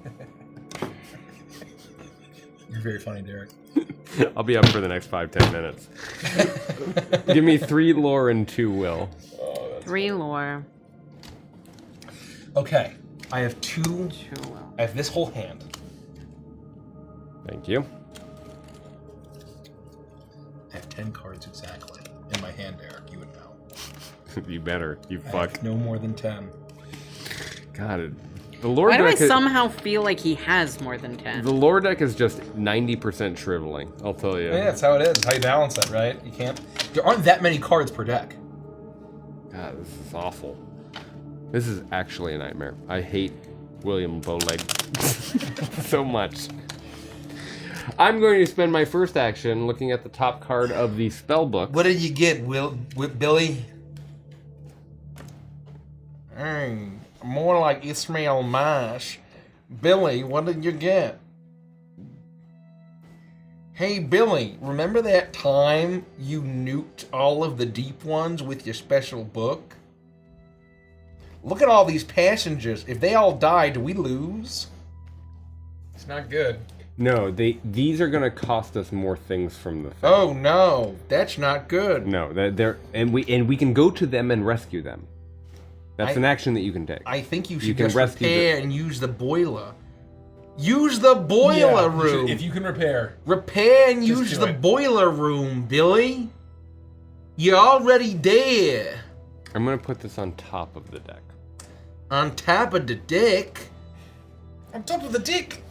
You're very funny, Derek. I'll be up for the next 5-10 minutes. Give me 3 lore and 2 will. 3 lore, Okay, I have 2. 2 will. I have this whole hand. Thank you. I have 10 cards exactly in my hand, Derek. You would know. You better. You I fuck. have no more than 10. God, the lore Why do I deck. somehow feel like he has more than 10? The lore deck is just 90% shriveling. I'll tell you. Yeah, that's how it is. It's how you balance it, right? You can't. There aren't that many cards per deck. God, this is awful. This is actually a nightmare. I hate William Bowleg so much. I'm going to spend my first action looking at the top card of the spell book. What did you get, Billy? More like Ismail Mash. Billy, what did you get? Hey, Billy, remember that time you nuked all of the deep ones with your special book? Look at all these passengers. If they all die, do we lose? It's not good. No, these are gonna cost us more things from the thing. Oh no, that's not good. No, they're and we can go to them and rescue them. That's an action that you can take. I think you should You can just rescue repair and use the boiler. Use the boiler room. If you can repair. Repair and Just use do the it. boiler room, Billy. You're already there. I'm gonna put this on top of the deck. On top of the deck, On top of the dick.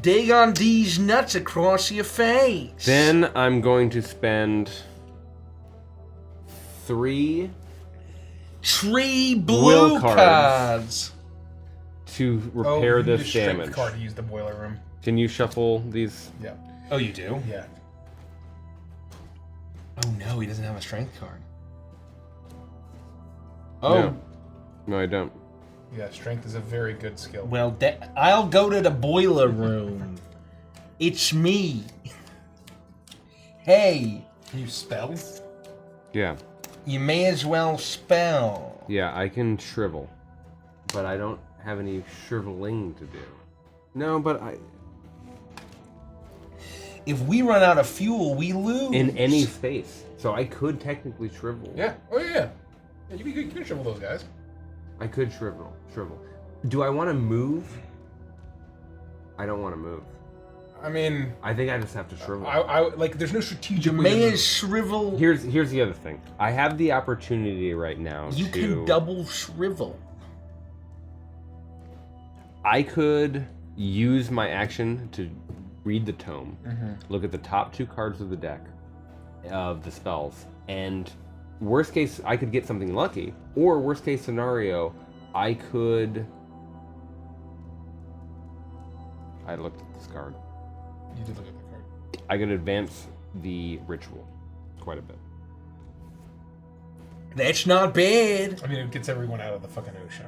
dig on these nuts across your face. Then I'm going to spend 3 tree Will blue cards. cards. to you repair need a this strength damage. card to use the boiler room. Can you shuffle these? Yeah. Oh, you do? Yeah. Oh no, he doesn't have a strength card. Oh, No, I don't. Yeah, strength is a very good skill. well, I'll go to the boiler room. It's me. Hey, Can you spell? Yeah. you may as well spell. Yeah, I can shrivel. But I don't have any shriveling to do. No, but If we run out of fuel, we lose. in any space. So I could technically shrivel. Yeah. Oh, yeah. Yeah, you can shovel those guys. I could shrivel. Do I want to move? I don't want to move. I mean, I think I just have to shrivel. I like. There's no strategic way to may move. as shrivel. Here's the other thing. I have the opportunity right now You to... can double shrivel. I could use my action to read the tome, look at the top 2 cards of the deck, of the spells, and worst case, I could get something lucky, or worst case scenario, I could... I looked at this card. You did look at the card. I could advance the ritual quite a bit. That's not bad. I mean, it gets everyone out of the fucking ocean.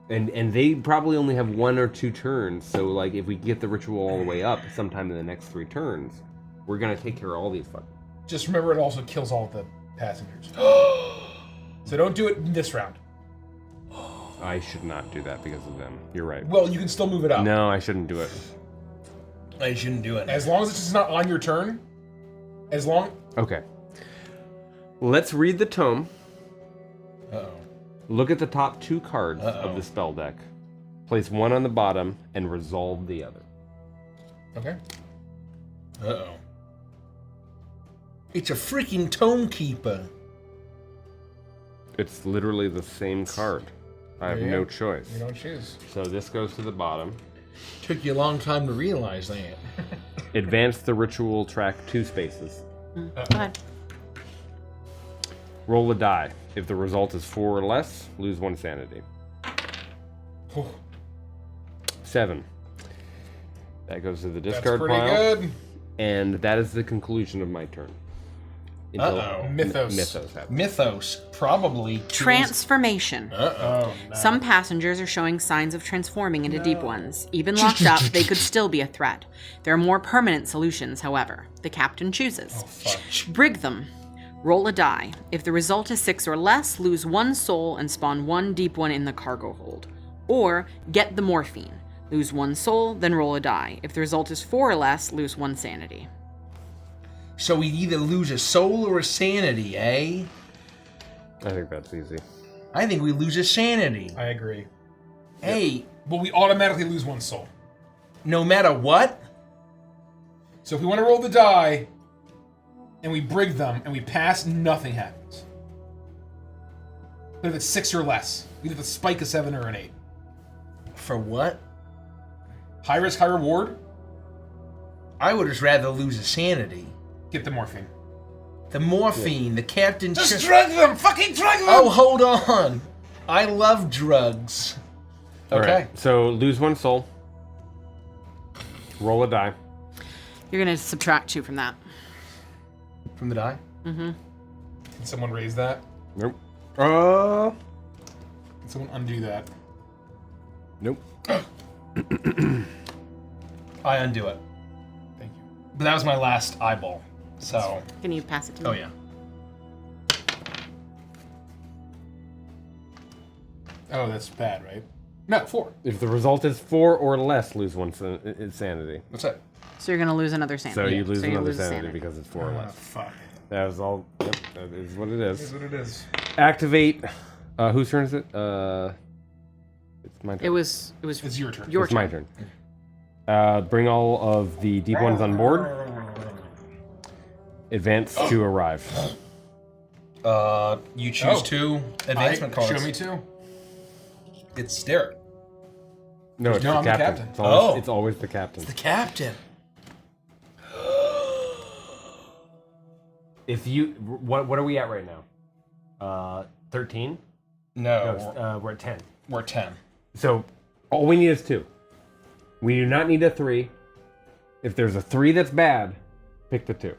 And they probably only have 1 or 2 turns, so like if we get the ritual all the way up sometime in the next 3 turns, we're gonna take care of all these fucking... Just remember, it also kills all the passengers. So don't do it this round. I should not do that because of them. You're right. Well, you can still move it up. No, I shouldn't do it. I shouldn't do it. As long as it's just not on your turn. As long... Okay. Let's read the tome. Uh-oh. Look at the top 2 cards of the spell deck. Place 1 on the bottom and resolve the other. Okay. Uh-oh. It's a freaking tome keeper. It's literally the same card. I have Yeah. no choice. You don't choose. So this goes to the bottom. Took you a long time to realize that. Advance the ritual track 2 spaces. Go ahead. Roll a die. If the result is 4 or less, lose 1 sanity. 7. That goes to the That's discard pretty pile. good. And that is the conclusion of my turn. Until Uh-oh. Mythos. Mythos happens. Mythos probably kills... Transformation. Uh-oh. Oh, no. Some passengers are showing signs of transforming into deep ones. Even locked up, they could still be a threat. There are more permanent solutions, however. The captain chooses. Oh, fuck. Brig them. Roll a die. If the result is 6 or less, lose 1 soul and spawn 1 deep one in the cargo hold. Or get the morphine. Lose 1 soul, then roll a die. If the result is 4 or less, lose 1 sanity. So we either lose a soul or a sanity, eh? I think that's easy. I think we lose a sanity. I agree. Hey, But we automatically lose 1 soul. no matter what? So if we want to roll the die, and we brig them, and we pass, nothing happens. But if it's 6 or less, we get the spike a 7 or an 8. For what? High risk, high reward. I would just rather lose a sanity. Get the morphine. The morphine, the captain... Just drug them! Fucking drug them! Oh, hold on. I love drugs. All Okay. right, so lose 1 soul. Roll a die. You're going to subtract 2 from that. From the die? Can someone raise that? Nope. Can someone undo that? Nope. I undo it. Thank you. But that was my last eyeball. So... Can you pass it to me? Oh, yeah. Oh, that's bad, right? No, 4. If the result is 4 or less, lose 1 sanity. What's that? So you're gonna lose another sanity. So you lose So you another lose sanity because it's 4 or Oh, less. fuck. That was all. Yep, that is what it is. That's what it is. Activate. Whose turn is it? It's my turn. It's your turn. It's my turn. Bring all of the deep ones on board. Advance to arrive. You choose 2 advancement cards. Show me 2. It's Derek. No, it's No, the I'm the captain. captain. It's always the captain. The captain. If you, what are we at right now? 13? No, We're at 10. we're 10. So all we need is 2. We do not need a 3. If there's a 3 that's bad, pick the 2.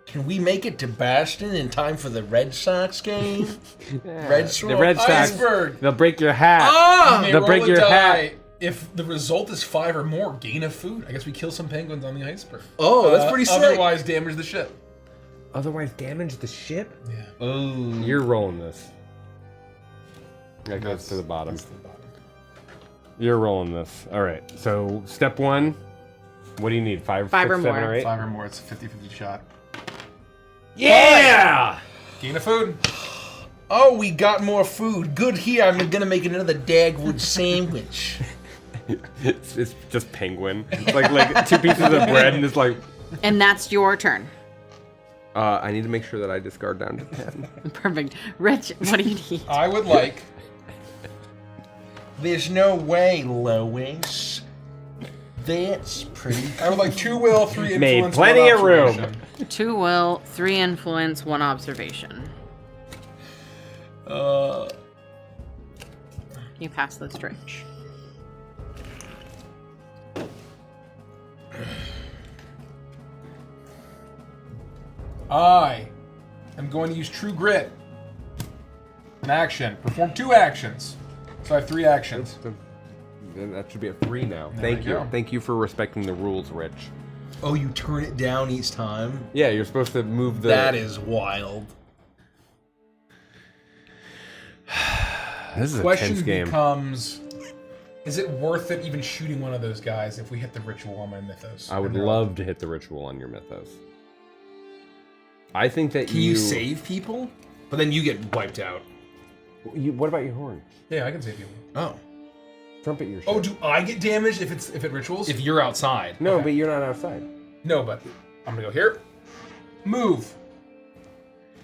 Can we make it to Boston in time for the Red Sox game? Red Sox. The Red Sox. Iceberg. They'll break your hat. You may They'll roll break a your die. hat. If the result is 5 or more, gain a food. I guess we kill some penguins on the iceberg. Oh, that's pretty sick. Otherwise, damage the ship. Otherwise, damage the ship. Yeah. Oh. You're rolling this. That goes to the bottom. You're rolling this. All right. So step 1. What do you need? 5, 5 6, or 7, more. or 8? 5 or more, it's a 50-50 shot. Yeah! Gain a food. Oh, we got more food. Good here. I'm gonna make another Dagwood sandwich. It's just penguin. It's like 2 pieces of bread and it's like. And that's your turn. I need to make sure that I discard down to 10. Perfect. Rich, what do you need? I would like. There's no way, Lois. That's pretty. I would like 2 will, 3 influence. Made 1 plenty of room. observation. 2 will, 3 influence, 1 observation. You pass those to Rich. I am going to use True Grit. An action. Perform 2 actions. So I have 3 actions. Then that should be a 3 now. There Thank we you. go. Thank you for respecting the rules, Rich. Oh, you turn it down each time? Yeah, you're supposed to move the. That is wild. This is a Question tense game. becomes: is it worth it even shooting one of those guys if we hit the ritual on my mythos? I would love to hit the ritual on your mythos. I think that Can you save people? But then you get wiped out. What about your horn? Yeah, I can save you. Oh. Trumpet your shit. Oh, do I get damaged if it rituals? If you're outside. No, Okay. but you're not outside. No, but I'm gonna go here. Move.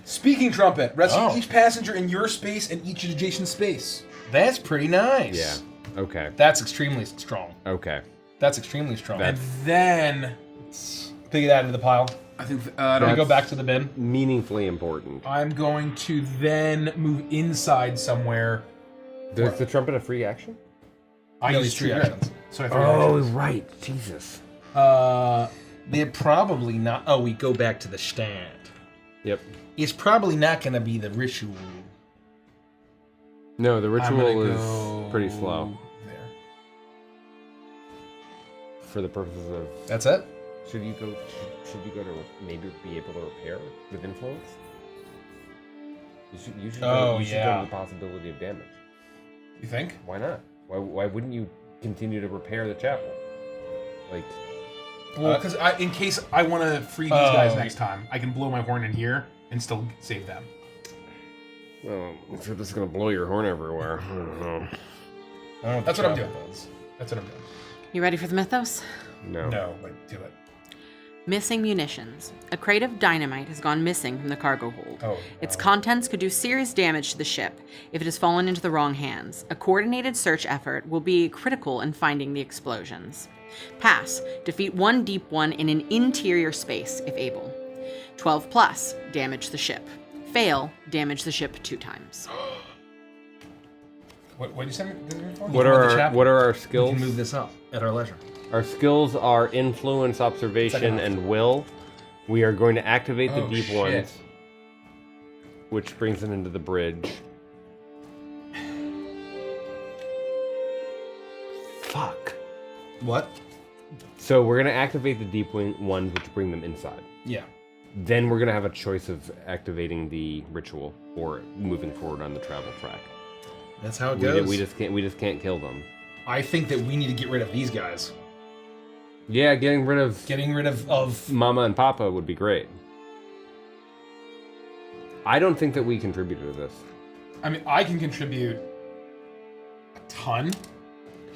Speaking trumpet. Rescue Oh. each passenger in your space and each adjacent space. That's pretty nice. Yeah. Okay. That's extremely strong. Okay. That's extremely strong. That- And then Pick that into the pile. I think Can we go back to the bin? Meaningfully important. I'm going to then move inside somewhere. Does the trumpet a free action? I No, use it's 3 3 actions. So I have 3 Oh, actions. right. Jesus. They're probably not. Oh, we go back to the stand. Yep. It's probably not going to be the ritual. No, the I'm ritual gonna is go pretty slow There. for the purposes of. That's it? Should you go to maybe be able to repair with influence? You should Oh, go to yeah. the possibility of damage. You think? Why not? Why wouldn't you continue to repair the chapel? Like, Well, because in case I want to free these guys next time, I can blow my horn in here and still save them. well, I'm sure this is gonna blow your horn everywhere. I don't know. That's what I'm doing. That's what I'm doing. You ready for the mythos? No. No, but do it. Missing munitions. A crate of dynamite has gone missing from the cargo hold. Oh, Its contents could do serious damage to the ship if it has fallen into the wrong hands. A coordinated search effort will be critical in finding the explosions. Pass. Defeat 1 deep one in an interior space, if able. 12 plus. Damage the ship. Fail. Damage the ship 2 times. What did you send me for? What the are chapel. what are our We skills? can move this up at our leisure. Our skills are influence, observation, Second and will. We are going to activate the Oh, deep shit. ones, which brings it into the bridge. Fuck. What? So we're going to activate the deep ones, which bring them inside. Yeah. then we're gonna have a choice of activating the ritual or moving forward on the travel track. That's how it goes. We just can't kill them. I think that we need to get rid of these guys. Yeah, getting rid of Mama and Papa would be great. I don't think that we contributed to this. I mean, I can contribute a ton.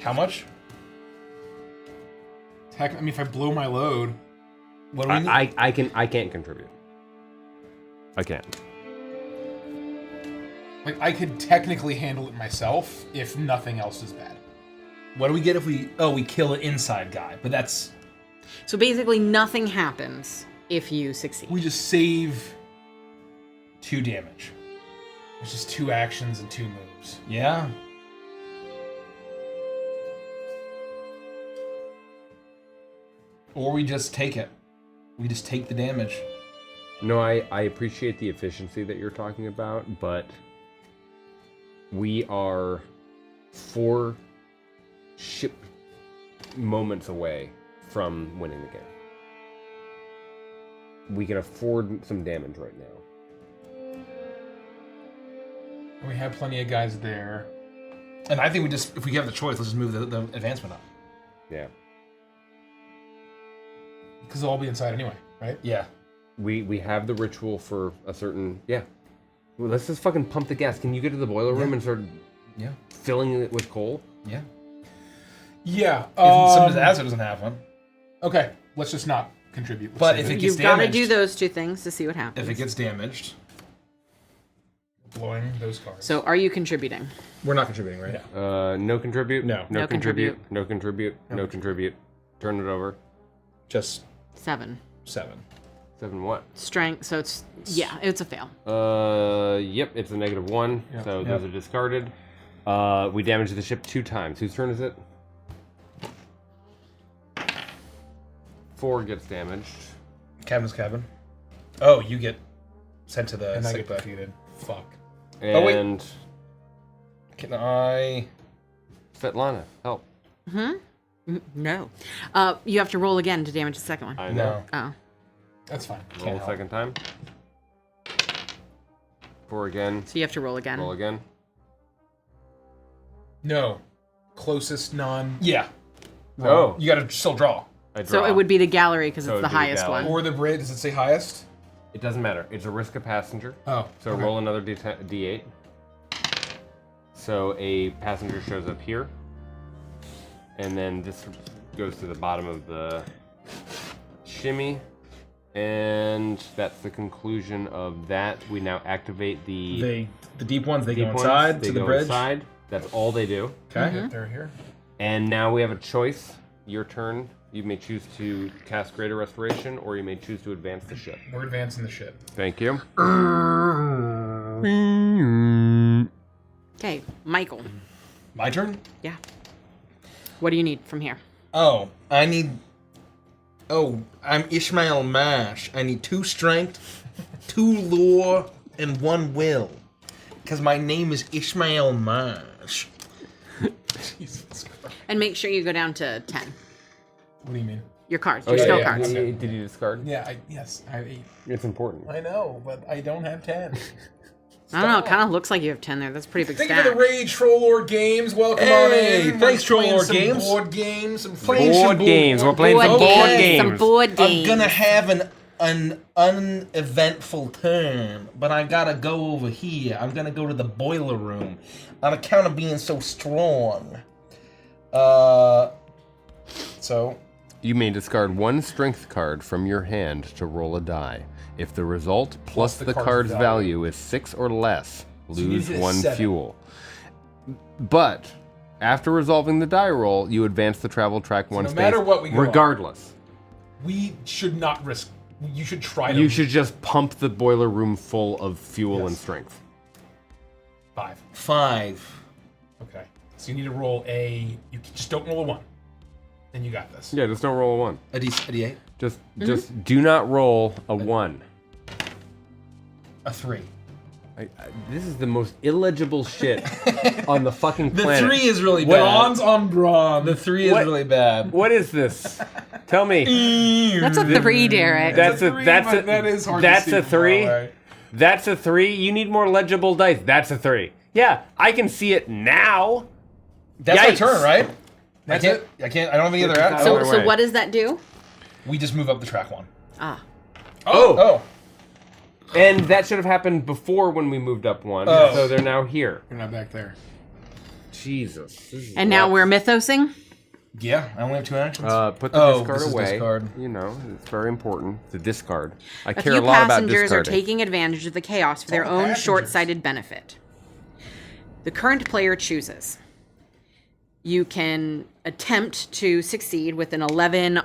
how much? Heck, I mean, if I blow my load, What do we need? I can't contribute. I can't. like, I could technically handle it myself if nothing else is bad. What do we get if we kill an inside guy? But that's So basically, nothing happens if you succeed. We just save, 2 damage. which is 2 actions and 2 moves. Yeah. Or we just take it. We just take the damage. No, I appreciate the efficiency that you're talking about, but we are 4 ship moments away from winning the game. We can afford some damage right now. We have plenty of guys there. And I think we just, if we have the choice, let's just move the advancement up. Yeah. Because they'll all be inside anyway, right? Yeah. We have the ritual for a certain... Yeah. Well, let's just fucking pump the gas. Can you get to the boiler room and start filling it with coal? Yeah. Yeah. If some disaster doesn't have one. Okay, let's just not contribute. Let's But save if it. it gets You've got to damaged, do those 2 things to see what happens. if it gets damaged, blowing those cards. So, are you contributing? we're not contributing, right? No contribute? No. No No contribute? contribute. No contribute? No contribute. Turn it over. Just 7. 7. 7 what? Strength. So it's it's a fail. Yep, it's a -1, Yep. so Yep. those are discarded. We damaged the ship 2 times. Whose turn is it? 4 gets damaged. Cabin's cabin. Oh, you get sent to the and I sick get bay. defeated. Fuck. Oh, wait. And Can I... Svetlana, help. No. You have to roll again to damage the second one. I know. Oh. That's fine. Roll a second time. 4 again. So you have to roll again. Roll again. No. Closest non... Yeah. Oh. You gotta still draw. I So draw. it would be the gallery because So it's it'd the be the highest gallery. one. Or the bridge. Does it say highest? It doesn't matter. It's a risk of passenger. Oh. So okay. roll another D8. So a passenger shows up here. And then this goes to the bottom of the shimmy. And that's the conclusion of that. We now activate the deep ones, they deep go ones. inside They to the go bridge. inside. That's all they do. Okay. They're here. And now we have a choice. Your turn. You may choose to cast Greater Restoration, or you may choose to advance the ship. We're advancing the ship. Thank you. Okay, Michael. My turn? Yeah. What do you need from here? Oh, I need... Oh, I'm Ishmael Mash. I need 2 strength, 2 lore, and 1 will. Because my name is Ishmael Mash. Jesus Christ. And make sure you go down to 10. What do you mean? Your cards. Oh, Your yeah, spell yeah. cards. Did you discard? Yeah, yes, I have 8. It's important. I know, but I don't have 10. I don't know. It kind of looks like you have 10 there. That's a pretty big Thank you stack. for the Rage Troll Lord Games. Welcome Hey, on in. thanks, We're Troll playing Lord some Games. Board games. Some Playing Board some games. We're playing Board some board games. games. Some board games. I'm gonna have an uneventful turn, but I gotta go over here. I'm gonna go to the boiler room on account of being so strong. So You may discard 1 strength card from your hand to roll a die. If the result plus the card's value is 6 or less, you need lose to hit 1 7. fuel. But after resolving the die roll, you advance the travel track 1 no space, matter what, we go up. regardless. We should not risk. You should try to. You should just pump the boiler room full of fuel and Yes. strength. 5. 5. Okay. So you need to roll a. You just don't roll a 1. Then you got this. Yeah, just don't roll a 1. A D8. Just do not roll a 1. A 3. This is the most illegible shit on the fucking The planet. 3 is really bad. Bronze on bronze. The 3 is What? really bad. What is this? Tell me. That's a 3, Derek. That's a Three, that's but a that is hard that's to see a from far 3. away. That's a 3. You need more legible dice. That's a 3. Yeah, I can see it now. That's my Yikes. turn, right? That's I can't. I don't have any other It's ads. not So, way. so what does that do? We just move up the track one. Ah. Oh. Oh. And that should have happened before when we moved up 1. Oh. So they're now here. You're not back there. Jesus. This is And now rough. we're mythosing? Yeah, I only have 2 actions. Put the Oh, discard this is away. discard. You know, it's very important. The discard. I A care few a lot about passengers are discarding. taking advantage of the chaos for their all the own passengers. short-sighted benefit. The current player chooses. You can attempt to succeed with an 11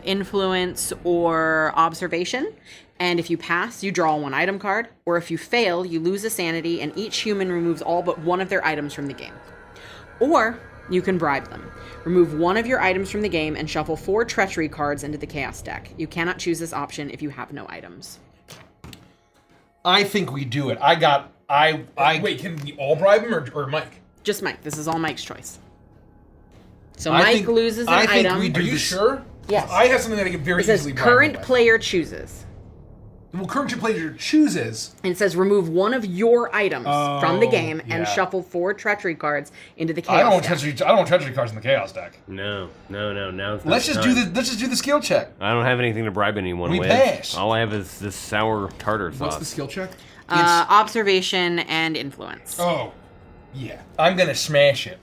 influence or observation, and if you pass, you draw 1 item card, or if you fail, you lose a sanity, and each human removes all but one of their items from the game. Or you can bribe them. Remove 1 of your items from the game and shuffle 4 treachery cards into the chaos deck. You cannot choose this option if you have no items. I think we do it. Wait, can we all bribe him or Mike? Just Mike. This is all Mike's choice. So I Mike think- loses an I think item. we Are do you this- sure? Yes. I have something that I can very It says easily bribe him current with. player chooses. Well, current player chooses. And it says remove 1 of your items from the game and yeah. shuffle 4 treachery cards into the I chaos don't want deck. treachery. I don't want treachery cards in the chaos deck. No. Now's not Let's just the do time. the. Let's just do the skill check. I don't have anything to bribe anyone We with. pass. All I have is this sour tartar sauce. What's the skill check? Observation and influence. Oh, yeah. I'm gonna smash it.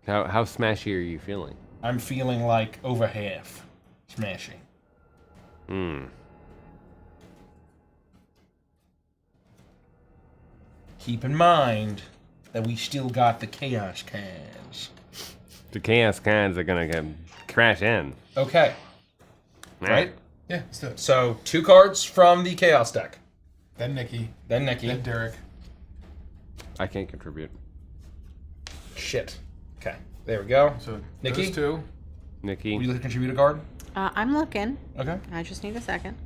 How smashy are you feeling? I'm feeling like over half smashing. Keep in mind that we still got the chaos cards. The chaos kinds are gonna crash in. Okay. Right? Yeah, let's do it. So 2 cards from the chaos deck. Then Nikki. Then Nikki. Then Derek. I can't contribute. Shit. Okay. There we go. So Nikki? those 2. Nikki. Would you like to contribute a card? I'm looking. Okay. I just need a second.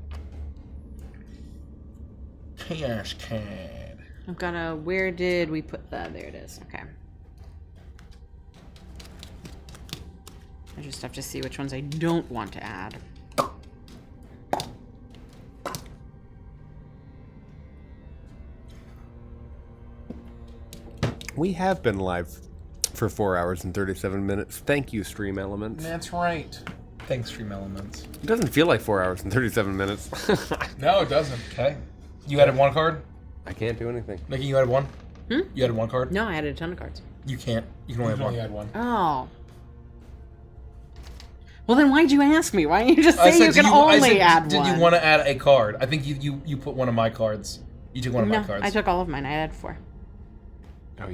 Chaos card. I've got a. Where did we put that? There it is. Okay. I just have to see which ones I don't want to add. We have been live for 4 hours and 37 minutes. Thank you, Stream Elements. That's right. Thanks, Stream Elements. It doesn't feel like 4 hours and 37 minutes. No, it doesn't. Okay. You added 1 card? I can't do anything. Nikki, you added 1? You added 1 card? No, I added a ton of cards. You can't. You can only I've have only 1. had 1. Oh. Well, then why'd you ask me? Why didn't you just I say said, you can I only said, add did one? you want to add a card? I think you put one of my cards. You took one of No, my cards. I took all of mine. I added 4.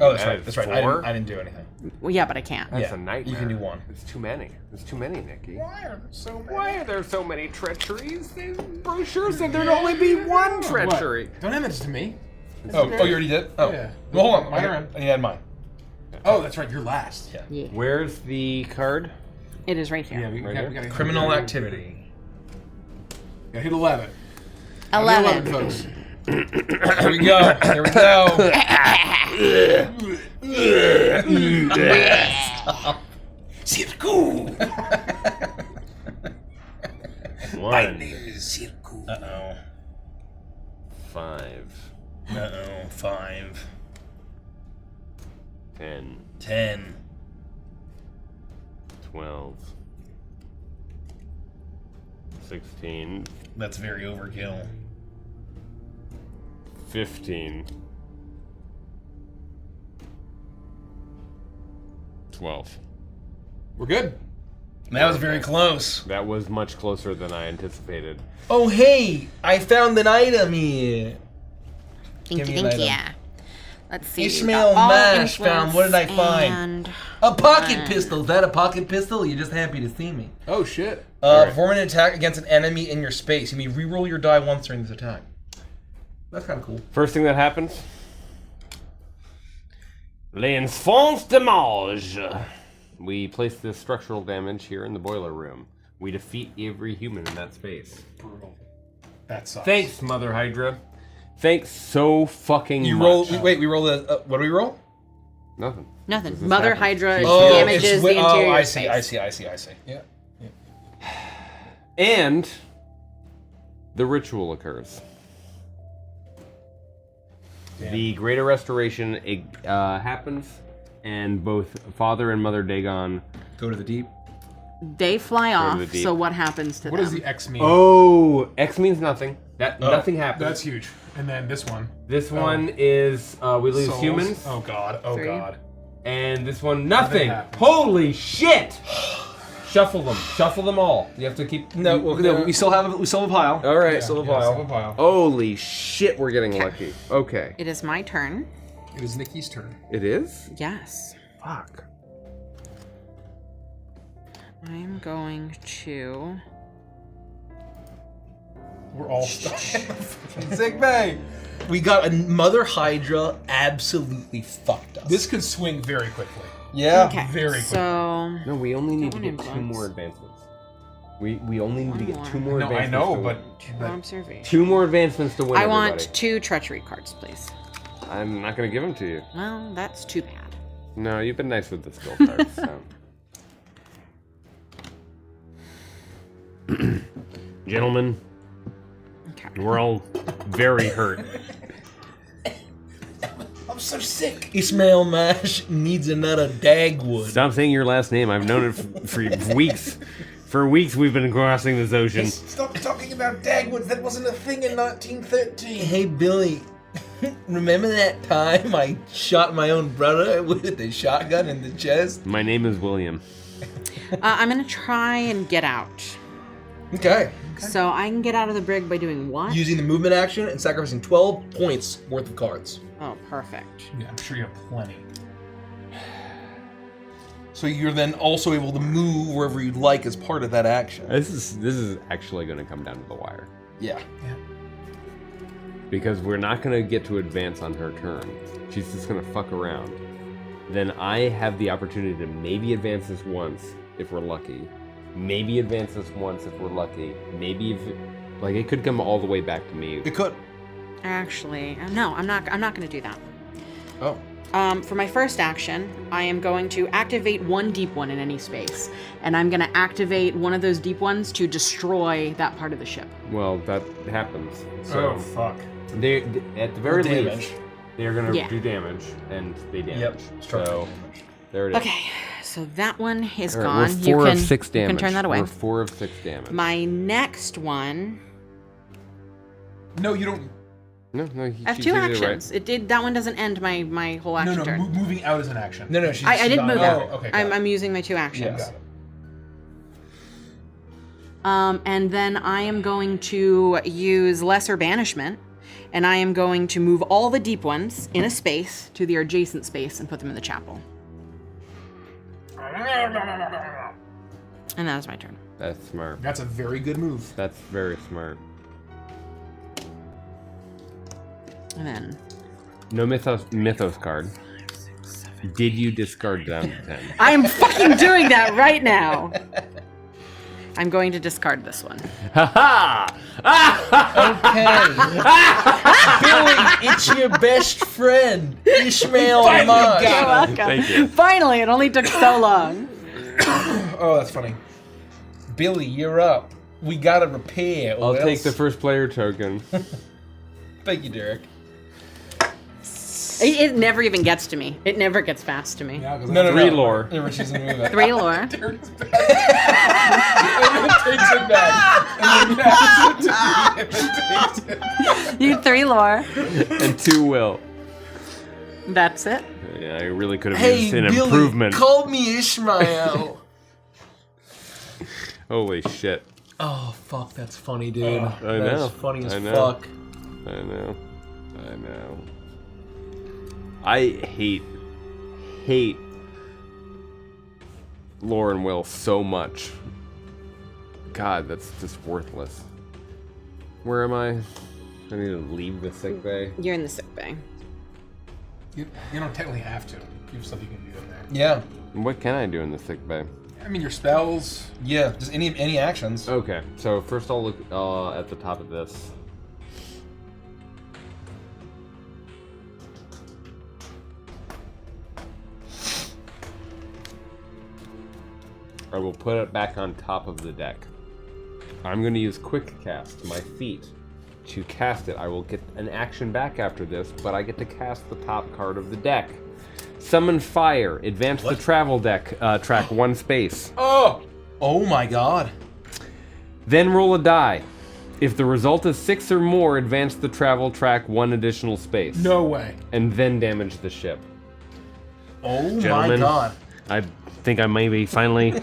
Oh, that's right. That's right. I didn't do anything. Well, yeah, but I can't. That's Yeah, a nightmare. you can do 1. It's too many. There's too many, Nikki. Why are there so many? Why are there so many treacheries? The brochure said there'd only be one treachery. What? Don't hand this to me. Oh, you already did? Oh. Yeah. Well, hold on. Mine are I in. need to add mine. Oh, that's right. You're last. Yeah. Yeah. Where's the card? It is right here. Yeah, we Right got here? to Criminal activity. Gotta hit 11. 11. 11, folks. Here we go. Here we go. Circle. One. is Circle. Uh-oh. 5. Uh-oh. 5. 10. 10. 12. 16. That's very overkill. 15. 12. We're good. That was very close. That was much closer than I anticipated. Oh, hey! I found an item here. Thank Give you, me an thank you. item. Let's see. Ishmael we've got all Mash found. What did I influence find? and- A pocket pistol. Is that a pocket pistol? You're just happy to see me. Oh, shit. Performing an attack against an enemy in your space. You may reroll your die once during this attack. That's kind of cool. First thing that happens. L'enfance de mage. We place this structural damage here in the boiler room. We defeat every human in that space. Brutal. That sucks. Thanks, Mother Hydra. Thanks so fucking You much. roll. Wait, we roll the. What do we roll? Nothing. Nothing. Does this Mother happen? Hydra She's Oh, damages the interior I space. see. Yeah. And the ritual occurs. The Greater Restoration happens, and both Father and Mother Dagon Go to the deep. They fly to the off, deep. so what happens to What them? does the X mean? Oh, X means nothing. Nothing happens. That's huge. And then this one. This one is we lose Souls. humans, Oh god. Oh 3. god. and this one nothing. happens. Holy shit! Shuffle them all. You have to keep. No, we still have a pile. All right, Still a Yeah, pile. silver pile. Holy shit, we're getting lucky. Okay. It is my turn. It is Nikki's turn. It is? Yes. Fuck. I am going to... We're all stuck in the fucking sick bay. We got a Mother Hydra absolutely fucked us. This could swing very quickly. Yeah. Okay, Very quick. so... No, we only need to one get 2 influence. more advancements. We only need to get One 2 more. more No, I advancements. know, to but win. Observation. 2 more advancements to win. I want everybody. 2 treachery cards, please. I'm not gonna give them to you. Well, that's too bad. No, you've been nice with the skill cards. So. Gentlemen, Okay. we're all very hurt. I'm so sick. Ismail Mash needs another Dagwood. Stop saying your last name. I've known it for weeks. For weeks we've been crossing this ocean. Stop talking about Dagwoods. That wasn't a thing in 1913. Hey Billy, remember that time I shot my own brother with the shotgun in the chest? My name is William. I'm gonna try and get out. Okay. So I can get out of the brig by doing what? Using the movement action and sacrificing 12 points worth of cards. Oh, perfect. yeah, I'm sure you have plenty. So you're then also able to move wherever you'd like as part of that action. This is actually going to come down to the wire. Yeah. Because we're not going to get to advance on her turn. She's just going to fuck around. Then I have the opportunity to maybe advance this once if we're lucky. Maybe advance this once if we're lucky. Maybe if it could come all the way back to me. It could. Actually, no, I'm not gonna do that. Oh. For my first action, I am going to activate 1 deep one in any space. And I'm gonna activate one of those deep ones to destroy that part of the ship. Well, that happens. So Oh fuck. they at the very Damage. least they're going to Yeah. do damage, and they damage. Yep. So there it is. Okay, so that one is All right, gone. we're 4 of 6 You damage. can turn that away. We're 4 of 6 damage. My next one, No, you don't. No, I have she's 2 either actions. It did. That one doesn't end my whole No, action no. turn. Moving out is an action. No, she's I did not- move Oh, out. okay, got it. I'm using my 2 actions. Yes. Got it. And then I am going to use Lesser Banishment, and I am going to move all the deep ones in a space to the adjacent space and put them in the chapel. And that is my turn. That's smart. That's a very good move. That's very smart. And then No mythos card. Did you discard down to 10? I am fucking doing that right now. I'm going to discard this one. Ha Okay. Billy, it's your best friend, Ishmael Finally Mash. got You're welcome. Thank you. Finally, it only took so long. Oh, that's funny. Billy, you're up. We gotta repair. or I'll take else- the first player token. Thank you, Derek. It never even gets to me. It never gets fast to me. Yeah, 'cause No, no, 3 no. lore. Never she's gonna move it. 3 lore. Derek's back. And then takes it back. And then passes it to me. And then takes it. You 3 lore. And 2 will. That's it. Yeah, I really could have Hey, used an Billy, improvement. call me Ishmael. Holy shit. Oh, fuck, that's funny, dude. I know. That's funny as I know. fuck. I know. I hate Lauren Will so much. God, that's just worthless. Where am I? I need to leave the sick bay. You're in the sick bay. You don't technically have to. You have stuff you can do in there. Yeah. What can I do in the sick bay? I mean, your spells. Yeah, just any actions. Okay, so first I'll look at the top of this. I will put it back on top of the deck. I'm going to use Quick Cast, my feat, to cast it. I will get an action back after this, but I get to cast the top card of the deck. Summon Fire. Advance the travel deck track 1 space. Oh my god. Then roll a die. If the result is 6 or more, advance the travel track 1 additional space. No way. And then damage the ship. Oh my Gentlemen, god. I think I may be finally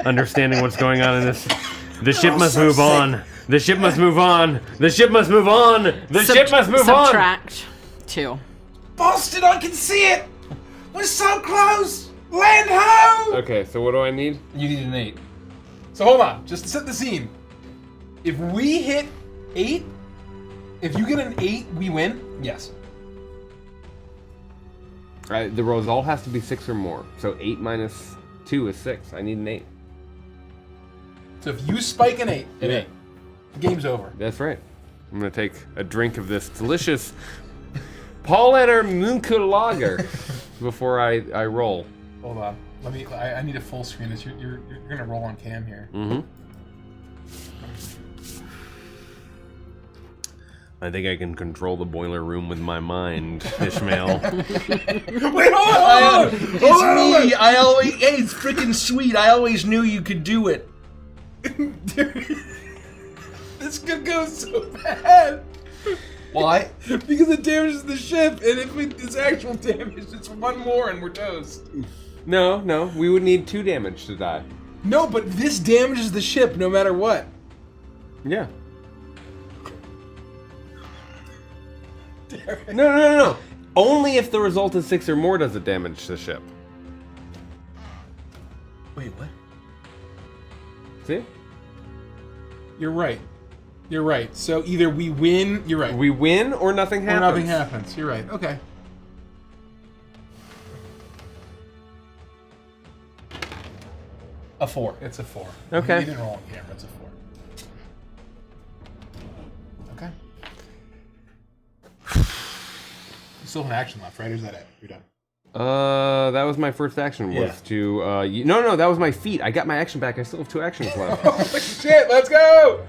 understanding what's going on in this. The ship must move on. The ship must move on. The ship must move on. The ship must move on. Subtract 2. Boston, I can see it! We're so close! Land ho! Okay, so what do I need? You need an 8. So hold on, just to set the scene. If we hit 8, if you get an 8, we win. Yes. The result has to be 6 or more. So 8 minus 2 is 6. I need an 8. So if you spike an 8, Yeah. the game's over. That's right. I'm gonna take a drink of this delicious Paulaner Munkel Lager before I roll. Hold on. I need a full screen. You're gonna roll on cam here. Mm-hmm. I think I can control the boiler room with my mind, Ishmael. Wait, hold on! It's me. I always. Hey, it's freaking sweet. I always knew you could do it. This could go so bad. Why? Because it damages the ship, and if it's actual damage, it's 1 more and we're toast. No, we would need 2 damage to die. No, but this damages the ship no matter what. Yeah. No. Only if the result is 6 or more does it damage the ship. Wait, what? See? You're right. So either we win. You're right. We win or nothing Or happens. nothing happens. You're right. Okay. A 4. It's a 4. Okay. You didn't roll on camera. It's a 4. Okay. You still have an action left, right? Or is that it? You're done. That was my first action. Was Yeah. to no, that was my feat. I got my action back. I still have 2 actions left. Oh shit! Let's go.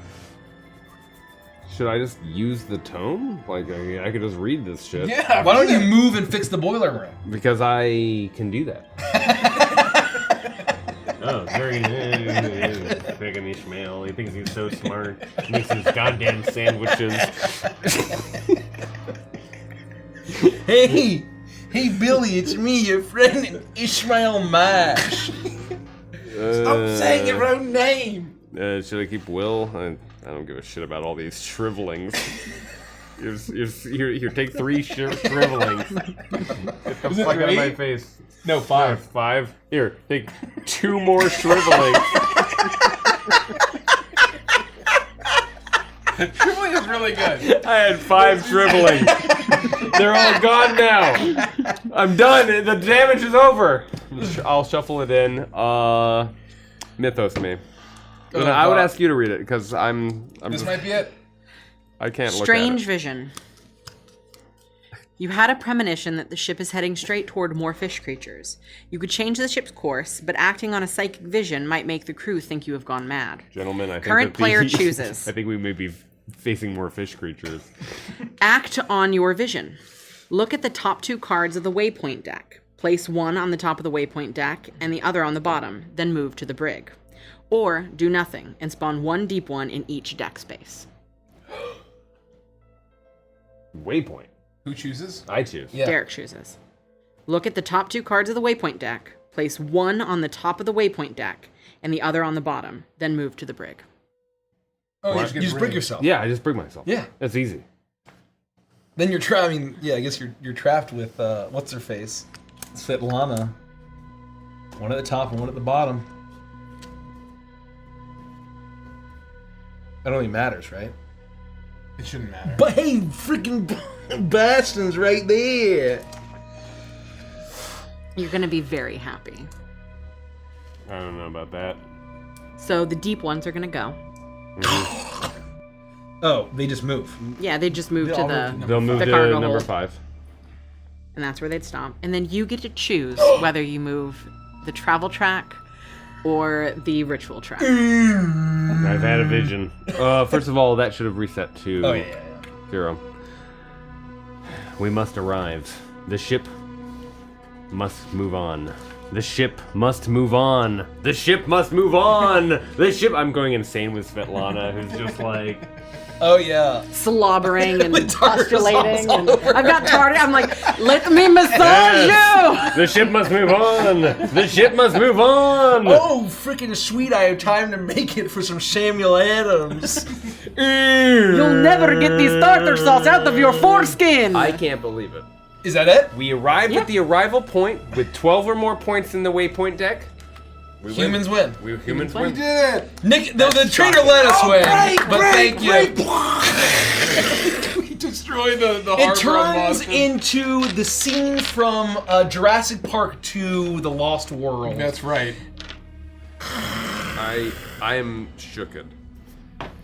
Should I just use the tome? Like I could just read this shit. Yeah. Why don't you move and fix the boiler room? Because I can do that. Oh, very fucking Ishmael. He thinks he's so smart. He makes his goddamn sandwiches. Hey, Billy, it's me, your friend Ishmael Mash. Stop saying your own name! Should I keep Will? I don't give a shit about all these shrivelings. Here, take 3 shrivelings. Get the fuck out of my face. No, 5. 5. Here, take 2 more shrivelings. Shriveling is really good. I had 5 shrivelings. They're all gone now. I'm done. The damage is over. I'll shuffle it in. Mythos me. Oh, I would God. ask you to read it because I'm This just, might be it. I can't look Strange at it. vision. You had a premonition that the ship is heading straight toward more fish creatures. You could change the ship's course, but acting on a psychic vision might make the crew think you have gone mad. Gentlemen, I think Current that player chooses. I think we may be facing more fish creatures. Act on your vision. Look at the top 2 cards of the waypoint deck. Place 1 on the top of the waypoint deck and the other on the bottom, then move to the brig. Or do nothing and spawn 1 deep one in each deck space. Waypoint. Who chooses? I choose. Yeah. Derek chooses. Look at the top 2 cards of the waypoint deck. Place 1 on the top of the waypoint deck and the other on the bottom, then move to the brig. Oh, What? You just brig yourself. Yeah, I just bring myself. Yeah. That's easy. Then you're trapped. I mean, yeah, I guess you're trapped with what's her face, Svetlana. One at the top and one at the bottom. That only matters, right? It shouldn't matter. But hey, freaking Bastion's right there. You're going to be very happy. I don't know about that. So the deep ones are going to go. Oh, they just move. Yeah, they just move to the They'll move the to cargo number hold. 5. And that's where they'd stop. And then you get to choose whether you move the travel track or the ritual trap. I've had a vision. First of all, that should have reset to Oh, yeah. 0. We must arrive. The ship must move on. The ship must move on. The ship must move on. The ship. I'm going insane with Svetlana, who's just like. Oh, yeah. Slobbering and With tartar postulating. sauce all And over I've got tartar. I'm like, let me massage Yes! The ship must move on. The ship must move on. Oh, freaking sweet. I have time to make it for some Samuel Adams. you. You'll never get this tartar sauce out of your foreskin. I can't believe it. Is that it? We arrived at the arrival point with 12 or more points in the waypoint deck. We Humans win. Humans We win. did it! Nick, the traitor let us win. But thank you. We destroyed the It harbor on turns Boston. into the scene from Jurassic Park 2, The Lost World. That's right. I am shooked.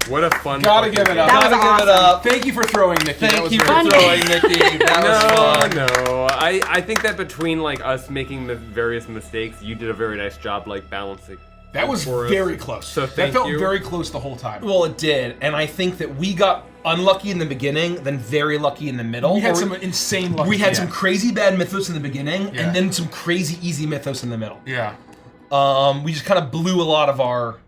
What a fun. Gotta fucking give it game. up. That was Gotta give it up. Thank you for throwing, Nikki. That Thank was you for very throwing, Nikki. That was fun. No. I think that between like us making the various mistakes, you did a very nice job like balancing. That was for us. very close. So that thank felt you. very close the whole time. Well, it did, and I think that we got unlucky in the beginning, then very lucky in the middle. we had Or some insane luck. we had yeah. some crazy bad mythos in the beginning, Yeah. and then some crazy easy mythos in the middle. Yeah. We just kind of blew a lot of our.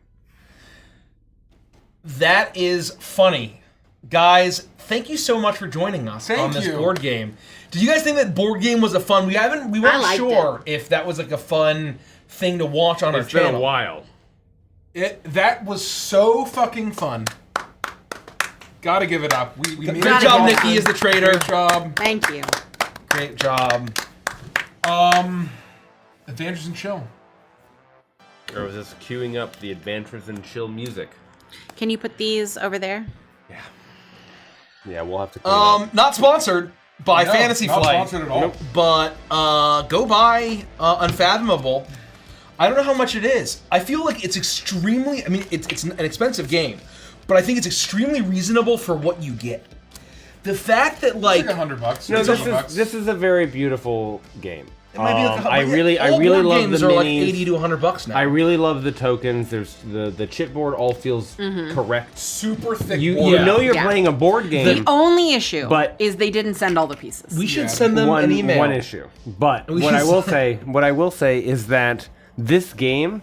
That is funny, guys. Thank you so much for joining us Thank on this you. board game. Did you guys think that board game was a fun? We weren't liked sure if that was like a fun thing to watch on our It's been channel. a while. That was so fucking fun. Gotta give it up. We made Great it job, awesome. Nikki, as the traitor. Great job. Thank you. Great job. Avantris and Chill. Or was this queuing up the Avantris and Chill music? Can you put these over there? Yeah, we'll have to clean up. Not sponsored by No, Fantasy not Flight. sponsored at all. Nope. But go buy Unfathomable. I don't know how much it is. I feel like it's extremely. I mean, it's an expensive game, but I think it's extremely reasonable for what you get. The fact that Like like $100. No, It's $100. this is a very beautiful game. it might be like I really all really board love games the are like minis. $80 to $100 now. I really love the tokens. There's the chipboard all feels correct. Super thick You board. you know you're Yeah. playing a board game. The only issue But- is they didn't send all the pieces. we should Yeah. send them an email. One issue. But We what I should will say- say is that this game,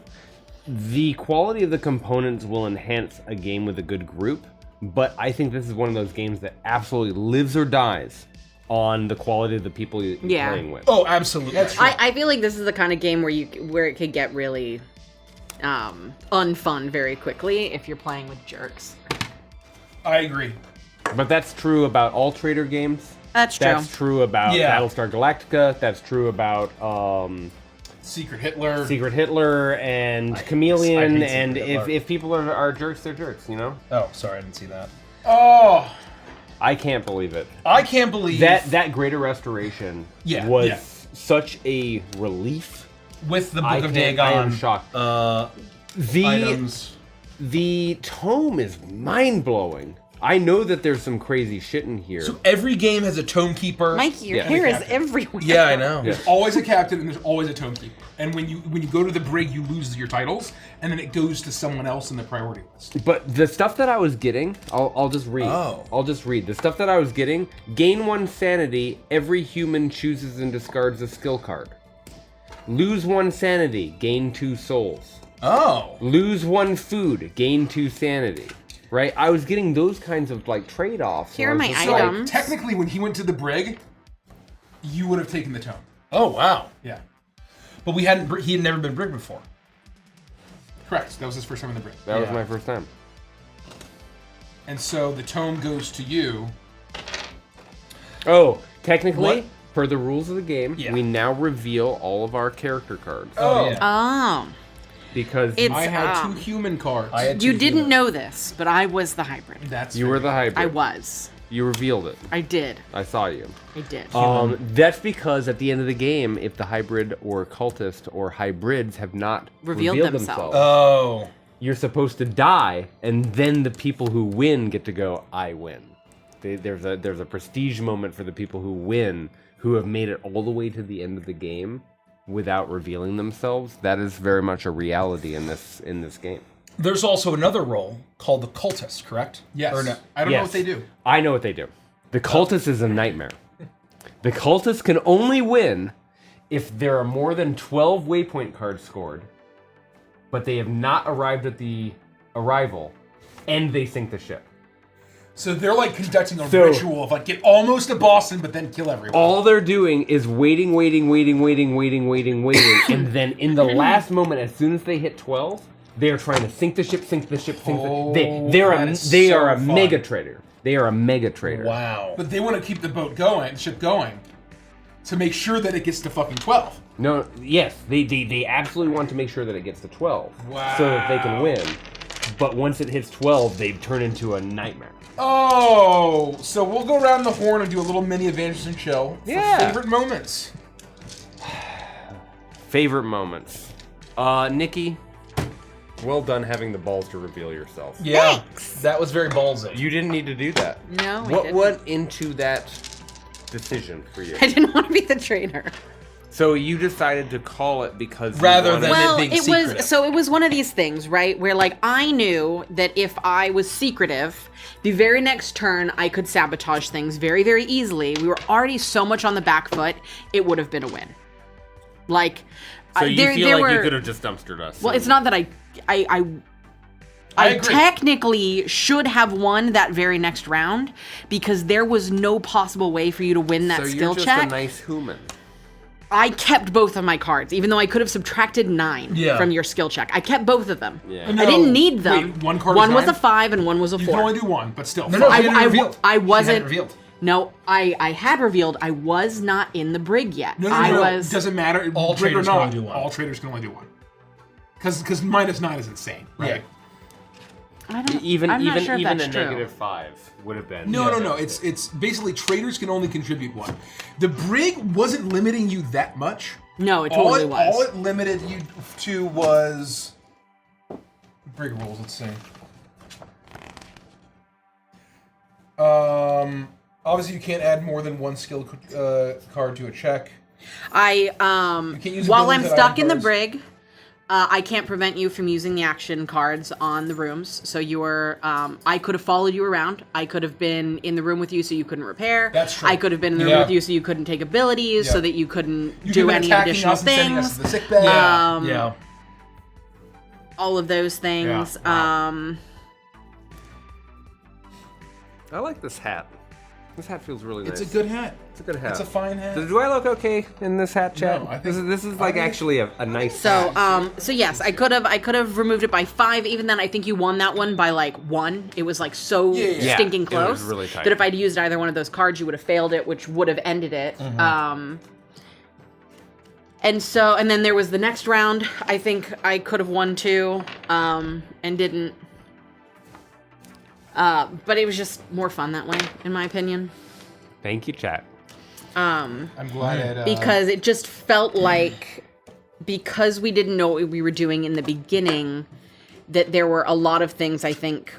the quality of the components will enhance a game with a good group. But I think this is one of those games that absolutely lives or dies on the quality of the people you're Yeah. playing with. Oh, absolutely. That's I feel like this is the kind of game where it could get really unfun very quickly if you're playing with jerks. I agree. But that's true about all Traitor games. That's true. That's true about Yeah. Battlestar Galactica. That's true about Secret Hitler. Secret Hitler and I Chameleon. hate And Secret Hitler. if people are jerks, they're jerks, you know? Oh, sorry, I didn't see that. Oh. I can't believe it. I can't believe That Greater Restoration Yeah, was yeah. such a relief. with the Book I of can't- I am Dagon shocked. items. The tome is mind-blowing. I know that there's some crazy shit in here. So every game has a tome keeper. Mikey, your Yeah. hair is Captain. everywhere. Yeah, I know. Yeah. Always a captain, and there's always a tomekeeper. And when you go to the brig, you lose your titles, and then it goes to someone else in the priority list. But the stuff that I was getting, I'll just read. Oh. I'll just read. The stuff that I was getting, gain 1 sanity, every human chooses and discards a skill card. Lose 1 sanity, gain 2 souls. Oh. Lose 1 food, gain 2 sanity. Right? I was getting those kinds of like trade-offs. Here and I are was my just like, items. Technically, when he went to the brig, you would have taken the tome. Oh, wow. Yeah. But he had never been brigged before. Correct. That was his first time in the brig. That was Yeah. my first time. And so the tome goes to you. Oh, technically, What? per the rules of the game, Yeah. we now reveal all of our character cards. Oh, yeah. Oh. Because It's- I had um, 2 human cards. I had You two didn't humans. know this, but I was the hybrid. That's you were the hybrid. I was. You revealed it. I did. I saw you. I did. That's because at the end of the game, if the hybrid or cultist or hybrids have not Revealed revealed themselves. Oh. you're supposed to die, and then the people who win get to go, I win. There's a prestige moment for the people who win, who have made it all the way to the end of the game, without revealing themselves. That is very much a reality in this game. There's also another role called the cultist, correct? Yes. Or no? I don't know what they do. I know what they do. The cultist is a nightmare. The cultist can only win if there are more than 12 waypoint cards scored, but they have not arrived at the arrival, and they sink the ship. So they're like conducting a ritual of like get almost to Boston, but then kill everyone. All they're doing is waiting, and then in the last moment, as soon as they hit 12, they are trying to sink the ship. They are a mega traitor. They are a mega traitor. Wow. But they want to keep the ship going, to make sure that it gets to fucking 12. No, yes, they absolutely want to make sure that it gets to 12, Wow. so that they can win. But once it hits 12, they turn into a nightmare. Oh, so we'll go around the horn and do a little mini Avantris and chill. Yeah. For favorite moments. Favorite moments. Nikki, well done having the balls to reveal yourself. Yeah. Thanks. That was very ballsy. You didn't need to do that. No, I What didn't. went into that decision for you? I didn't want to be the traitor. So you decided to call it because Rather you wanted- than- Well, being it secretive. was so it was one of these things, right? Where like I knew that if I was secretive, the very next turn I could sabotage things very, very easily. We were already so much on the back foot; it would have been a win. Like, So you there feel like you were. could have just dumpstered us. Well, it's not that I agree. technically should have won that very next round because there was no possible way for you to win that so skill you're just check. a nice human. I kept both of my cards, even though I could have subtracted 9 Yeah. from your skill check. I kept both of them. Yeah. I No, didn't need them. wait, one card One is was a 9? 5 and one was a You 4. can only do one, but still. No, fine. she hadn't revealed. I She wasn't. hadn't revealed. No, I had revealed. I was not in the brig yet. No, I was. Doesn't matter. All Brig or traders can not, only do one. all traders can only do one. Because -9 is insane, right? I don't, Even I'm not sure if even that's a true. -5 would have been. No. It's basically traders can only contribute one. The brig wasn't limiting you that much. No, it totally was. All it limited you to was brig rules. Let's see. Obviously, you can't add more than one skill card to a check. I can't use while I'm abilities that stuck item in the cards. brig, I can't prevent you from using the action cards on the rooms. So you were, I could have followed you around. I could have been in the room with you so you couldn't repair. That's true. I could have been in the room Yeah. with you so you couldn't take abilities, so Yeah. that you couldn't You do could any attacking additional us and sending us things. to the sick bay. Yeah. All of those things. Yeah. I like this hat. This hat feels really nice. It's a good hat. It's a good hat. It's a fine hat. Do I look okay in this hat, Chad? No, I think- this is like actually a nice So, hat. so yes, I could have removed it by 5. Even then, I think you won that one by like 1. It was like so Yeah, stinking it was close really tight. that if I'd used either one of those cards, you would have failed it, which would have ended it. And then there was the next round. I think I could have won too, and didn't. But it was just more fun that way, in my opinion. Thank you, chat. I'm glad it. Because it just felt like, because we didn't know what we were doing in the beginning, that there were a lot of things I think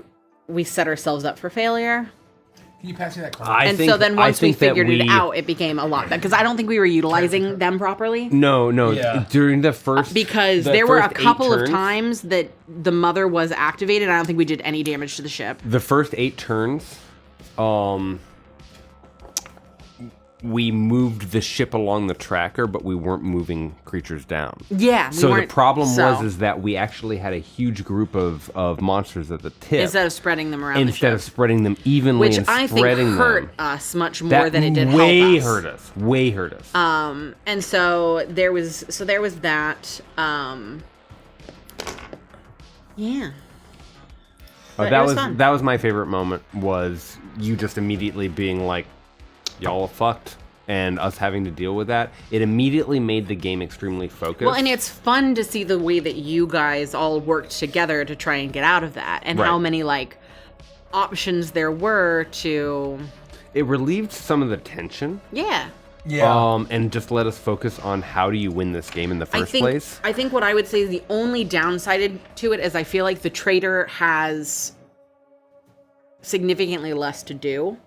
we set ourselves up for failure. Can you pass me that card? And so then once we figured it out, it became a lot. Because I don't think we were utilizing them properly. No. Yeah. During the first, Because the there were a first 8 couple of turns- times that the mother was activated. I don't think we did any damage to the ship. The first 8 turns, we moved the ship along the tracker, but we weren't moving creatures down. Yeah, we So the weren't- problem so- was that we actually had a huge group of monsters at the tip Instead of spreading them around instead the of ship. spreading them evenly Which and I think spreading hurt them. us much more That than it did way help us. hurt us. Way hurt us. And so there was that. Yeah. But it that was was fun. that was my favorite moment. Was you just immediately being like, "Y'all are fucked," and us having to deal with that. It immediately made the game extremely focused. Well, and it's fun to see the way that you guys all worked together to try and get out of that, and Right. how many like options there were to. It relieved some of the tension. Yeah. Yeah. And just let us focus on how do you win this game in the first place. I think what I would say is the only downside to it is I feel like the Traitor has significantly less to do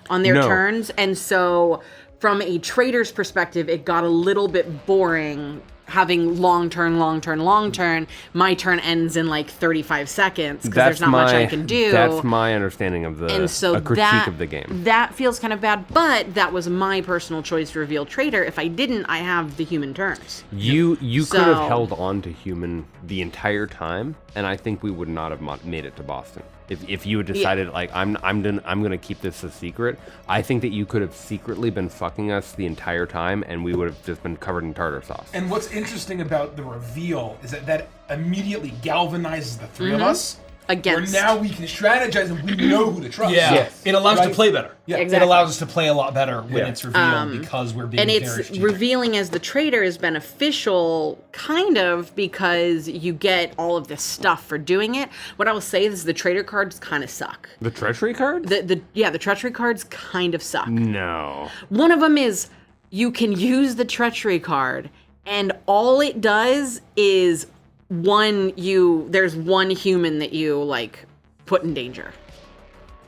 on their No. turns, and so from a trader's perspective, it got a little bit boring having long turn. My turn ends in like 35 seconds because there's not much I can do. That's my understanding of a critique of the game. That feels kind of bad, but that was my personal choice to reveal trader. If I didn't, I have the human turns. You could have held on to human the entire time, and I think we would not have made it to Boston. If you had decided like I'm gonna keep this a secret, I think that you could have secretly been fucking us the entire time, and we would have just been covered in tartar sauce. And what's interesting about the reveal is that immediately galvanizes the three of us. Against. Where now we can strategize and we know who to trust. Yeah, Yes. it allows us to play better. Yeah. It Exactly. allows us to play a lot better when it's revealed because we're being And very it's strategic. revealing as the trader is beneficial, kind of, because you get all of this stuff for doing it. What I will say is the trader cards kind of suck. The treachery card? The treachery cards kind of suck. No. One of them is you can use the treachery card, and all it does is there's one human that you like put in danger.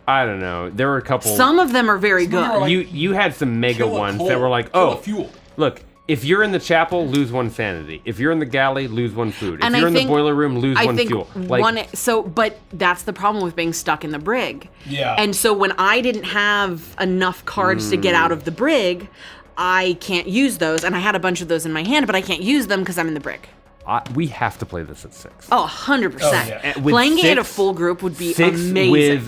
I don't know. There were a couple. Some of them are very Some of them are good. like, you had some mega kill a ones coal, that were like, kill a oh, fuel. look, if you're in the chapel, lose 1 sanity. If you're in the galley, lose 1 food. If And you're I in think- the boiler room, lose I 1 think fuel. Like, but that's the problem with being stuck in the brig. Yeah. And so when I didn't have enough cards to get out of the brig, I can't use those. And I had a bunch of those in my hand, but I can't use them because I'm in the brig. we have to play this at 6. Oh, 100%. yeah. With Playing it at a 6 full group would be 6 amazing. with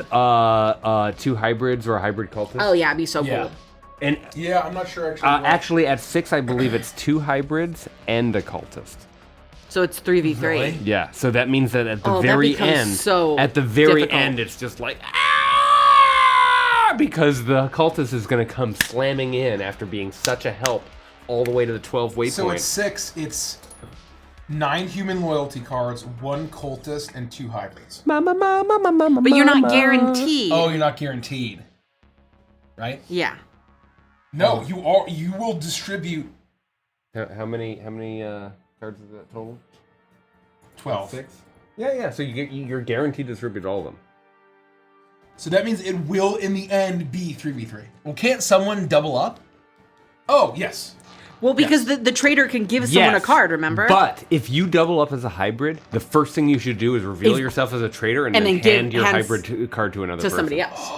2 hybrids or a hybrid cultist. Oh yeah, it'd be so Yeah. cool. And Yeah, I'm not sure actually. actually at 6, I believe it's 2 hybrids and a cultist. So it's 3v3. Really? Yeah, so that means that at the Oh, that very becomes end, so at the very difficult. end, it's just like ah, because the cultist is going to come slamming in after being such a help all the way to the 12 waypoint. So at 6, it's 9 human loyalty cards, 1 cultist, and 2 hybrids. But you're not guaranteed. Oh, you're not guaranteed, right? Yeah. No, you will distribute How many cards is that total? 12. 6. Yeah. So you're guaranteed to distribute all of them. So that means it will in the end be 3v3. Well, can't someone double up? Oh, yes. Well, because the trader can give someone a Yes, card, remember? But if you double up as a hybrid, the first thing you should do is reveal yourself as a traitor and then then hand your hands hybrid card to another to person. somebody else.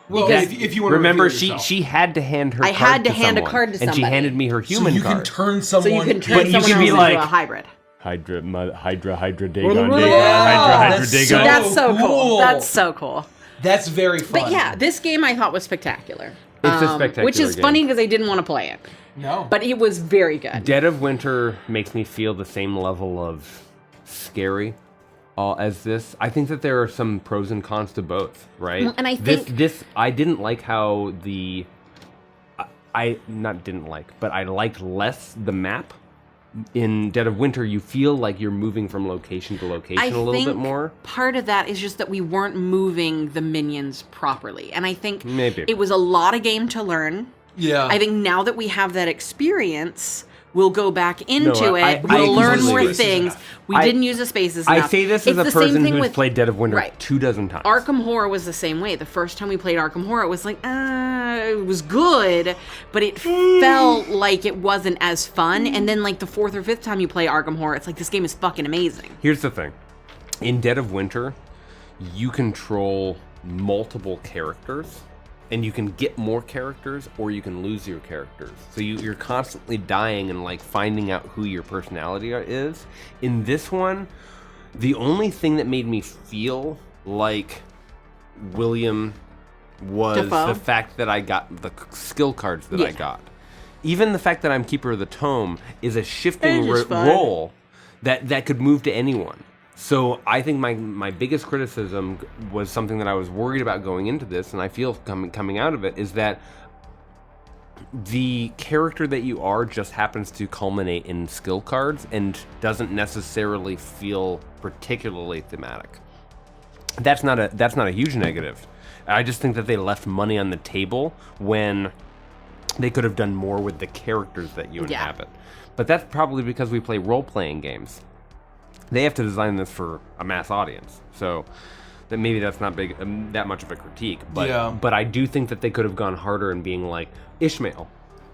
Well, Because- if you want to Remember, reveal yourself. she had to hand her I card had to hand a someone, card to and she somebody. handed me her So human you card. can turn So someone. you can turn you someone can else be into like- a hybrid. Hydra, Dagon, Wow, Dagon, that's Dagon. so That's so cool. cool. That's so cool. That's very fun. But yeah, this game I thought was spectacular. It's a spectacular Which is game. funny because I didn't want to play it. No. But it was very good. Dead of Winter makes me feel the same level of scary as this. I think that there are some pros and cons to both, right? Well, and I this I didn't like how I liked less the map. In Dead of Winter, you feel like you're moving from location to location I a little think bit more. part of that is just that we weren't moving the minions properly. And I think Maybe. it was a lot of game to learn. Yeah. I think now that we have that experience, we'll go back into No, I it. We'll learn completely more agree. things. We I- didn't use the spaces I enough. say this It's as a the same person thing who's with played Dead of Winter Right. 24 times. Arkham Horror was the same way. The first time we played Arkham Horror, it was like, it was good, but it felt like it wasn't as fun. And then like the 4th or 5th time you play Arkham Horror, it's like, this game is fucking amazing. Here's the thing. In Dead of Winter, you control multiple characters, and you can get more characters, or you can lose your characters. So you're constantly dying and like finding out who your personality is. In this one, the only thing that made me feel like William was Defoe? the fact that I got the skill cards that I Yeah. got. Even the fact that I'm Keeper of the Tome is a shifting It's fine. role that could move to anyone. So I think my biggest criticism was something that I was worried about going into this, and I feel coming out of it, is that the character that you are just happens to culminate in skill cards and doesn't necessarily feel particularly thematic. That's not a huge negative. I just think that they left money on the table when they could have done more with the characters that you Yeah. inhabit. But that's probably because we play role-playing games. They have to design this for a mass audience, so that maybe that's not that much of a critique. But Yeah. but I do think that they could have gone harder in being like Ishmael.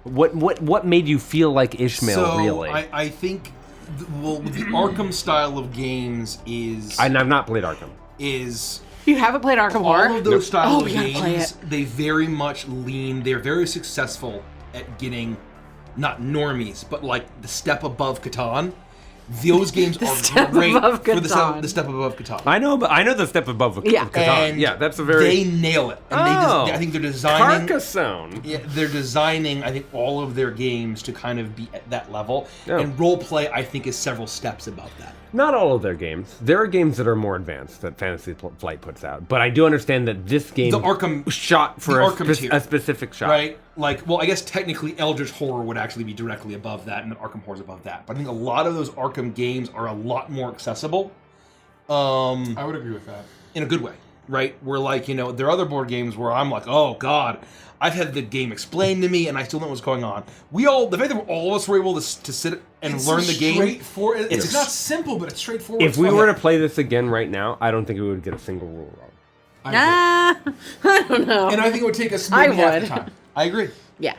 What made you feel like Ishmael? So really? I think, the Arkham style of games is I've not played Arkham. You haven't played Arkham Horror? all of those style of we gotta play games. it. They very much lean. They're very successful at getting not normies, but like the step above Catan. Those games are step great above for Catan. the step above Catan. I know the step above Yeah. Catan. And Yeah, that's a very they nail it. And I think they're designing Carcassonne. Yeah, they're designing, I think, all of their games to kind of be at that level. Yeah. And roleplay, I think, is several steps above that. Not all of their games. There are games that are more advanced that Fantasy Flight puts out, but I do understand that this game The Arkham- shot for the a, Arkham tier. a specific shot. Right? Like, well, I guess technically Eldritch Horror would actually be directly above that, and then Arkham Horror is above that. But I think a lot of those Arkham games are a lot more accessible. I would agree with that. In a good way, right? Where, like, you know, there are other board games where I'm like, oh, God, I've had the game explained to me, and I still don't know what's going on. The fact that all of us were able to sit and learn the game. Straightforward. It's It's- not simple, but it's straightforward. If It's we fun. were to play this again right now, I don't think we would get a single rule wrong. I agree. I don't know. And I think it would take us I maybe half the would. time. I agree. Yeah.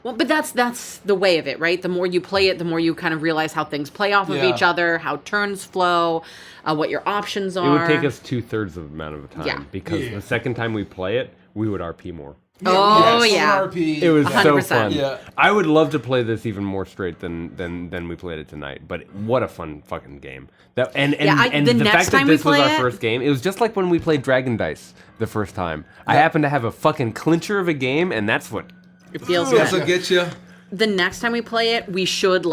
Well, but that's the way of it, right? The more you play it, the more you kind of realize how things play off of Yeah. each other, how turns flow, what your options are. It would take us 2/3 of the amount of the time Yeah. because Yeah. the second time we play it, we would RP more. Oh, Yes, yeah. RP. It was so 100%. fun. Yeah. I would love to play this even more straight than we played it tonight. But what a fun fucking game! That and the the next fact that time we this was play our it- first game, it was just like when we played Dragon Dice the first time. I happened to have a fucking clincher of a game, and that's what. It feels That's good. what gets you. The next time we play it, we should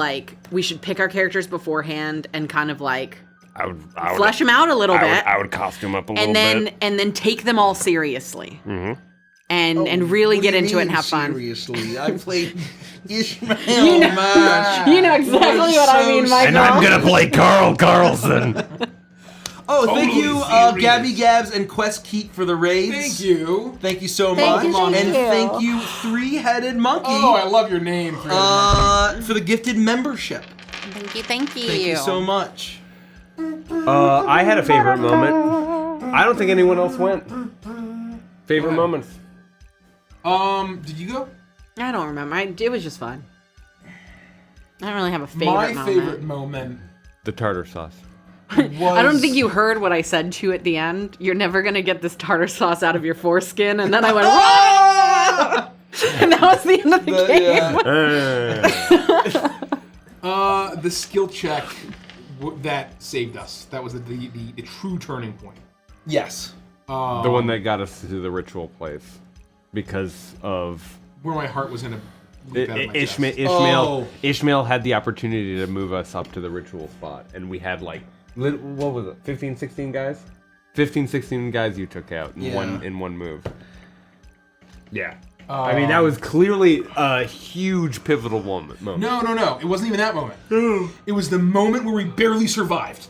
pick our characters beforehand and kind of like I would flesh them out a little bit, I would costume up a little and then bit. and then take them all seriously, and really What get do you into it and mean, have fun. Seriously, I played Ishmael, You know- man. You know exactly what I mean, So Michael. And I'm gonna play Carl Carlson. Oh, thank Totally you, serious. Gabby Gabs and Quest Keat for the raids. Thank you. Thank you so Thank much. you, and you. thank you, Three-Headed Monkey, Oh, I love your name. for the gifted membership. Thank you, thank you. Thank you so much. I had a favorite moment. I don't think anyone else went. Favorite moments. Did you go? I don't remember. It was just fun. I don't really have a favorite My moment. favorite moment The tartar sauce. was. I don't think you heard what I said to you at the end. You're never gonna get this tartar sauce out of your foreskin, and then I went, "Whoa!" And that was the end of the game. The skill check that saved us. That was the true turning point. Yes. The one that got us to the ritual place because of Where my heart was gonna leap out of my chest. Oh. Ishmael had the opportunity to move us up to the ritual spot, and we had like what was it, 15, 16 guys? 15, 16 guys you took out in one move. Yeah. I mean, that was clearly a huge pivotal moment. No. It wasn't even that moment. It was the moment where we barely survived.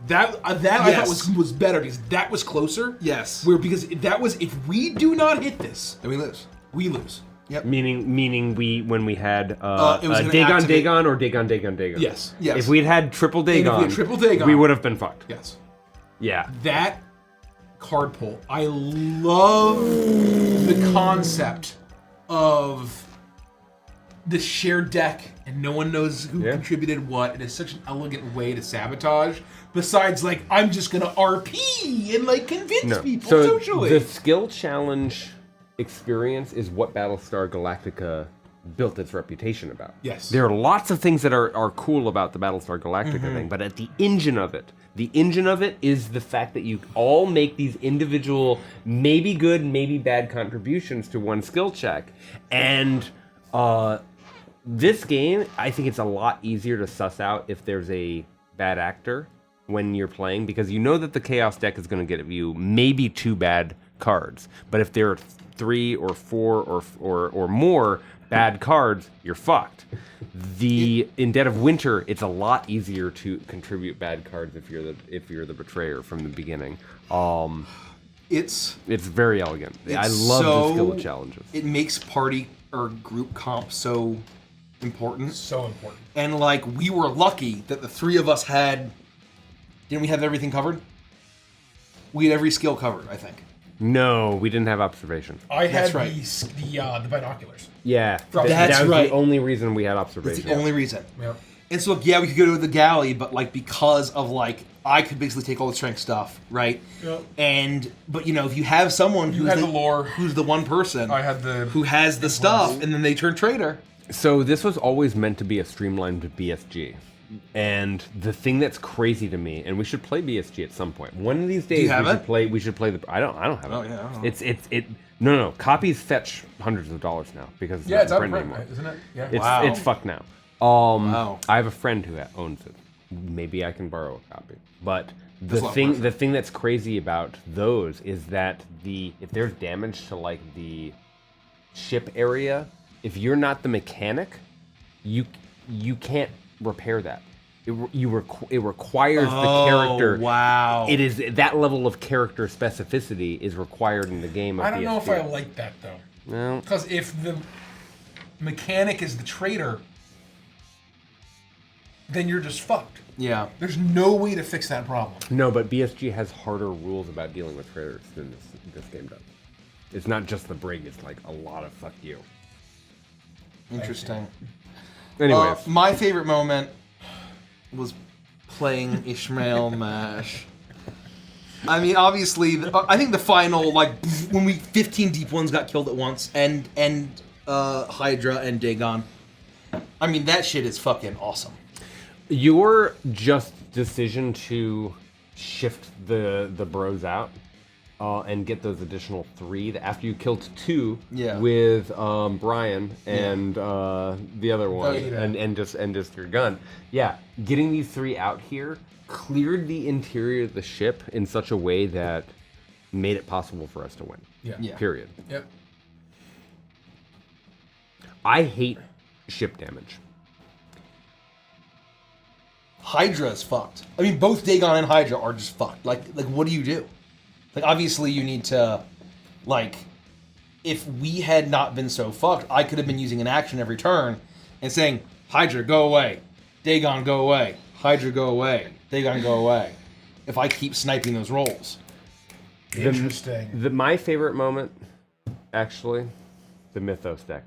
That I thought was better because that was closer. Yes. Because that was, if we do not hit this, And we lose. we lose. Meaning when we had it was gonna Dagon activate- Dagon or Dagon Dagon Dagon. Yes. Yes. If we'd had triple if we Dagon, had triple Dagon- we would have been fucked. Yes. Yeah. That card pull, I love the concept of the shared deck and no one knows who contributed what. It is such an elegant way to sabotage. Besides, like, I'm just gonna RP and like convince people So socially. the skill challenge experience is what Battlestar Galactica built its reputation about. Yes. There are lots of things that are cool about the Battlestar Galactica thing, but at the engine of it is the fact that you all make these individual, maybe good, maybe bad contributions to one skill check. And this game, I think it's a lot easier to suss out if there's a bad actor when you're playing, because you know that the Chaos deck is going to get you maybe 2 bad cards. But if there are 3 or 4 or more bad cards, you're fucked. In Dead of Winter, it's a lot easier to contribute bad cards if you're the betrayer from the beginning. It's very elegant. I It's love the so- skill challenges. it makes party or group comp so important. so important. And like we were lucky that the 3 of us didn't we have everything covered? We had every skill covered, I think. No, we didn't have observation. I had That's right. the binoculars. Yeah, That's that was right. the only reason we had That's observation. the only reason. Yep. And so, yeah, we could go to the galley, but like because of like I could basically take all the strength stuff, right? Yep. But you know, if you have someone who's had the lore. who's the one person I had the who has the stuff, and then they turn traitor. So this was always meant to be a streamlined BSG. And the thing that's crazy to me, and we should play BSG at some point. One of these days have we it? should play. We should play the. I don't have it. Oh, yeah, I don't know. It's no. Copies fetch hundreds of dollars now because it's Yeah, not it's in out print of print, anymore. right? Isn't it? Yeah. It's Wow. it's fucked now. Wow. I have a friend who owns it. Maybe I can borrow a copy. But the That's a lot thing worth it. the thing that's crazy about those is that if there's damage to like the ship area, if you're not the mechanic, you can't repair that. It requires the character. Wow. It is that level of character specificity is required in the game of I don't know if BSG. I like that though. No. Because if the mechanic is the traitor, then you're just fucked. Yeah. There's no way to fix that problem. No, but BSG has harder rules about dealing with traitors than this game does. It's not just the brig, it's like a lot of fuck you. Interesting. Anyways, My favorite moment was playing Ishmael Mash. I mean, obviously, I think the final, like, when 15 deep ones got killed at once, and Hydra and Dagon. I mean, that shit is fucking awesome. your just decision to shift the bros out and get those additional 3 after you killed 2 Yeah. with Brian and the other one yeah. and just your gun. Yeah, getting these 3 out here cleared the interior of the ship in such a way that made it possible for us to win. Yeah. Yeah. Period. Yep. I hate ship damage. Hydra is fucked. I mean, both Dagon and Hydra are just fucked. Like, what do you do? Like, obviously, you need to, like, if we had not been so fucked, I could have been using an action every turn and saying, Hydra, go away. Dagon, go away. Hydra, go away. Dagon, go away. If I keep sniping those rolls. Interesting. My favorite moment, actually, the Mythos deck.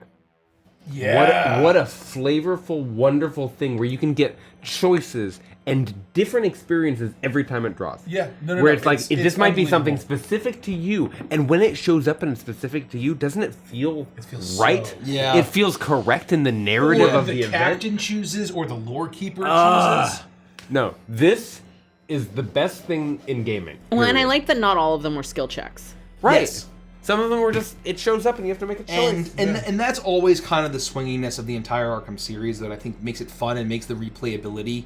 Yeah. What a flavorful, wonderful thing where you can get choices and different experiences every time it draws. Yeah, no, Where no, it's like, it's this might be something unbelievable. specific to you, and when it shows up and it's specific to you, doesn't it feel feels right? so- Yeah. It feels correct in the narrative Or of the the event. captain chooses, or the lore keeper Ah. chooses. No, this is the best thing in gaming. Well, and I period. like that not all of them were skill checks. Right. Yes. Some of them were just, it shows up and you have to make a choice. And that's always kind of the swinginess of the entire Arkham series that I think makes it fun and makes the replayability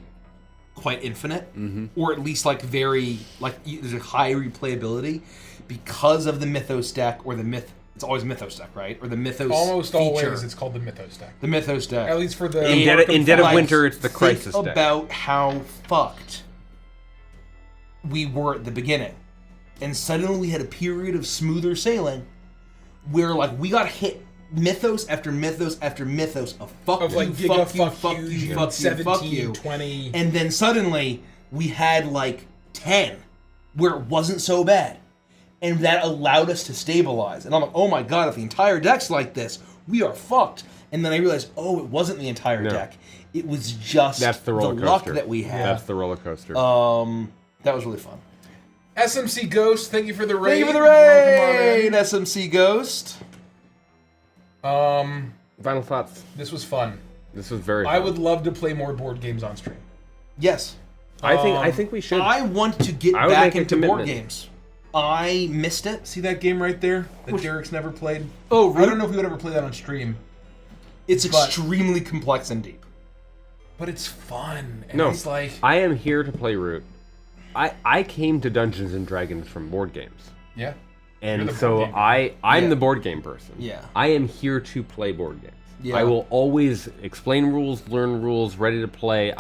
quite infinite, or at least like very there's a high replayability because of the Mythos deck or the myth. It's always Mythos deck, right? Or the Mythos Almost feature. always, it's called the Mythos deck. The Mythos deck. At least for the In Arkham Dead of Fight. Winter, it's the Think Crisis deck. about how fucked we were at the beginning, and suddenly we had a period of smoother sailing, where like we got hit mythos after mythos after mythos of fuck Of, you, like, fuck you, fuck fuck you, you, you fuck you, fuck 17, you, 20. and then suddenly we had like 10, where it wasn't so bad, and that allowed us to stabilize. And I'm like, oh my god, if the entire deck's like this, we are fucked. And then I realized, oh, it wasn't the entire No. deck. It was just That's the roller luck coaster. that we had. That's the roller coaster. That was really fun. SMC Ghost, thank you for the raid. Thank you for the Welcome on in. raid, SMC Ghost. Final thoughts. This was fun. This was very. I fun. would love to play more board games on stream. Yes. I think we should. I want to get I would back make a into board commitment. games. I missed it. See that game right there that Derek's never played? Oh, I don't know if we would ever play that on stream, It's but- extremely complex and deep. but it's fun. And No, it's like I am here to play Root. I came to Dungeons and Dragons from board games, yeah. and You're the so board game I'm Yeah. the board game person. Yeah. I am here to play board games. Yeah. I will always explain rules, learn rules, ready to play.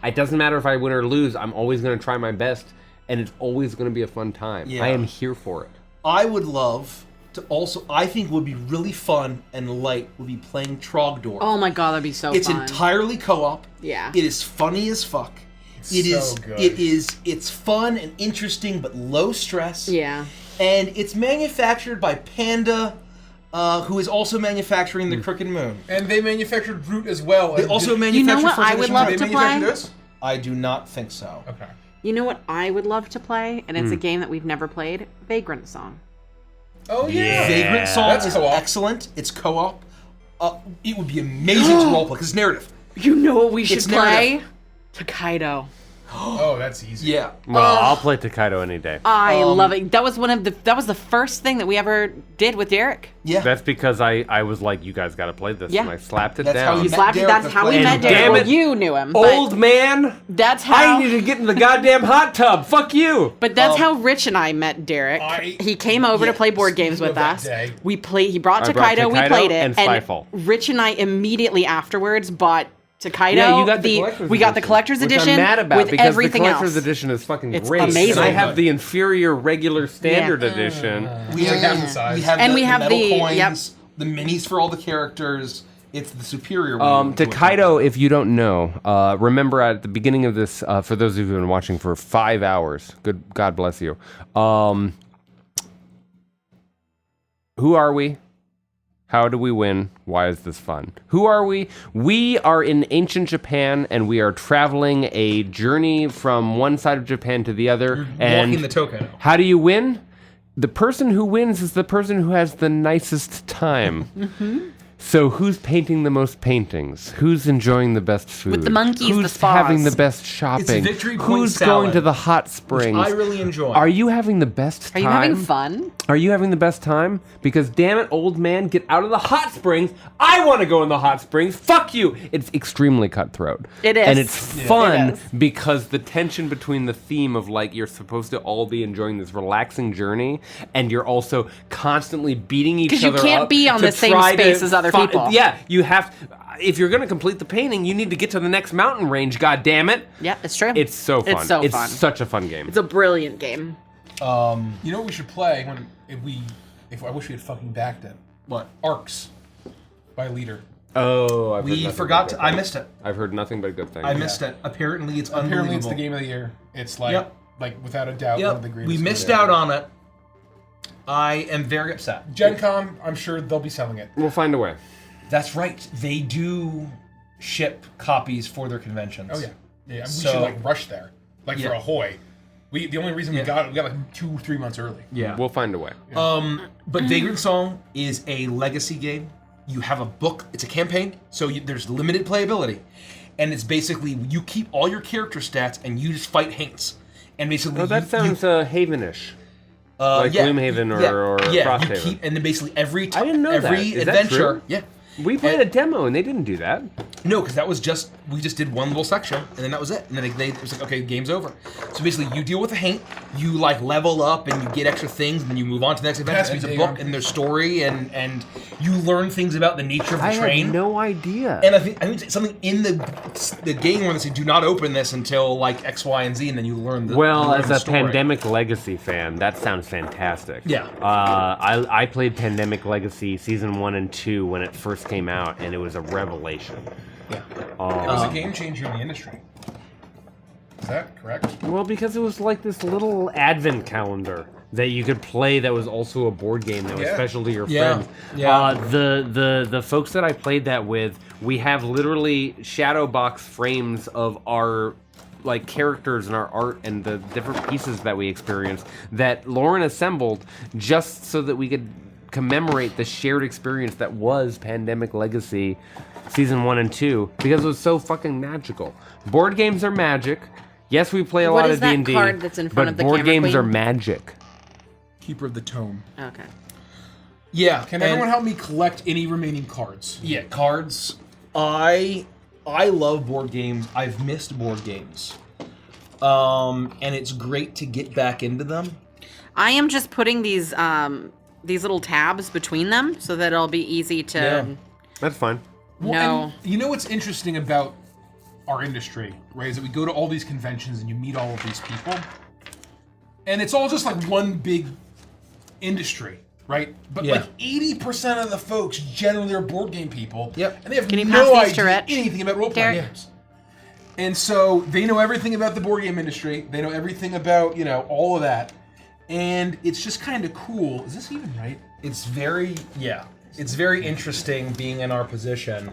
It doesn't matter if I win or lose. I'm always going to try my best, and it's always going to be a fun time. Yeah. I am here for it. I would love to also, I think would be really fun and light, would be playing Trogdor. Oh my god, that'd be so It's fun. entirely co-op. Yeah. It is funny as fuck. so good. It's fun and interesting but low stress. Yeah. And it's manufactured by Panda, who is also manufacturing the Crooked Moon. And they manufactured Root as well. They also manufactured what first I would edition love Root. to They manufactured play? this? I do not think so. Okay. You know what I would love to play, and it's a game that we've never played? Vagrant Song. Oh, yeah. Vagrant Song That's is co-op. excellent. It's co-op. It would be amazing to roleplay because it's narrative. You know what we should It's play? narrative. Takedo. Oh, that's easy. Yeah. Well, I'll play Takedo any day. I love it. That was the first thing that we ever did with Derek. Yeah. That's because I was like, you guys got to play this, Yeah. and I slapped it That's how down. you You slapped it. Derek That's to how we play. met And Derek. damn Well, it, you knew him. Old man, That's how. I need to get in the goddamn hot tub. Fuck you. But that's how Rich and I met Derek. He came over to play board games with speaking of us. that day. He brought I brought Takedo. We Takedo played it, and Spyfall. Rich and I immediately afterwards bought Takedo. Yeah, you got the collector's we got the collector's which edition I'm mad about with because everything the collector's else. edition is fucking It's great. amazing. And I have the inferior regular standard Yeah. edition. We It's like half the size. We have And the, we have metal the- coins, yep. the minis for all the characters. It's the superior one. Takedo, if you don't know, remember at the beginning of this, for those of you who have been watching for 5 hours, God bless you. Who are we? How do we win? Why is this fun? Who are we? We are in ancient Japan, and we are traveling a journey from one side of Japan to the other. And Walking the Tokeno. how do you win? The person who wins is the person who has the nicest time. So who's painting the most paintings? Who's enjoying the best food? With the monkeys, the Who's spas. having the best shopping? Victory Point Who's salad, going to the hot springs? I really enjoy. Are you having the best Are time? you having fun? Are you having the best time? Because damn it, old man, get out of the hot springs. I want to go in the hot springs. Fuck you. It's extremely cutthroat. It is. And it's fun It is. because the tension between the theme of like you're supposed to all be enjoying this relaxing journey and you're also constantly beating each 'Cause other you can't up be on to the same try to space as other people. Yeah, you have if you're going to complete the painting, you need to get to the next mountain range, god damn it. Yeah, it's true. It's so fun. It's so It's fun. such a fun game. It's a brilliant game. You know what we should play if I wish we had fucking backed it. What? Arcs by Leader. Oh, I've heard We nothing forgot but to. good I things. missed it. I've heard nothing but good things. I missed it. Apparently, it's unbelievable. Apparently, it's the game of the year. It's like, Yep. like without a doubt, one of the Yep. greatest. We games missed ever. out on it. I am very upset. Gen Con, I'm sure they'll be selling it. We'll find a way. That's right. They do ship copies for their conventions. Oh yeah, yeah. We So- should like rush there, like Yeah. for Ahoy. The only reason we got like 2-3 months early. Yeah. We'll find a way. But Vagrant Song is a legacy game. You have a book. It's a campaign, so there's limited playability, and it's basically you keep all your character stats and you just fight Haints. And basically, Oh, that sounds Havenish. Like yeah, Gloomhaven or yeah, Frosthaven. you keep, and then basically every I didn't know that. every Is that adventure, true? yeah. We played a demo and they didn't do that. No, because that was just we just did one little section and then that was it. And then it was like, okay, game's over. So basically, you deal with the Haint, you like level up and you get extra things, and then you move on to the next adventure. Pass And me, there's a Dagon. book and there's story and you learn things about the nature of the I train. had no idea. And I think it's something in the game where they say, do not open this until like X, Y, and Z, and then you learn the you Well, learn as the a story. Pandemic Legacy fan, that sounds fantastic. Yeah. I played Pandemic Legacy Season 1 and 2 when it first came out, and it was a revelation. Yeah. It was a game changer in the industry. Is that correct? Well, because it was like this little advent calendar that you could play that was also a board game that was Yeah. special to your Yeah. friends. Yeah. The folks that I played that with, we have literally shadow box frames of our like characters and our art and the different pieces that we experienced that Lauren assembled just so that we could commemorate the shared experience that was Pandemic Legacy Season 1 and 2 because it was so fucking magical. Board games are magic. Yes, we play a What lot is of that D&D, card that's in front but of the board camera games queen? are magic. Keeper of the Tome. Okay. Yeah. Can and- everyone help me collect any remaining cards? Yeah, cards. I love board games. I've missed board games. And it's great to get back into them. I am just putting these little tabs between them so that it'll be easy to Yeah. That's fine. Well, know. and you know what's interesting about our industry, right? Is that we go to all these conventions and you meet all of these people, and it's all just like one big industry, right? But Yeah. like 80% of the folks generally are board game people. Yep. And they have Can you no pass these to idea Rich? anything about role Derek? playing games. And so they know everything about the board game industry. They know everything about, all of that. and it's just kind of cool. Is this even right? It's very It's very interesting being in our position,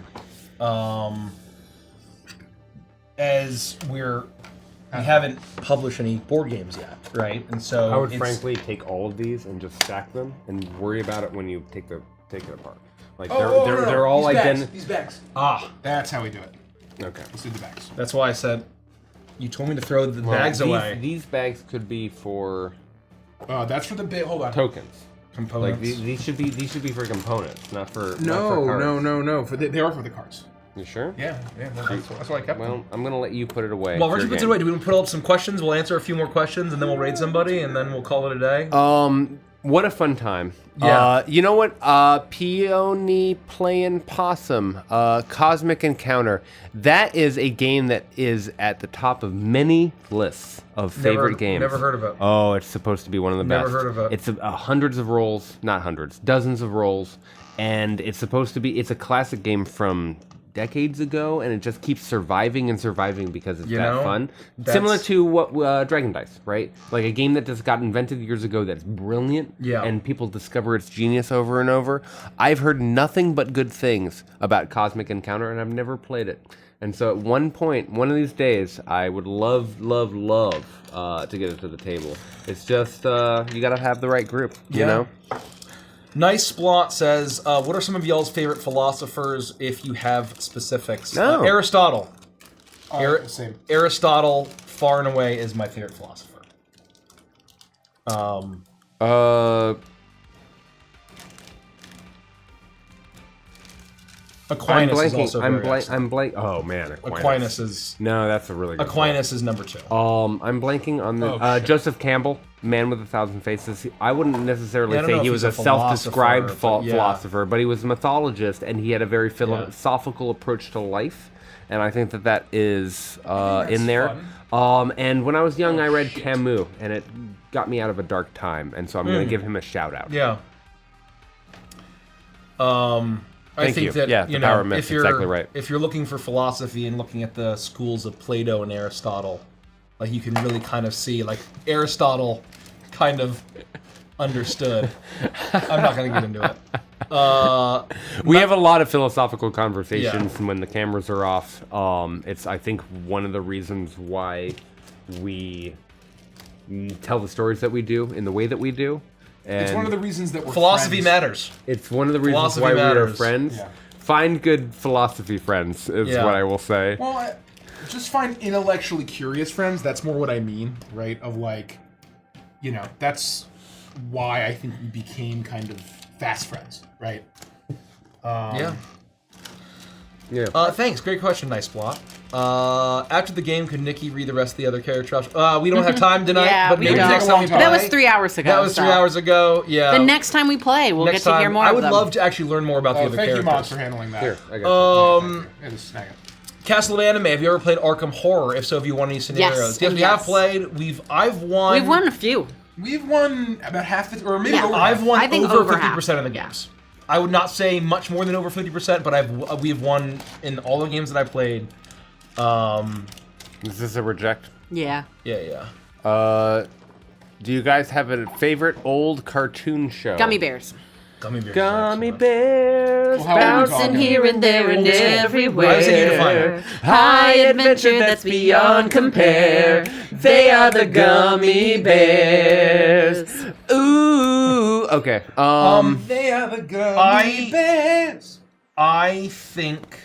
as we haven't published any board games yet, right? And so I would frankly take all of these and just stack them and worry about it when you take it apart. Like they're all identical. These bags. Ah, That's how we do it. Okay. Let's do the bags. that's why I said you told me to throw the bags away. These bags could be for That's for the bit. Hold on. tokens. Components. Like these should be for components, not for No. cards. They are for the cards. You sure? Yeah. That's why I kept them. Well, I'm gonna let you put it away. Well, for where'd you your put it game. away? Do we want to put up some questions? We'll answer a few more questions, and then we'll raid somebody, and then we'll call it a day. What a fun time. Yeah. You know what? Peony Playing Possum, Cosmic Encounter. That is a game that is at the top of many lists of favorite games. Never heard of it. Oh, it's supposed to be one of the best. Never heard of it. It's hundreds of rolls, not hundreds, dozens of rolls, and it's supposed to be. It's a classic game from decades ago, and it just keeps surviving and surviving because it's fun. Similar to what Dragon Dice, right? Like a game that just got invented years ago that's brilliant, and people discover its genius over and over. I've heard nothing but good things about Cosmic Encounter, and I've never played it. And so at one point, one of these days, I would love to get it to the table. It's just, you gotta have the right group, you know? Nice Splot says, what are some of y'all's favorite philosophers if you have specifics? No. Aristotle. Same. Aristotle, far and away, is my favorite philosopher. Aquinas is also very excellent. Oh man, Aquinas is... No, that's a really good Aquinas is number 2. I'm blanking on the Joseph Campbell, Man with a Thousand Faces. I wouldn't necessarily I don't know say he if was he's a a self-described philosopher, but philosopher, but he was a mythologist, and he had a very philosophical approach to life, and I think that is in there. And when I was young, I read Camus, and it got me out of a dark time, and so I'm going to give him a shout out. Yeah. Thank I think you. that Yeah, you the power know, myth, if you're exactly right. if you're looking for philosophy and looking at the schools of Plato and Aristotle, like you can really kind of see like Aristotle kind of understood. I'm not going to get into it. We have a lot of philosophical conversations when the cameras are off. It's, I think, one of the reasons why we tell the stories that we do in the way that we do. And It's one of the reasons that we're Philosophy friends. matters. it's one of the reasons Philosophy why we are matters. friends. Yeah. Find good philosophy friends is Yeah. what I will say. Well, just find intellectually curious friends. That's more what I mean, right? Of like, you know, that's why I think we became kind of fast friends, right? Yeah. Yeah. Thanks. Great question. Nice plot. After the game, could Nikki read the rest of the other character options? We don't have time tonight, Yeah, but we maybe don't. next time we play. That was 3 hours ago. That was 3 hours ago. Yeah. The next time we play, we'll Next get to hear time, more I of would them. love to actually learn more about the other Thank you, characters. Mods, for handling that. Here, I got you. Yeah, just snag it. Castle of Anime. Have you ever played Arkham Horror? If so, have you won any scenarios? Yes, we yes. have played. I've won. We've won a few. We've won about half the, or maybe Yeah. over I've half. won I think over over 50% of the games. I would not say much more than over 50%, but we've won in all the games that I played. Is this a reject? Yeah. Yeah. Do you guys have a favorite old cartoon show? Gummy bears. Gummy bears. Gummy Excellent. bears Well, how would we call bouncing them? here and there and everywhere. I was thinking to find it. High adventure that's beyond compare. They are the gummy bears. Ooh. Okay. They are the gummy bears. I think.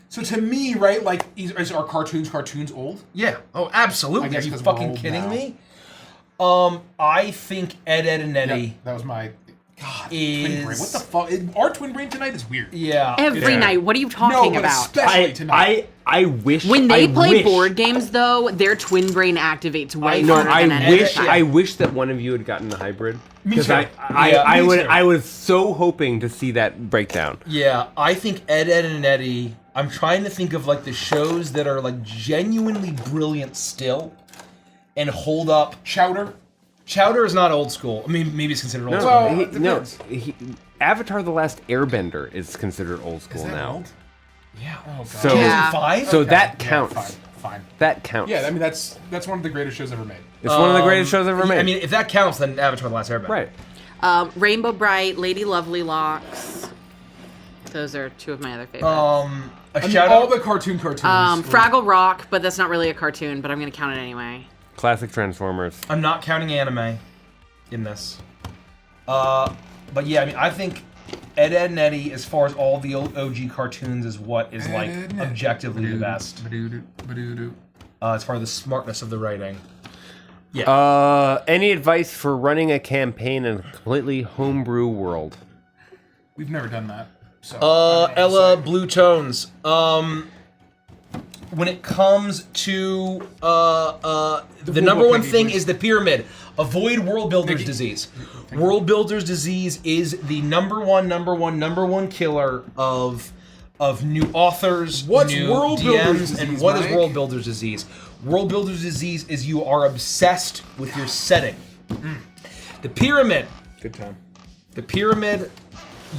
So to me, right, like, is our cartoons old? Yeah. Oh, absolutely. I guess Are you 'cause we're fucking old kidding now. me? I think Ed, and Eddie. That was my. God, Is- twin brain. What the fuck? Our twin brain tonight is weird. Yeah. Every Yeah. night. What are you No, talking but about? especially tonight. I wish When they I play wish- board games, though, their twin brain activates way No, harder than any other time. I wish that one of you had gotten a hybrid. Me Because too. Me too. I was so hoping to see that breakdown. Yeah, I think Ed, and Eddie. I'm trying to think of like the shows that are like genuinely brilliant still, and hold up. Chowder. Chowder is not old school. I mean, maybe it's considered old No, school. Well, it no. depends. Avatar: The Last Airbender is considered old school Is that now. old? Yeah. Oh, God. So, Yeah. 2005. so Okay, that yeah, counts. fine. fine. That counts. Yeah, I mean that's one of the greatest shows ever made. It's one of the greatest shows ever made. I mean, if that counts, then Avatar: The Last Airbender. Right. Rainbow Bright, Lady Lovely Locks. Those are two of my other favorites. I mean, Shout all out. the cartoons. Fraggle Rock, but that's not really a cartoon, but I'm going to count it anyway. Classic Transformers. I'm not counting anime in this. But yeah, I mean, I think Ed, Edd n Eddy, as far as all the OG cartoons, is what is like objectively the best. As far as the smartness of the writing. Yeah. Any advice for running a campaign in a completely homebrew world? We've never done that. So Ella Blue Tones. When it comes to the number one thing is the pyramid. Avoid World Builder's disease. World Builder's disease is the number one killer of new authors, What's new World DMs, Builder's and disease, what is Mike? World Builder's disease? World Builder's disease is you are obsessed with your setting. The pyramid. good time. The pyramid.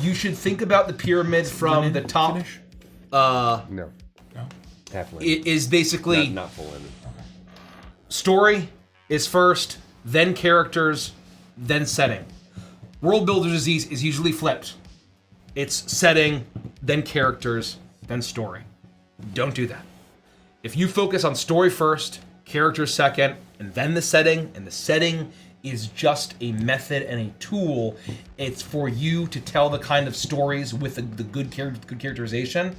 You should think about the pyramid from the top. Finish? No. Definitely. It is basically not full ended. story is first, then characters, then setting. World Builder's disease is usually flipped. It's setting, then characters, then story. Don't do that. If you focus on story first, characters second, and then the setting, and the setting is just a method and a tool, it's for you to tell the kind of stories with the good characterization,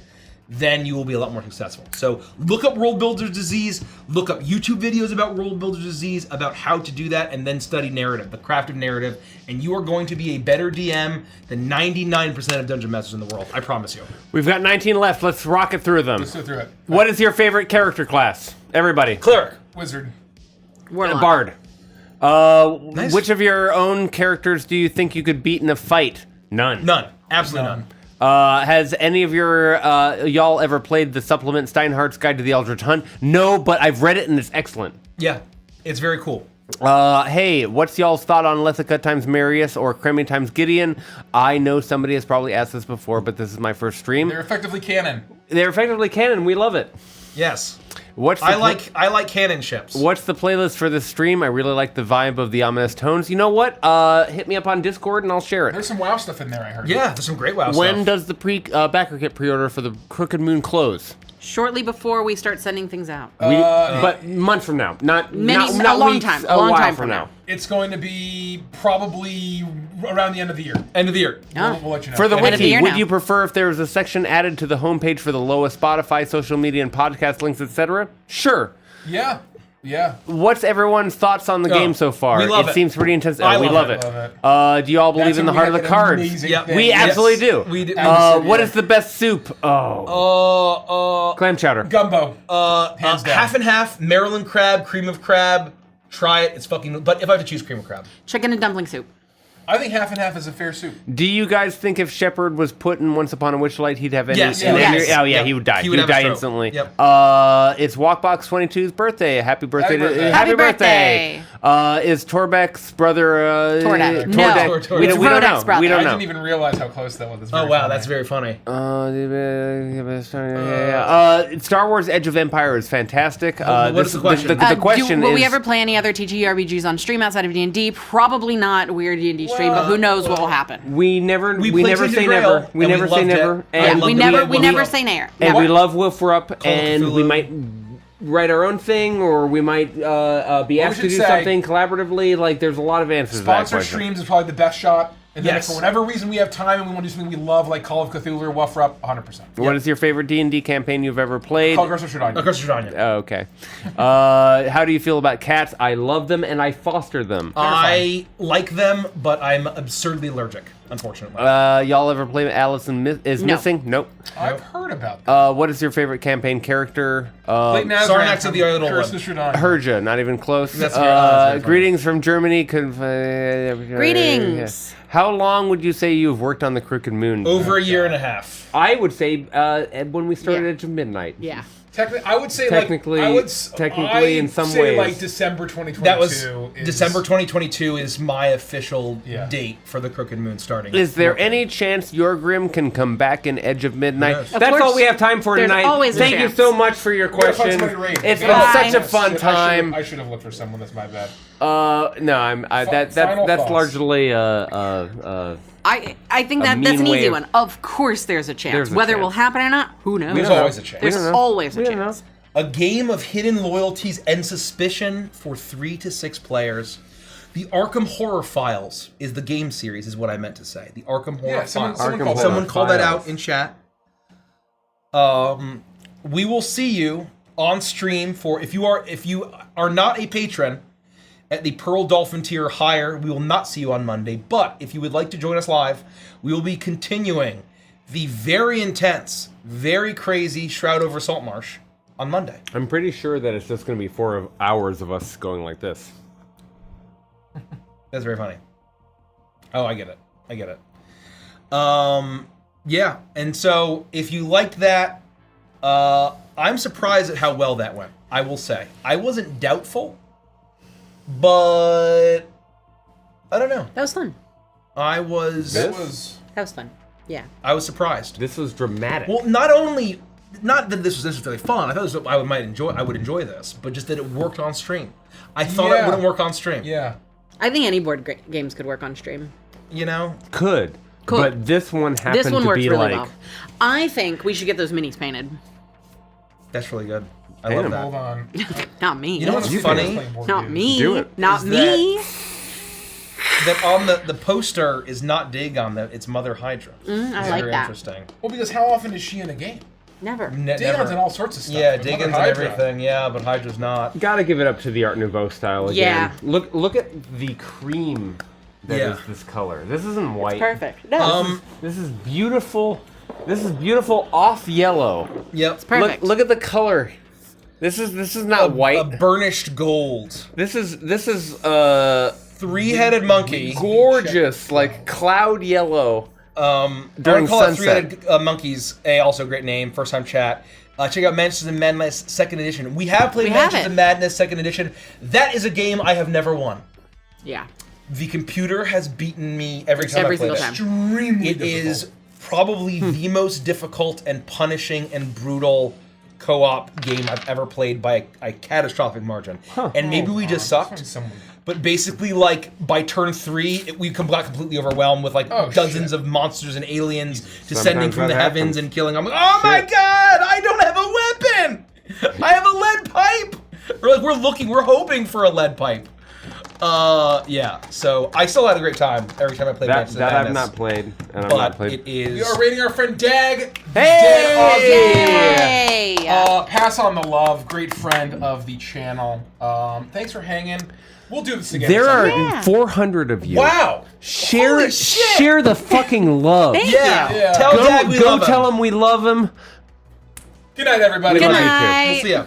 then you will be a lot more successful. So look up World Builder's disease, look up YouTube videos about World Builder's disease, about how to do that, and then study narrative, the craft of narrative, and you are going to be a better DM than 99% of Dungeon Masters in the world. I promise you. We've got 19 left. Let's rocket through them. Let's go through it. What is your favorite character class? Everybody. Cleric. Wizard. Warlock. Bard. Nice. Which of your own characters do you think you could beat in a fight? None. None. Absolutely none. Has any of your y'all ever played the supplement Steinhardt's Guide to the Eldritch Hunt? No, but I've read it and it's excellent. Yeah, it's very cool. Hey, what's y'all's thought on Lethica times Marius or Cremy times Gideon? I know somebody has probably asked this before, but this is my first stream. They're effectively canon. They're effectively canon. We love it. Yes. What's the I like cannon ships. What's the playlist for this stream? I really like the vibe of the ominous tones. You know what? Hit me up on Discord and I'll share it. There's some WoW stuff in there, I heard. Yeah, there's some great WoW When stuff. does the backer kit pre-order for the Crooked Moon close? Shortly before we start sending things out. But months from now, not Many- not a long weeks, time, a long while time from from now. now. It's going to be probably around the end of the year. End of the year. We'll let you know. For the End of the wiki, year would now. you prefer if there was a section added to the homepage for the lowest Spotify, social media, and podcast links, etc.? Sure. Yeah. Yeah. What's everyone's thoughts on the game so far? we love it. Seems pretty intense. I we love love it. Love it. Do you all believe That's in the when heart we of the have an cards? amazing Yeah, thing. We Yes, absolutely do. we do. What is the best soup? Oh, clam chowder. Gumbo. Hands down. half and half, Maryland crab, cream of crab. Try it. It's fucking. But if I have to choose cream of crab, Chicken and dumpling soup. I think half and half is a fair soup. Do you guys think if Shepard was put in Once Upon a Witchlight, he'd have any? Yes. any- Yes. Oh yeah, Yep. he would die. He would have a die stroke. instantly. Yep. It's Walkbox 22's birthday. Happy birthday! birthday. Happy birthday. Is Torbeck's brother? Tordak. Tordak? No. We It's don't, we don't Rodak's know. brother. We I don't know. didn't even realize how close that was. That's oh very wow, funny. that's very funny. Star Wars: Edge of Empire is fantastic. what is the question? The question will is, we ever play any other TTRPGs on stream outside of D&D? Probably not. We're a D&D stream, but who knows what will happen. we never played never Tinted say Grail, never. We and we never say loved it. never. I And loved We it. never We never loved say never. and never. we love Wolfrup, and Cthulhu. we might write our own thing, or we might be asked to should do say- something collaboratively. Like, there's a lot of answers to that Sponsor question. streams is probably the best shot. And then if Yes. for whatever reason we have time and we want to do something we love, like Call of Cthulhu or Wuffrup, 100%. What is your favorite D&D campaign you've ever played? Call of Cthulhu should Of course, Jordania. Oh, okay. How do you feel about cats? I love them and I foster them. I like them, but I'm absurdly allergic, unfortunately. Y'all ever play Allison is No. Missing? Nope. I've heard about that. What is your favorite campaign character? Late Nazareth Sarnax from of the Idle Curse One. of Shredania. Herja, not even close. That's very funny. Greetings from Germany. Greetings. How long would you say you've worked on the Crooked Moon? Over a year and a half. I would say when we started Yeah. Edge of Midnight. Yeah. I would say Technically- I'd in some say ways. like December 2022. That was is, December 2022 is my official Yeah. date for the Crooked Moon starting. Is there any chance your Grim can come back in Edge of Midnight? Yes. Of That's course. all we have time for There's tonight. always a Thank you chance. so much for your Gotta find question. somebody to raid. It's been Bye. such a fun time. I should have looked for someone. That's my bad. No, that's Final thoughts. largely I think A that's mean an way easy of- one. Of course, there's a chance. There's a Whether it chance. will happen or not, who knows? There's always a chance. There's We don't know. always a We don't know. chance. A game of hidden loyalties and suspicion for 3 to 6 players. The Arkham Horror Files is the game series, is what I meant to say. The Arkham Horror Yeah, someone Files. Arkham called Horror Someone called that Files. out in chat. We will see you on stream for if you are not a patron at the Pearl Dolphin tier or higher, we will not see you on Monday. But if you would like to join us live, we will be continuing the very intense, very crazy Shroud over Saltmarsh on Monday. I'm pretty sure that it's just going to be 4 hours of us going like this. That's very funny. Oh, I get it. Yeah, and so if you liked that, I'm surprised at how well that went, I will say. I wasn't doubtful, but I don't know. That was fun. I was That was That was fun. Yeah. I was surprised. This was dramatic. Well, not that this was necessarily fun. I thought I would enjoy this, but just that it worked on stream. I thought it Yeah. wouldn't work on stream. yeah. I think any board games could work on stream. You know? Could. But this one happened This one to works be really like... well. I think we should get those minis painted. That's really good. I Damn. love that. Hold on. Not me. You know what's You funny? playing board Not games. me. Do it. Not Is me. That on the poster is not Dagon, that it's Mother Hydra. I It's like very that. interesting. Well, because how often is she in a game? Never. Dagon's Never. in all sorts of stuff. Yeah, but Mother Dagon's and Hydra- everything. Yeah, but Hydra's not. Gotta give it up to the Art Nouveau style again. Yeah. Look at the cream that is Yeah. this color. This isn't white. Perfect. No. This is beautiful. This is beautiful off yellow. Yep. Perfect. Look at the color. This is not white. A burnished gold. This is 3-headed monkey. gorgeous, like cloud yellow. I During call it sunset. 3-headed monkeys. Also a great name. First time chat. Check out Mansions of Madness 2nd Edition. We have played We have Mansions it. of Madness 2nd Edition. That is a game I have never won. Yeah. The computer has beaten me every time Every I played single it. time. Extremely It difficult. is probably the most difficult and punishing and brutal co-op game I've ever played by a catastrophic margin. And maybe we just Find sucked. someone. But basically, like, by turn 3, we got completely overwhelmed with, like, Oh, dozens shit. of monsters and aliens descending Sometimes from the that heavens happens. and killing. I'm like, oh my god, I don't have a weapon! I have a lead pipe! We're hoping for a lead pipe. Yeah, so I still had a great time every time I played That Mansions of I've Madness. not played, and I've not But played. it is... We are rating our friend Dag. Hey! Yay! Pass on the love. Great friend of the channel. Thanks for hanging. We'll do this again. There are sometime. Yeah. 400 of you. Wow! Share Holy shit! share the fucking love. Thank Yeah, Yeah. tell Dad we Go love him. tell him we love him. Good night, everybody. Good love you too. night. We'll see ya.